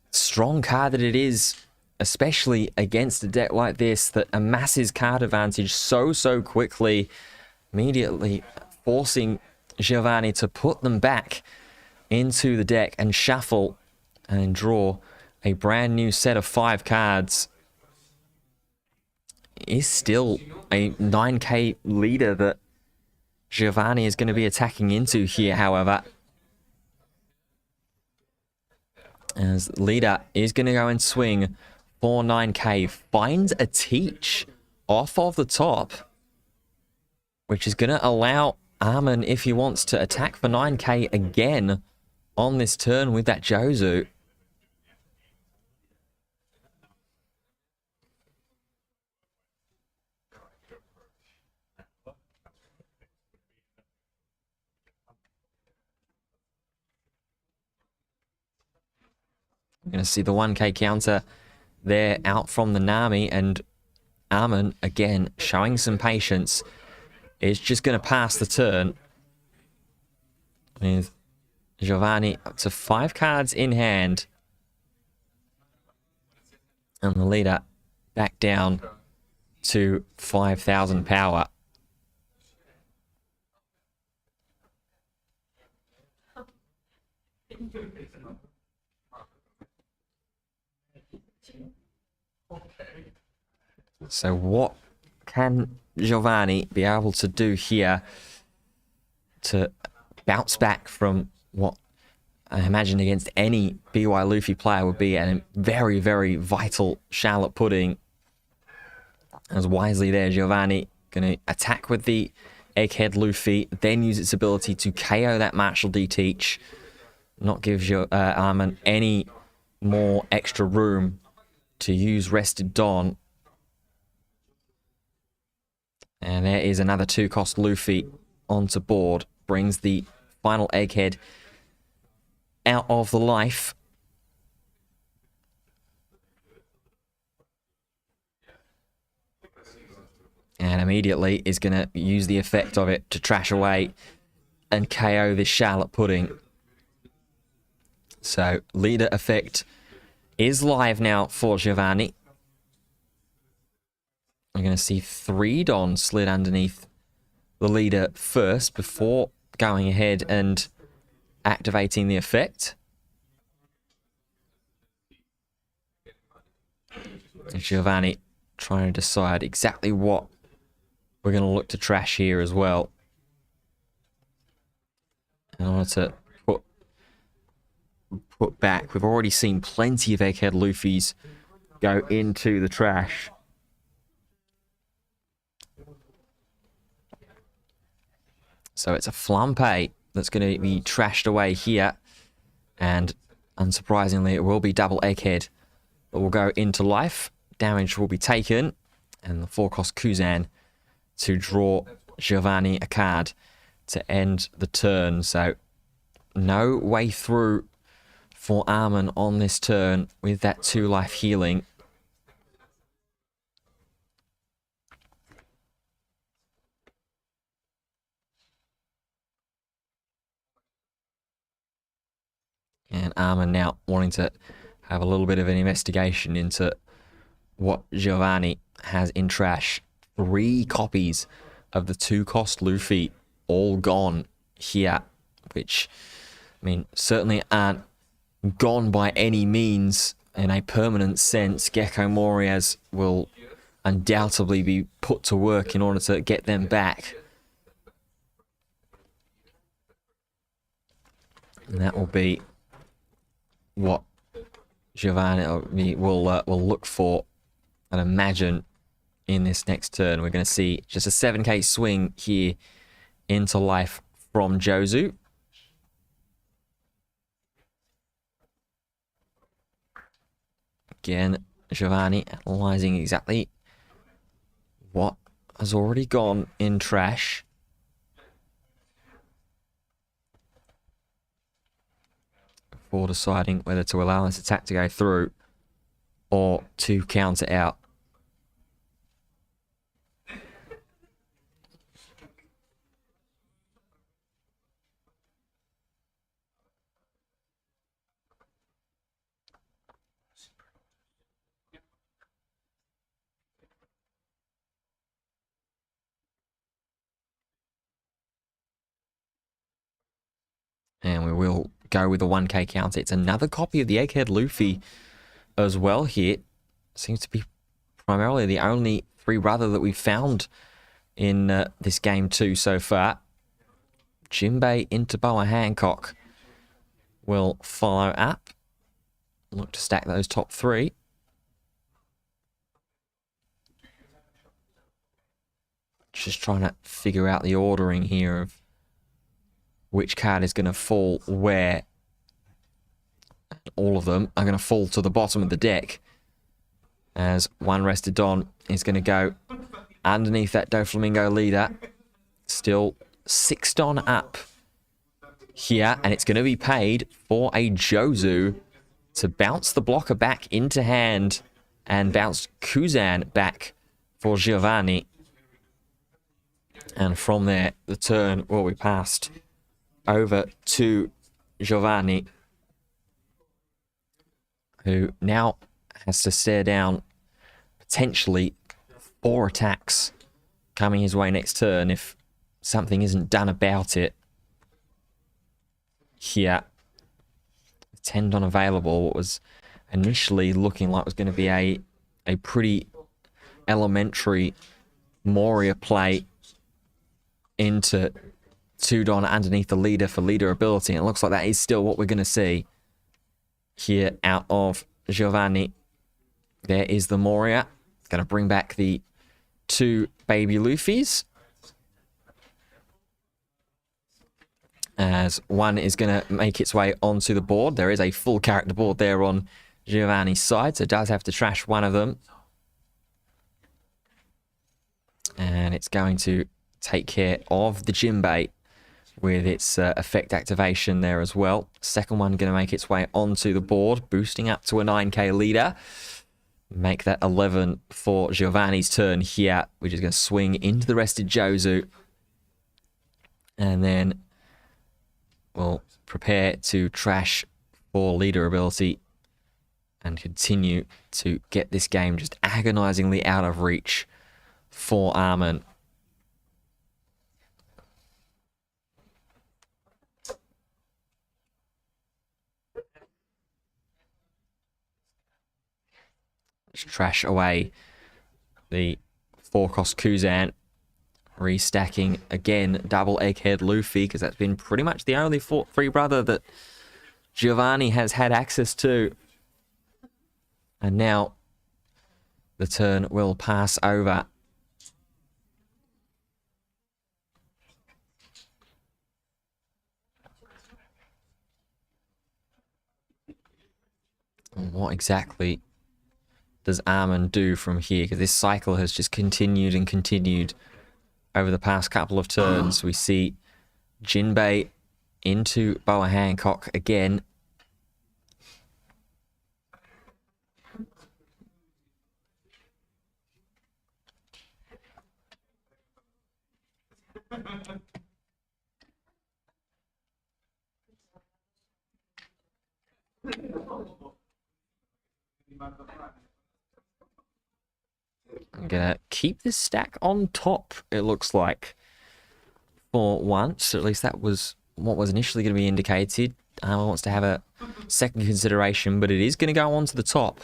strong card that it is, especially against a deck like this that amasses card advantage so quickly, immediately forcing Giovanni to put them back into the deck and shuffle and draw a brand new set of 5 cards. Is still a 9k leader that Giovanni is going to be attacking into here, however. As leader is going to go and swing for 9k. Finds a teach off of the top, which is going to allow Arman, if he wants to attack for 9k again on this turn with that Jozu. We're going to see the 1k counter there out from the Nami, and Arman, again, showing some patience, is just going to pass the turn with Giovanni up to 5 cards in hand. And the leader back down to 5,000 power. So what can Giovanni be able to do here to bounce back from what I imagine against any BY Luffy player would be a very vital Charlotte Pudding? As wisely there, Giovanni going to attack with the Egghead Luffy, then use its ability to KO that Martial D Teach, not give Arman any more extra room to use Rested Dawn. And there is another 2-cost Luffy onto board. Brings the final Egghead out of the life. And immediately is going to use the effect of it to trash away and KO this Charlotte Pudding. So, leader effect is live now for Giovanni. We're going to see 3 Dons slid underneath the leader first before going ahead and activating the effect. And Giovanni trying to decide exactly what we're going to look to trash here as well. In order to put back, we've already seen plenty of Egghead Luffys go into the trash. So it's a Flampe that's going to be trashed away here. And unsurprisingly, it will be double Egghead that will go into life. Damage will be taken. And the 4-cost Kuzan to draw Giovanni a card to end the turn. So no way through for Arman on this turn with that 2-life healing. And Arman now wanting to have a little bit of an investigation into what Giovanni has in trash. 3 copies of the 2-cost Luffy all gone here, which, I mean, certainly aren't gone by any means in a permanent sense. Gecko Morias will undoubtedly be put to work in order to get them back. And that will be what Giovanni will look for, and imagine, in this next turn. We're going to see just a 7k swing here into life from Jozu. Again, Giovanni analysing exactly what has already gone in trash. Before deciding whether to allow this attack to go through or to counter out. And we will go with the 1k counter. It's another copy of the Egghead Luffy as well here. Seems to be primarily the only 3-brother that we've found in this game too so far. Jinbei into Boa Hancock will follow up. Look to stack those top 3. Just trying to figure out the ordering here of which card is going to fall where. All of them are going to fall to the bottom of the deck, as one Rested Don is going to go underneath that Doflamingo leader. Still 6 Don up here, and it's going to be paid for a Jozu to bounce the blocker back into hand and bounce Kuzan back for Giovanni. And from there, the turn will be passed over to Giovanni, who now has to stare down potentially 4 attacks coming his way next turn if something isn't done about it. Here, 10 Don available. What was initially looking like was going to be a pretty elementary Moria play into 2 Don underneath the leader for leader ability. And it looks like that is still what we're going to see here out of Giovanni. There is the Moria. Going to bring back the 2 baby Luffys, as one is going to make its way onto the board. There is a full character board there on Giovanni's side, so does have to trash one of them. And it's going to take care of the Jinbei with its effect activation there as well. Second one going to make its way onto the board, boosting up to a 9k leader. Make that 11 for Giovanni's turn here, which is going to swing into the rested Jozu. And then we'll prepare to trash for leader ability and continue to get this game just agonizingly out of reach for Arman. Just trash away the 4-cost Kuzan. Restacking again, double Egghead Luffy, because that's been pretty much the only free brother that Giovanni has had access to. And now the turn will pass over. And what exactly does Arman do from here? Because this cycle has just continued and continued over the past couple of turns. We see Jinbei into Boa Hancock again. I'm gonna keep this stack on top, it looks like, for once. At least that was what was initially going to be indicated. Arman wants to have a second consideration, but it is going to go onto the top.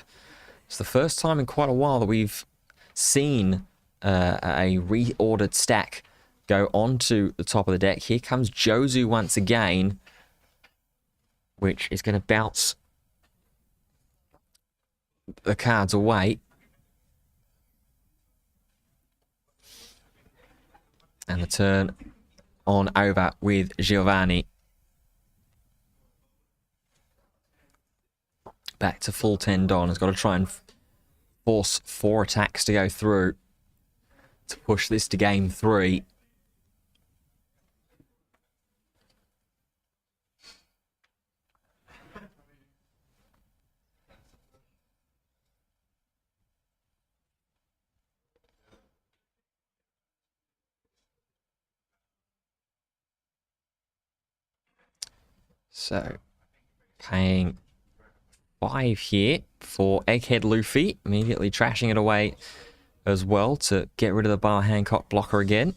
It's the first time in quite a while that we've seen a reordered stack go onto the top of the deck. Here comes Jozu once again, which is going to bounce the cards away. And the turn on over with Giovanni. Back to full 10 Don. Has got to try and force 4 attacks to go through to push this to game 3. So, paying 5 here for Egghead Luffy, immediately trashing it away as well to get rid of the Boa Hancock blocker again.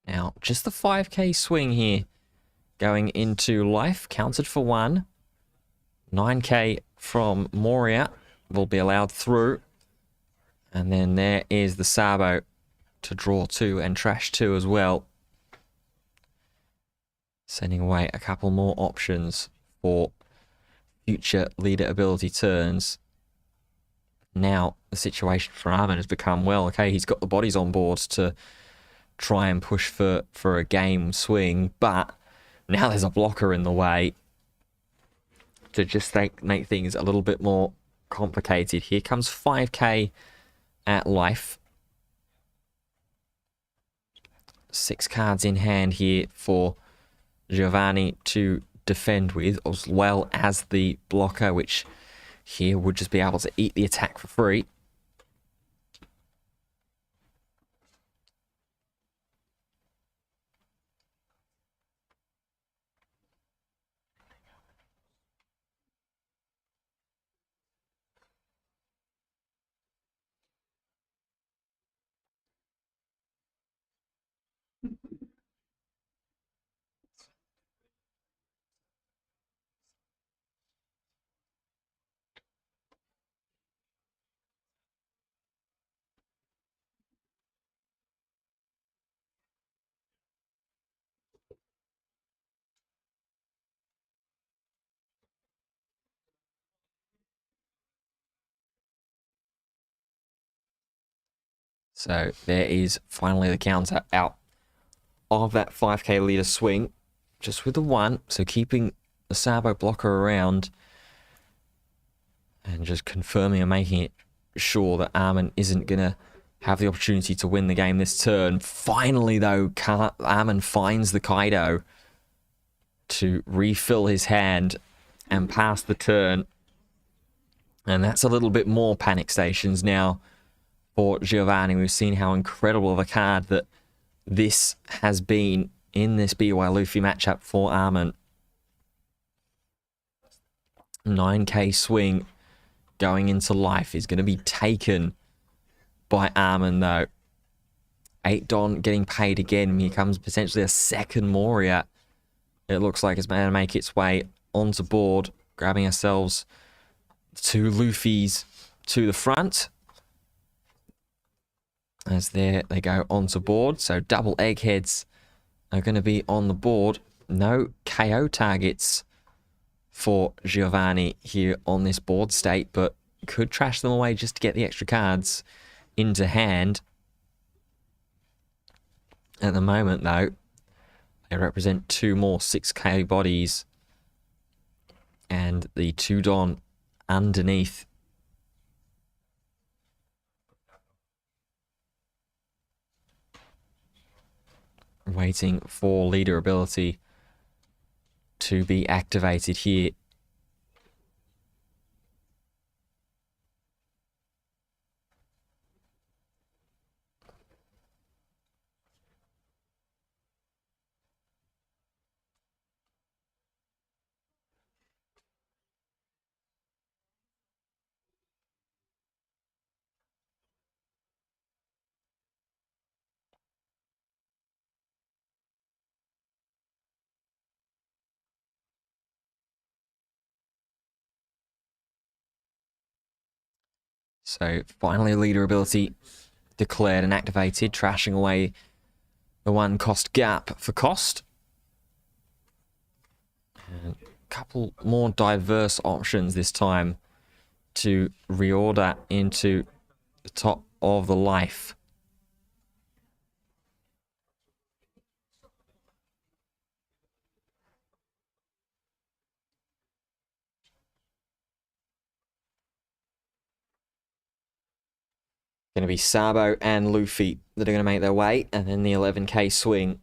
Now, just the 5k swing here going into life, counted for 1. 9k from Moria will be allowed through. And then there is the Sabo to draw 2 and trash 2 as well. Sending away a couple more options for future leader ability turns. Now the situation for Arman has become, well, okay, he's got the bodies on board to try and push for a game swing, but now there's a blocker in the way to just make things a little bit more complicated. Here comes 5k at life. 6 cards in hand here for Giovanni to defend with, as well as the blocker, which here would just be able to eat the attack for free. So there is finally the counter out of that 5k leader swing, just with the 1. So keeping the Sabo blocker around and just confirming and making it sure that Arman isn't going to have the opportunity to win the game this turn. Finally, though, Arman finds the Kaido to refill his hand and pass the turn. And that's a little bit more panic stations now for Giovanni. We've seen how incredible of a card that this has been in this BY Luffy matchup for Arman. 9k swing going into life is going to be taken by Arman, though. 8 Don getting paid again. Here comes potentially a second Moria. It looks like it's going to make its way onto board, grabbing ourselves 2 Luffys to the front. As there they go onto board. So double eggheads are going to be on the board. No KO targets for Giovanni here on this board state, but could trash them away just to get the extra cards into hand. At the moment, though, they represent 2 more 6k bodies and the 2 Don underneath. Waiting for leader ability to be activated here. So finally leader ability declared and activated, trashing away the 1 cost gap for cost. And a couple more diverse options this time to reorder into the top of the life. Going to be Sabo and Luffy that are going to make their way, and then the 11k swing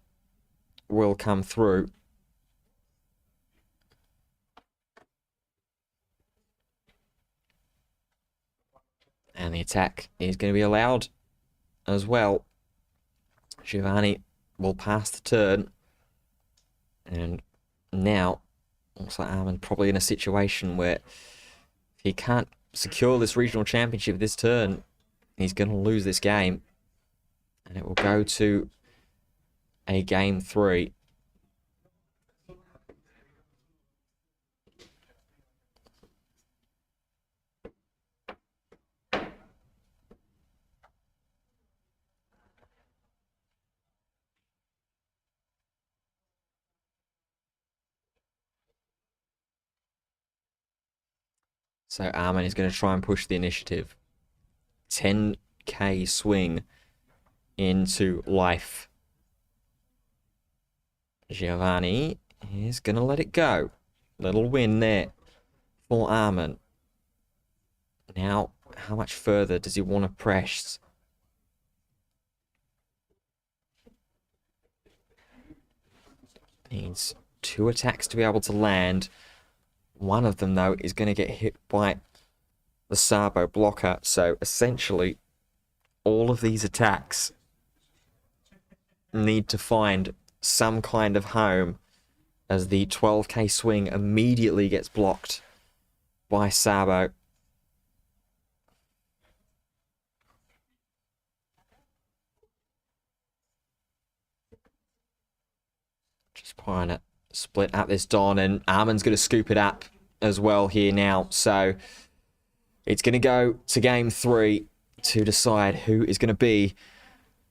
will come through. And the attack is going to be allowed as well. Giovanni will pass the turn. And now, looks like Arman probably in a situation where if he can't secure this regional championship this turn, he's going to lose this game. And it will go to a game 3. So Arman is going to try and push the initiative. 10k swing into life. Giovanni is going to let it go. Little win there for Arman. Now, how much further does he want to press? Needs 2 attacks to be able to land. One of them, though, is going to get hit by the Sabo blocker. So, essentially, all of these attacks need to find some kind of home as the 12k swing immediately gets blocked by Sabo. Just trying to split up this Don, and Arman's going to scoop it up as well here now. So it's going to go to game 3 to decide who is going to be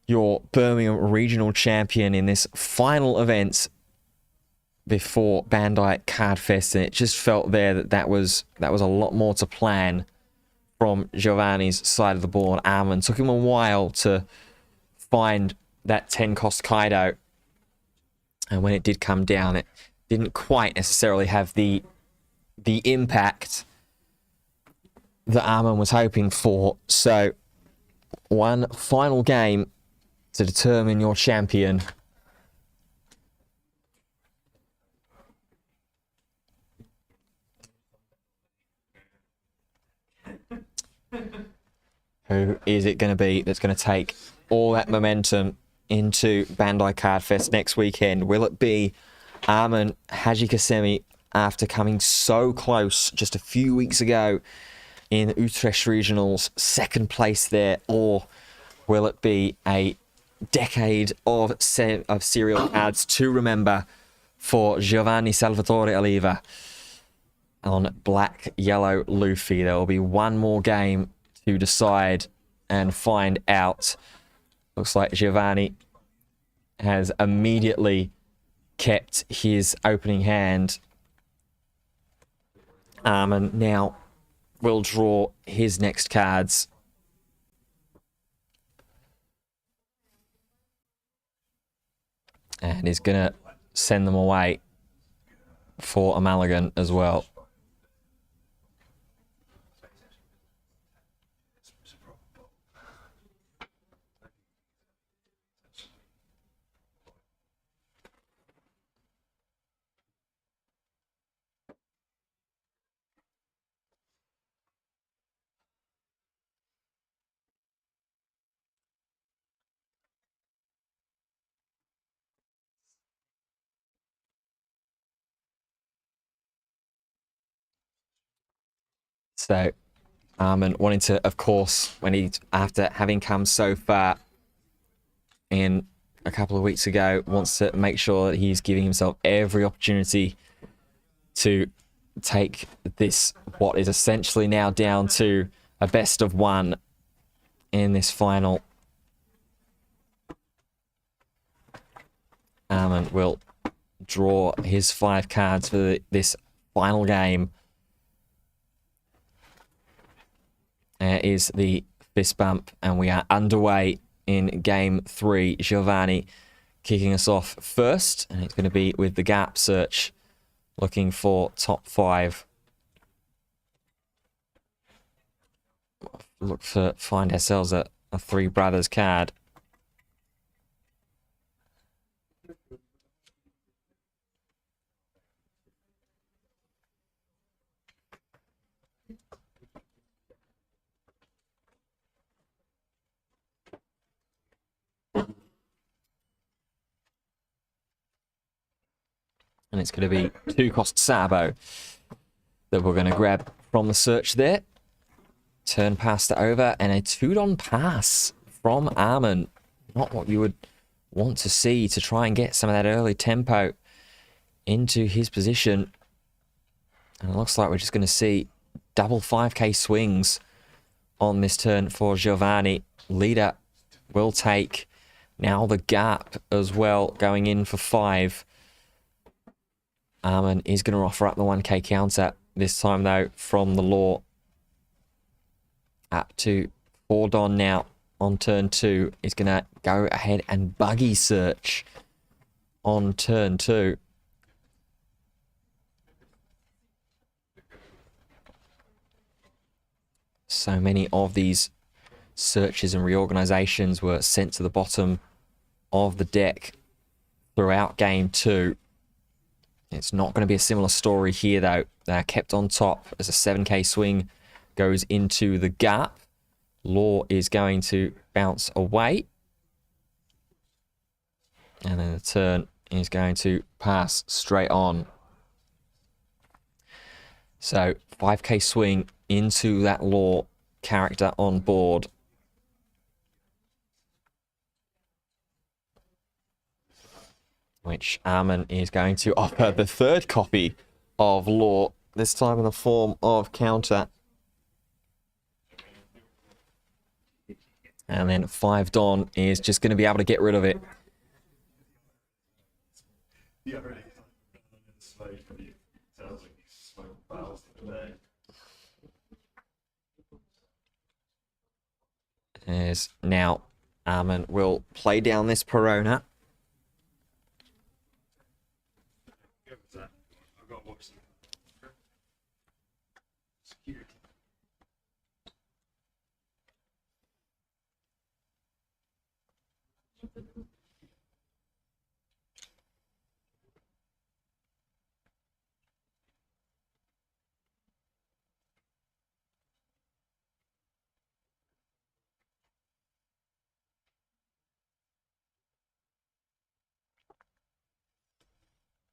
your Birmingham regional champion in this final event before Bandai Card Fest. And it just felt there that was a lot more to plan from Giovanni's side of the board. Arman took him a while to find that 10 cost Kaido. And when it did come down, it didn't quite necessarily have the impact that Arman was hoping for. So, one final game to determine your champion. Who is it going to be that's going to take all that momentum into Bandai Card Fest next weekend? Will it be Arman Hajikasemi after coming so close just a few weeks ago in Utrecht Regionals, second place there? Or will it be a decade of serial cards to remember for Giovanni Salvatore Oliva on Black Yellow Luffy? There will be one more game to decide and find out. Looks like Giovanni has immediately kept his opening hand. Arman now will draw his next cards. And is going to send them away for a Mulligan as well. So Arman wanting to, of course, after having come so far in a couple of weeks ago, wants to make sure that he's giving himself every opportunity to take this, what is essentially now down to a best of one in this final. Arman will draw his 5 cards for this final game. Is the fist bump, and we are underway in game 3. Giovanni kicking us off first, and it's going to be with the gap search, looking for top 5. Look to find ourselves a Three Brothers card. And it's going to be 2 cost Sabo that we're going to grab from the search there. Turn past it over, and a 2-don pass from Arman. Not what you would want to see to try and get some of that early tempo into his position. And it looks like we're just going to see double 5k swings on this turn for Giovanni. Leader will take now the gap as well, going in for 5. Arman is going to offer up the 1k counter, this time though from the law. Up to 4-don now on turn 2. Is going to go ahead and buggy search on turn 2. So many of these searches and reorganizations were sent to the bottom of the deck throughout game 2. It's not going to be a similar story here, though. They're kept on top as a 7k swing goes into the gap. Law is going to bounce away. And then the turn is going to pass straight on. So 5k swing into that Law character on board. Which Arman is going to offer the 3rd copy of Law, this time in the form of counter. And then 5-don is just going to be able to get rid of it. Yeah, right. Sounds like he's smoking files today. As now Arman will play down this Perona. I've got to watch them. Security.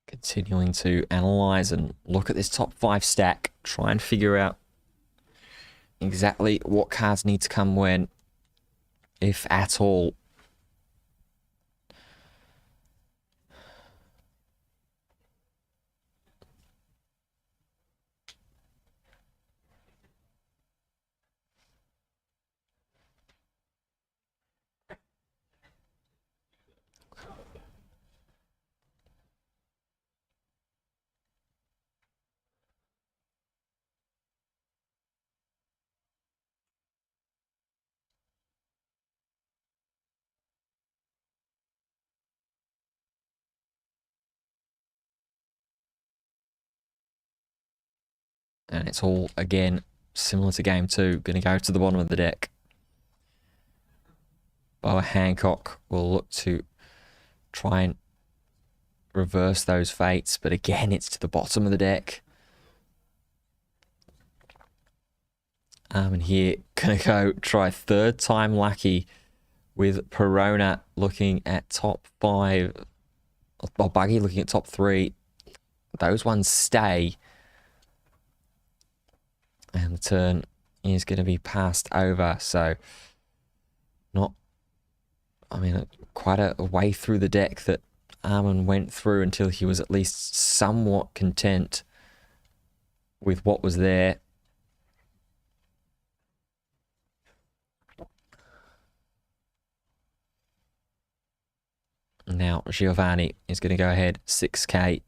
Continuing to analyze and look at this top 5 stack, try and figure out exactly what cards need to come when, if at all. And it's all, again, similar to game 2. Going to go to the bottom of the deck. Boa Hancock will look to try and reverse those fates. But again, it's to the bottom of the deck. And here, going to go try third time lucky with Perona looking at top 5. Or Buggy looking at top 3. Those ones stay. And the turn is going to be passed over. So, not, I mean, quite a way through the deck that Arman went through until he was at least somewhat content with what was there. Now, Giovanni is going to go ahead 6k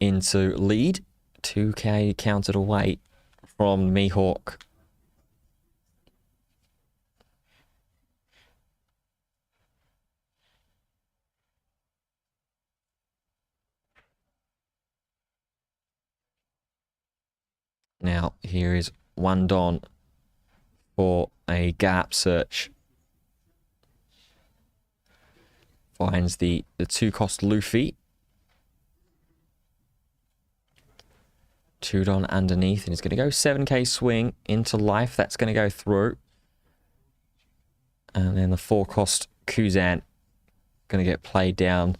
into lead. 2k counted away from Mihawk. Now, here is one Don for a gap search. Finds the 2-cost Luffy. 2 Don underneath, and he's going to go 7k swing into life. That's going to go through. And then the 4-cost Kuzan going to get played down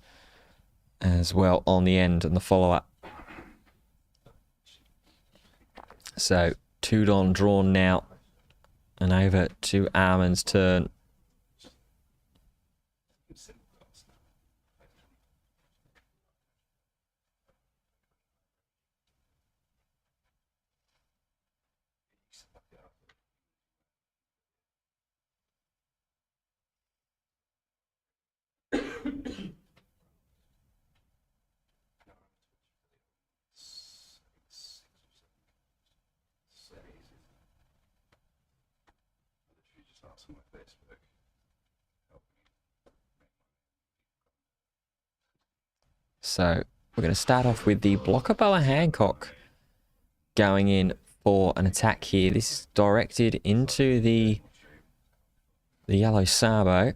as well on the end and the follow-up. So 2 Don drawn now, and over to Arman's turn. So we're going to start off with the blocker Boa Hancock going in for an attack here. This is directed into the yellow Sabo.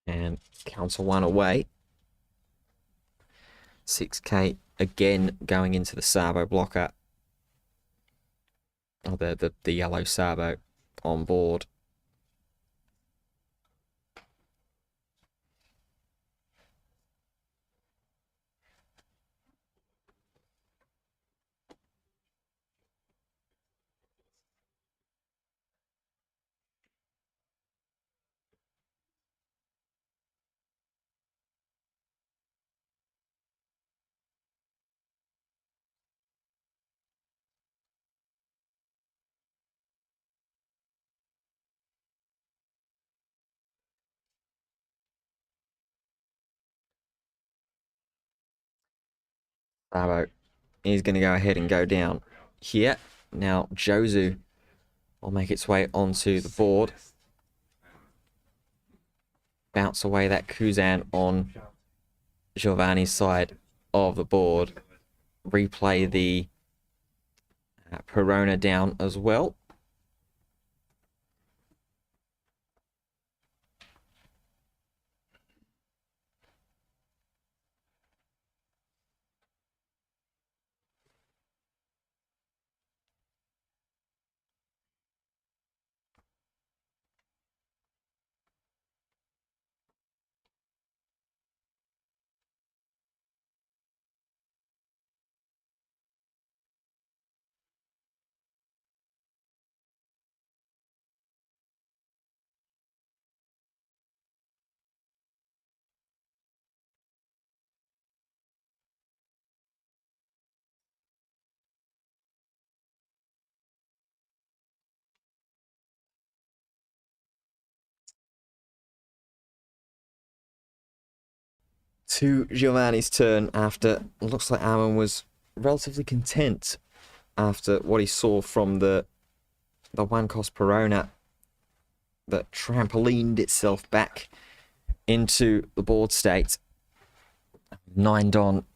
And counter 1 away. 6k again going into the Sabo blocker. Oh, the yellow Sabo on board. Babo is going to go ahead and go down here. Now, Jozu will make its way onto the board. Bounce away that Kuzan on Giovanni's side of the board. Replay the Perona down as well. To Giovanni's turn after looks like Arman was relatively content after what he saw from the one cost Perona that trampolined itself back into the board state. 9 Don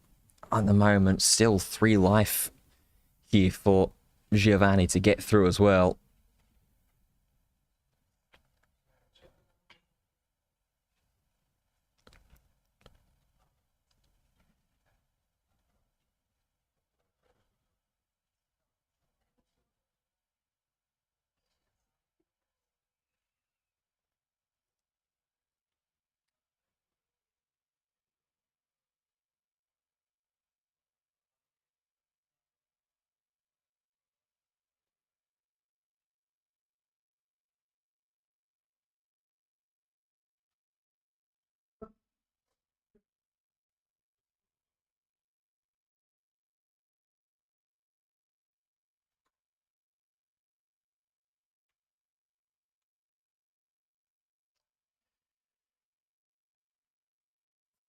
at the moment, still 3 life here for Giovanni to get through as well.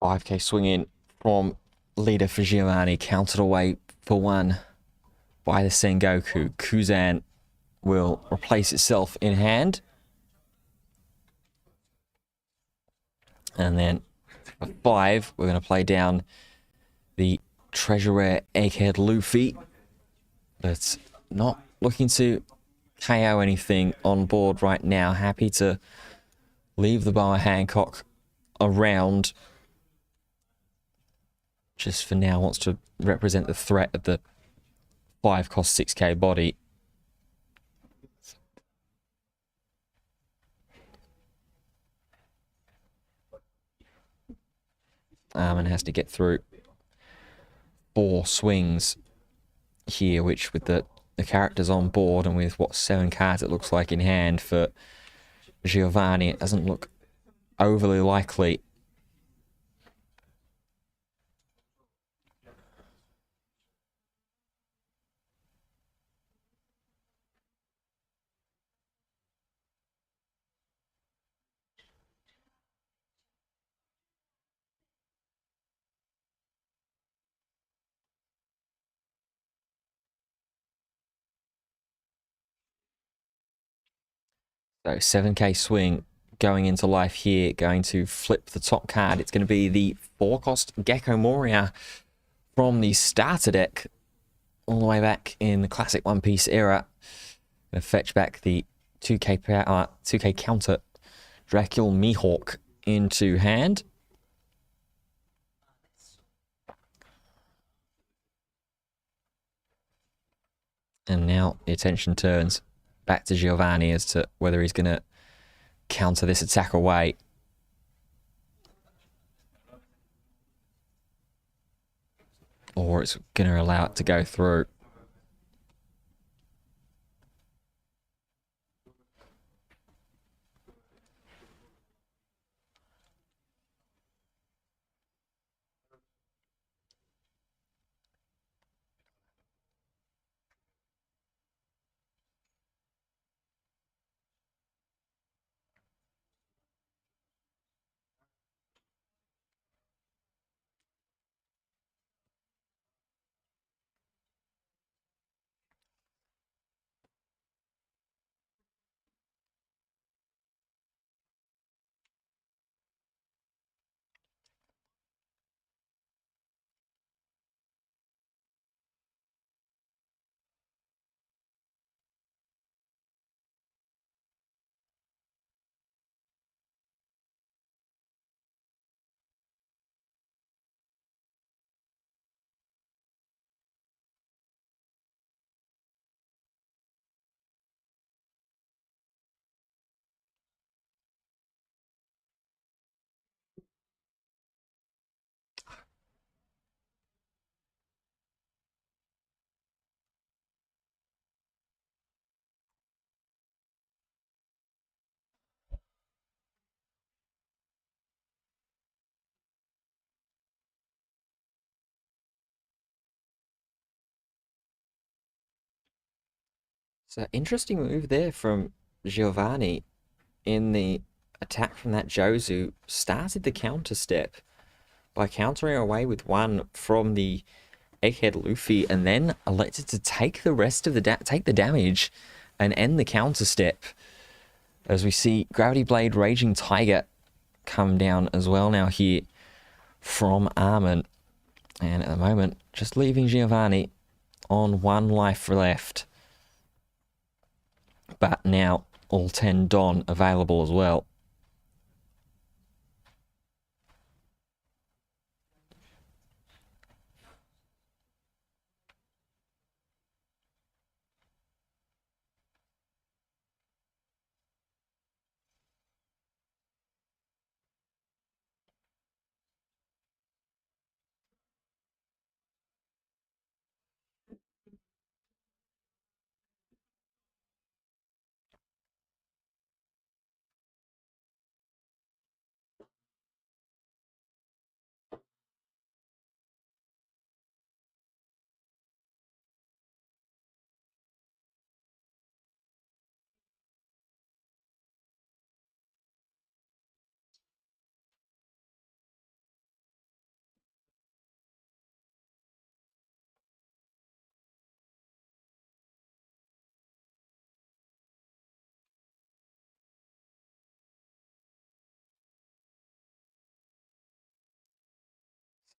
$5K swing in from leader for Giovanni, countered away for 1 by the Sengoku. Kuzan will replace itself in hand. And then for 5, we're going to play down the Treasure Rare Egghead Luffy. But not looking to KO anything on board right now. Happy to leave the Boa Hancock around. Just for now, wants to represent the threat of the 5 cost 6K body. Arman has to get through 4 swings here, which with the characters on board and with what 7 cards it looks like in hand for Giovanni, it doesn't look overly likely. So 7K swing going into life here, going to flip the top card. It's going to be the 4 cost Gecko Moria from the starter deck all the way back in the classic One Piece era. Going to fetch back the 2K counter Dracul Mihawk into hand. And now the attention turns back to Giovanni as to whether he's going to counter this attack away. Or it's going to allow it to go through. So interesting move there from Giovanni in the attack from that Jozu. Started the counter step by countering away with one from the Egghead Luffy, and then elected to take the rest of the damage and end the counter step. As we see Gravity Blade Raging Tiger come down as well now here from Arman. And at the moment, just leaving Giovanni on 1 life left. But now all 10 Don available as well.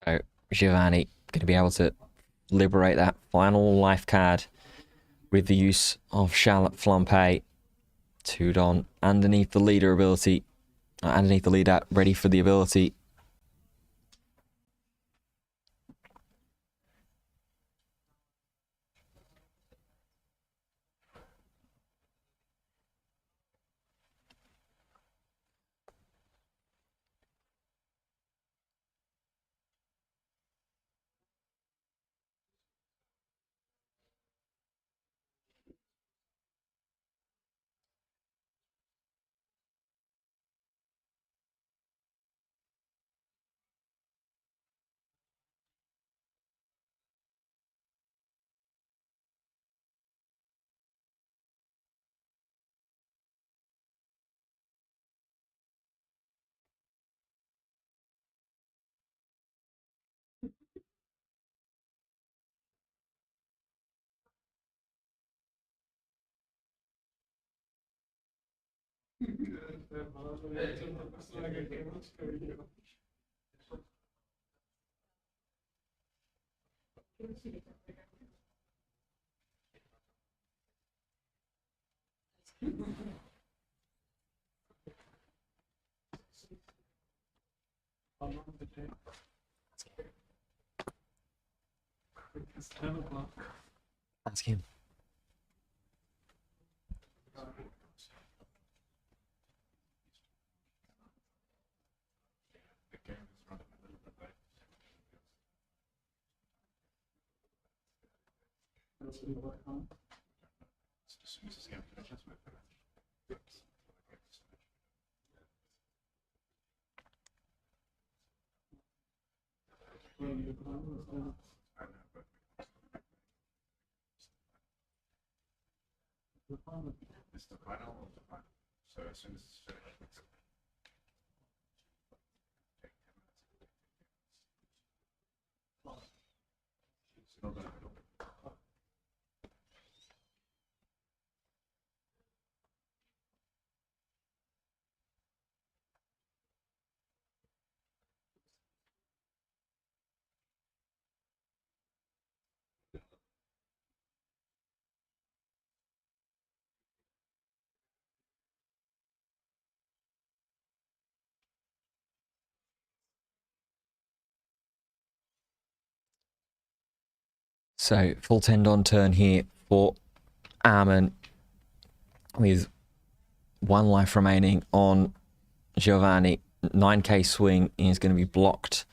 So Giovanni going to be able to liberate that final life card with the use of Charlotte Flampe. 2 Don underneath the leader ability. Underneath the leader, ready for the ability. Ask him. It's the final of the final. So as soon as it's finished, it's take 10 minutes. It's not gonna be. So full 10 Don turn here for Arman with 1 life remaining on Giovanni. 9k swing is going to be blocked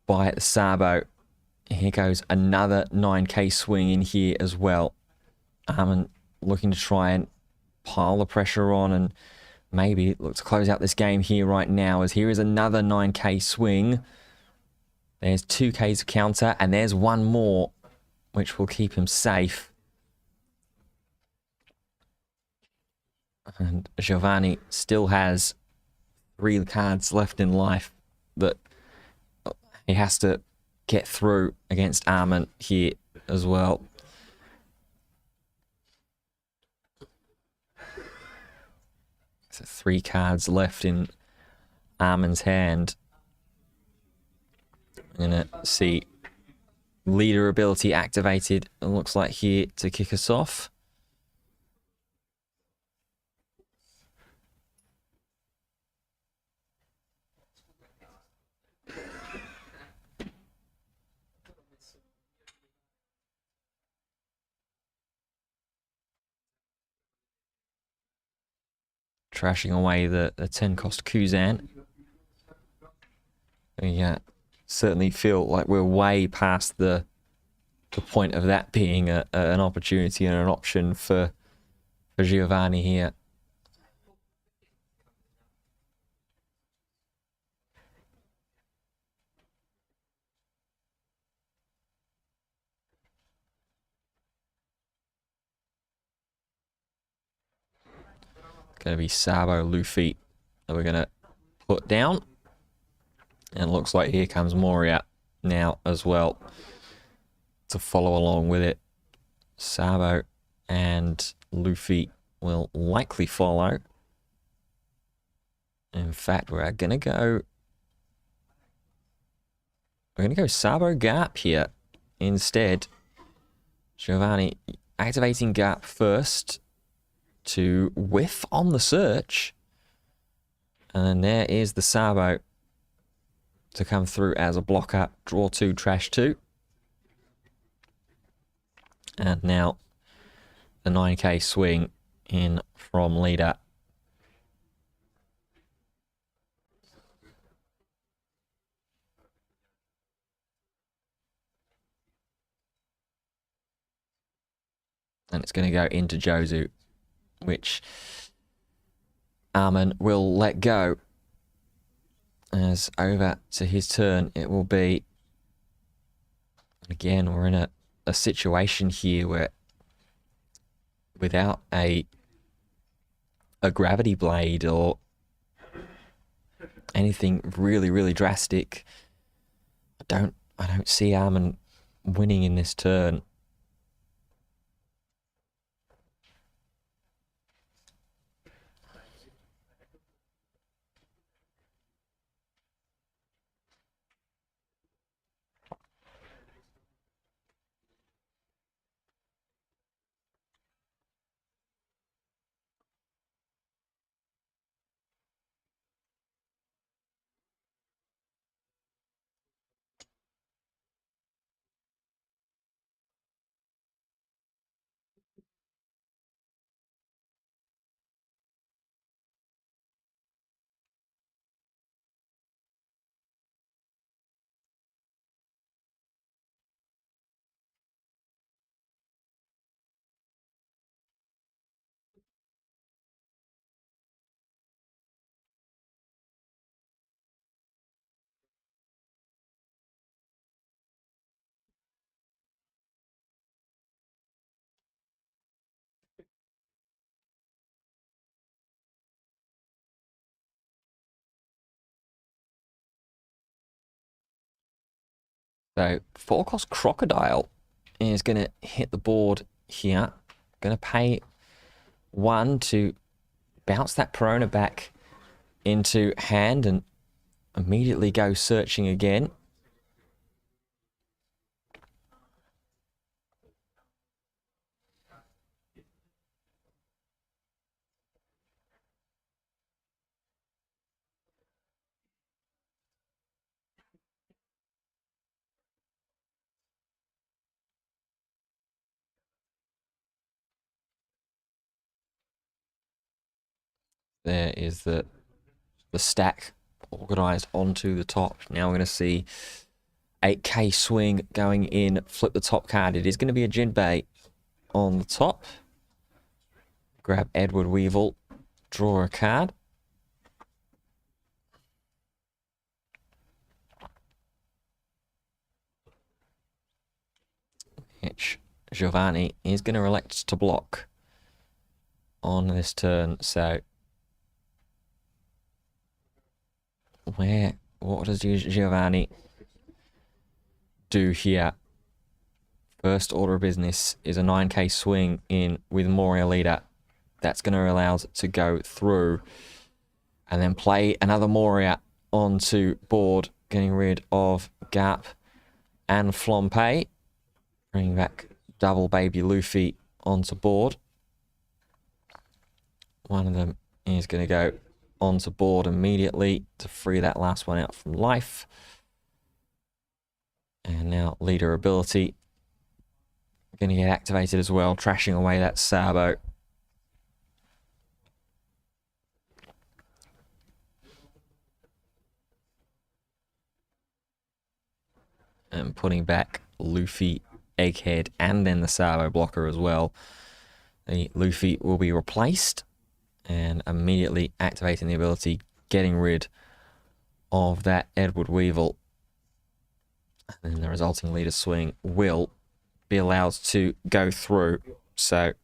by Sabo. Here goes another 9k swing in here as well. Arman looking to try and pile the pressure on and maybe look to close out this game here right now, as here is another 9k swing. There's 2k's counter, and there's one more, which will keep him safe. And Giovanni still has 3 cards left in life that he has to get through against Arman here as well. So 3 cards left in Arman's hand. We're going to see leader ability activated, it looks like here, to kick us off. Trashing away the 10-cost Kuzan. We certainly feel like we're way past the point of that being an opportunity and an option for Giovanni here. Going to be Sabo, Luffy that we're going to put down. And it looks like here comes Moria now as well to follow along with it. Sabo and Luffy will likely follow. In fact, we're going to go... We're going to go Sabo Gap here instead. Giovanni activating Gap first to whiff on the search. And then there is the Sabo to come through as a blocker. Draw 2, trash 2. And now the 9k swing in from leader. And it's going to go into Jozu, which Arman will let go. As over to his turn, it will be... Again, we're in a situation here where without a gravity blade or anything really, really drastic, I don't see Arman winning in this turn. So 4-cost Crocodile is going to hit the board here. Going to pay 1 to bounce that Perona back into hand and immediately go searching again. There is the stack organised onto the top. Now we're going to see 8k swing going in. Flip the top card. It is going to be a Jinbei on the top. Grab Edward Weevil. Draw a card. Which Giovanni is going to elect to block. on this turn. So what does Giovanni do here? First order of business is a 9k swing in with Moria leader. That's going to allow it to go through. And then play another Moria onto board, getting rid of Gap and Flompe. Bringing back double baby Luffy onto board. One of them is going to go onto board immediately to free that last one out from life. And now leader ability. Going to get activated as well, trashing away that Sabo. And putting back Luffy, Egghead, and then the Sabo blocker as well. The Luffy will be replaced and immediately activating the ability, getting rid of that Edward Weevil. And then the resulting leader swing will be allowed to go through. So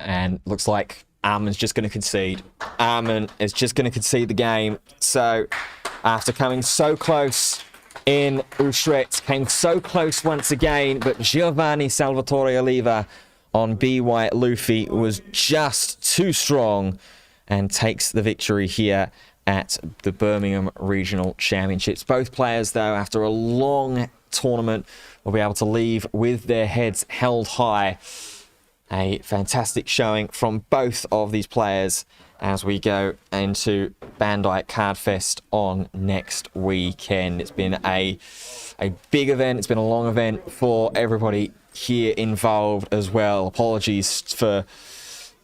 and looks like Arman's just going to concede. Arman is just going to concede the game. So after coming so close in Utrecht, came so close once again, but Giovanni Salvatore Oliva on BY Luffy was just too strong and takes the victory here at the Birmingham Regional Championships. Both players, though, after a long tournament, will be able to leave with their heads held high. A fantastic showing from both of these players as we go into Bandai Card Fest on next weekend. It's been a big event. It's been a long event for everybody here involved as well. Apologies for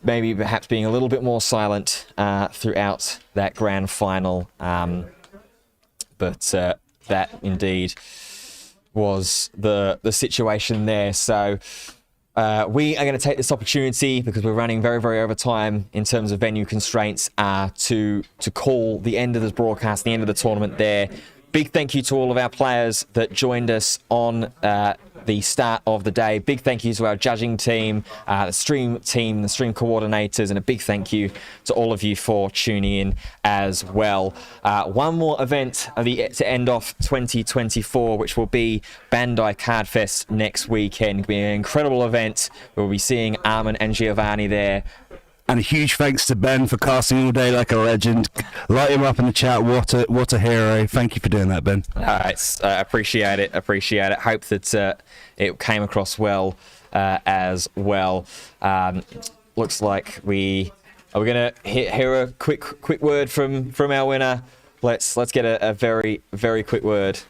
maybe perhaps being a little bit more silent throughout that grand final. But that indeed was the situation there. So we are going to take this opportunity, because we're running very, very over time in terms of venue constraints, to call the end of this broadcast, the end of the tournament there. Big thank you to all of our players that joined us on the start of the day. Big thank you to our judging team, the stream team, the stream coordinators, and a big thank you to all of you for tuning in as well. One more event to end off 2024, which will be Bandai Card Fest next weekend. It'll be an incredible event. We'll be seeing Arman and Giovanni there. And a huge thanks to Ben for casting all day like a legend. Light him up in the chat. What a hero. Thank you for doing that, Ben. Appreciate it. Hope that it came across well as well. Looks like we're going to hear a quick word from our winner. Let's get a very, very quick word.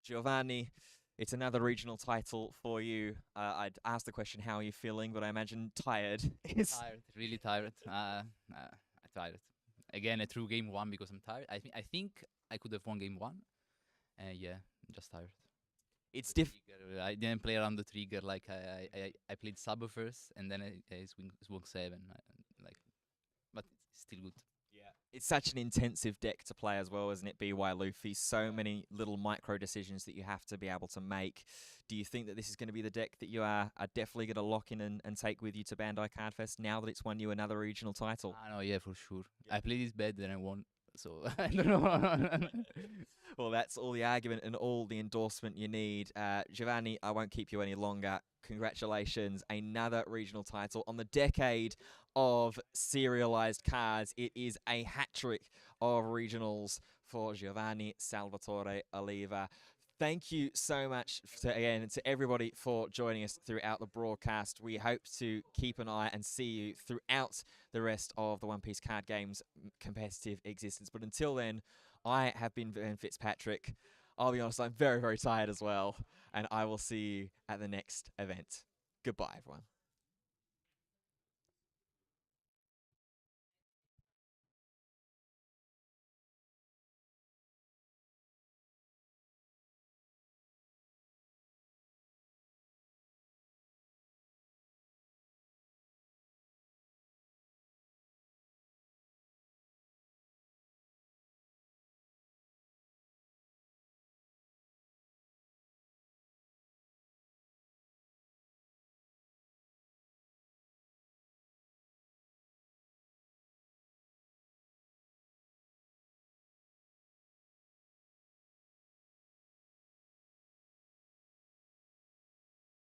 Giovanni, it's another regional title for you. I'd ask the question, how are you feeling? But I imagine tired. Tired, really tired. I tired. Again, I threw game one because I'm tired. I think I could have won game one. Yeah, I'm just tired. It's I didn't play around the trigger. Like I played Sabo first, and then I swung 7. But it's still good. It's such an intensive deck to play as well, isn't it, BY Luffy? So many little micro decisions that you have to be able to make. Do you think that this is going to be the deck that you are definitely going to lock in and take with you to Bandai Card Fest now that it's won you another regional title? I know, yeah, for sure. Yeah. I played this bad, then I won. So I don't know. Well, that's all the argument and all the endorsement you need. Giovanni, I won't keep you any longer. Congratulations, another regional title on the decade of serialized cards. It is a hat trick of regionals for Giovanni Salvatore Oliva. Thank you so much to everybody for joining us throughout the broadcast. We hope to keep an eye and see you throughout the rest of the One Piece Card Games competitive existence. But until then, I have been Ben Fitzpatrick. I'll be honest, I'm very, very tired as well. And I will see you at the next event. Goodbye, everyone.